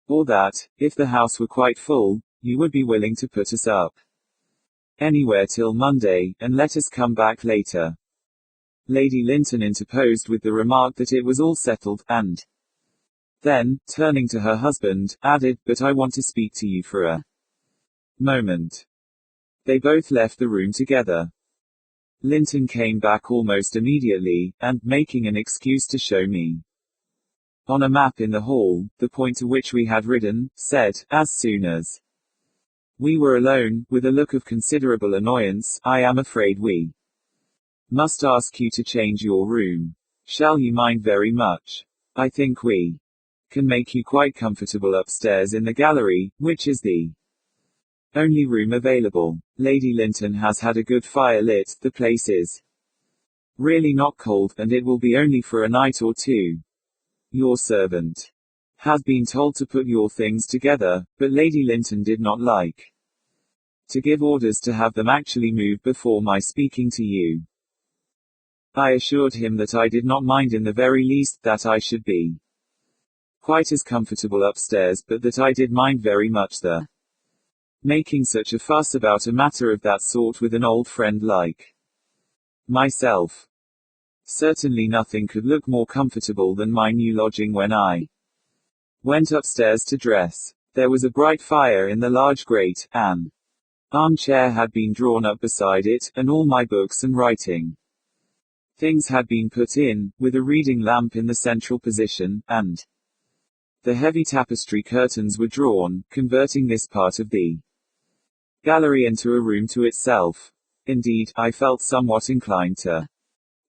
Or that, if the house were quite full, you would be willing to put us up anywhere till Monday, and let us come back later. Lady Linton interposed with the remark that it was all settled, and then, turning to her husband, added, "But I want to speak to you for a moment." They both left the room together. Linton came back almost immediately, and, making an excuse to show me on a map in the hall the point to which we had ridden, said, as soon as we were alone, with a look of considerable annoyance, "I am afraid we must ask you to change your room. Shall you mind very much? I think we can make you quite comfortable upstairs in the gallery, which is the only room available. Lady Linton has had a good fire lit, the place is really not cold, and it will be only for a night or two. Your servant has been told to put your things together, but Lady Linton did not like to give orders to have them actually moved before my speaking to you. I assured him that I did not mind in the very least, that I should be quite as comfortable upstairs, but that I did mind very much the making such a fuss about a matter of that sort with an old friend like myself. Certainly nothing could look more comfortable than my new lodging when I went upstairs to dress. There was a bright fire in the large grate, an armchair had been drawn up beside it, and all my books and writing things had been put in, with a reading lamp in the central position, and the heavy tapestry curtains were drawn, converting this part of the gallery into a room to itself. Indeed, I felt somewhat inclined to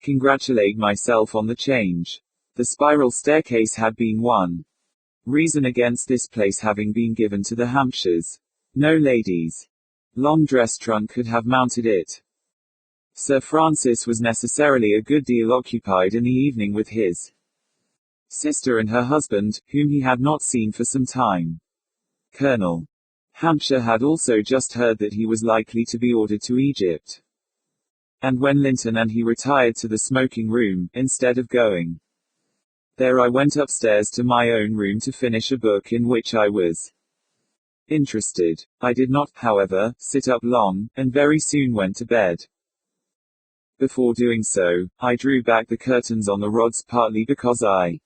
congratulate myself on the change. The spiral staircase had been one reason against this place having been given to the Hampshires. No lady's long dress trunk could have mounted it. Sir Francis was necessarily a good deal occupied in the evening with his sister and her husband, whom he had not seen for some time. Colonel Hampshire had also just heard that he was likely to be ordered to Egypt. And when Linton and he retired to the smoking room, instead of going there, I went upstairs to my own room to finish a book in which I was interested. I did not, however, sit up long, and very soon went to bed. Before doing so, I drew back the curtains on the rods, partly because I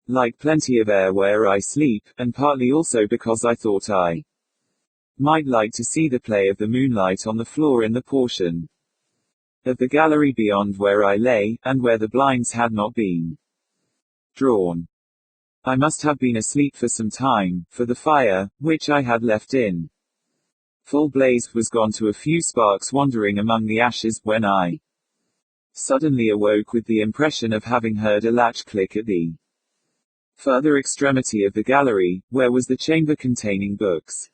like plenty of air where I sleep, and partly also because I thought I might like to see the play of the moonlight on the floor in the portion of the gallery beyond where I lay, and where the blinds had not been drawn. I must have been asleep for some time, for the fire, which I had left in full blaze, was gone to a few sparks wandering among the ashes, when I suddenly awoke with the impression of having heard a latch click at the further extremity of the gallery, where was the chamber containing books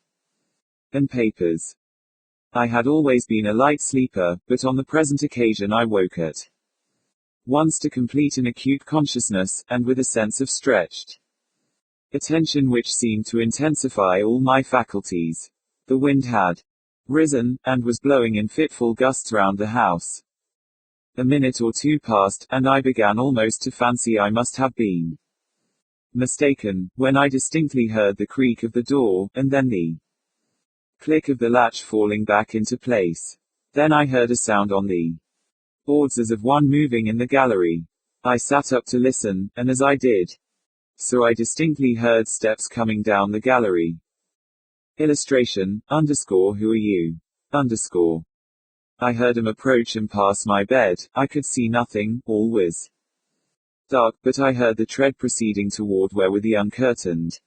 and papers. I had always been a light sleeper, but on the present occasion I woke at once to complete an acute consciousness, and with a sense of stretched attention which seemed to intensify all my faculties. The wind had risen, and was blowing in fitful gusts round the house. A minute or two passed, and I began almost to fancy I must have been mistaken, when I distinctly heard the creak of the door, and then the click of the latch falling back into place. Then I heard a sound on the boards as of one moving in the gallery. I sat up to listen, and as I did so I distinctly heard steps coming down the gallery. Illustration, who are you? I heard him approach and pass my bed. I could see nothing, all was dark, but I heard the tread proceeding toward where were the uncurtained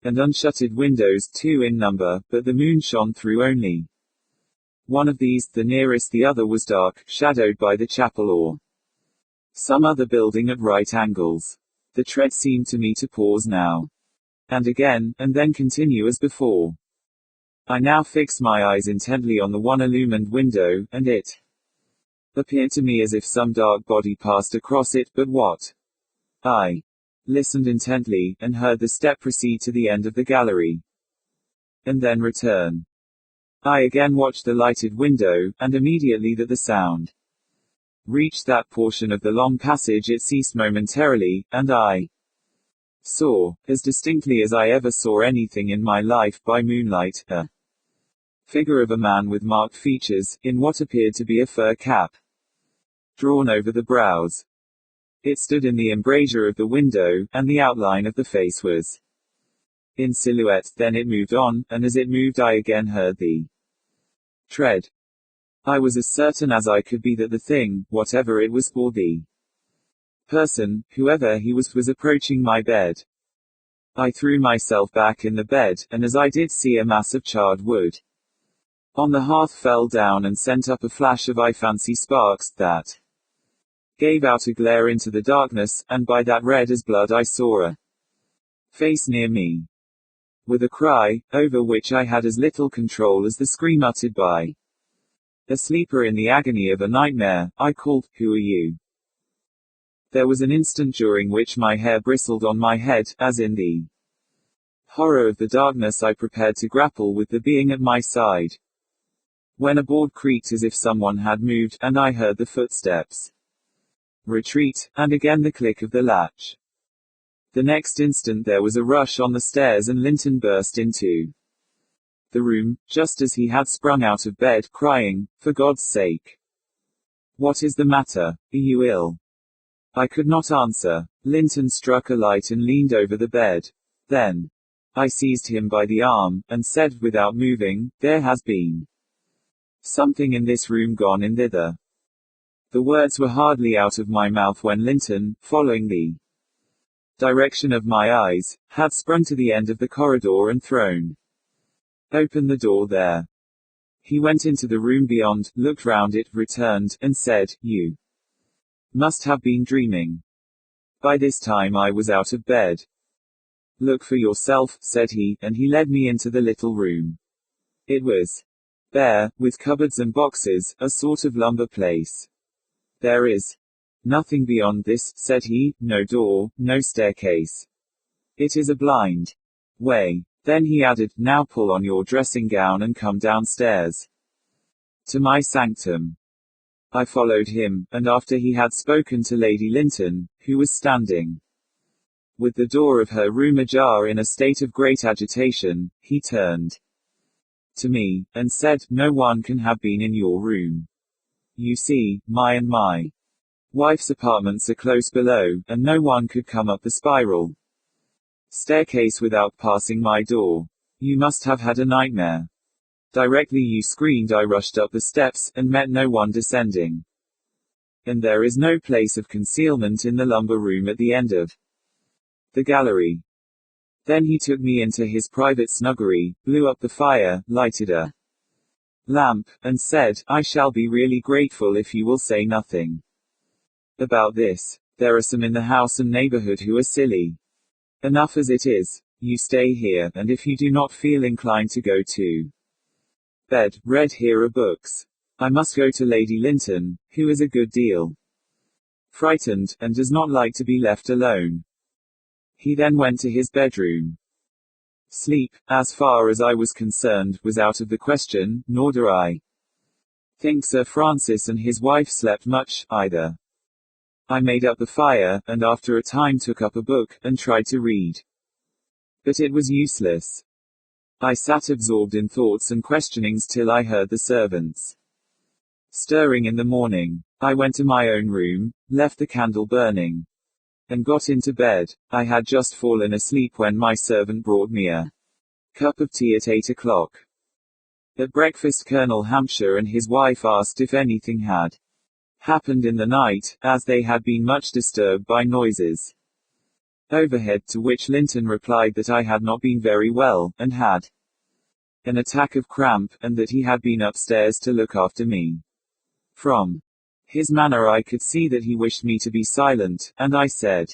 and unshuttered windows, 2 in number, but the moon shone through only one of these. The nearest the other was dark, shadowed by the chapel or some other building at right angles. The tread seemed to me to pause now and again, and then continue as before. I now fixed my eyes intently on the one illumined window, and it appeared to me as if some dark body passed across it, but what? I listened intently, and heard the step proceed to the end of the gallery, and then return. I again watched the lighted window, and immediately that the sound reached that portion of the long passage it ceased momentarily, and I saw, as distinctly as I ever saw anything in my life by moonlight, a figure of a man with marked features, in what appeared to be a fur cap drawn over the brows. It stood in the embrasure of the window, and the outline of the face was in silhouette. Then it moved on, and as it moved I again heard the tread. I was as certain as I could be that the thing, whatever it was, or the person, whoever he was approaching my bed. I threw myself back in the bed, and as I did see a mass of charred wood on the hearth fell down and sent up a flash of, I fancy, sparks, that gave out a glare into the darkness, and by that red as blood I saw a face near me. With a cry, over which I had as little control as the scream uttered by a sleeper in the agony of a nightmare, I called, "Who are you?" There was an instant during which my hair bristled on my head, as in the horror of the darkness I prepared to grapple with the being at my side, when a board creaked as if someone had moved, and I heard the footsteps retreat, and again the click of the latch. The next instant there was a rush on the stairs, and Linton burst into the room, just as he had sprung out of bed, crying, "For God's sake! What is the matter? Are you ill?" I could not answer. Linton struck a light and leaned over the bed. Then I seized him by the arm, and said without moving, "There has been something in this room gone in thither." The words were hardly out of my mouth when Linton, following the direction of my eyes, had sprung to the end of the corridor and thrown open the door there. He went into the room beyond, looked round it, returned, and said, "You must have been dreaming." By this time I was out of bed. "Look for yourself," said he, and he led me into the little room. It was bare, with cupboards and boxes, a sort of lumber place. "There is nothing beyond this," said he, "no door, no staircase. It is a blind way." Then he added, "Now pull on your dressing gown and come downstairs to my sanctum." I followed him, and after he had spoken to Lady Linton, who was standing with the door of her room ajar in a state of great agitation, he turned to me, and said, "No one can have been in your room. You see, my wife's apartments are close below, and no one could come up the spiral staircase without passing my door. You must have had a nightmare. Directly you screamed I rushed up the steps, and met no one descending. And there is no place of concealment in the lumber room at the end of the gallery. Then he took me into his private snuggery, blew up the fire, lighted a lamp, and said, "I shall be really grateful if you will say nothing about this. There are some in the house and neighborhood who are silly enough as it is. You stay here, and if you do not feel inclined to go to bed, read here are books. I must go to Lady Linton, who is a good deal frightened, and does not like to be left alone." He then went to his bedroom. Sleep, as far as I was concerned, was out of the question, nor do I think Sir Francis and his wife slept much, either. I made up the fire, and after a time took up a book, and tried to read. But it was useless. I sat absorbed in thoughts and questionings till I heard the servants stirring in the morning. I went to my own room, left the candle burning, and got into bed. I had just fallen asleep when my servant brought me a cup of tea at 8 o'clock. At breakfast Colonel Hampshire and his wife asked if anything had happened in the night, as they had been much disturbed by noises overhead, to which Linton replied that I had not been very well, and had an attack of cramp, and that he had been upstairs to look after me. From his manner I could see that he wished me to be silent, and I said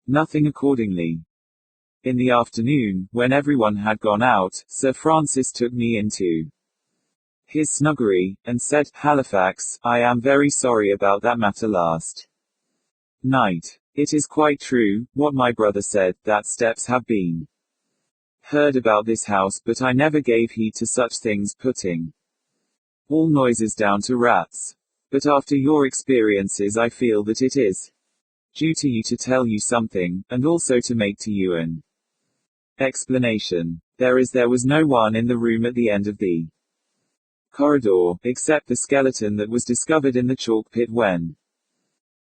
nothing accordingly. In the afternoon, when everyone had gone out, Sir Francis took me into his snuggery, and said, "Halifax, I am very sorry about that matter last night. It is quite true, what my brother said, that steps have been heard about this house, but I never gave heed to such things, putting all noises down to rats. But after your experiences I feel that it is due to you to tell you something, and also to make to you an explanation. There was no one in the room at the end of the corridor, except the skeleton that was discovered in the chalk pit when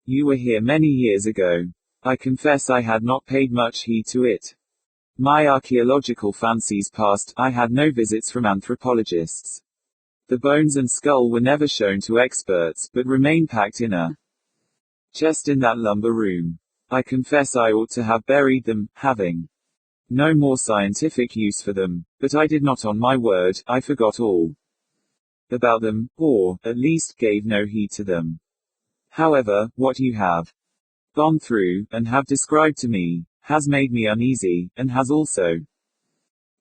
you were here many years ago. I confess I had not paid much heed to it. My archaeological fancies passed, I had no visits from anthropologists. The bones and skull were never shown to experts, but remain packed in a chest in that lumber room. I confess I ought to have buried them, having no more scientific use for them, but I did not. On my word, I forgot all about them, or, at least, gave no heed to them. However, what you have gone through, and have described to me, has made me uneasy, and has also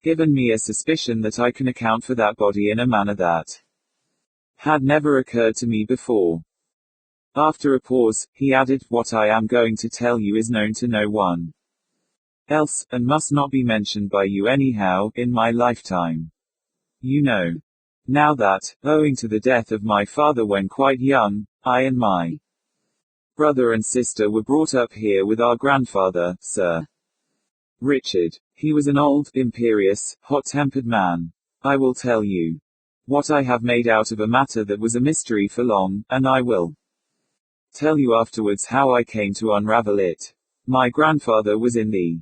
given me a suspicion that I can account for that body in a manner that had never occurred to me before. After a pause, he added, "What I am going to tell you is known to no one else, and must not be mentioned by you anyhow, in my lifetime. You know now that, owing to the death of my father when quite young, I and my brother and sister were brought up here with our grandfather, Sir Richard. He was an old, imperious, hot-tempered man. I will tell you what I have made out of a matter that was a mystery for long, and I will tell you afterwards how I came to unravel it. My grandfather was in the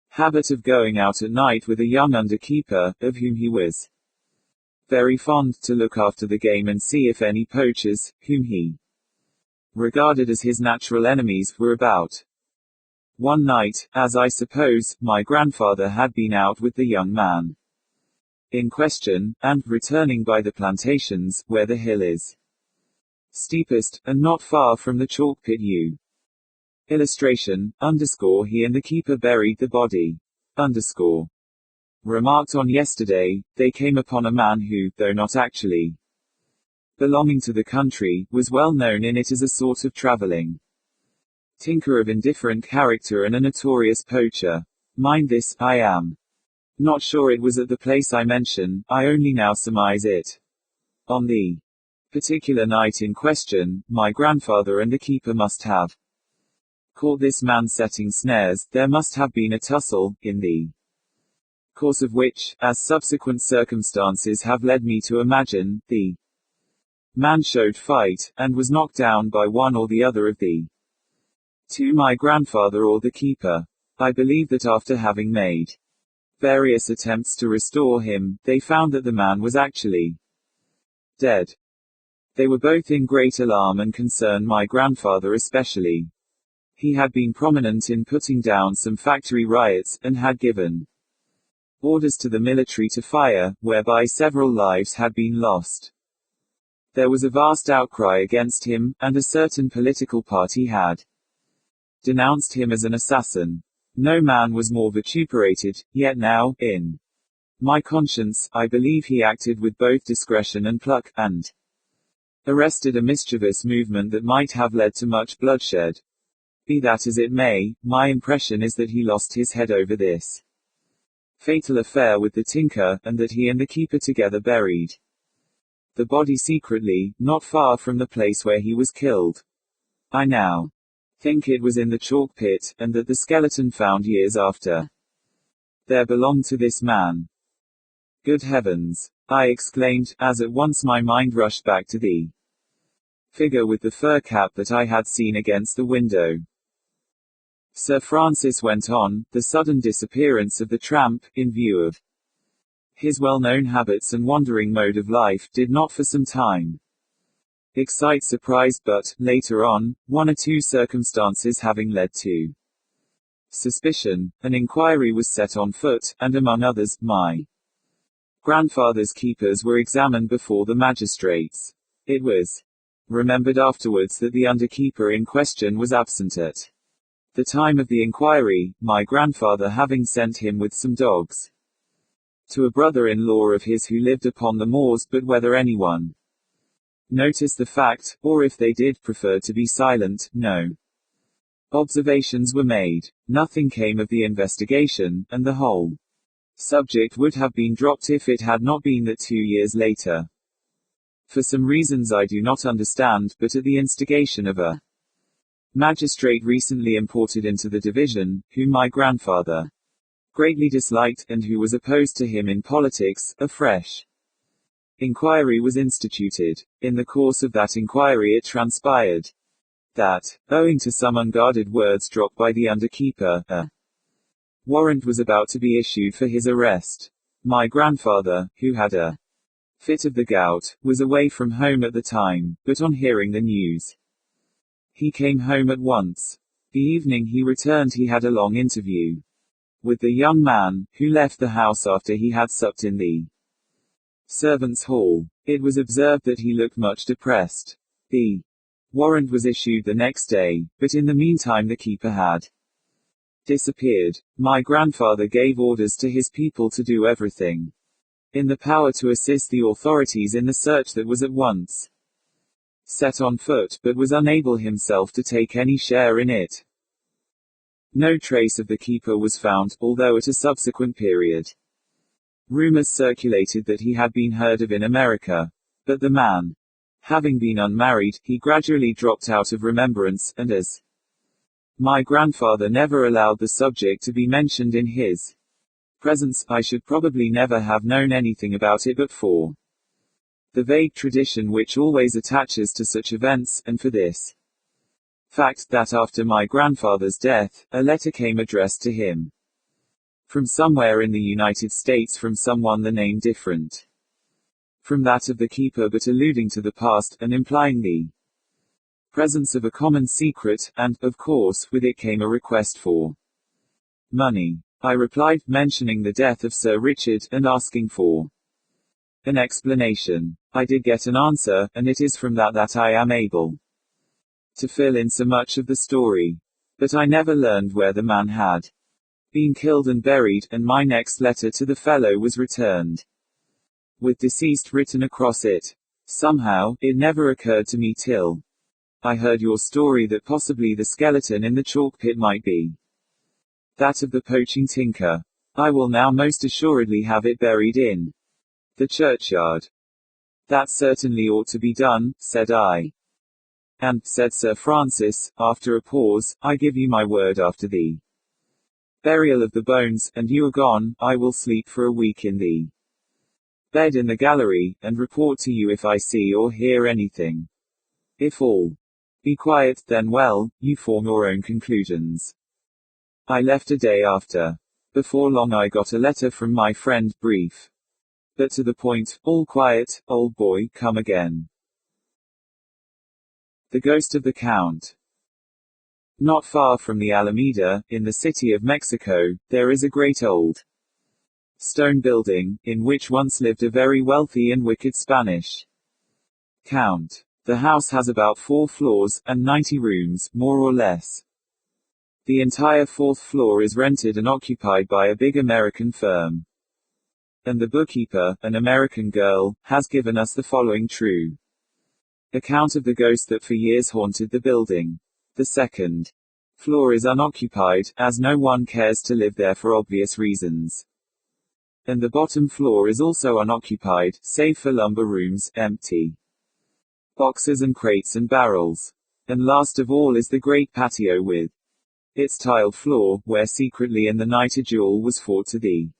habit of going out at night with a young underkeeper, of whom he was very fond, to look after the game and see if any poachers, whom he regarded as his natural enemies, were about. One night, as I suppose, my grandfather had been out with the young man in question, and, returning by the plantations, where the hill is steepest, and not far from the chalk pit Illustration, he and the keeper buried the body. Remarked on yesterday, they came upon a man who, though not actually belonging to the country, was well known in it as a sort of traveling tinker of indifferent character and a notorious poacher. Mind this, I am not sure it was at the place I mention, I only now surmise it. On the particular night in question, my grandfather and the keeper must have caught this man setting snares. There must have been a tussle, in the course of which, as subsequent circumstances have led me to imagine, the man showed fight, and was knocked down by one or the other of the two, my grandfather or the keeper. I believe that after having made various attempts to restore him, they found that the man was actually dead. They were both in great alarm and concern, my grandfather especially. He had been prominent in putting down some factory riots, and had given orders to the military to fire, whereby several lives had been lost. There was a vast outcry against him, and a certain political party had denounced him as an assassin. No man was more vituperated, yet now, in my conscience, I believe he acted with both discretion and pluck, and arrested a mischievous movement that might have led to much bloodshed. Be that as it may, my impression is that he lost his head over this fatal affair with the tinker, and that he and the keeper together buried the body secretly, not far from the place where he was killed. I now think it was in the chalk pit, and that the skeleton found years after there belonged to this man. Good heavens! I exclaimed, as at once my mind rushed back to the figure with the fur cap that I had seen against the window. Sir Francis went on, the sudden disappearance of the tramp, in view of his well-known habits and wandering mode of life, did not for some time excite surprise, but, later on, one or two circumstances having led to suspicion, an inquiry was set on foot, and among others, my grandfather's keepers were examined before the magistrates. It was remembered afterwards that the underkeeper in question was absent at the time of the inquiry, my grandfather having sent him with some dogs to a brother-in-law of his who lived upon the moors, but whether anyone noticed the fact, or if they did, preferred to be silent, no observations were made. Nothing came of the investigation, and the whole subject would have been dropped if it had not been that 2 years later, for some reasons I do not understand, but at the instigation of a magistrate recently imported into the division, whom my grandfather greatly disliked, and who was opposed to him in politics, a fresh inquiry was instituted. In the course of that inquiry it transpired that, owing to some unguarded words dropped by the underkeeper, a warrant was about to be issued for his arrest. My grandfather, who had a fit of the gout, was away from home at the time, but on hearing the news, he came home at once. The evening he returned he had a long interview with the young man, who left the house after he had supped in the servants' hall. It was observed that he looked much depressed. The warrant was issued the next day, but in the meantime the keeper had disappeared. My grandfather gave orders to his people to do everything in the power to assist the authorities in the search that was at once set on foot, but was unable himself to take any share in it. No trace of the keeper was found, although at a subsequent period rumors circulated that he had been heard of in America. But the man having been unmarried, he gradually dropped out of remembrance, and as my grandfather never allowed the subject to be mentioned in his presence, I should probably never have known anything about it but for the vague tradition which always attaches to such events, and for this fact, that after my grandfather's death, a letter came addressed to him from somewhere in the United States from someone the name different from that of the keeper but alluding to the past, and implying the presence of a common secret, and, of course, with it came a request for money. I replied, mentioning the death of Sir Richard, and asking for an explanation. I did get an answer, and it is from that I am able to fill in so much of the story. But I never learned where the man had been killed and buried, and my next letter to the fellow was returned with deceased written across it. Somehow, it never occurred to me till I heard your story that possibly the skeleton in the chalk pit might be that of the poaching tinker. I will now most assuredly have it buried in the churchyard. That certainly ought to be done, said I. And, said Sir Francis, after a pause, I give you my word after the burial of the bones, and you are gone, I will sleep for a week in the bed in the gallery, and report to you if I see or hear anything. If all be quiet, then well, you form your own conclusions. I left a day after. Before long I got a letter from my friend, brief but to the point, all quiet, old boy, come again. The Ghost of the Count. Not far from the Alameda, in the city of Mexico, there is a great old stone building, in which once lived a very wealthy and wicked Spanish count. The house has about 4 floors, and 90 rooms, more or less. The entire 4th floor is rented and occupied by a big American firm. And the bookkeeper, an American girl, has given us the following true account of the ghost that for years haunted the building. The 2nd floor is unoccupied, as no one cares to live there for obvious reasons. And the bottom floor is also unoccupied, save for lumber rooms, empty boxes and crates and barrels. And last of all is the great patio with its tiled floor, where secretly in the night a duel was fought to the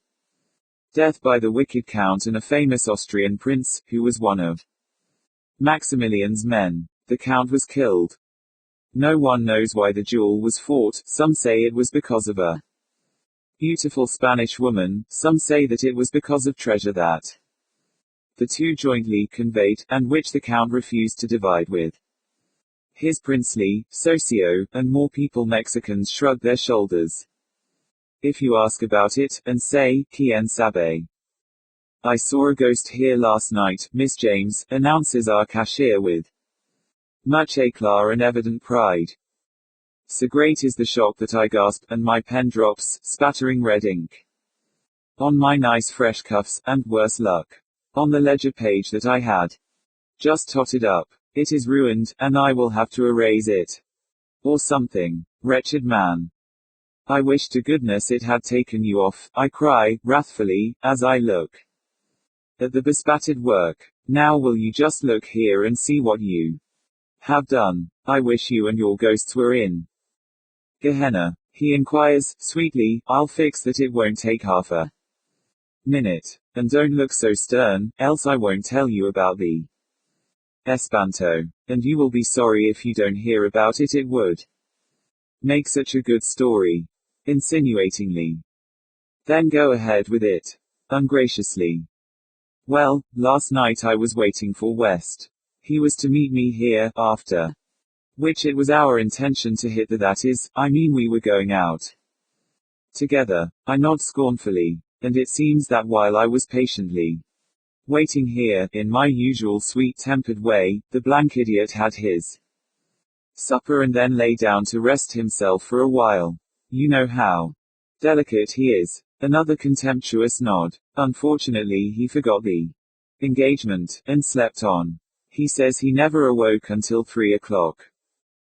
death by the wicked count and a famous Austrian prince, who was one of Maximilian's men. The count was killed. No one knows why the duel was fought. Some say it was because of a beautiful Spanish woman, some say that it was because of treasure that the two jointly conveyed, and which the count refused to divide with his princely socio, and more people. Mexicans shrug their shoulders if you ask about it, and say, "Quien sabe?" I saw a ghost here last night, Miss James, announces our cashier with much éclat and evident pride. So great is the shock that I gasp, and my pen drops, spattering red ink on my nice fresh cuffs, and worse luck, on the ledger page that I had just totted up. It is ruined, and I will have to erase it. Or something. Wretched man. I wish to goodness it had taken you off, I cry, wrathfully, as I look at the bespattered work. Now will you just look here and see what you have done? I wish you and your ghosts were in Gehenna. He inquires, sweetly, I'll fix that, it won't take half a minute. And don't look so stern, else I won't tell you about the Espanto. And you will be sorry if you don't hear about it. It would make such a good story. Insinuatingly. Then go ahead with it. Ungraciously. Well, last night I was waiting for West. He was to meet me here, after which it was our intention to hit the I mean we were going out together. I nod scornfully. And it seems that while I was patiently waiting here, in my usual sweet-tempered way, the blank idiot had his supper and then lay down to rest himself for a while. You know how delicate he is. Another contemptuous nod. Unfortunately he forgot the engagement, and slept on. He says he never awoke until 3 o'clock.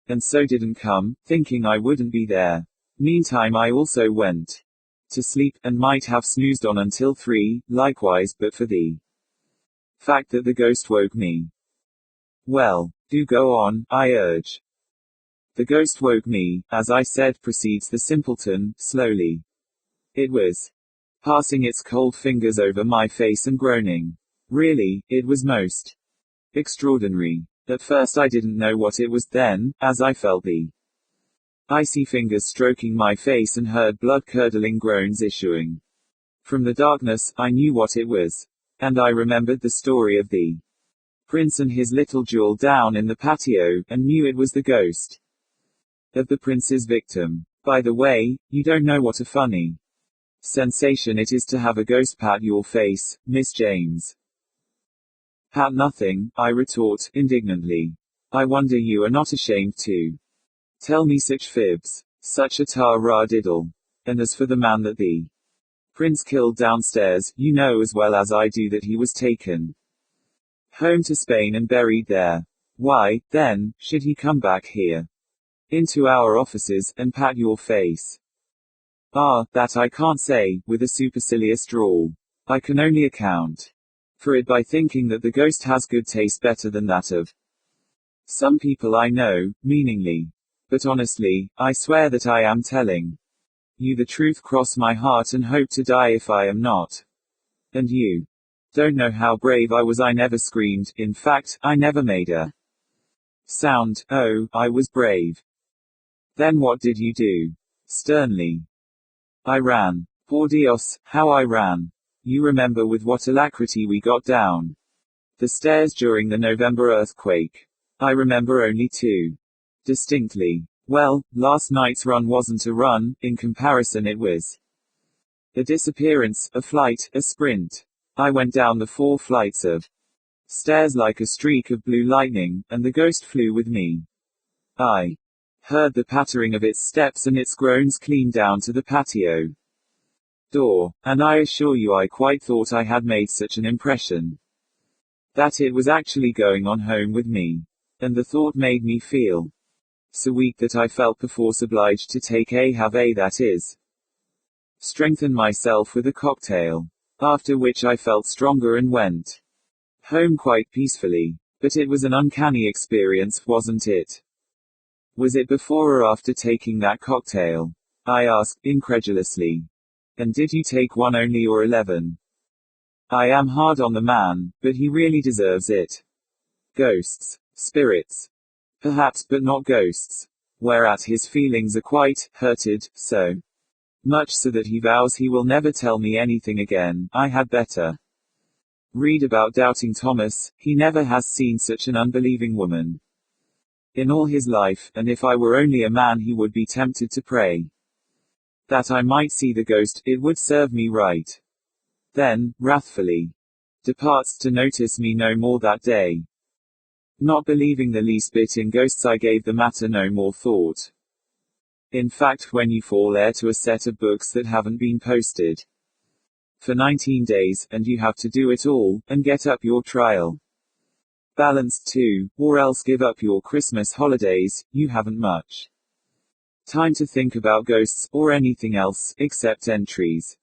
And so didn't come, thinking I wouldn't be there. Meantime I also went to sleep, and might have snoozed on until 3, likewise, but for the fact that the ghost woke me. Well, do go on, I urge. The ghost woke me, as I said, proceeds the simpleton, slowly. It was passing its cold fingers over my face and groaning. Really, it was most extraordinary. At first I didn't know what it was, then, as I felt the icy fingers stroking my face and heard blood-curdling groans issuing from the darkness, I knew what it was. And I remembered the story of the prince and his little jewel down in the patio, and knew it was the ghost of the prince's victim. By the way, you don't know what a funny sensation it is to have a ghost pat your face, Miss James. Pat nothing, I retort, indignantly. I wonder you are not ashamed to tell me such fibs. Such a tar-ra-diddle. And as for the man that the prince killed downstairs, you know as well as I do that he was taken home to Spain and buried there. Why, then, should he come back here into our offices, and pat your face? Ah, that I can't say, with a supercilious drawl. I can only account for it by thinking that the ghost has good taste, better than that of some people I know, meaningly. But honestly, I swear that I am telling you the truth, cross my heart and hope to die if I am not. And you don't know how brave I was. I never screamed, in fact, I never made a sound. Oh, I was brave. Then what did you do? Sternly. I ran. Por Dios, how I ran. You remember with what alacrity we got down the stairs during the November earthquake. I remember only too distinctly. Well, last night's run wasn't a run, in comparison it was a disappearance, a flight, a sprint. I went down the 4 flights of stairs like a streak of blue lightning, and the ghost flew with me. I heard the pattering of its steps and its groans clean down to the patio door, and I assure you I quite thought I had made such an impression that it was actually going on home with me. And the thought made me feel so weak that I felt perforce obliged to take that is, strengthen myself with a cocktail. After which I felt stronger and went home quite peacefully. But it was an uncanny experience, wasn't it? Was it before or after taking that cocktail? I asked, incredulously. And did you take one only or 11? I am hard on the man, but he really deserves it. Ghosts. Spirits. Perhaps, but not ghosts. Whereat his feelings are quite hurted, so much so that he vows he will never tell me anything again. I had better read about Doubting Thomas. He never has seen such an unbelieving woman in all his life, and if I were only a man he would be tempted to pray that I might see the ghost. It would serve me right. Then, wrathfully, departs to notice me no more that day. Not believing the least bit in ghosts, I gave the matter no more thought. In fact, when you fall heir to a set of books that haven't been posted for 19 days, and you have to do it all, and get up your trial balance too, or else give up your Christmas holidays, you haven't much time to think about ghosts, or anything else, except entries.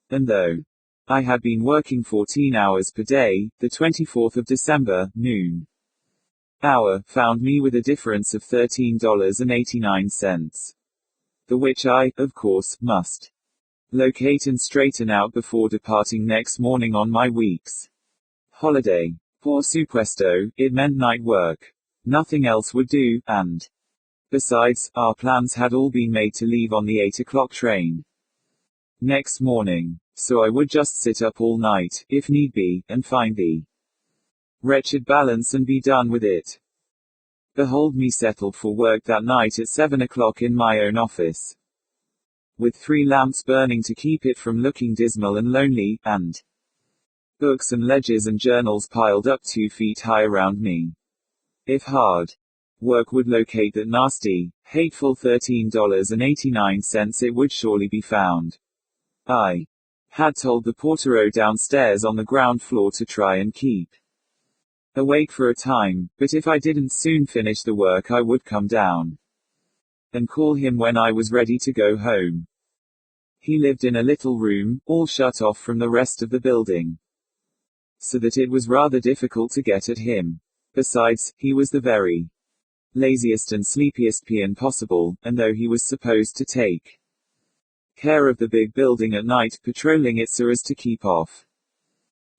And though I had been working 14 hours per day, the 24th of December, noon hour, found me with a difference of $13.89. The which I, of course, must locate and straighten out before departing next morning on my week's holiday. Por supuesto, it meant night work. Nothing else would do, and besides, our plans had all been made to leave on the 8 o'clock train next morning. So I would just sit up all night, if need be, and find the wretched balance and be done with it. Behold me settled for work that night at 7 o'clock in my own office, with 3 lamps burning to keep it from looking dismal and lonely, and books and ledgers and journals piled up 2 feet high around me. If hard work would locate that nasty, hateful $13.89, it would surely be found. I had told the portero downstairs on the ground floor to try and keep awake for a time, but if I didn't soon finish the work I would come down and call him when I was ready to go home. He lived in a little room, all shut off from the rest of the building, so that it was rather difficult to get at him. Besides, he was the very laziest and sleepiest peon possible, and though he was supposed to take care of the big building at night, patrolling it so as to keep off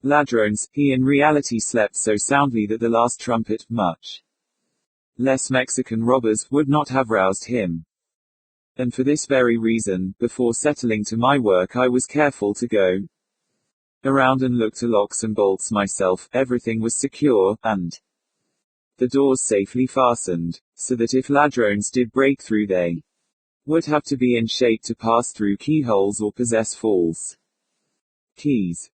ladrones, he in reality slept so soundly that the last trumpet, much less Mexican robbers, would not have roused him. And for this very reason, before settling to my work I was careful to go around and look to locks and bolts myself. Everything was secure, and the doors safely fastened, so that if ladrones did break through they would have to be in shape to pass through keyholes or possess false keys,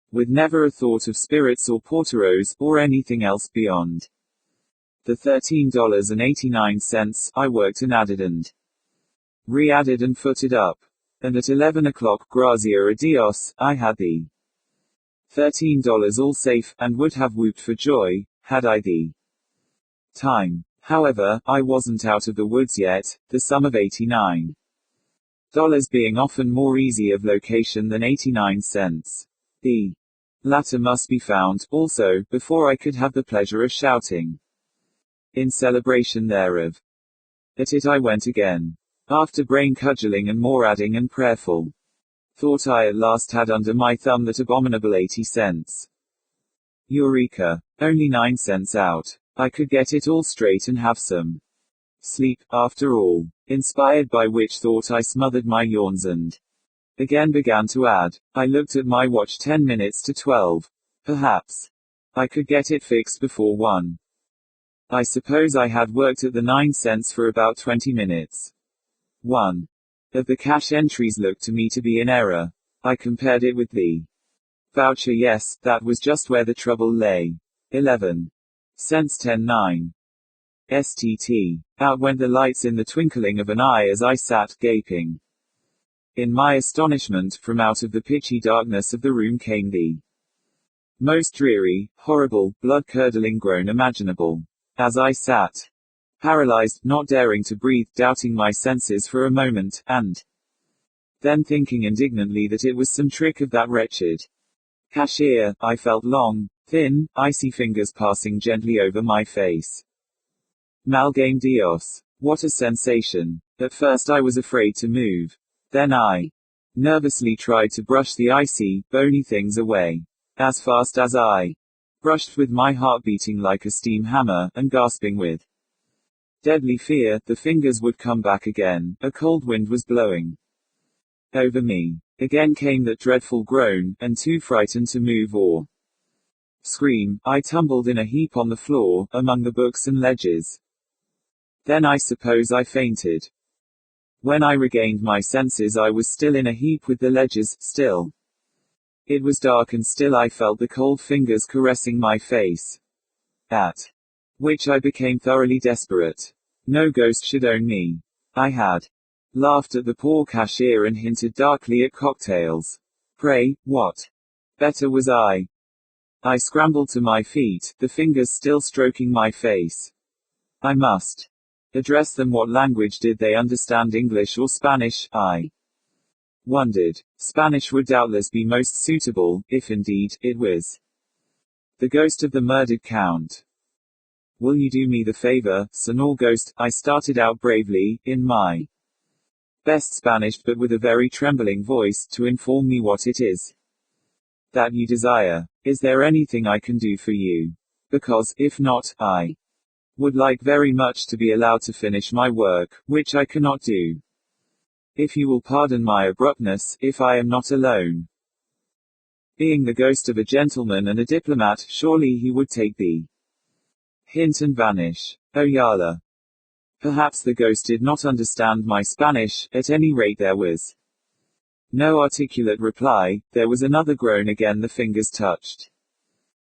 with never a thought of spirits or porteros, or anything else beyond the $13.89, I worked and added and re-added and footed up. And at 11 o'clock, gracias a Dios, I had the $13 all safe, and would have whooped for joy, had I the time. However, I wasn't out of the woods yet, the sum of $89 being often more easy of location than 89 cents. The latter must be found, also, before I could have the pleasure of shouting in celebration thereof. At it I went again. After brain cudgeling and more adding and prayerful thought, I at last had under my thumb that abominable 80 cents. Eureka! Only 9 cents out. I could get it all straight and have some sleep, after all. Inspired by which thought I smothered my yawns and again began to add. I looked at my watch. 10 minutes to 12. Perhaps I could get it fixed before 1. I suppose I had worked at the 9 cents for about 20 minutes. 1 of the cash entries looked to me to be in error. I compared it with the voucher. Yes, that was just where the trouble lay. 11 cents 10.9. STT. Out went the lights in the twinkling of an eye as I sat, gaping. In my astonishment, from out of the pitchy darkness of the room came the most dreary, horrible, blood-curdling groan imaginable. As I sat, paralyzed, not daring to breathe, doubting my senses for a moment, and then thinking indignantly that it was some trick of that wretched cashier, I felt long, thin, icy fingers passing gently over my face. Malgame Dios. What a sensation. At first I was afraid to move. Then I nervously tried to brush the icy, bony things away. As fast as I brushed, with my heart beating like a steam hammer, and gasping with deadly fear, the fingers would come back again. A cold wind was blowing over me. Again came that dreadful groan, and too frightened to move or scream, I tumbled in a heap on the floor, among the books and ledgers. Then I suppose I fainted. When I regained my senses I was still in a heap with the ledgers, still. It was dark and still I felt the cold fingers caressing my face. At which I became thoroughly desperate. No ghost should own me. I had laughed at the poor cashier and hinted darkly at cocktails. Pray, what better was I? I scrambled to my feet, the fingers still stroking my face. I must address them. What language did they understand, English or Spanish? I wondered. Spanish would doubtless be most suitable, if indeed it was the ghost of the murdered count. Will you do me the favor, Senor Ghost? I started out bravely, in my best Spanish but with a very trembling voice, to inform me what it is that you desire. Is there anything I can do for you? Because, if not, I would like very much to be allowed to finish my work, which I cannot do. If you will pardon my abruptness, if I am not alone. Being the ghost of a gentleman and a diplomat, surely he would take the hint and vanish. Oyala. Perhaps the ghost did not understand my Spanish, at any rate there was no articulate reply. There was another groan again, the fingers touched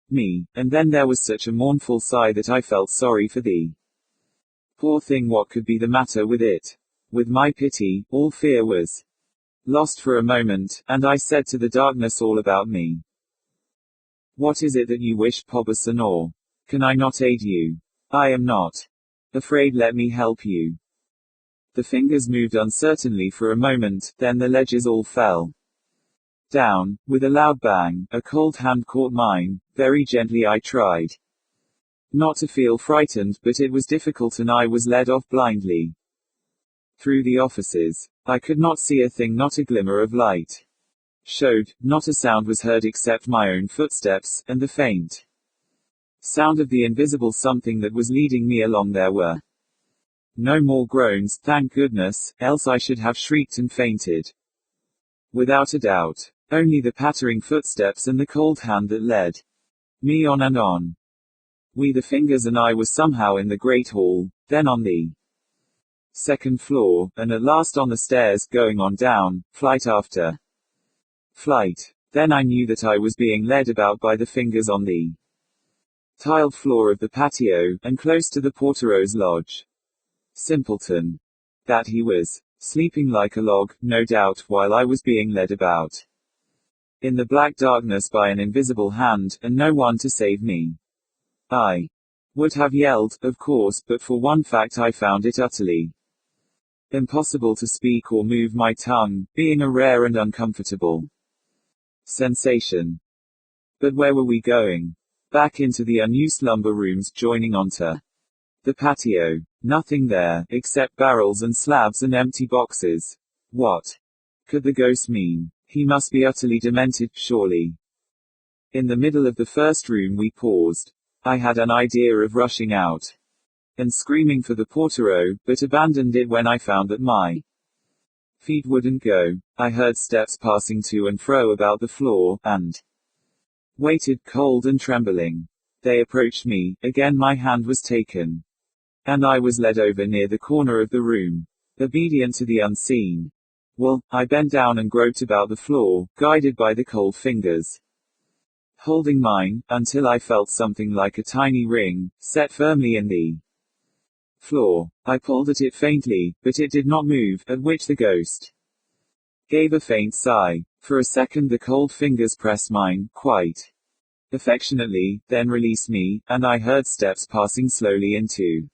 me, and then there was such a mournful sigh that I felt sorry for the poor thing. What could be the matter with it? With my pity, all fear was lost for a moment, and I said to the darkness all about me, what is it that you wish, Pobre Senor? Can I not aid you? I am not afraid, let me help you. The fingers moved uncertainly for a moment, then the ledgers all fell down. With a loud bang, a cold hand caught mine. Very gently I tried not to feel frightened, but it was difficult and I was led off blindly through the offices. I could not see a thing, not a glimmer of light showed, not a sound was heard except my own footsteps, and the faint sound of the invisible something that was leading me along. There were no more groans, thank goodness, else I should have shrieked and fainted. Without a doubt. Only the pattering footsteps and the cold hand that led me on and on. We, the fingers and I, were somehow in the great hall, then on the second floor, and at last on the stairs, going on down, flight after flight. Then I knew that I was being led about by the fingers on the tiled floor of the patio, and close to the Portero's lodge. Simpleton that he was, sleeping like a log, no doubt, while I was being led about in the black darkness by an invisible hand, and no one to save me. I would have yelled, of course, but for one fact I found it utterly impossible to speak or move my tongue, being a rare and uncomfortable sensation. But where were we going? Back into the unused lumber rooms joining onto the patio. Nothing there, except barrels and slabs and empty boxes. What could the ghost mean? He must be utterly demented, surely. In the middle of the first room we paused. I had an idea of rushing out and screaming for the Portero, but abandoned it when I found that my feet wouldn't go. I heard steps passing to and fro about the floor, and waited, cold and trembling. They approached me, again my hand was taken. And I was led over near the corner of the room. Obedient to the unseen. Well, I bent down and groped about the floor, guided by the cold fingers. Holding mine, until I felt something like a tiny ring, set firmly in the floor. I pulled at it faintly, but it did not move, at which the ghost gave a faint sigh. For a second the cold fingers pressed mine, quite affectionately, then released me, and I heard steps passing slowly into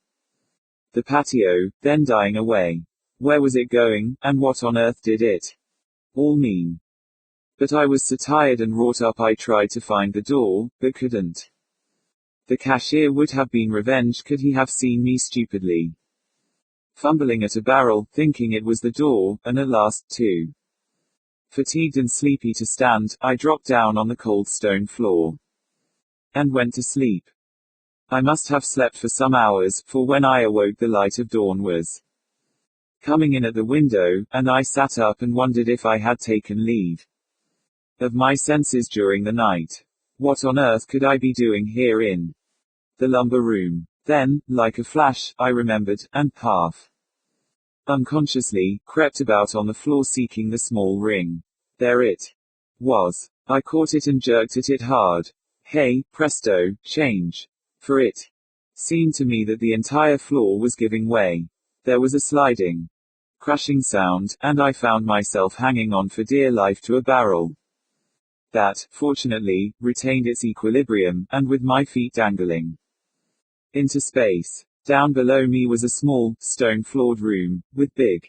the patio, then dying away. Where was it going, and what on earth did it all mean? But I was so tired and wrought up I tried to find the door, but couldn't. The cashier would have been revenged could he have seen me stupidly fumbling at a barrel, thinking it was the door, and at last, too fatigued and sleepy to stand, I dropped down on the cold stone floor and went to sleep. I must have slept for some hours, for when I awoke the light of dawn was coming in at the window, and I sat up and wondered if I had taken leave of my senses during the night. What on earth could I be doing here in the lumber room? Then, like a flash, I remembered, and half unconsciously, crept about on the floor seeking the small ring. There it was. I caught it and jerked at it hard. Hey, presto, change. For it seemed to me that the entire floor was giving way. There was a sliding, crashing sound, and I found myself hanging on for dear life to a barrel that, fortunately, retained its equilibrium, and with my feet dangling into space. Down below me was a small, stone-floored room, with big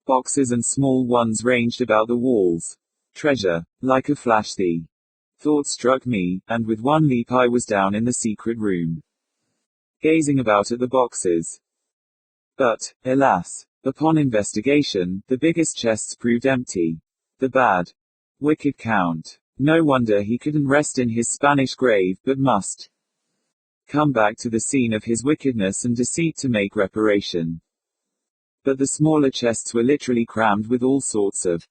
boxes and small ones ranged about the walls. Treasure. Like a flash the thought struck me, and with one leap I was down in the secret room, gazing about at the boxes. But, alas, upon investigation, the biggest chests proved empty. The bad, wicked Count. No wonder he couldn't rest in his Spanish grave, but must come back to the scene of his wickedness and deceit to make reparation. But the smaller chests were literally crammed with all sorts of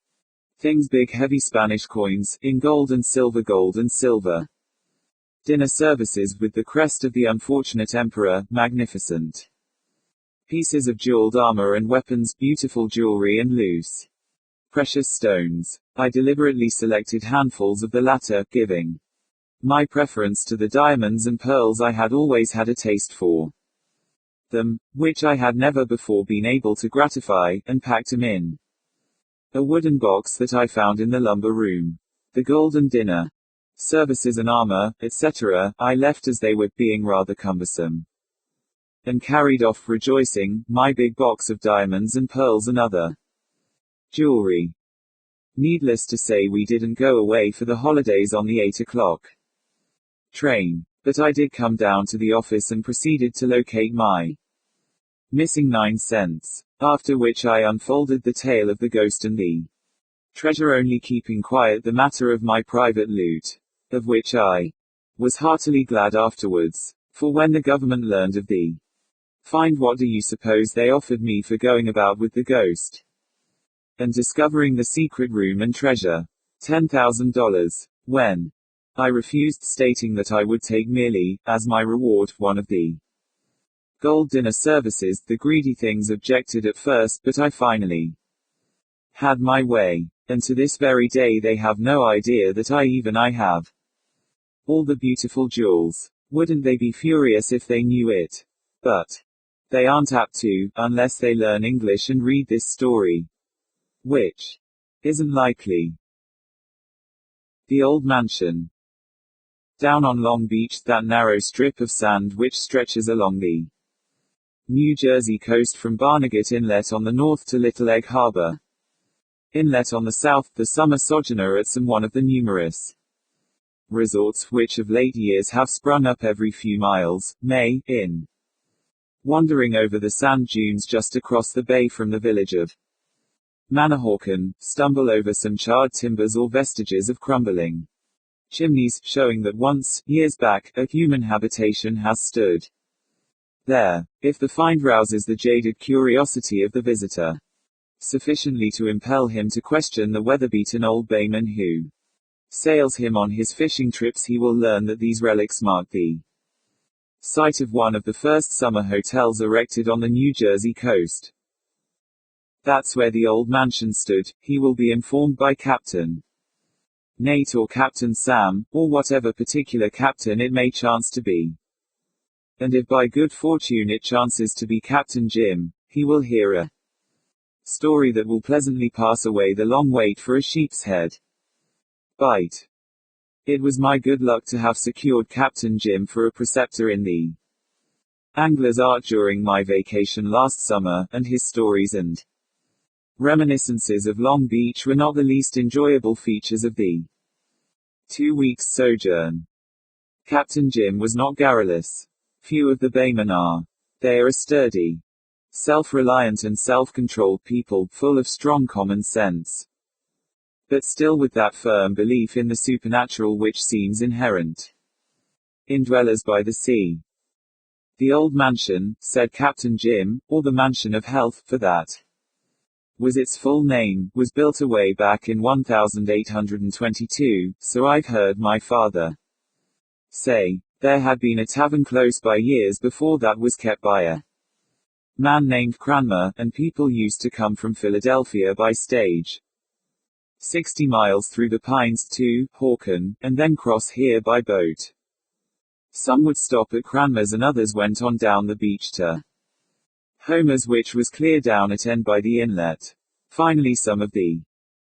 things: big heavy Spanish coins, in gold and silver. Dinner services with the crest of the unfortunate emperor, magnificent. Pieces of jeweled armor and weapons, beautiful jewelry and loose precious stones. I deliberately selected handfuls of the latter, giving my preference to the diamonds and pearls. I had always had a taste for them, which I had never before been able to gratify, and packed them in a wooden box that I found in the lumber room. The gold and dinner services and armor, etc., I left as they were, being rather cumbersome, and carried off rejoicing, my big box of diamonds and pearls and other jewelry. Needless to say, we didn't go away for the holidays on the 8 o'clock train. But I did come down to the office and proceeded to locate my missing 9 cents. After which I unfolded the tale of the ghost and the treasure, only keeping quiet the matter of my private loot, of which I was heartily glad afterwards. For when the government learned of the find, what do you suppose they offered me for going about with the ghost and discovering the secret room and treasure? $10,000. When I refused, stating that I would take merely, as my reward, one of the gold dinner services, the greedy things objected at first, but I finally had my way. And to this very day they have no idea that I have all the beautiful jewels. Wouldn't they be furious if they knew it? But they aren't apt to, unless they learn English and read this story. Which isn't likely. The Old Mansion. Down on Long Beach, that narrow strip of sand which stretches along the New Jersey coast from Barnegat Inlet on the north to Little Egg Harbor Inlet on the south, the summer sojourner at some one of the numerous resorts which of late years have sprung up every few miles, may, in wandering over the sand dunes just across the bay from the village of Manahawkin, stumble over some charred timbers or vestiges of crumbling chimneys, showing that once, years back, a human habitation has stood there. If the find rouses the jaded curiosity of the visitor sufficiently to impel him to question the weather-beaten old bayman who sails him on his fishing trips, he will learn that these relics mark the site of one of the first summer hotels erected on the New Jersey coast. That's where the old mansion stood, he will be informed by Captain Nate or Captain Sam, or whatever particular captain it may chance to be. And if by good fortune it chances to be Captain Jim, he will hear a story that will pleasantly pass away the long wait for a sheep's head bite. It was my good luck to have secured Captain Jim for a preceptor in the Angler's Art during my vacation last summer, and his stories and reminiscences of Long Beach were not the least enjoyable features of the 2 weeks sojourn. Captain Jim was not garrulous. Few of the Baymen are. They are a sturdy, self-reliant and self-controlled people, full of strong common sense, but still with that firm belief in the supernatural which seems inherent in dwellers by the sea. The old mansion, said Captain Jim, or the Mansion of Health, for that was its full name, was built away back in 1822, so I've heard my father say. There had been a tavern close by years before that was kept by a man named Cranmer, and people used to come from Philadelphia by stage 60 miles through the pines to Hawken, and then cross here by boat. Some would stop at Cranmer's and others went on down the beach to Homer's, which was clear down at end by the inlet. Finally some of the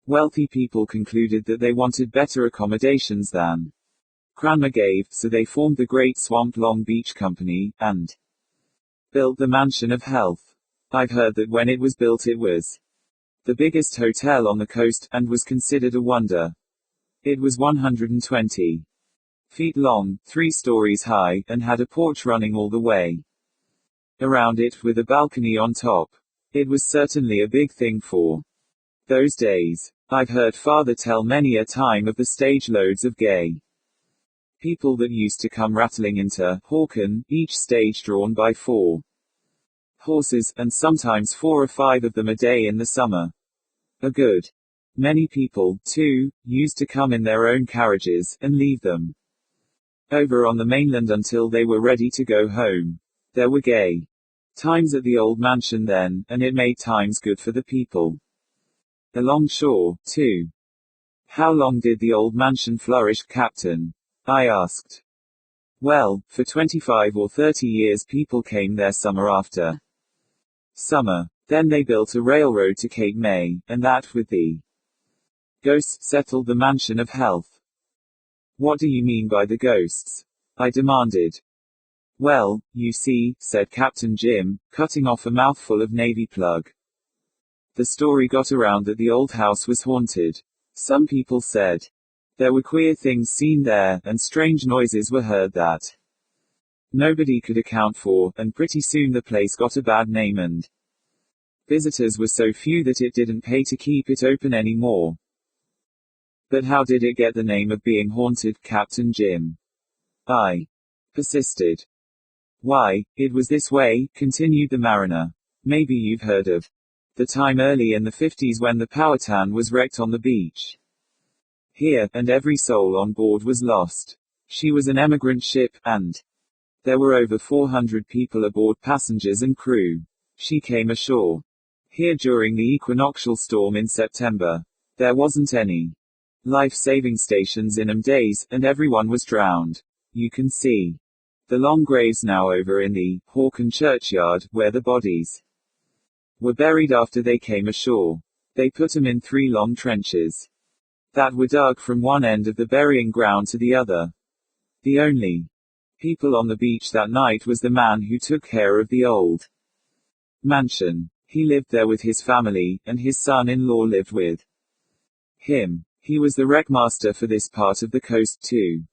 wealthy people concluded that they wanted better accommodations than Cranmer gave, so they formed the Great Swamp Long Beach Company, and built the Mansion of Health. I've heard that when it was built it was the biggest hotel on the coast, and was considered a wonder. It was 120 feet long, 3 stories high, and had a porch running all the way around it, with a balcony on top. It was certainly a big thing for those days. I've heard father tell many a time of the stage loads of gay people that used to come rattling into Hawken, each stage drawn by 4 horses, and sometimes 4 or 5 of them a day in the summer. A good many people, too, used to come in their own carriages, and leave them over on the mainland until they were ready to go home. There were gay times at the old mansion then, and it made times good for the people along shore, too. How long did the old mansion flourish, Captain? I asked. Well, for 25 or 30 years people came there summer after summer. Then they built a railroad to Cape May, and that, with the ghosts, settled the Mansion of Health. What do you mean by the ghosts? I demanded. Well, you see, said Captain Jim, cutting off a mouthful of navy plug. The story got around that the old house was haunted. Some people said there were queer things seen there, and strange noises were heard that nobody could account for, and pretty soon the place got a bad name and visitors were so few that it didn't pay to keep it open anymore. But how did it get the name of being haunted, Captain Jim? I persisted. Why, it was this way, continued the mariner. Maybe you've heard of the time early in the 50s when the Powhatan was wrecked on the beach here, and every soul on board was lost. She was an emigrant ship, and there were over 400 people aboard, passengers and crew. She came ashore here during the equinoctial storm in September. There wasn't any life-saving stations in 'em days, and everyone was drowned. You can see the long graves now over in the Hawken churchyard, where the bodies were buried after they came ashore. They put 'em in 3 long trenches that were dug from one end of the burying ground to the other. The only people on the beach that night was the man who took care of the old mansion. He lived there with his family, and his son-in-law lived with him. He was the wreckmaster for this part of the coast too.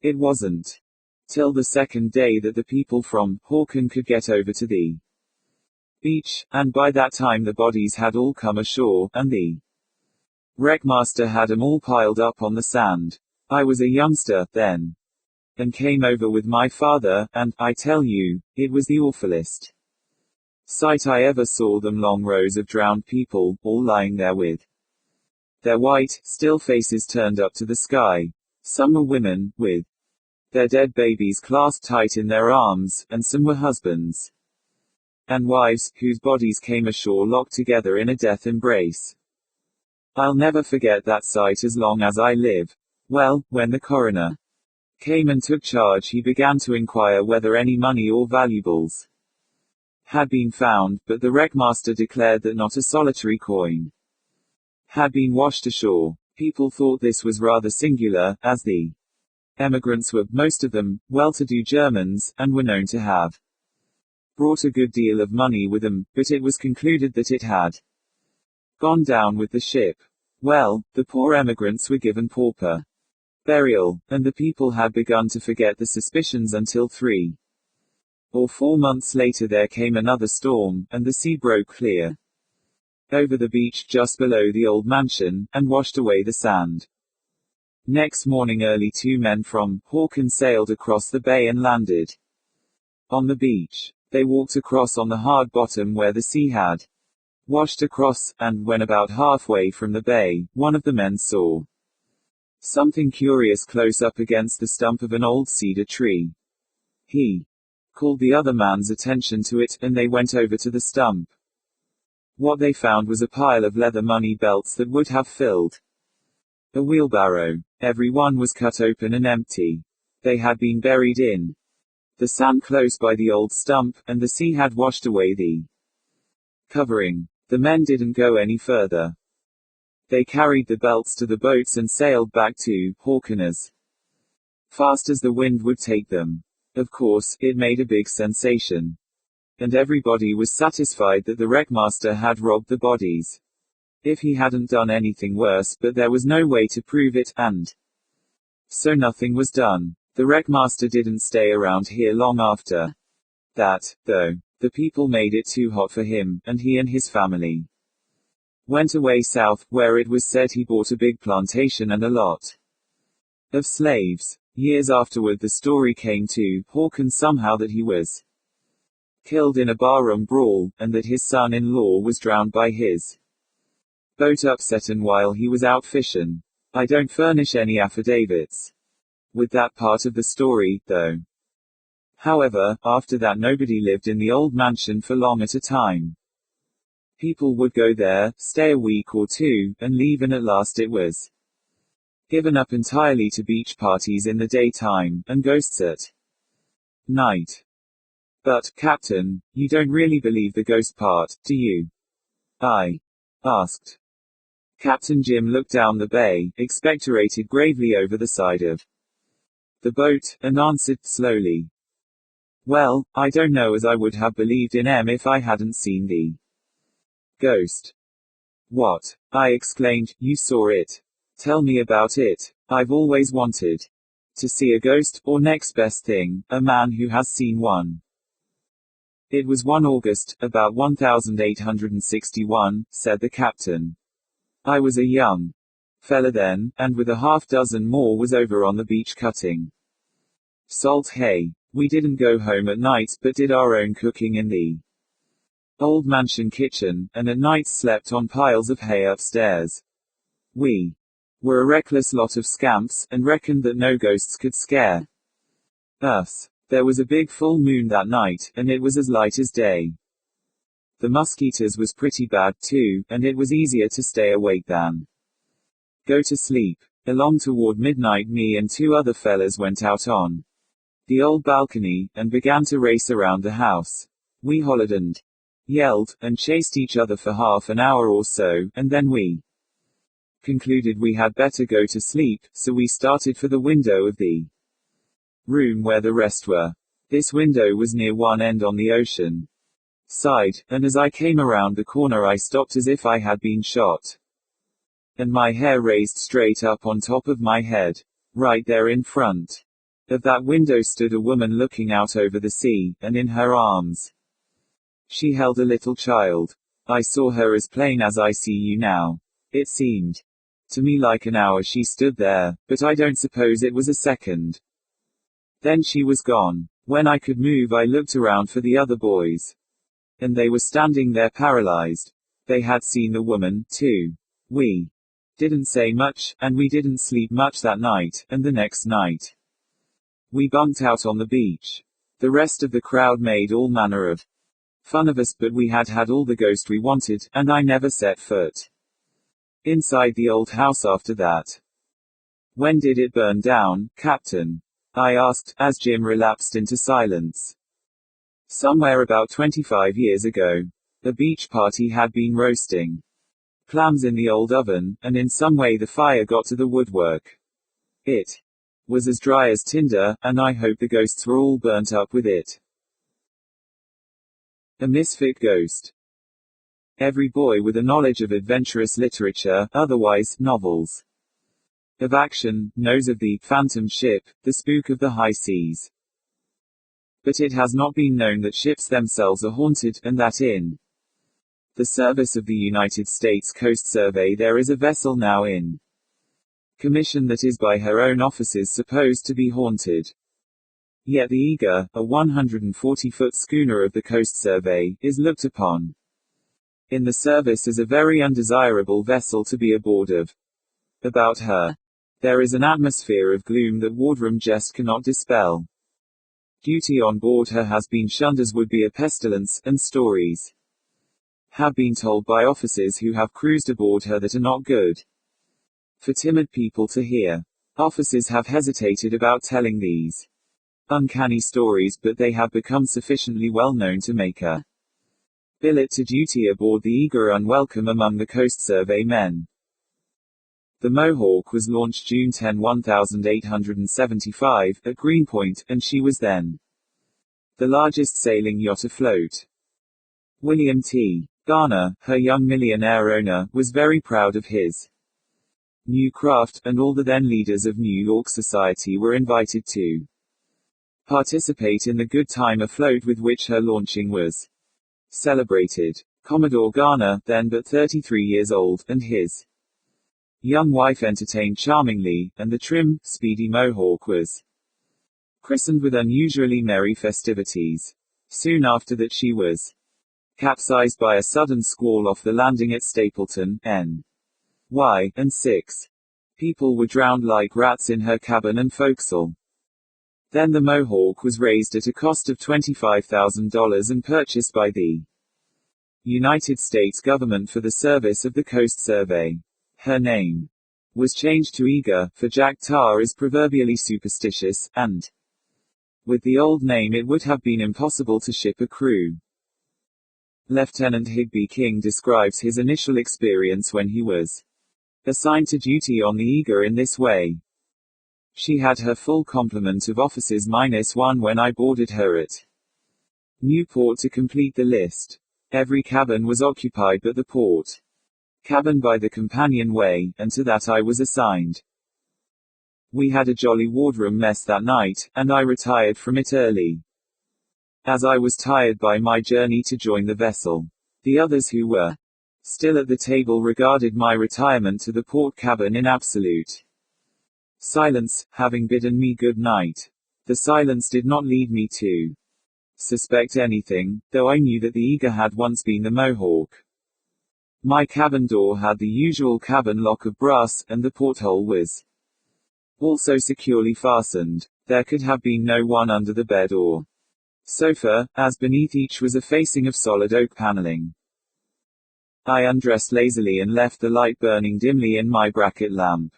It wasn't till the second day that the people from Hawken could get over to the beach, and by that time the bodies had all come ashore, and the wreckmaster had 'em all piled up on the sand. I was a youngster, then, and came over with my father, and, I tell you, it was the awfulest sight I ever saw. Them long rows of drowned people, all lying there with their white, still faces turned up to the sky. Some were women, with their dead babies clasped tight in their arms, and some were husbands and wives, whose bodies came ashore locked together in a death embrace. I'll never forget that sight as long as I live. Well, when the coroner came and took charge, he began to inquire whether any money or valuables had been found, but the wreckmaster declared that not a solitary coin had been washed ashore. People thought this was rather singular, as the emigrants were, most of them, well-to-do Germans, and were known to have brought a good deal of money with them, but it was concluded that it had gone down with the ship. Well, the poor emigrants were given pauper burial, and the people had begun to forget the suspicions until 3 or 4 months later there came another storm, and the sea broke clear over the beach just below the old mansion, and washed away the sand. Next morning early 2 men from Holland sailed across the bay and landed on the beach. They walked across on the hard bottom where the sea had washed across, and when about halfway from the bay, one of the men saw something curious close up against the stump of an old cedar tree. He called the other man's attention to it, and they went over to the stump. What they found was a pile of leather money belts that would have filled a wheelbarrow. Every one was cut open and empty. They had been buried in the sand close by the old stump, and the sea had washed away the covering. The men didn't go any further. They carried the belts to the boats and sailed back to Holland as fast as the wind would take them. Of course, it made a big sensation. And everybody was satisfied that the wreckmaster had robbed the bodies. If he hadn't done anything worse, but there was no way to prove it, and so nothing was done. The wreckmaster didn't stay around here long after that, though. The people made it too hot for him, and he and his family went away south, where it was said he bought a big plantation and a lot of slaves. Years afterward the story came to Holland somehow that he was killed in a barroom brawl, and that his son-in-law was drowned by his boat upsetting while he was out fishing. I don't furnish any affidavits with that part of the story, though. However, after that nobody lived in the old mansion for long at a time. People would go there, stay a week or 2, and leave, and at last it was given up entirely to beach parties in the daytime, and ghosts at night. But, Captain, you don't really believe the ghost part, do you? I asked. Captain Jim looked down the bay, expectorated gravely over the side of the boat, and answered slowly. Well, I don't know as I would have believed in if I hadn't seen the ghost. What? I exclaimed, you saw it? Tell me about it. I've always wanted to see a ghost, or next best thing, a man who has seen one. It was one August, about 1861, said the captain. I was a young fella then, and with a half-dozen more was over on the beach cutting salt hay. We didn't go home at night, but did our own cooking in the old mansion kitchen, and at nights slept on piles of hay upstairs. We were a reckless lot of scamps, and reckoned that no ghosts could scare us. There was a big full moon that night, and it was as light as day. The mosquitoes was pretty bad too, and it was easier to stay awake than go to sleep. Along toward midnight me and 2 other fellas went out on the old balcony, and began to race around the house. We hollered and yelled, and chased each other for half an hour or so, and then we concluded we had better go to sleep, so we started for the window of the room where the rest were. This window was near one end on the ocean side, and as I came around the corner I stopped as if I had been shot. And my hair raised straight up on top of my head. Right there in front of that window stood a woman looking out over the sea, and in her arms she held a little child. I saw her as plain as I see you now. It seemed to me like an hour she stood there, but I don't suppose it was a second. Then she was gone. When I could move I looked around for the other boys. And they were standing there paralyzed. They had seen the woman, too. We Didn't say much, and we didn't sleep much that night, and the next night. We bunked out on the beach. The rest of the crowd made all manner of fun of us, but we had had all the ghost we wanted, and I never set foot inside the old house after that. When did it burn down, Captain? I asked, as Jim relapsed into silence. Somewhere about 25 years ago. A beach party had been roasting clams in the old oven, and in some way the fire got to the woodwork. It was as dry as tinder, and I hope the ghosts were all burnt up with it. A misfit ghost. Every boy with a knowledge of adventurous literature, otherwise, novels of action, knows of the phantom ship, the spook of the high seas. But it has not been known that ships themselves are haunted, and that in the service of the United States Coast Survey there is a vessel now in commission that is by her own officers supposed to be haunted. Yet the Eager, a 140-foot schooner of the Coast Survey, is looked upon in the service as a very undesirable vessel to be aboard of. About her, there is an atmosphere of gloom that wardroom jest cannot dispel. Duty on board her has been shunned as would be a pestilence, and stories have been told by officers who have cruised aboard her that are not good for timid people to hear. Officers have hesitated about telling these uncanny stories, but they have become sufficiently well known to make a billet to duty aboard the Eager unwelcome among the Coast Survey men. The Mohawk was launched June 10, 1875, at Greenpoint, and she was then the largest sailing yacht afloat. William T. Garner, her young millionaire owner, was very proud of his new craft, and all the then leaders of New York society were invited to participate in the good time afloat with which her launching was celebrated. Commodore Garner, then but 33 years old, and his young wife entertained charmingly, and the trim, speedy Mohawk was christened with unusually merry festivities. Soon after that she was capsized by a sudden squall off the landing at Stapleton, N.Y., and 6 people were drowned like rats in her cabin and forecastle. Then the Mohawk was raised at a cost of $25,000 and purchased by the United States government for the service of the Coast Survey. Her name was changed to Eager, for Jack Tar is proverbially superstitious, and with the old name it would have been impossible to ship a crew. Lieutenant Higby King describes his initial experience when he was assigned to duty on the Eager in this way. She had her full complement of officers -1 when I boarded her at Newport to complete the list. Every cabin was occupied but the port cabin by the companionway, and to that I was assigned. We had a jolly wardroom mess that night, and I retired from it early, as I was tired by my journey to join the vessel. The others who were still at the table regarded my retirement to the port cabin in absolute silence, having bidden me good night. The silence did not lead me to suspect anything, though I knew that the Eager had once been the Mohawk. My cabin door had the usual cabin lock of brass, and the porthole was also securely fastened. There could have been no one under the bed or sofa, as beneath each was a facing of solid oak paneling. I undressed lazily and left the light burning dimly in my bracket lamp.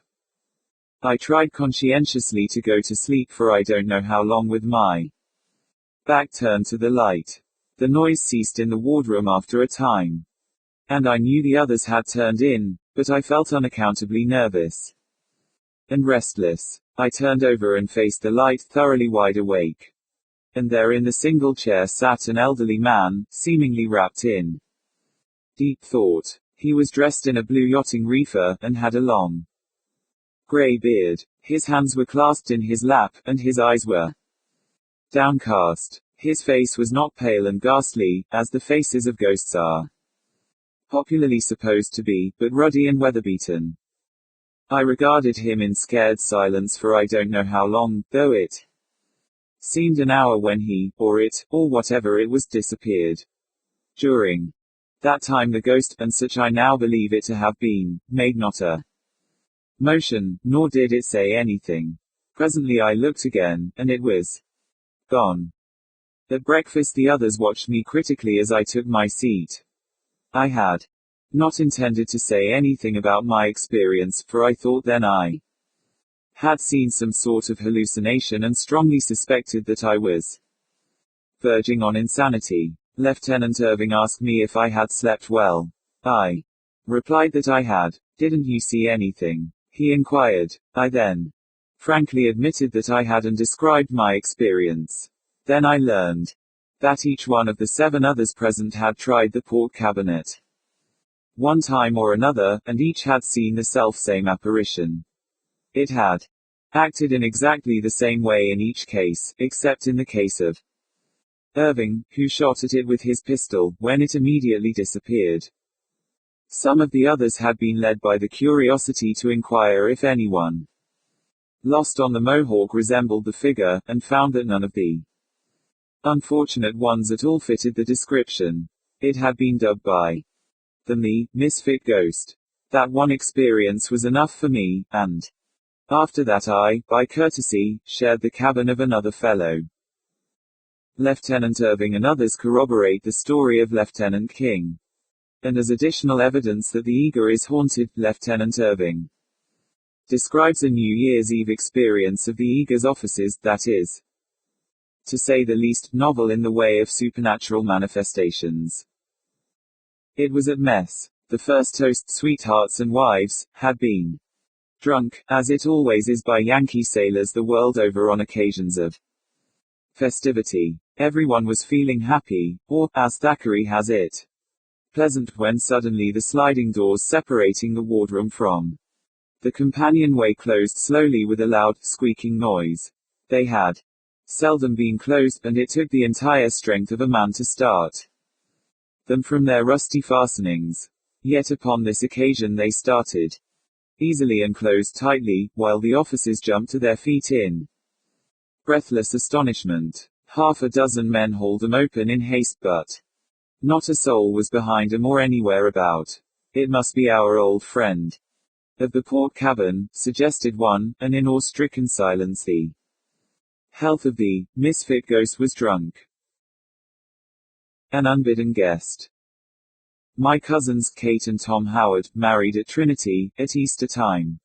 I tried conscientiously to go to sleep for I don't know how long with my back turned to the light. The noise ceased in the wardroom after a time, and I knew the others had turned in, but I felt unaccountably nervous and restless. I turned over and faced the light, thoroughly wide awake. And there in the single chair sat an elderly man, seemingly wrapped in deep thought. He was dressed in a blue yachting reefer, and had a long grey beard. His hands were clasped in his lap, and his eyes were downcast. His face was not pale and ghastly, as the faces of ghosts are popularly supposed to be, but ruddy and weather-beaten. I regarded him in scared silence for I don't know how long, though it seemed an hour when he, or it, or whatever it was, disappeared. During that time the ghost, and such I now believe it to have been, made not a motion, nor did it say anything. Presently I looked again, and it was gone. At breakfast the others watched me critically as I took my seat. I had not intended to say anything about my experience, for I thought then I had seen some sort of hallucination and strongly suspected that I was verging on insanity. Lieutenant Irving asked me if I had slept well. I replied that I had. Didn't you see anything? He inquired. I then frankly admitted that I had and described my experience. Then I learned that each one of the 7 others present had tried the port cabinet one time or another, and each had seen the self-same apparition. It had acted in exactly the same way in each case, except in the case of Irving, who shot at it with his pistol, when it immediately disappeared. Some of the others had been led by the curiosity to inquire if anyone lost on the Mohawk resembled the figure, and found that none of the unfortunate ones at all fitted the description. It had been dubbed by them the misfit ghost. That one experience was enough for me, and after that I, by courtesy, shared the cabin of another fellow. Lieutenant Irving and others corroborate the story of Lieutenant King. And as additional evidence that the eager is haunted, Lieutenant Irving describes a New Year's Eve experience of the eager's offices that is, to say the least, novel in the way of supernatural manifestations. It was at mess. The first toast, sweethearts and wives, had been drunk, as it always is by Yankee sailors the world over on occasions of festivity. Everyone was feeling happy, or, as Thackeray has it, pleasant, when suddenly the sliding doors separating the wardroom from the companionway closed slowly with a loud, squeaking noise. They had seldom been closed, and it took the entire strength of a man to start them from their rusty fastenings. Yet upon this occasion they started easily and closed tightly, while the officers jumped to their feet in breathless astonishment. Half a dozen men hauled them open in haste, but not a soul was behind them or anywhere about. It must be our old friend of the port cabin, suggested one, and in awe-stricken silence the health of the misfit ghost was drunk. An unbidden guest. My cousins, Kate and Tom Howard, married at Trinity, at Easter time,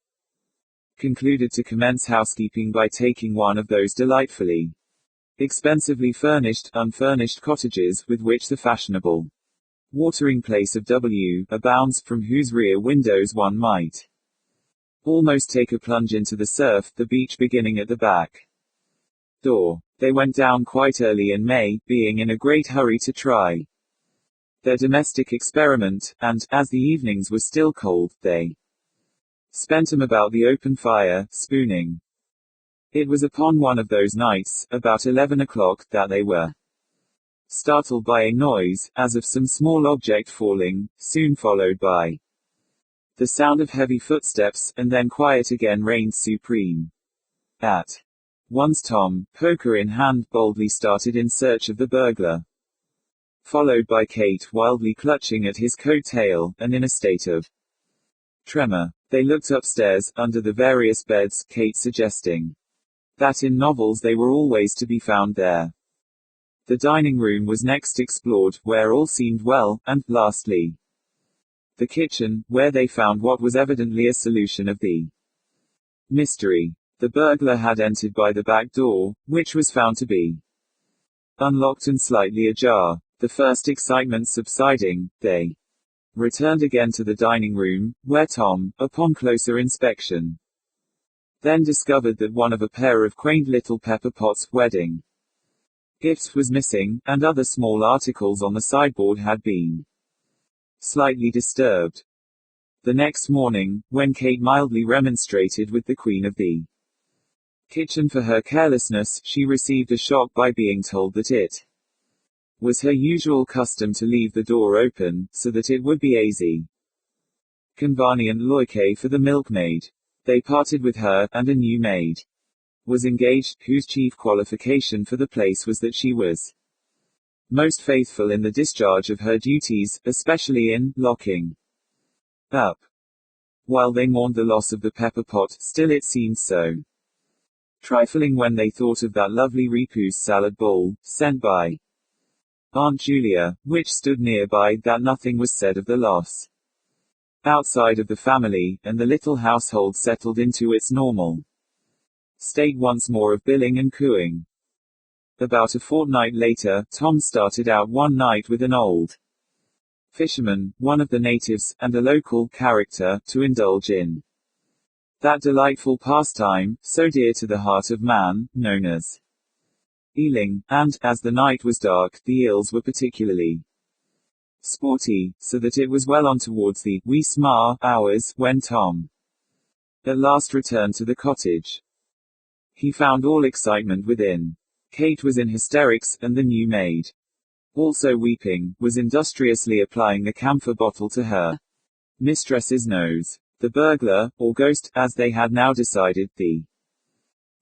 concluded to commence housekeeping by taking one of those delightfully expensively furnished, unfurnished cottages, with which the fashionable watering place of W abounds, from whose rear windows one might almost take a plunge into the surf, the beach beginning at the back door. They went down quite early in May, being in a great hurry to try their domestic experiment, and, as the evenings were still cold, they spent them about the open fire, spooning. It was upon one of those nights, about 11 o'clock, that they were startled by a noise, as of some small object falling, soon followed by the sound of heavy footsteps, and then quiet again reigned supreme. At once Tom, poker in hand, boldly started in search of the burglar, followed by Kate wildly clutching at his coat tail, and in a state of tremor. They looked upstairs, under the various beds, Kate suggesting that in novels they were always to be found there. The dining room was next explored, where all seemed well, and, lastly, the kitchen, where they found what was evidently a solution of the mystery. The burglar had entered by the back door, which was found to be unlocked and slightly ajar. The first excitement subsiding, they returned again to the dining room, where Tom, upon closer inspection, then discovered that one of a pair of quaint little Pepper Potts wedding gifts was missing, and other small articles on the sideboard had been slightly disturbed. The next morning, when Kate mildly remonstrated with the Queen of the kitchen for her carelessness, she received a shock by being told that it was her usual custom to leave the door open, so that it would be easy convenient loike for the milkmaid. They parted with her, and a new maid was engaged, whose chief qualification for the place was that she was most faithful in the discharge of her duties, especially in locking up While they mourned the loss of the pepper pot, still it seemed so trifling when they thought of that lovely repousse salad bowl, sent by Aunt Julia, which stood nearby, that nothing was said of the loss outside of the family, and the little household settled into its normal state once more of billing and cooing. About a fortnight later, Tom started out one night with an old fisherman, one of the natives, and a local character, to indulge in that delightful pastime, so dear to the heart of man, known as eeling, and, as the night was dark, the eels were particularly sporty, so that it was well on towards the wee sma hours, when Tom at last returned to the cottage. He found all excitement within. Kate was in hysterics, and the new maid, also weeping, was industriously applying the camphor bottle to her mistress's nose. The burglar, or ghost, as they had now decided, the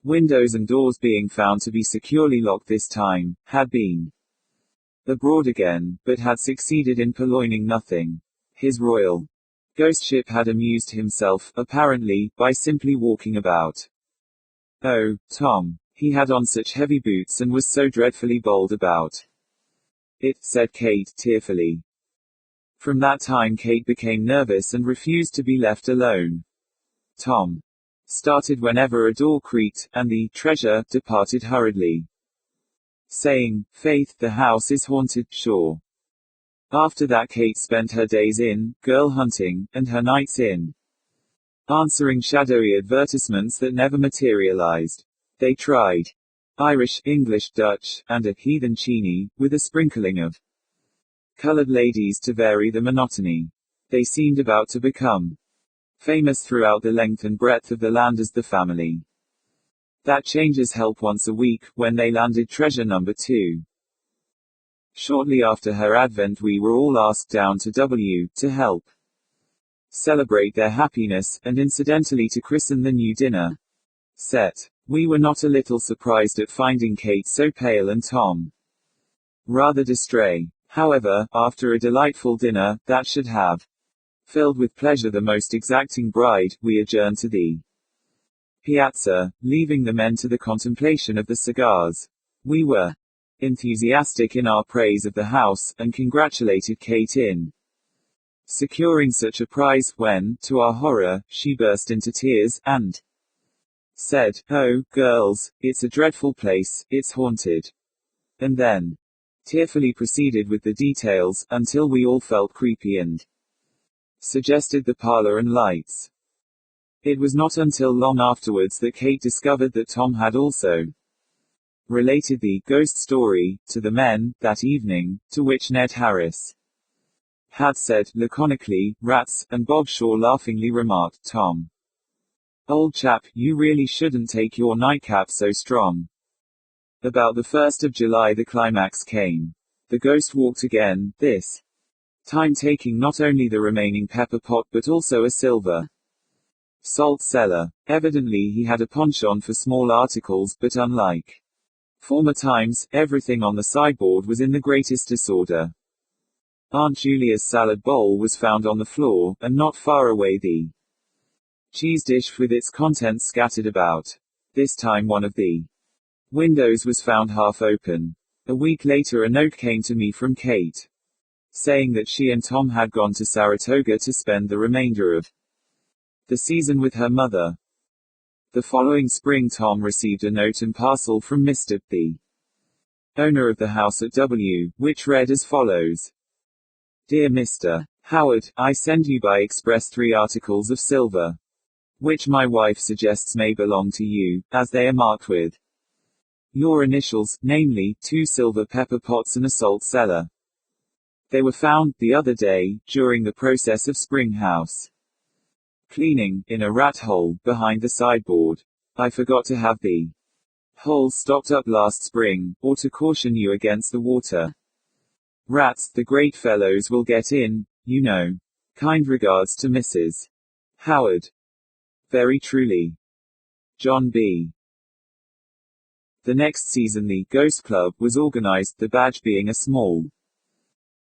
windows and doors being found to be securely locked this time, had been abroad again, but had succeeded in purloining nothing. His royal ghostship had amused himself, apparently, by simply walking about. Oh, Tom. He had on such heavy boots and was so dreadfully bold about it, said Kate, tearfully. From that time Kate became nervous and refused to be left alone. Tom started whenever a door creaked, and the treasure departed hurriedly, saying, "Faith, the house is haunted, sure." After that Kate spent her days in girl hunting, and her nights in answering shadowy advertisements that never materialized. They tried Irish, English, Dutch, and a heathen Cheney, with a sprinkling of colored ladies to vary the monotony. They seemed about to become famous throughout the length and breadth of the land as the family that changes help once a week, when they landed treasure number 2. Shortly after her advent we were all asked down to W, to help celebrate their happiness, and incidentally to christen the new dinner set. We were not a little surprised at finding Kate so pale and Tom rather distrait. However, after a delightful dinner, that should have filled with pleasure the most exacting bride, we adjourned to the piazza, leaving the men to the contemplation of the cigars. We were enthusiastic in our praise of the house, and congratulated Kate in securing such a prize, when, to our horror, she burst into tears, and said, "Oh, girls, it's a dreadful place, it's haunted." And then tearfully proceeded with the details, until we all felt creepy and suggested the parlor and lights. It was not until long afterwards that Kate discovered that Tom had also related the ghost story to the men that evening, to which Ned Harris had said, laconically, "Rats," and Bob Shaw laughingly remarked, "Tom, old chap, you really shouldn't take your nightcap so strong." About the 1st of July the climax came. The ghost walked again, this time taking not only the remaining pepper pot but also a silver salt cellar. Evidently he had a penchant for small articles, but unlike former times, everything on the sideboard was in the greatest disorder. Aunt Julia's salad bowl was found on the floor, and not far away the cheese dish with its contents scattered about. This time one of the windows was found half open. A week later a note came to me from Kate, saying that she and Tom had gone to Saratoga to spend the remainder of the season with her mother. The following spring Tom received a note and parcel from Mr. the owner of the house at W, which read as follows. Dear Mr. Howard, I send you by express 3 articles of silver, which my wife suggests may belong to you, as they are marked with your initials, namely, 2 silver pepper pots and a salt cellar. They were found, the other day, during the process of spring house cleaning, in a rat hole, behind the sideboard. I forgot to have the hole stopped up last spring, or to caution you against the water rats, the great fellows will get in, you know. Kind regards to Mrs. Howard. Very truly, John B. The next season the Ghost Club was organized, the badge being a small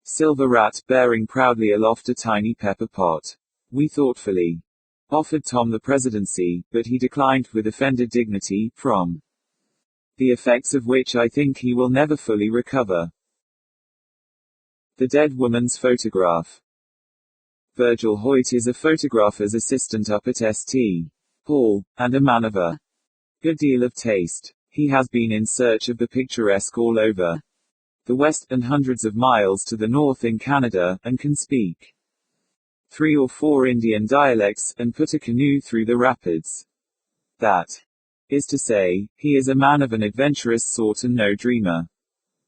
silver rat bearing proudly aloft a tiny pepper pot. We thoughtfully offered Tom the presidency, but he declined with offended dignity, from the effects of which I think he will never fully recover. The dead woman's photograph. Virgil Hoyt is a photographer's assistant up at St. Paul, and a man of a good deal of taste. He has been in search of the picturesque all over the West, and hundreds of miles to the north in Canada, and can speak 3 or 4 Indian dialects, and put a canoe through the rapids. That is to say, he is a man of an adventurous sort and no dreamer.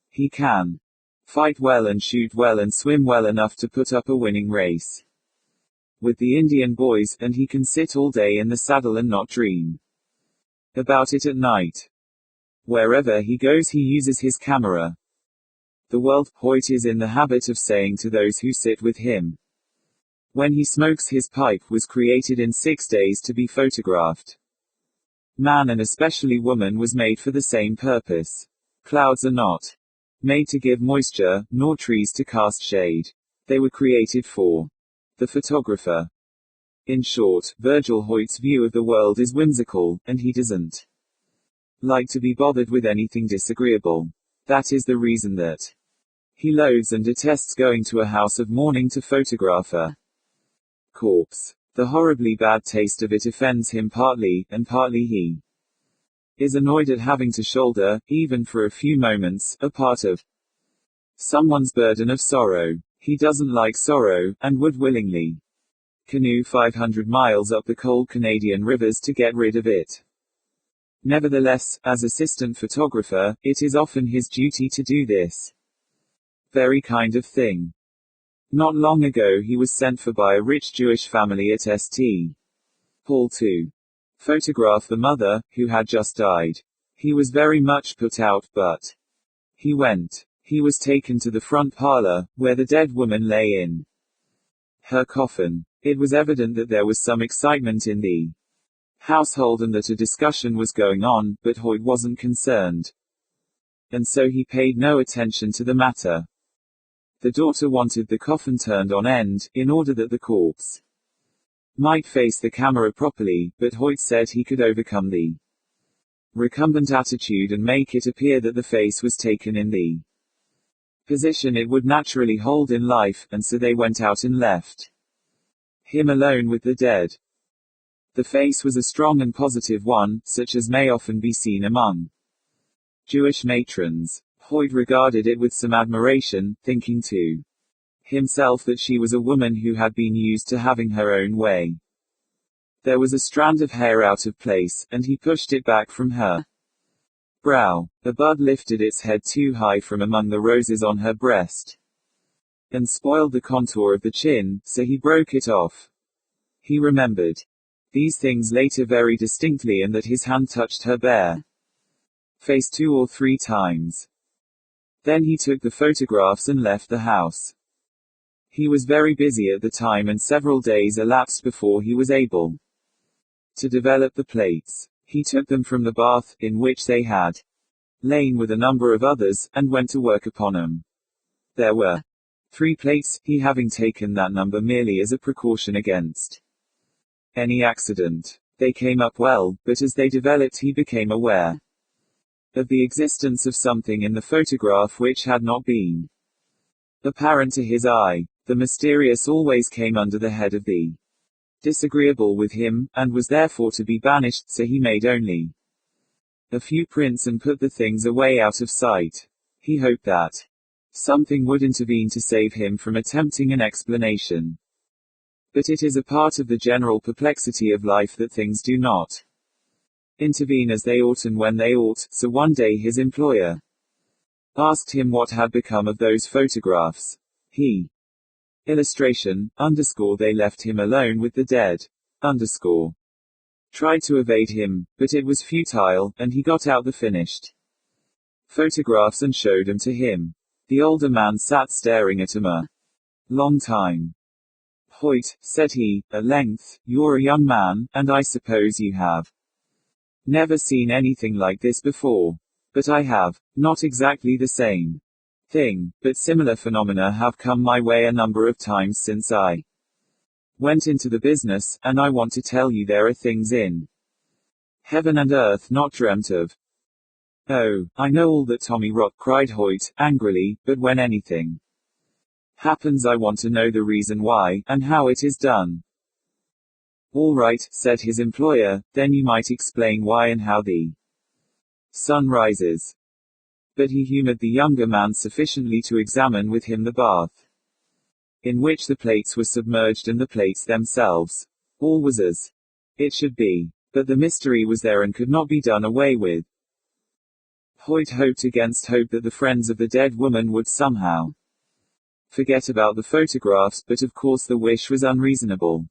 He can fight well and shoot well and swim well enough to put up a winning race with the Indian boys, and he can sit all day in the saddle and not dream about it at night. Wherever he goes he uses his camera. The world, Hoyt is in the habit of saying to those who sit with him, when he smokes his pipe was created in 6 days to be photographed. Man and especially woman was made for the same purpose. Clouds are not made to give moisture, nor trees to cast shade. They were created for the photographer. In short, Virgil Hoyt's view of the world is whimsical, and he doesn't like to be bothered with anything disagreeable. That is the reason that he loathes and detests going to a house of mourning to photograph a corpse. The horribly bad taste of it offends him partly, and partly he is annoyed at having to shoulder, even for a few moments, a part of someone's burden of sorrow. He doesn't like sorrow, and would willingly canoe 500 miles up the cold Canadian rivers to get rid of it. Nevertheless, as assistant photographer, it is often his duty to do this very kind of thing. Not long ago he was sent for by a rich Jewish family at St. Paul to photograph the mother, who had just died. He was very much put out, but he went. He was taken to the front parlor, where the dead woman lay in her coffin. It was evident that there was some excitement in the household and that a discussion was going on, but Hoyt wasn't concerned. And so he paid no attention to the matter. The daughter wanted the coffin turned on end, in order that the corpse might face the camera properly, but Hoyt said he could overcome the recumbent attitude and make it appear that the face was taken in the position it would naturally hold in life, and so they went out and left him alone with the dead. The face was a strong and positive one, such as may often be seen among Jewish matrons. Hoyt regarded it with some admiration, thinking to himself that she was a woman who had been used to having her own way. There was a strand of hair out of place, and he pushed it back from her brow. A bud lifted its head too high from among the roses on her breast, and spoiled the contour of the chin, so he broke it off. He remembered these things later very distinctly, and that his hand touched her bare face 2 or 3 times. Then he took the photographs and left the house. He was very busy at the time, and several days elapsed before he was able to develop the plates. He took them from the bath, in which they had lain with a number of others, and went to work upon them. There were 3 plates, he having taken that number merely as a precaution against any accident. They came up well, but as they developed he became aware of the existence of something in the photograph which had not been apparent to his eye. The mysterious always came under the head of the disagreeable with him, and was therefore to be banished, so he made only a few prints and put the things away out of sight. He hoped that something would intervene to save him from attempting an explanation. But it is a part of the general perplexity of life that things do not intervene as they ought and when they ought, so one day his employer asked him what had become of those photographs. He illustration, _ they left him alone with the dead, _ tried to evade him, but it was futile, and he got out the finished photographs and showed them to him. The older man sat staring at him a long time. Hoyt, said he, at length, you're a young man, and I suppose you have never seen anything like this before. But I have. Not exactly the same thing, but similar phenomena have come my way a number of times since I went into the business, and I want to tell you there are things in heaven and earth not dreamt of. Oh, I know all that, Tommy Rot, cried Hoyt, angrily, but when anything happens I want to know the reason why, and how it is done. All right, said his employer, then you might explain why and how the sun rises. But he humored the younger man sufficiently to examine with him the bath in which the plates were submerged and the plates themselves. All was as it should be. But the mystery was there and could not be done away with. Hoyt hoped against hope that the friends of the dead woman would somehow forget about the photographs, but of course the wish was unreasonable.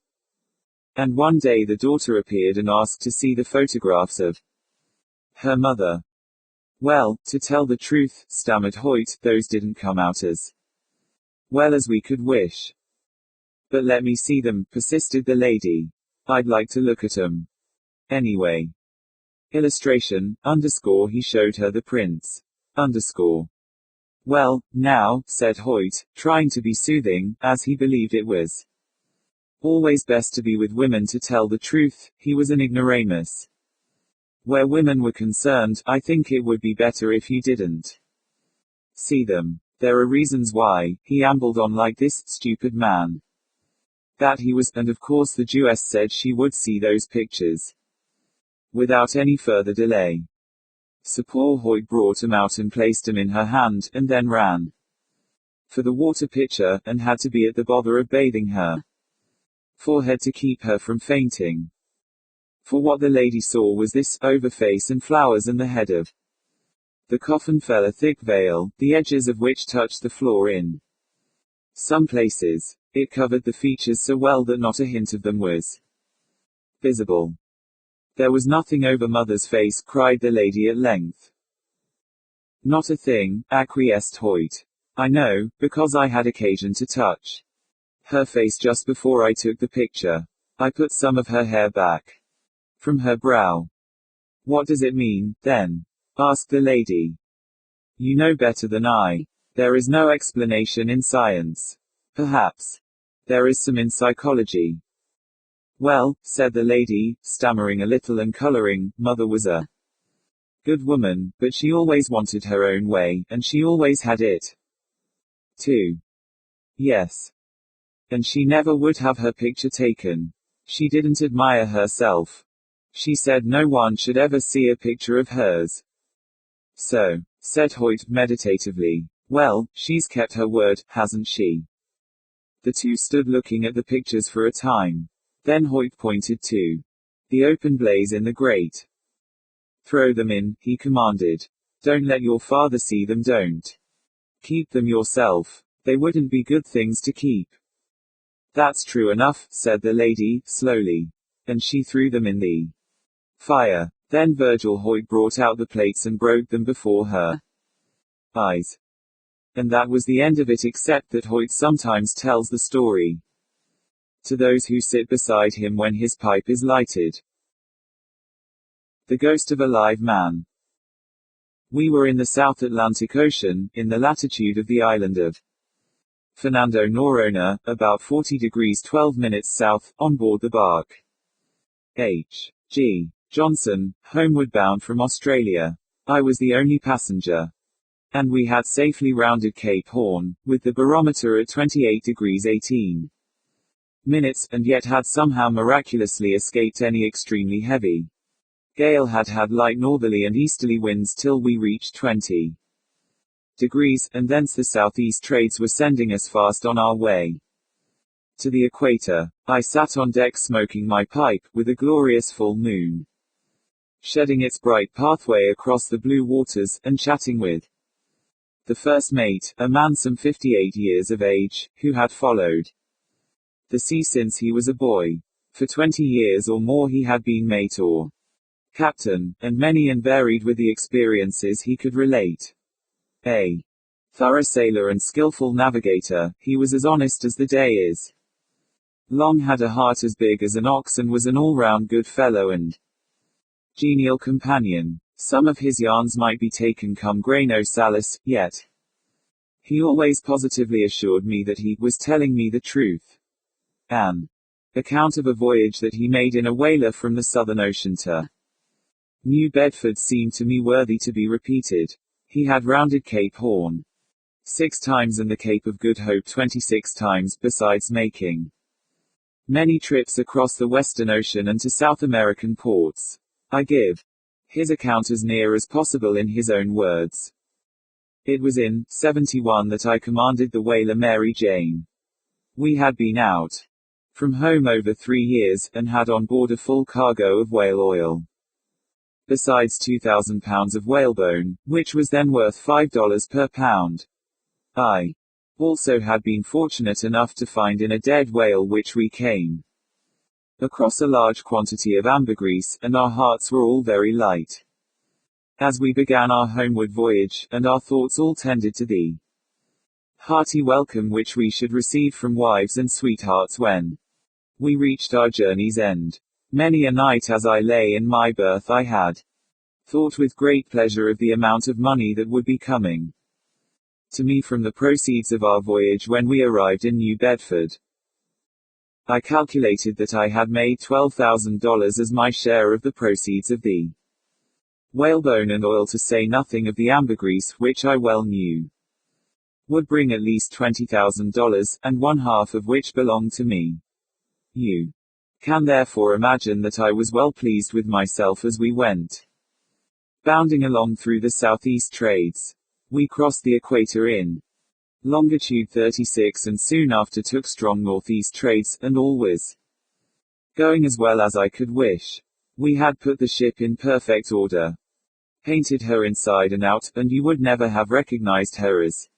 And one day the daughter appeared and asked to see the photographs of her mother. Well, to tell the truth, stammered Hoyt, those didn't come out as well as we could wish. But let me see them, persisted the lady. I'd like to look at 'em. Anyway. Illustration, _ he showed her the prints. _ Well, now, said Hoyt, trying to be soothing, as he believed it was always best to be with women to tell the truth, he was an ignoramus. Where women were concerned, I think it would be better if you didn't see them. There are reasons why, he ambled on like this stupid man. That he was, and of course the Jewess said she would see those pictures without any further delay. So poor Hoyt brought 'em out and placed 'em in her hand, and then ran for the water pitcher, and had to be at the bother of bathing her forehead to keep her from fainting. For what the lady saw was this, over face and flowers, and the head of the coffin fell a thick veil, the edges of which touched the floor in some places. It covered the features so well that not a hint of them was visible. There was nothing over mother's face, cried the lady at length. Not a thing, acquiesced Hoyt. I know, because I had occasion to touch her face just before I took the picture. I put some of her hair back from her brow. What does it mean, then? Asked the lady. You know better than I. There is no explanation in science. Perhaps there is some in psychology. Well, said the lady, stammering a little and coloring, mother was a good woman, but she always wanted her own way, and she always had it too. Yes. And she never would have her picture taken. She didn't admire herself. She said no one should ever see a picture of hers. So, said Hoyt meditatively, well, she's kept her word, hasn't she? The two stood looking at the pictures for a time. Then Hoyt pointed to the open blaze in the grate. Throw them in, he commanded. Don't let your father see them, don't keep them yourself. They wouldn't be good things to keep. That's true enough, said the lady, slowly. And she threw them in the fire. Then Virgil Hoyt brought out the plates and broke them before her eyes. And that was the end of it, except that Hoyt sometimes tells the story to those who sit beside him when his pipe is lighted. The Ghost of a Live Man. We were in the South Atlantic Ocean, in the latitude of the island of Fernando Noronha, about 40 degrees 12 minutes south, on board the bark H.G. Johnson, homeward bound from Australia. I was the only passenger. And we had safely rounded Cape Horn, with the barometer at 28 degrees 18 minutes, and yet had somehow miraculously escaped any extremely heavy gale, had light northerly and easterly winds till we reached 20 degrees, and thence the southeast trades were sending us fast on our way to the equator. I sat on deck smoking my pipe, with a glorious full moon shedding its bright pathway across the blue waters, and chatting with the first mate, a man some 58 years of age, who had followed the sea since he was a boy. For 20 years or more he had been mate or captain, and many and varied were the experiences he could relate. A thorough sailor and skillful navigator, he was as honest as the day is long, had a heart as big as an ox, and was an all-round good fellow and genial companion. Some of his yarns might be taken cum grano salis, yet he always positively assured me that he was telling me the truth. An account of a voyage that he made in a whaler from the Southern Ocean to New Bedford seemed to me worthy to be repeated. He had rounded Cape Horn 6 times and the Cape of Good Hope 26 times, besides making many trips across the Western Ocean and to South American ports. I give his account as near as possible in his own words. It was in '71 that I commanded the whaler Mary Jane. We had been out from home over 3 years, and had on board a full cargo of whale oil, besides 2,000 pounds of whalebone, which was then worth $5 per pound. I also had been fortunate enough to find in a dead whale which we came across a large quantity of ambergris, and our hearts were all very light as we began our homeward voyage, and our thoughts all tended to the hearty welcome which we should receive from wives and sweethearts when we reached our journey's end. Many a night as I lay in my berth I had thought with great pleasure of the amount of money that would be coming to me from the proceeds of our voyage when we arrived in New Bedford. I calculated that I had made $12,000 as my share of the proceeds of the whalebone and oil, to say nothing of the ambergris, which I well knew would bring at least $20,000, and one half of which belonged to me. You can therefore imagine that I was well pleased with myself as we went bounding along through the southeast trades. We crossed the equator in longitude 36 and soon after took strong northeast trades, and all was going as well as I could wish. We had put the ship in perfect order, painted her inside and out, and you would never have recognized her as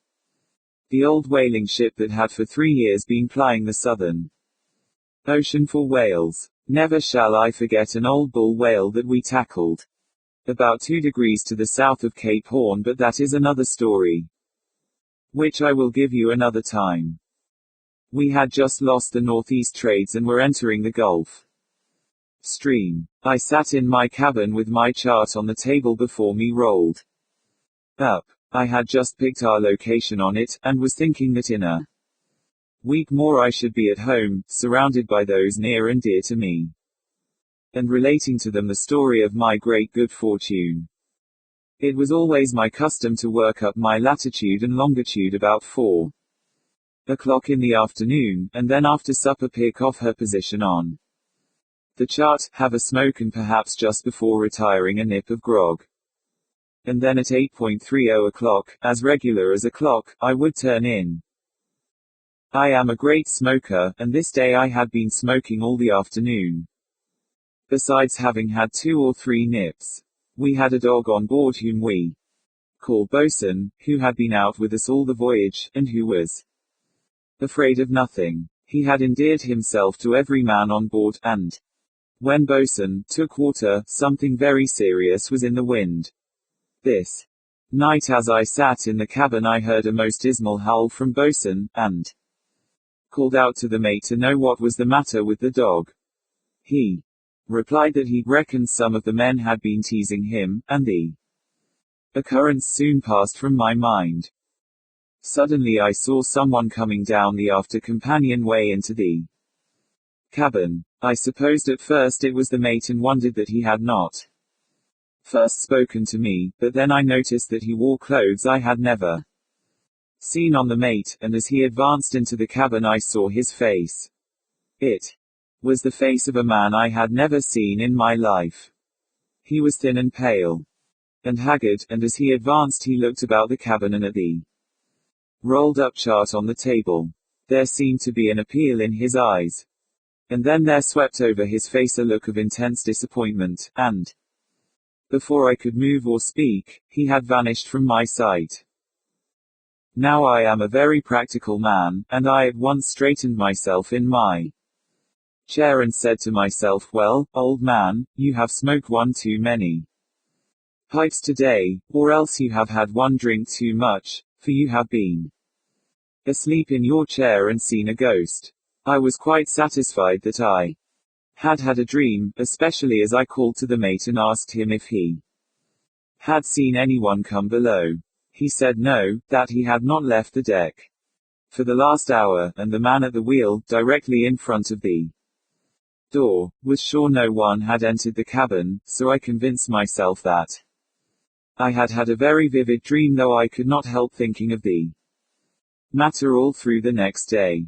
the old whaling ship that had for 3 years been plying the Southern Ocean for whales. Never shall I forget an old bull whale that we tackled about 2 degrees to the south of Cape Horn, but that is another story, which I will give you another time. We had just lost the northeast trades and were entering the Gulf Stream. I sat in my cabin with my chart on the table before me rolled up. I had just picked our location on it, and was thinking that in a week more I should be at home, surrounded by those near and dear to me, and relating to them the story of my great good fortune. It was always my custom to work up my latitude and longitude about 4 o'clock in the afternoon, and then after supper pick off her position on the chart, have a smoke, and perhaps just before retiring a nip of grog. And then at 8:30 o'clock, as regular as a clock, I would turn in. I am a great smoker, and this day I had been smoking all the afternoon, besides having had 2 or 3 nips. We had a dog on board whom we called Bosun, who had been out with us all the voyage, and who was afraid of nothing. He had endeared himself to every man on board, and when Bosun took water, something very serious was in the wind. This night as I sat in the cabin I heard a most dismal howl from Bosun, and called out to the mate to know what was the matter with the dog. He replied that he reckoned some of the men had been teasing him, and the occurrence soon passed from my mind. Suddenly I saw someone coming down the after companionway into the cabin. I supposed at first it was the mate and wondered that he had not first spoken to me, but then I noticed that he wore clothes I had never seen on the mate, and as he advanced into the cabin I saw his face. It was the face of a man I had never seen in my life. He was thin and pale and haggard, and as he advanced he looked about the cabin and at the rolled up chart on the table. There seemed to be an appeal in his eyes. And then there swept over his face a look of intense disappointment, and before I could move or speak, he had vanished from my sight. Now I am a very practical man, and I at once straightened myself in my chair and said to myself, well, old man, you have smoked one too many pipes today, or else you have had one drink too much, for you have been asleep in your chair and seen a ghost. I was quite satisfied that I had had a dream, especially as I called to the mate and asked him if he had seen anyone come below. He said no, that he had not left the deck for the last hour, and the man at the wheel, directly in front of the door, was sure no one had entered the cabin, so I convinced myself that I had had a very vivid dream, though I could not help thinking of the matter all through the next day.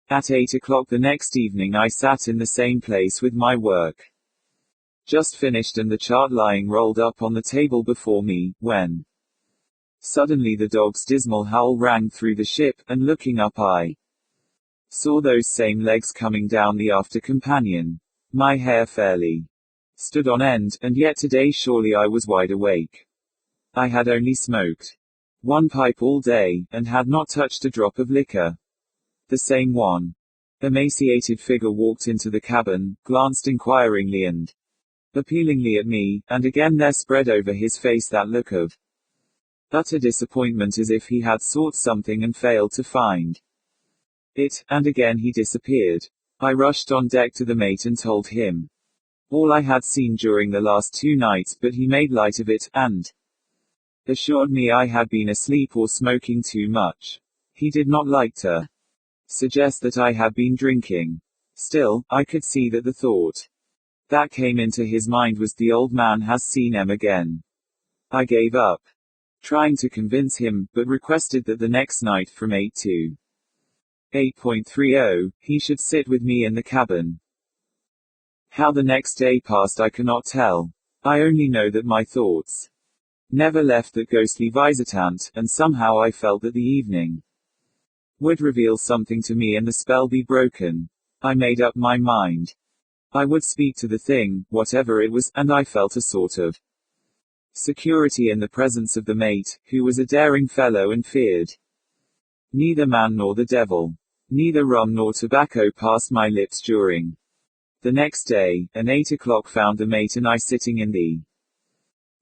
At 8 o'clock the next evening I sat in the same place with my work just finished and the chart lying rolled up on the table before me, when suddenly the dog's dismal howl rang through the ship, and looking up I saw those same legs coming down the after companion. My hair fairly stood on end, and yet today surely I was wide awake. I had only smoked one pipe all day, and had not touched a drop of liquor. The same one emaciated figure walked into the cabin, glanced inquiringly and appealingly at me, and again there spread over his face that look of utter disappointment, as if he had sought something and failed to find it, and again he disappeared. I rushed on deck to the mate and told him all I had seen during the last 2 nights, but he made light of it, and assured me I had been asleep or smoking too much. He did not like to suggest that I had been drinking. Still, I could see that the thought that came into his mind was, the old man has seen em again. I gave up trying to convince him, but requested that the next night from 8 to 8:30, he should sit with me in the cabin. How the next day passed I cannot tell. I only know that my thoughts never left that ghostly visitant, and somehow I felt that the evening would reveal something to me and the spell be broken. I made up my mind. I would speak to the thing, whatever it was, and I felt a sort of security in the presence of the mate, who was a daring fellow and feared neither man nor the devil. Neither rum nor tobacco passed my lips during the next day, and 8 o'clock found the mate and I sitting in the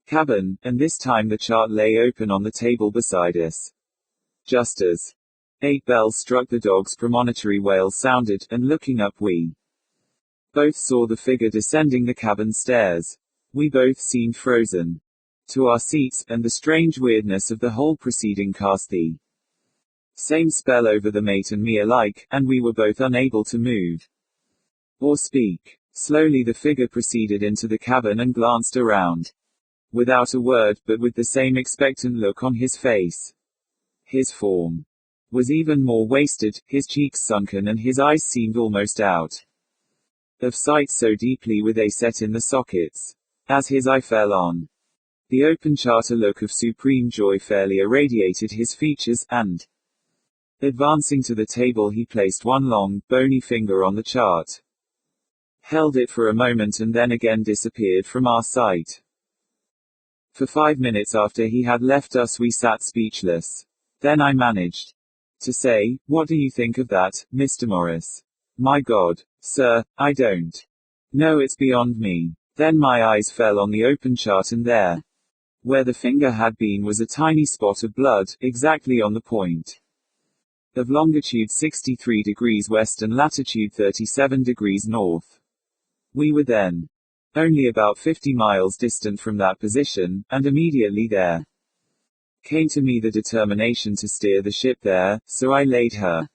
cabin, and this time the chart lay open on the table beside us. Just as 8 bells struck, the dog's premonitory wail sounded, and looking up we both saw the figure descending the cabin stairs. We both seemed frozen to our seats, and the strange weirdness of the whole proceeding cast the same spell over the mate and me alike, and we were both unable to move or speak. Slowly the figure proceeded into the cabin and glanced around. Without a word, but with the same expectant look on his face. His form was even more wasted, his cheeks sunken, and his eyes seemed almost out of sight, so deeply were they set in the sockets. As his eye fell on the open chart, a look of supreme joy fairly irradiated his features, and advancing to the table he placed one long, bony finger on the chart, held it for a moment, and then again disappeared from our sight. For 5 minutes after he had left us we sat speechless. Then I managed to say, "What do you think of that, Mr. Morris?" "My God, sir, I don't know, it's beyond me." Then my eyes fell on the open chart, and there, where the finger had been, was a tiny spot of blood, exactly on the point of longitude 63 degrees west and latitude 37 degrees north. We were then only about 50 miles distant from that position, and immediately there came to me the determination to steer the ship there, so I laid her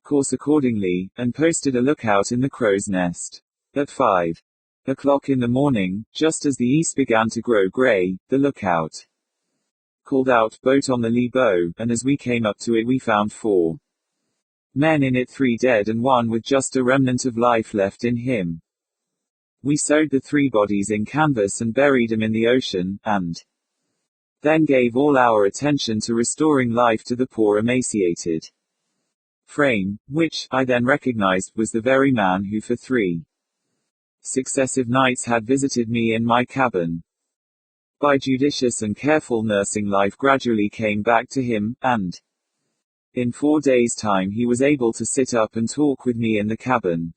course accordingly, and posted a lookout in the crow's nest. At 5 o'clock in the morning, just as the east began to grow grey, the lookout called out, "Boat on the lee bow," and as we came up to it we found 4 men in it, 3 dead and 1 with just a remnant of life left in him. We sewed the 3 bodies in canvas and buried them in the ocean, and then gave all our attention to restoring life to the poor emaciated frame, which, I then recognized, was the very man who for 3 successive nights had visited me in my cabin. By judicious and careful nursing, life gradually came back to him, and in 4 days' time he was able to sit up and talk with me in the cabin.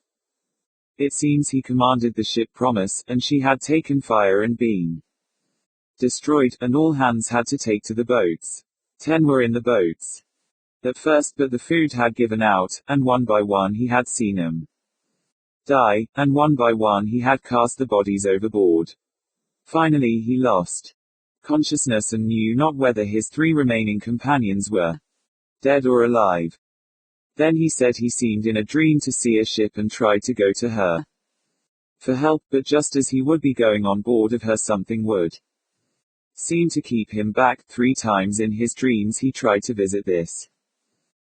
It seems he commanded the ship Promise, and she had taken fire and been destroyed, and all hands had to take to the boats. 10 were in the boats at first, but the food had given out, and one by one he had seen them die, and one by one he had cast the bodies overboard. Finally he lost consciousness and knew not whether his 3 remaining companions were dead or alive. Then he said he seemed in a dream to see a ship and tried to go to her for help, but just as he would be going on board of her, something would seem to keep him back. 3 times in his dreams he tried to visit this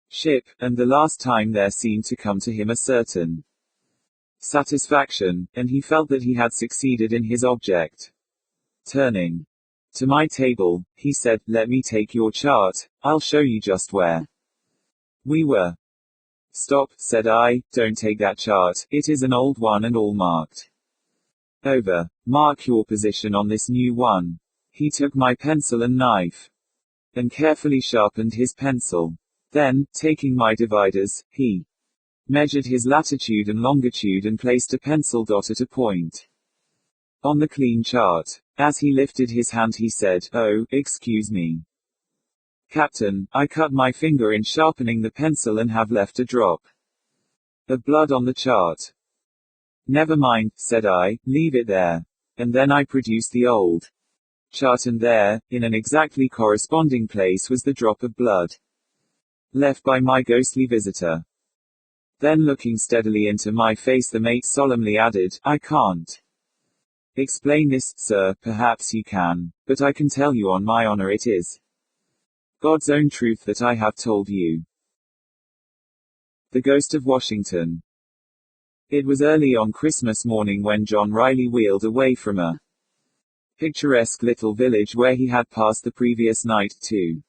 ship, and the last time there seemed to come to him a certain satisfaction, and he felt that he had succeeded in his object. Turning to my table, he said, "Let me take your chart, I'll show you just where we were." "Stop," said I, "don't take that chart, it is an old one and all marked over. Mark your position on this new one." He took my pencil and knife and carefully sharpened his pencil. Then, taking my dividers, he measured his latitude and longitude and placed a pencil dot at a point on the clean chart. As he lifted his hand he said, "Oh, excuse me, Captain, I cut my finger in sharpening the pencil and have left a drop of blood on the chart." "Never mind," said I, "leave it there." And then I produced the old chart, and there, in an exactly corresponding place, was the drop of blood left by my ghostly visitor. Then, looking steadily into my face, the mate solemnly added, "I can't explain this, sir, perhaps you can, but I can tell you on my honor it is God's own truth that I have told you." The Ghost of Washington. It was early on Christmas morning when John Riley wheeled away from a picturesque little village where he had passed the previous night, to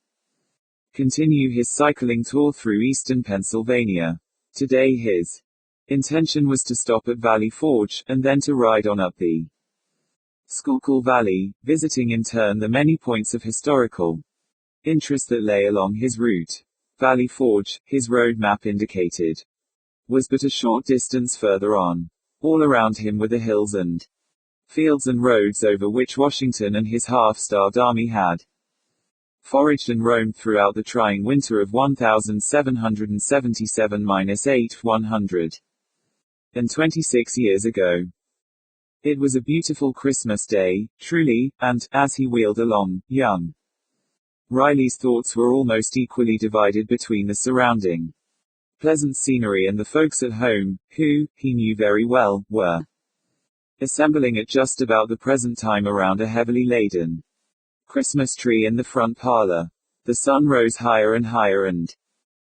continue his cycling tour through eastern Pennsylvania. Today his intention was to stop at Valley Forge, and then to ride on up the Schuylkill Valley, visiting in turn the many points of historical interest that lay along his route. Valley Forge, his road map indicated, was but a short distance further on. All around him were the hills and fields and roads over which Washington and his half-starved army had foraged and roamed throughout the trying winter of 1777-8 126 years ago. It was a beautiful Christmas day, truly, and, as he wheeled along, young Riley's thoughts were almost equally divided between the surrounding pleasant scenery and the folks at home, who, he knew very well, were assembling at just about the present time around a heavily laden Christmas tree in the front parlor. The sun rose higher and higher, and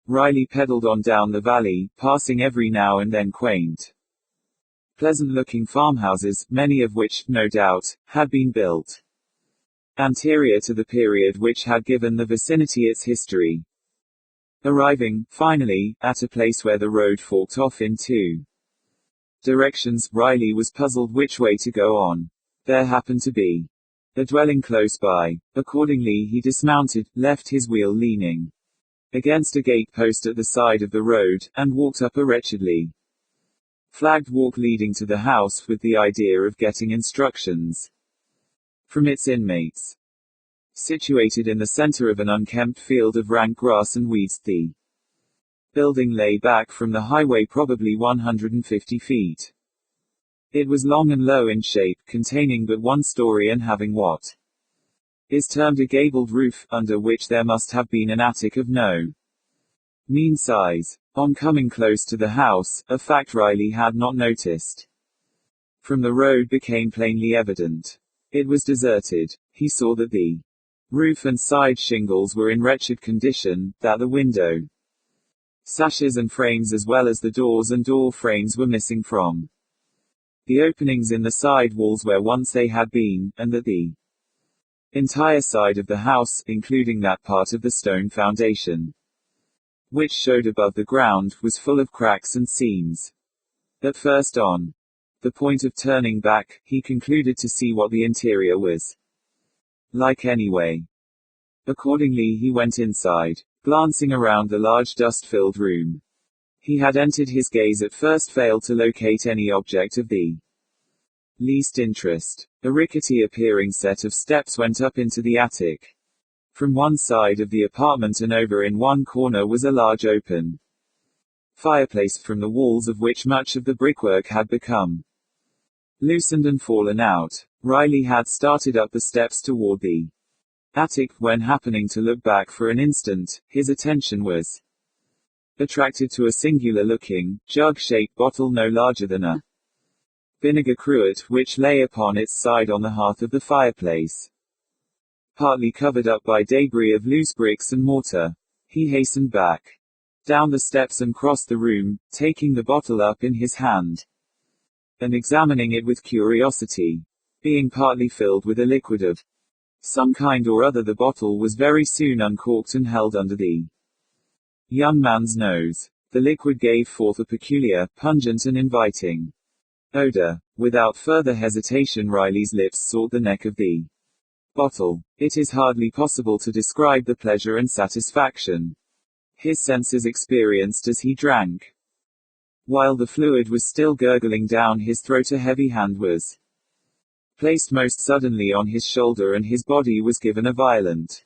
Riley pedaled on down the valley, passing every now and then quaint, pleasant-looking farmhouses, many of which, no doubt, had been built anterior to the period which had given the vicinity its history. Arriving, finally, at a place where the road forked off in 2 directions, Riley was puzzled which way to go on. There happened to be a dwelling close by. Accordingly he dismounted, left his wheel leaning against a gate post at the side of the road, and walked up a wretchedly flagged walk leading to the house, with the idea of getting instructions from its inmates. Situated in the center of an unkempt field of rank grass and weeds, the building lay back from the highway probably 150 feet. It was long and low in shape, containing but one story and having what is termed a gabled roof, under which there must have been an attic of no mean size. On coming close to the house, a fact Riley had not noticed from the road became plainly evident. It was deserted. He saw that the roof and side shingles were in wretched condition, that the window sashes and frames as well as the doors and door frames were missing from the openings in the side walls where once they had been, and that the entire side of the house, including that part of the stone foundation which showed above the ground, was full of cracks and seams. At first, on the point of turning back, he concluded to see what the interior was like anyway. Accordingly he went inside, glancing around the large dust-filled room. He had entered, his gaze at first failed to locate any object of the least interest. A rickety appearing set of steps went up into the attic. From one side of the apartment and over in one corner was a large open fireplace, from the walls of which much of the brickwork had become loosened and fallen out. Riley had started up the steps toward the attic, when happening to look back for an instant, his attention was attracted to a singular-looking, jug-shaped bottle no larger than a vinegar cruet, which lay upon its side on the hearth of the fireplace. Partly covered up by debris of loose bricks and mortar, he hastened back down the steps and crossed the room, taking the bottle up in his hand and examining it with curiosity. Being partly filled with a liquid of some kind or other, the bottle was very soon uncorked and held under the young man's nose. The liquid gave forth a peculiar, pungent and inviting odor. Without further hesitation, Riley's lips sought the neck of the bottle. It is hardly possible to describe the pleasure and satisfaction his senses experienced as he drank. While the fluid was still gurgling down his throat, a heavy hand was placed most suddenly on his shoulder and his body was given a violent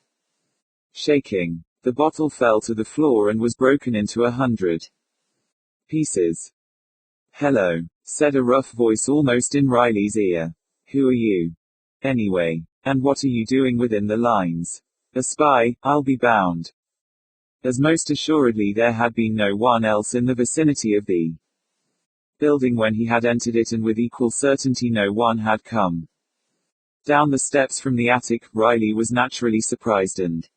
shaking. The bottle fell to the floor and was broken into 100 pieces. "Hello," said a rough voice almost in Riley's ear. "Who are you, anyway? And what are you doing within the lines? A spy, I'll be bound." As most assuredly there had been no one else in the vicinity of the building when he had entered it, and with equal certainty no one had come down the steps from the attic, Riley was naturally surprised and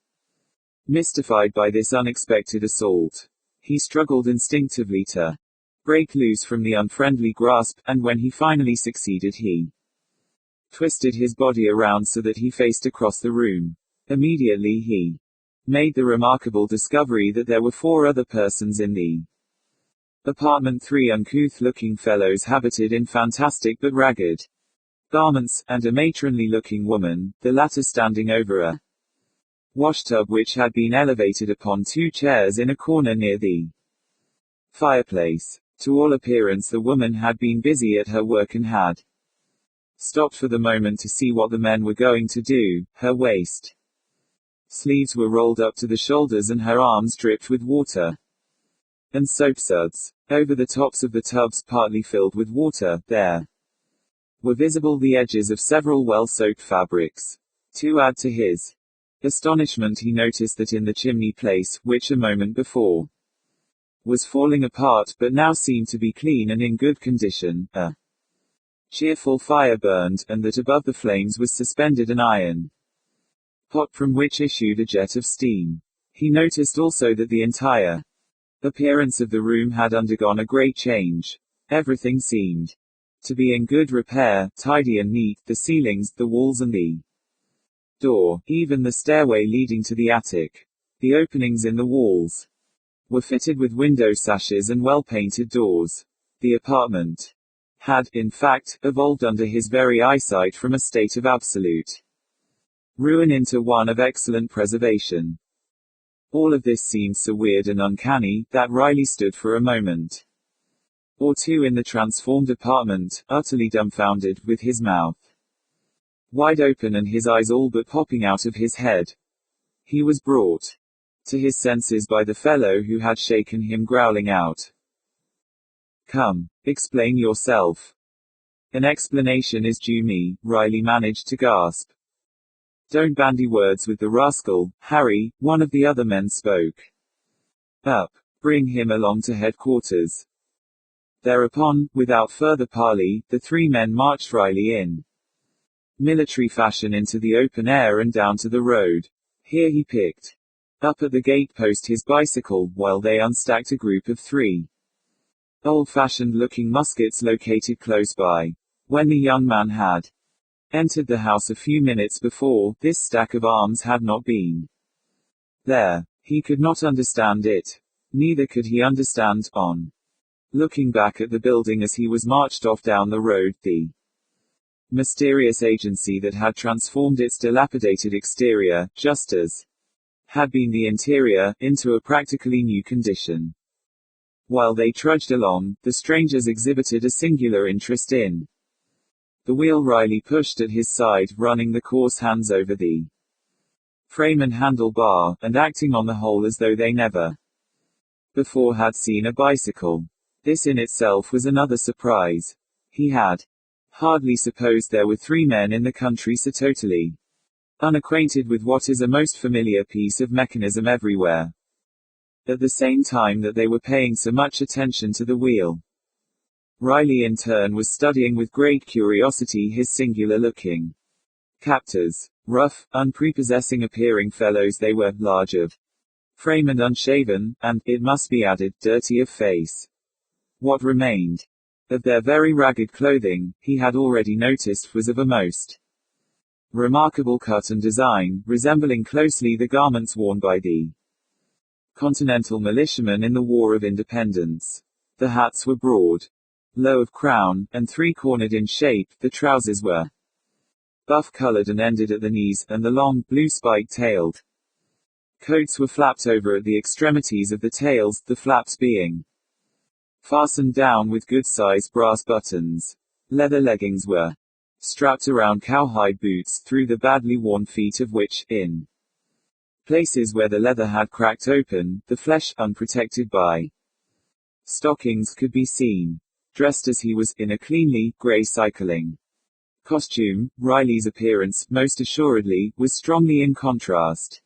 mystified by this unexpected assault. He struggled instinctively to break loose from the unfriendly grasp, and when he finally succeeded, he twisted his body around so that he faced across the room. Immediately he made the remarkable discovery that there were 4 other persons in the apartment. 3 uncouth-looking fellows habited in fantastic but ragged garments, and a matronly-looking woman, the latter standing over a washtub which had been elevated upon 2 chairs in a corner near the fireplace. To all appearance the woman had been busy at her work and had stopped for the moment to see what the men were going to do. Her waist sleeves were rolled up to the shoulders and her arms dripped with water and soapsuds. Over the tops of the tubs, partly filled with water, there were visible the edges of several well-soaked fabrics. To add to his astonishment, he noticed that in the chimney place, which a moment before was falling apart but now seemed to be clean and in good condition, a cheerful fire burned, and that above the flames was suspended an iron pot from which issued a jet of steam. He noticed also that the entire appearance of the room had undergone a great change. Everything seemed to be in good repair, tidy and neat, the ceilings, the walls and the door, even the stairway leading to the attic. The openings in the walls were fitted with window sashes and well-painted doors. The apartment had, in fact, evolved under his very eyesight from a state of absolute ruin into one of excellent preservation. All of this seemed so weird and uncanny, that Riley stood for a moment or two in the transformed apartment, utterly dumbfounded, with his mouth wide open and his eyes all but popping out of his head. He was brought to his senses by the fellow who had shaken him, growling out, "Come, explain yourself." "An explanation is due me," Riley managed to gasp. "Don't bandy words with the rascal, Harry," one of the other men spoke up. "Bring him along to headquarters." Thereupon, without further parley, the 3 men marched Riley in military fashion into the open air and down to the road. Here he picked up at the gate post his bicycle, while they unstacked a group of 3 old-fashioned looking muskets located close by. When the young man had entered the house a few minutes before, this stack of arms had not been there. He could not understand it. Neither could he understand, on looking back at the building as he was marched off down the road, the mysterious agency that had transformed its dilapidated exterior, just as had been the interior, into a practically new condition. While they trudged along, the strangers exhibited a singular interest in the wheel Riley pushed at his side, running the coarse hands over the frame and handlebar, and acting on the whole as though they never before had seen a bicycle. This in itself was another surprise. He had hardly supposed there were 3 men in the country so totally unacquainted with what is a most familiar piece of mechanism everywhere. at the same time that they were paying so much attention to the wheel. Riley in turn was studying with great curiosity his singular-looking captors. Rough, unprepossessing appearing fellows they were, large of frame and unshaven, and, it must be added, dirty of face. What remained of their very ragged clothing, he had already noticed, was of a most remarkable cut and design, resembling closely the garments worn by the Continental militiamen in the War of Independence. The hats were broad, low of crown, and three-cornered in shape. The trousers were buff-colored and ended at the knees, and the long, blue spike-tailed coats were flapped over at the extremities of the tails, the flaps being fastened down with good-sized brass buttons. Leather leggings were strapped around cowhide boots, through the badly worn feet of which, in places where the leather had cracked open, the flesh, unprotected by stockings, could be seen. Dressed as he was, in a cleanly, grey cycling costume, Riley's appearance, most assuredly, was strongly in contrast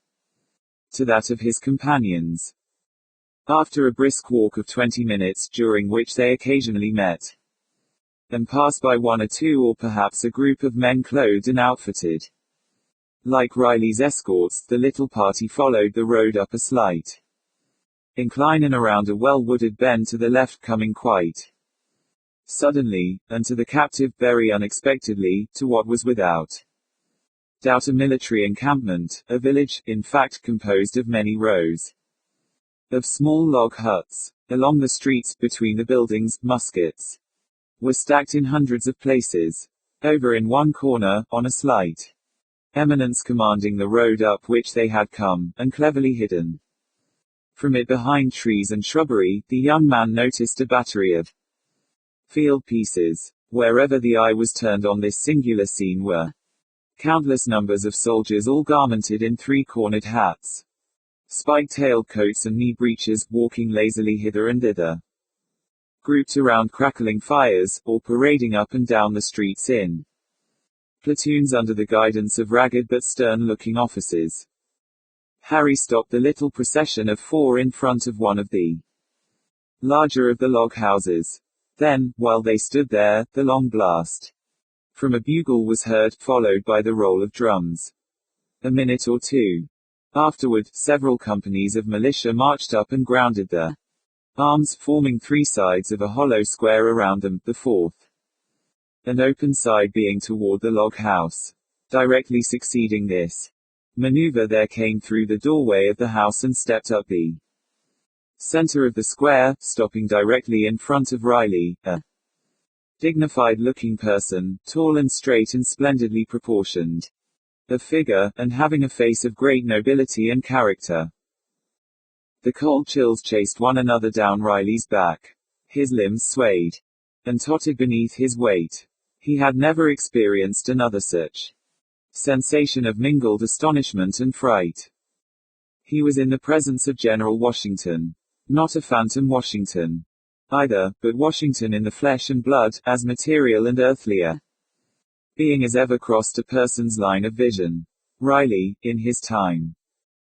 to that of his companions. After a brisk walk of 20 minutes, during which they occasionally met and passed by one or two or perhaps a group of men clothed and outfitted like Riley's escorts, the little party followed the road up a slight incline and around a well-wooded bend to the left, coming quite suddenly, and to the captive very unexpectedly, to what was without doubt a military encampment, a village, in fact, composed of many rows of small log huts. Along the streets, between the buildings, muskets were stacked in hundreds of places. Over in one corner, on a slight eminence commanding the road up which they had come, and cleverly hidden from it behind trees and shrubbery, the young man noticed a battery of field pieces. Wherever the eye was turned on this singular scene were countless numbers of soldiers, all garmented in three-cornered hats, spike-tailed coats and knee breeches, walking lazily hither and thither, grouped around crackling fires, or parading up and down the streets in platoons under the guidance of ragged but stern-looking officers. Harry stopped the little procession of four in front of one of the larger of the log houses. Then, while they stood there, the long blast from a bugle was heard, followed by the roll of drums. A minute or two afterward, several companies of militia marched up and grounded the arms, forming three sides of a hollow square around them, the fourth and open side being toward the log house. Directly succeeding this maneuver, there came through the doorway of the house and stepped up the center of the square, stopping directly in front of Riley, a dignified-looking person, tall and straight and splendidly proportioned of figure, and having a face of great nobility and character. The cold chills chased one another down Riley's back. His limbs swayed and tottered beneath his weight. He had never experienced another such sensation of mingled astonishment and fright. He was in the presence of General Washington. Not a phantom Washington either, but Washington in the flesh and blood, as material and earthlier being as ever crossed a person's line of vision. Riley, in his time,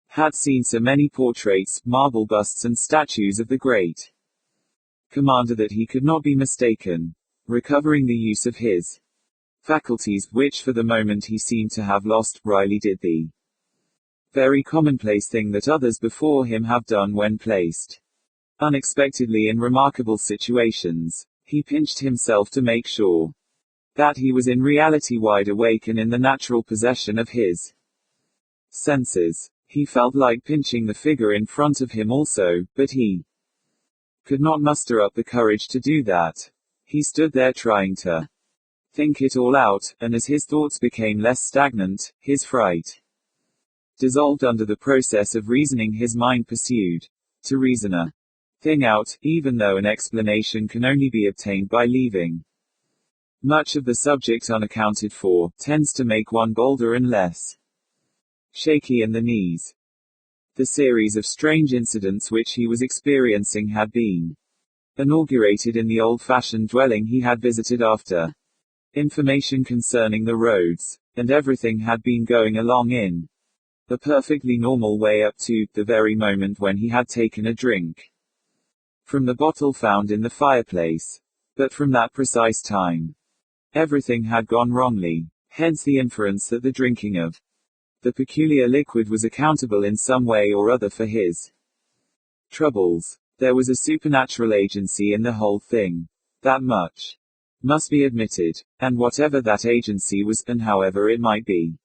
had seen so many portraits, marble busts and statues of the great commander that he could not be mistaken. Recovering the use of his faculties, which for the moment he seemed to have lost, Riley did the very commonplace thing that others before him have done when placed unexpectedly in remarkable situations. He pinched himself to make sure that he was in reality wide awake and in the natural possession of his senses. He felt like pinching the figure in front of him also, but he could not muster up the courage to do that. He stood there trying to think it all out, and as his thoughts became less stagnant, his fright dissolved under the process of reasoning his mind pursued to reason a thing out, even though an explanation can only be obtained by leaving much of the subject unaccounted for, tends to make one bolder and less shaky in the knees. The series of strange incidents which he was experiencing had been inaugurated in the old-fashioned dwelling he had visited after information concerning the roads, and everything had been going along in A perfectly normal way up to the very moment when he had taken a drink from the bottle found in the fireplace. But from that precise time, everything had gone wrongly. Hence the inference that the drinking of the peculiar liquid was accountable in some way or other for his troubles. There was a supernatural agency in the whole thing. That much must be admitted. And whatever that agency was, and however it might be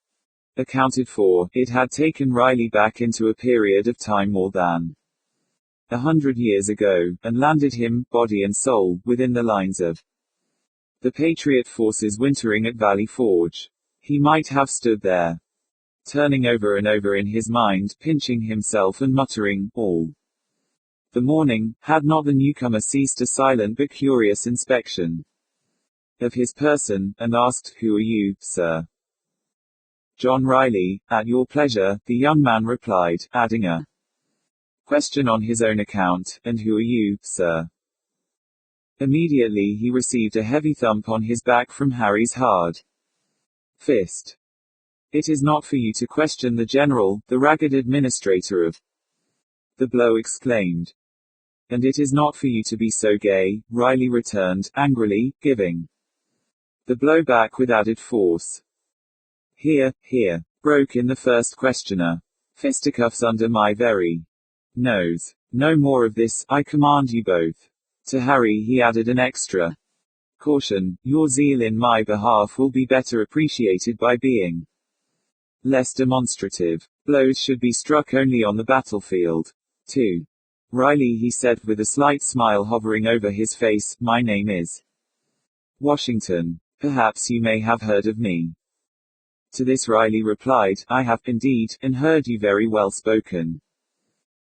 accounted for, it had taken Riley back into a period of time more than 100 years ago, and landed him, body and soul, within the lines of the Patriot forces wintering at Valley Forge. He might have stood there, turning over and over in his mind, pinching himself and muttering, all the morning, had not the newcomer ceased a silent but curious inspection of his person, and asked, "Who are you, sir?" "John Riley, at your pleasure," the young man replied, adding a question on his own account, "And who are you, sir?" Immediately he received a heavy thump on his back from Harry's hard fist. "It is not for you to question the general," the ragged administrator of the blow exclaimed. "And it is not for you to be so gay," Riley returned, angrily, giving the blow back with added force. "Here, here," broke in the first questioner. "Fisticuffs under my very nose. No more of this, I command you both." To Harry he added an extra caution: "Your zeal in my behalf will be better appreciated by being less demonstrative. Blows should be struck only on the battlefield." To Riley he said with a slight smile hovering over his face, "My name is Washington. Perhaps you may have heard of me." To this Riley replied, "I have, indeed, and heard you very well spoken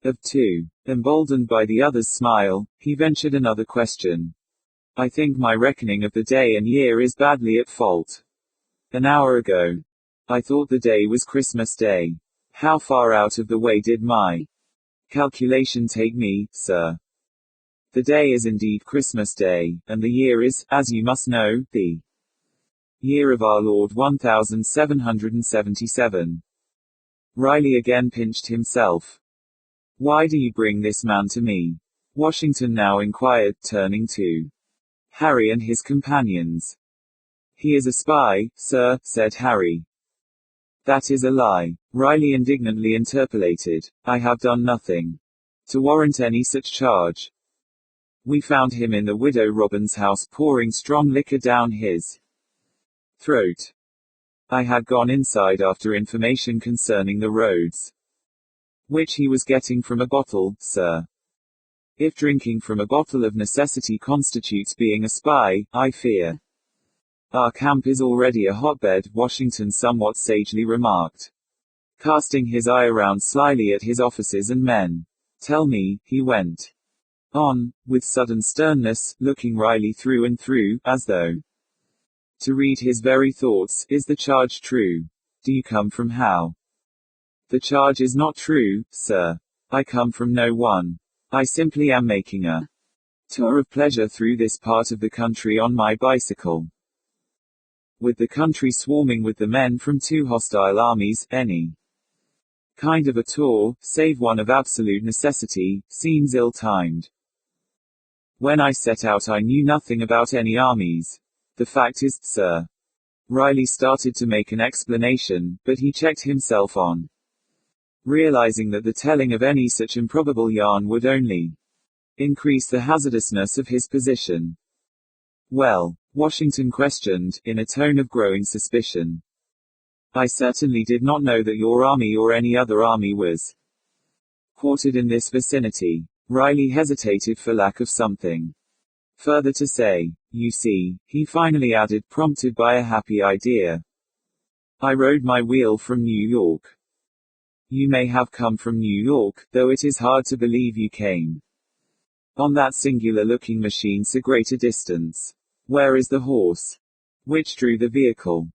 of too." Emboldened by the other's smile, he ventured another question. "I think my reckoning of the day and year is badly at fault. An hour ago, I thought the day was Christmas Day. How far out of the way did my calculation take me, sir?" "The day is indeed Christmas Day, and the year is, as you must know, the year of our Lord 1777. Riley again pinched himself. "Why do you bring this man to me?" Washington now inquired, turning to Harry and his companions. "He is a spy, sir," said Harry. "That is a lie," Riley indignantly interpolated. "I have done nothing to warrant any such charge. We found him in the widow Robin's house pouring strong liquor down his throat. I had gone inside after information concerning the roads, which he was getting from a bottle, sir. If drinking from a bottle of necessity constitutes being a spy, I fear our camp is already a hotbed," Washington somewhat sagely remarked, casting his eye around slyly at his officers and men. "Tell me," he went on, with sudden sternness, looking Riley through and through, as though to read his very thoughts, "is the charge true? Do you come from how?" "The charge is not true, sir. I come from no one. I simply am making a tour of pleasure through this part of the country on my bicycle. With the country swarming with the men from two hostile armies, any kind of a tour, save one of absolute necessity, seems ill-timed. When I set out I knew nothing about any armies. The fact is, sir." Riley started to make an explanation, but he checked himself on realizing that the telling of any such improbable yarn would only increase the hazardousness of his position. "Well?" Washington questioned, in a tone of growing suspicion. "I certainly did not know that your army or any other army was quartered in this vicinity." Riley hesitated for lack of something further to say. "You see," he finally added, prompted by a happy idea, "I rode my wheel from New York. You may have come from New York, though it is hard to believe you came on that singular-looking machine so great a distance. Where is the horse which drew the vehicle?"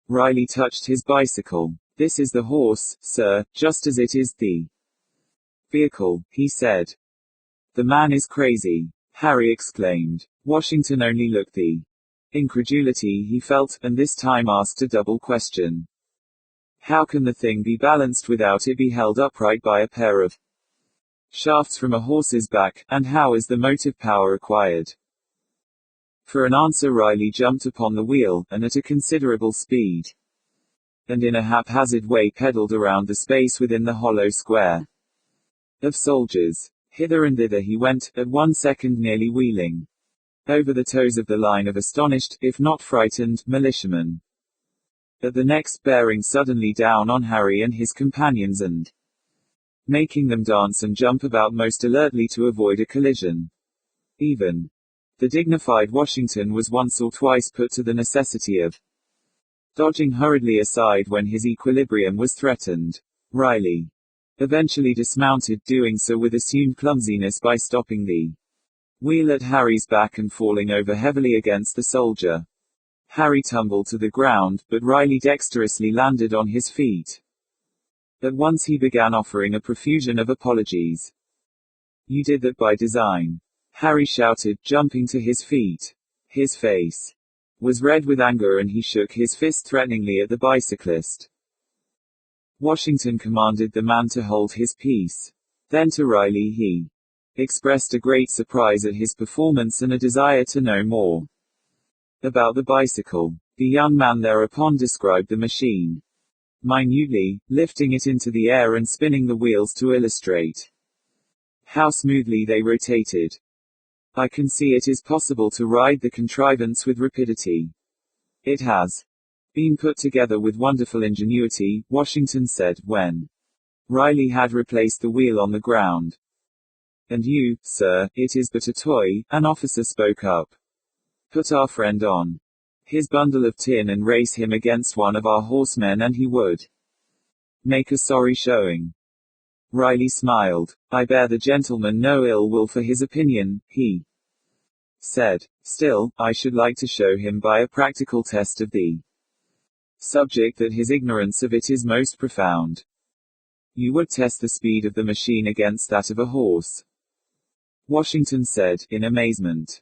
Riley touched his bicycle. "This is the horse, sir, just as it is the vehicle," he said. "The man is crazy," Harry exclaimed. Washington only looked the incredulity he felt, and this time asked a double question. How can the thing be balanced without it be held upright by a pair of shafts from a horse's back, and how is the motive power acquired? For an answer Riley jumped upon the wheel, and at a considerable speed, and in a haphazard way pedaled around the space within the hollow square of soldiers. Hither and thither he went, at 1 second nearly wheeling over the toes of the line of astonished, if not frightened, militiamen. At the next bearing suddenly down on Harry and his companions and making them dance and jump about most alertly to avoid a collision. Even the dignified Washington was once or twice put to the necessity of dodging hurriedly aside when his equilibrium was threatened. Riley eventually dismounted, doing so with assumed clumsiness by stopping the wheel at Harry's back and falling over heavily against the soldier. Harry tumbled to the ground, but Riley dexterously landed on his feet. At once he began offering a profusion of apologies. "You did that by design," Harry shouted, jumping to his feet. His face was red with anger and he shook his fist threateningly at the bicyclist. Washington commanded the man to hold his peace. Then to Riley he expressed a great surprise at his performance and a desire to know more about the bicycle. The young man thereupon described the machine minutely, lifting it into the air and spinning the wheels to illustrate how smoothly they rotated. "I can see it is possible to ride the contrivance with rapidity. It has been put together with wonderful ingenuity," Washington said, when Riley had replaced the wheel on the ground. "And you, sir, it is but a toy," an officer spoke up. "Put our friend on his bundle of tin and race him against one of our horsemen and he would make a sorry showing." Riley smiled. "I bear the gentleman no ill will for his opinion," he said. "Still, I should like to show him by a practical test of the subject that his ignorance of it is most profound." "You would test the speed of the machine against that of a horse?" Washington said, in amazement.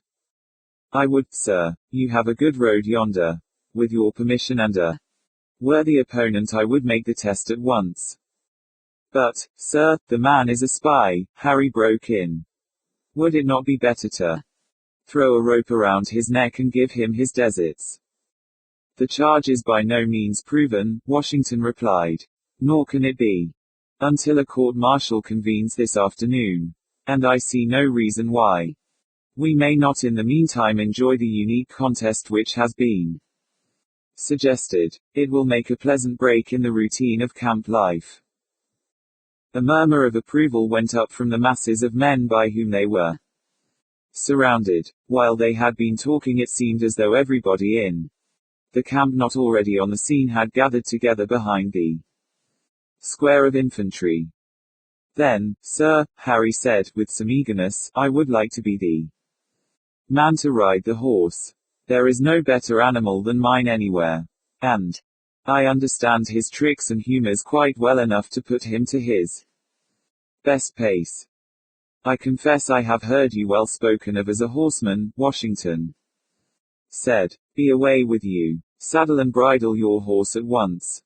"I would, sir. You have a good road yonder. With your permission and a worthy opponent I would make the test at once." "But, sir, the man is a spy," Harry broke in. "Would it not be better to throw a rope around his neck and give him his deserts?" "The charge is by no means proven," Washington replied. "Nor can it be until a court-martial convenes this afternoon. And I see no reason why we may not in the meantime enjoy the unique contest which has been suggested. It will make a pleasant break in the routine of camp life." A murmur of approval went up from the masses of men by whom they were surrounded. While they had been talking, it seemed as though everybody in the camp not already on the scene had gathered together behind the square of infantry. "Then, sir," Harry said, with some eagerness, "I would like to be the man to ride the horse. There is no better animal than mine anywhere. And I understand his tricks and humors quite well enough to put him to his best pace." "I confess I have heard you well spoken of as a horseman," Washington said. "Be away with you. Saddle and bridle your horse at once."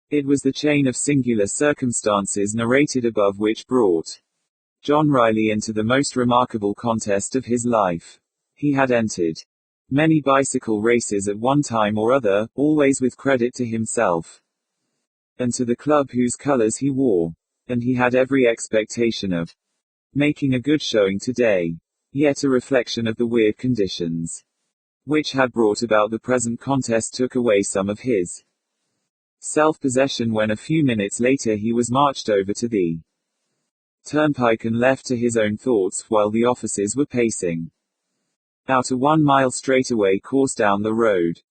It was the chain of singular circumstances narrated above which brought John Riley into the most remarkable contest of his life. He had entered many bicycle races at one time or other, always with credit to himself and to the club whose colors he wore. And he had every expectation of making a good showing today. Yet a reflection of the weird conditions which had brought about the present contest took away some of his self-possession when a few minutes later he was marched over to the turnpike and left to his own thoughts, while the officers were pacing out a 1-mile straightaway course down the road.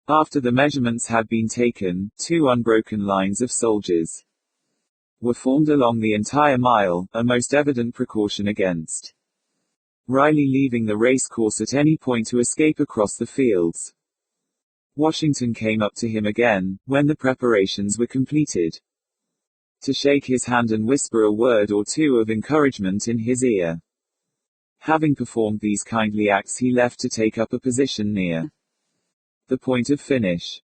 After the measurements had been taken, 2 unbroken lines of soldiers were formed along the entire mile, a most evident precaution against Riley leaving the race course at any point to escape across the fields. Washington came up to him again, when the preparations were completed, to shake his hand and whisper a word or two of encouragement in his ear. Having performed these kindly acts, he left to take up a position near the point of finish.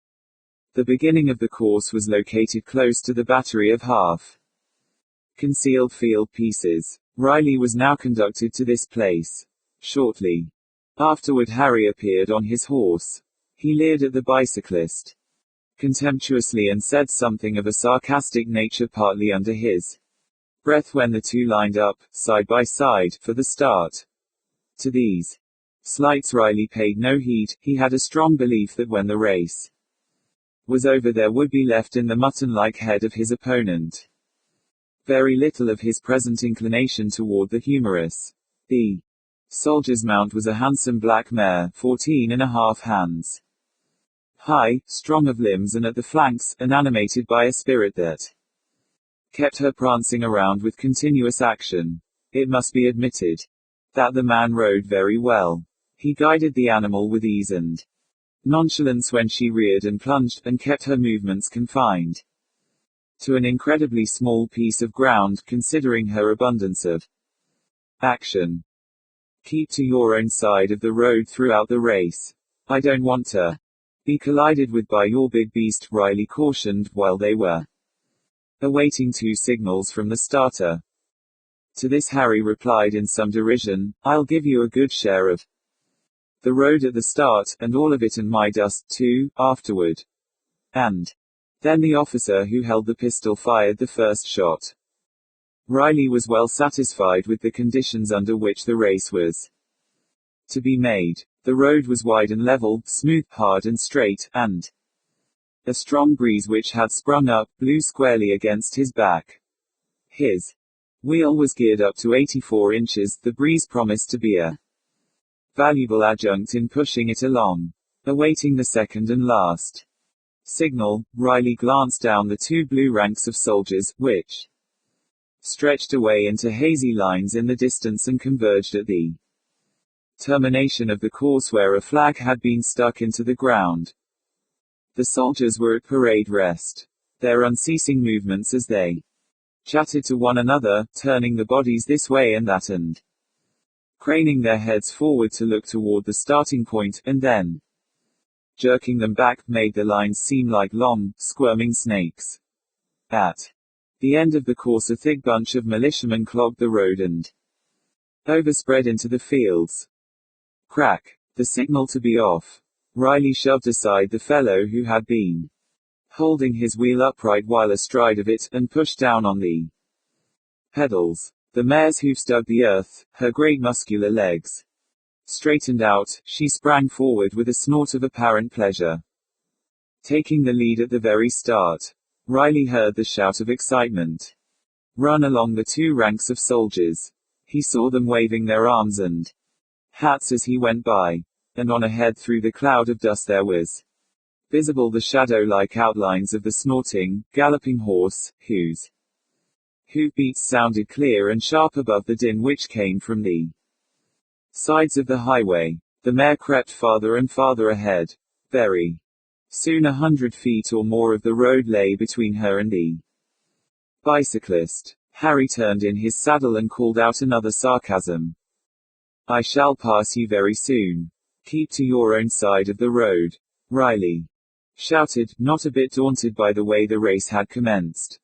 The beginning of the course was located close to the battery of half-concealed field pieces. Riley was now conducted to this place. Shortly afterward, Harry appeared on his horse. He leered at the bicyclist contemptuously and said something of a sarcastic nature partly under his breath when the two lined up, side by side, for the start. To these slights Riley paid no heed. He had a strong belief that when the race was over there would be left in the mutton-like head of his opponent very little of his present inclination toward the humorous. The soldier's mount was a handsome black mare, 14½ hands high, strong of limbs and at the flanks, and animated by a spirit that kept her prancing around with continuous action. It must be admitted that the man rode very well. He guided the animal with ease and nonchalance when she reared and plunged, and kept her movements confined to an incredibly small piece of ground, considering her abundance of action. Keep to your own side of the road throughout the race. I don't want to be collided with by your big beast, Riley cautioned, while they were awaiting 2 signals from the starter. To this Harry replied in some derision, I'll give you a good share of the road at the start, and all of it and my dust, too, afterward. And then the officer who held the pistol fired the first shot. Riley was well satisfied with the conditions under which the race was to be made. The road was wide and level, smooth, hard and straight, and a strong breeze which had sprung up, blew squarely against his back. His wheel was geared up to 84 inches, the breeze promised to be a valuable adjunct in pushing it along. Awaiting the second and last signal, Riley glanced down the 2 blue ranks of soldiers, which stretched away into hazy lines in the distance and converged at the termination of the course where a flag had been stuck into the ground. The soldiers were at parade rest. Their unceasing movements as they chatted to one another, turning the bodies this way and that and craning their heads forward to look toward the starting point, and then jerking them back, made the lines seem like long, squirming snakes. At the end of the course a thick bunch of militiamen clogged the road and overspread into the fields. Crack. The signal to be off. Riley shoved aside the fellow who had been holding his wheel upright while astride of it, and pushed down on the pedals. The mare's hoofs dug the earth, her great muscular legs straightened out, she sprang forward with a snort of apparent pleasure. Taking the lead at the very start, Riley heard the shout of excitement run along the 2 ranks of soldiers. He saw them waving their arms and hats as he went by, and on ahead through the cloud of dust there was visible the shadow-like outlines of the snorting, galloping horse, whose hoofbeats sounded clear and sharp above the din which came from the sides of the highway. The mare crept farther and farther ahead. Very soon 100 feet or more of the road lay between her and the bicyclist. Harry turned in his saddle and called out another sarcasm. I shall pass you very soon. Keep to your own side of the road. Riley shouted, not a bit daunted by the way the race had commenced.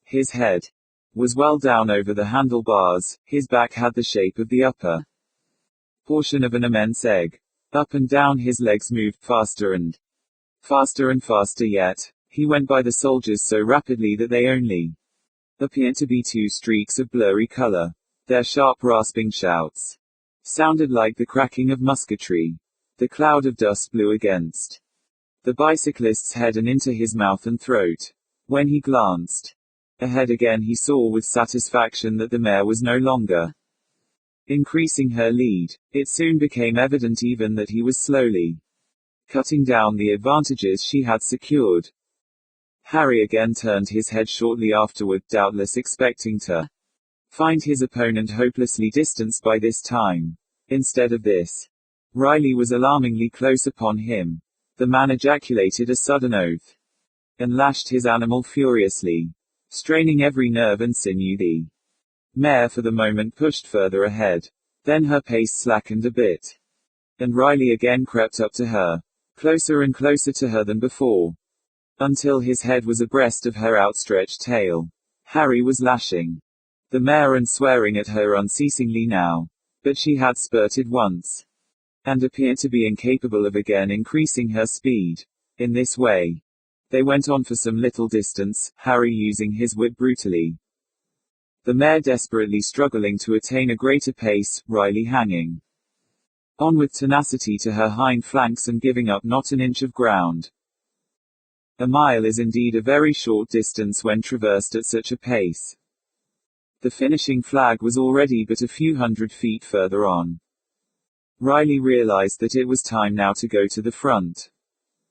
His head was well down over the handlebars, his back had the shape of the upper portion of an immense egg. Up and down his legs moved faster and faster yet. He went by the soldiers so rapidly that they only appeared to be 2 streaks of blurry color. Their sharp rasping shouts sounded like the cracking of musketry. The cloud of dust blew against the bicyclist's head and into his mouth and throat. When he glanced ahead again he saw with satisfaction that the mare was no longer increasing her lead. It soon became evident even that he was slowly cutting down the advantages she had secured. Harry again turned his head shortly afterward, doubtless expecting to find his opponent hopelessly distanced by this time. Instead of this, Riley was alarmingly close upon him. The man ejaculated a sudden oath and lashed his animal furiously, straining every nerve and sinew. The mare for the moment pushed further ahead. Then her pace slackened a bit, and Riley again crept up to her, closer and closer to her than before. until his head was abreast of her outstretched tail. Harry was lashing the mare and swearing at her unceasingly now. But she had spurted once, and appeared to be incapable of again increasing her speed. In this way, they went on for some little distance, Harry using his whip brutally, the mare desperately struggling to attain a greater pace, Riley hanging on with tenacity to her hind flanks and giving up not an inch of ground. A mile is indeed a very short distance when traversed at such a pace. The finishing flag was already but a few hundred feet further on. Riley realized that it was time now to go to the front.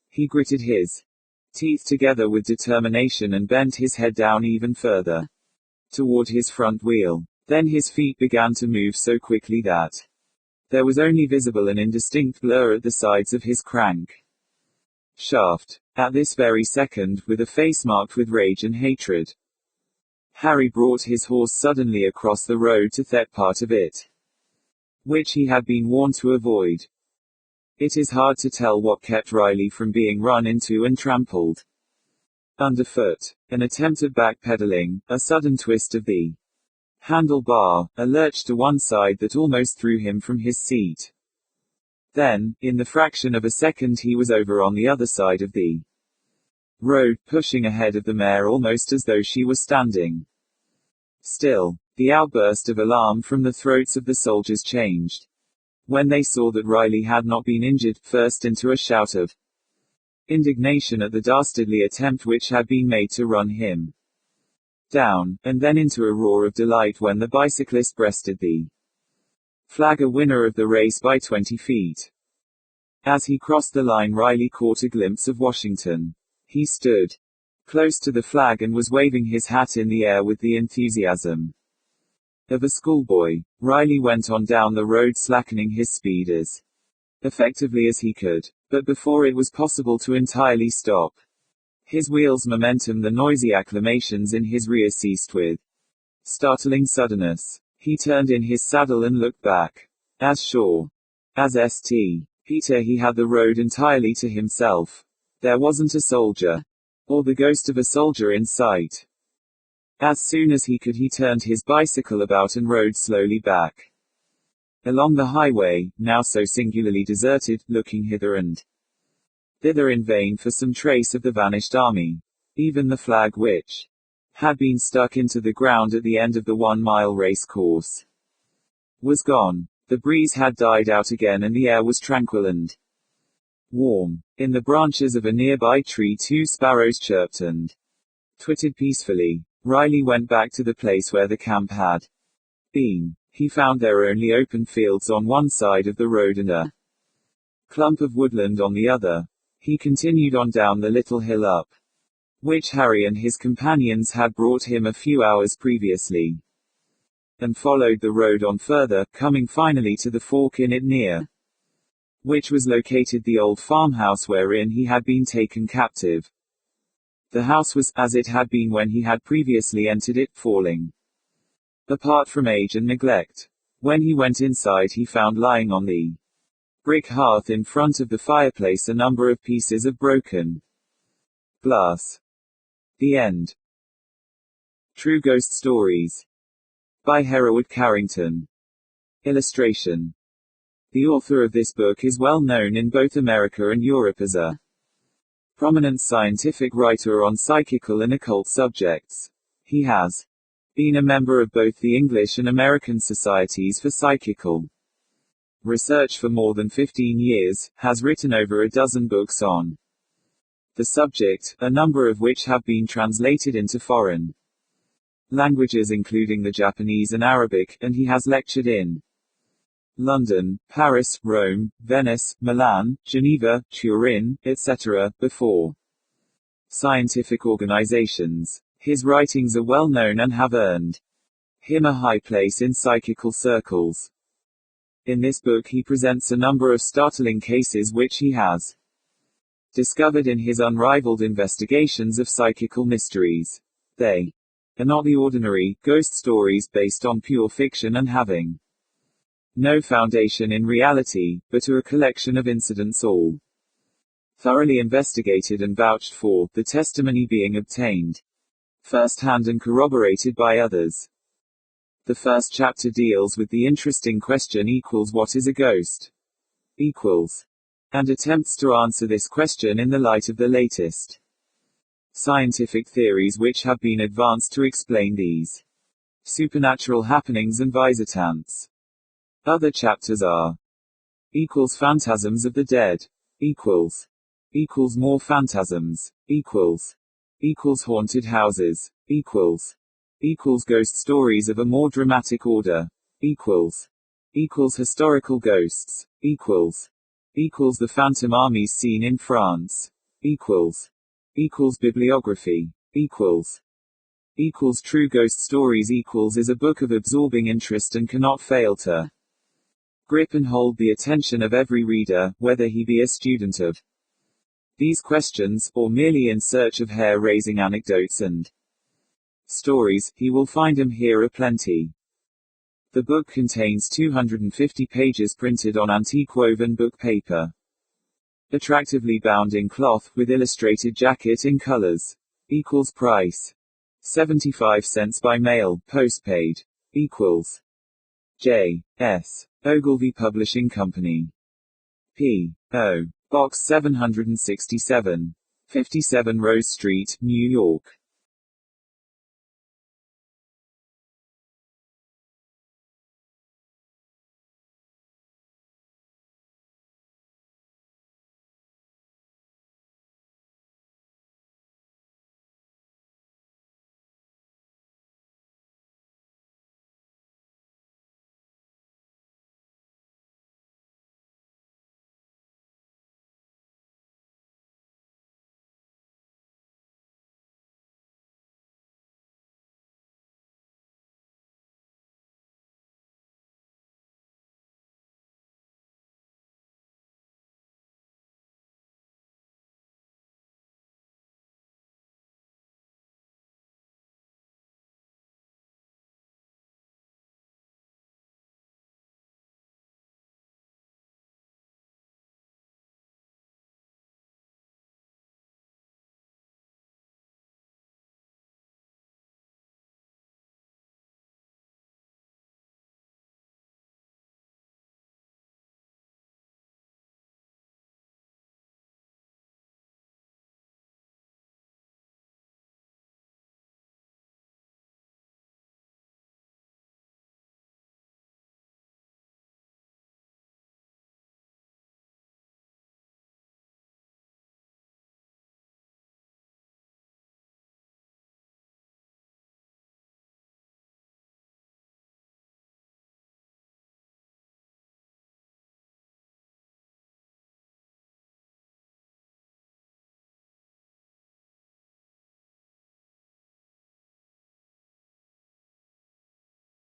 He gritted his teeth together with determination and bent his head down even further toward his front wheel. Then his feet began to move so quickly that there was only visible an indistinct blur at the sides of his crank shaft. At this very second, with a face marked with rage and hatred, Harry brought his horse suddenly across the road to that part of it which he had been warned to avoid. It is hard to tell what kept Riley from being run into and trampled underfoot. An attempt at backpedaling, a sudden twist of the handlebar, a lurch to one side that almost threw him from his seat. Then, in the fraction of a second he was over on the other side of the road, pushing ahead of the mare almost as though she was standing still. The outburst of alarm from the throats of the soldiers changed, when they saw that Riley had not been injured, first into a shout of indignation at the dastardly attempt which had been made to run him down, and then into a roar of delight when the bicyclist breasted the flag, a winner of the race by 20 feet. As he crossed the line, Riley caught a glimpse of Washington. He stood close to the flag and was waving his hat in the air with the enthusiasm of a schoolboy. Riley went on down the road, slackening his speed as effectively as he could. But before it was possible to entirely stop his wheel's momentum, the noisy acclamations in his rear ceased with startling suddenness. He turned in his saddle and looked back. As sure as St. Peter, he had the road entirely to himself. There wasn't a soldier, or the ghost of a soldier, in sight. As soon as he could, he turned his bicycle about and rode slowly back along the highway, now so singularly deserted, looking hither and thither in vain for some trace of the vanished army. Even the flag, which had been stuck into the ground at the end of the 1-mile race course, was gone. The breeze had died out again and the air was tranquil and warm. In the branches of a nearby tree 2 sparrows chirped and twittered peacefully. Riley went back to the place where the camp had been. He found there only open fields on one side of the road and a clump of woodland on the other. He continued on down the little hill up which Harry and his companions had brought him a few hours previously, and followed the road on further, coming finally to the fork in it, near which was located the old farmhouse wherein he had been taken captive. The house was, as it had been when he had previously entered it, falling apart from age and neglect. When he went inside, he found lying on the brick hearth in front of the fireplace a number of pieces of broken glass. The end. True Ghost Stories. By Hereward Carrington. Illustration. The author of this book is well known in both America and Europe as a prominent scientific writer on psychical and occult subjects. He has been a member of both the English and American Societies for Psychical Research for more than 15 years, has written over a dozen books on the subject, a number of which have been translated into foreign languages including the Japanese and Arabic, and he has lectured in London, Paris, Rome, Venice, Milan, Geneva, Turin, etc., before scientific organizations. His writings are well known and have earned him a high place in psychical circles. In this book he presents a number of startling cases which he has discovered in his unrivaled investigations of psychical mysteries. They are not the ordinary ghost stories based on pure fiction and having no foundation in reality, but are a collection of incidents all thoroughly investigated and vouched for, the testimony being obtained first-hand and corroborated by others. The first chapter deals with the interesting question what is a ghost? And attempts to answer this question in the light of the latest scientific theories which have been advanced to explain these supernatural happenings and visitants. Other chapters are phantasms of the dead, more phantasms, haunted houses, ghost stories of a more dramatic order, historical ghosts, the phantom armies seen in France, bibliography, true ghost stories is a book of absorbing interest and cannot fail to grip and hold the attention of every reader, whether he be a student of these questions, or merely in search of hair-raising anecdotes and stories. He will find 'em here aplenty. The book contains 250 pages printed on antique woven book paper, attractively bound in cloth, with illustrated jacket in colors. Price 75 cents by mail, postpaid. J.S. Ogilvy Publishing Company. P.O. Box 767. 57 Rose Street, New York.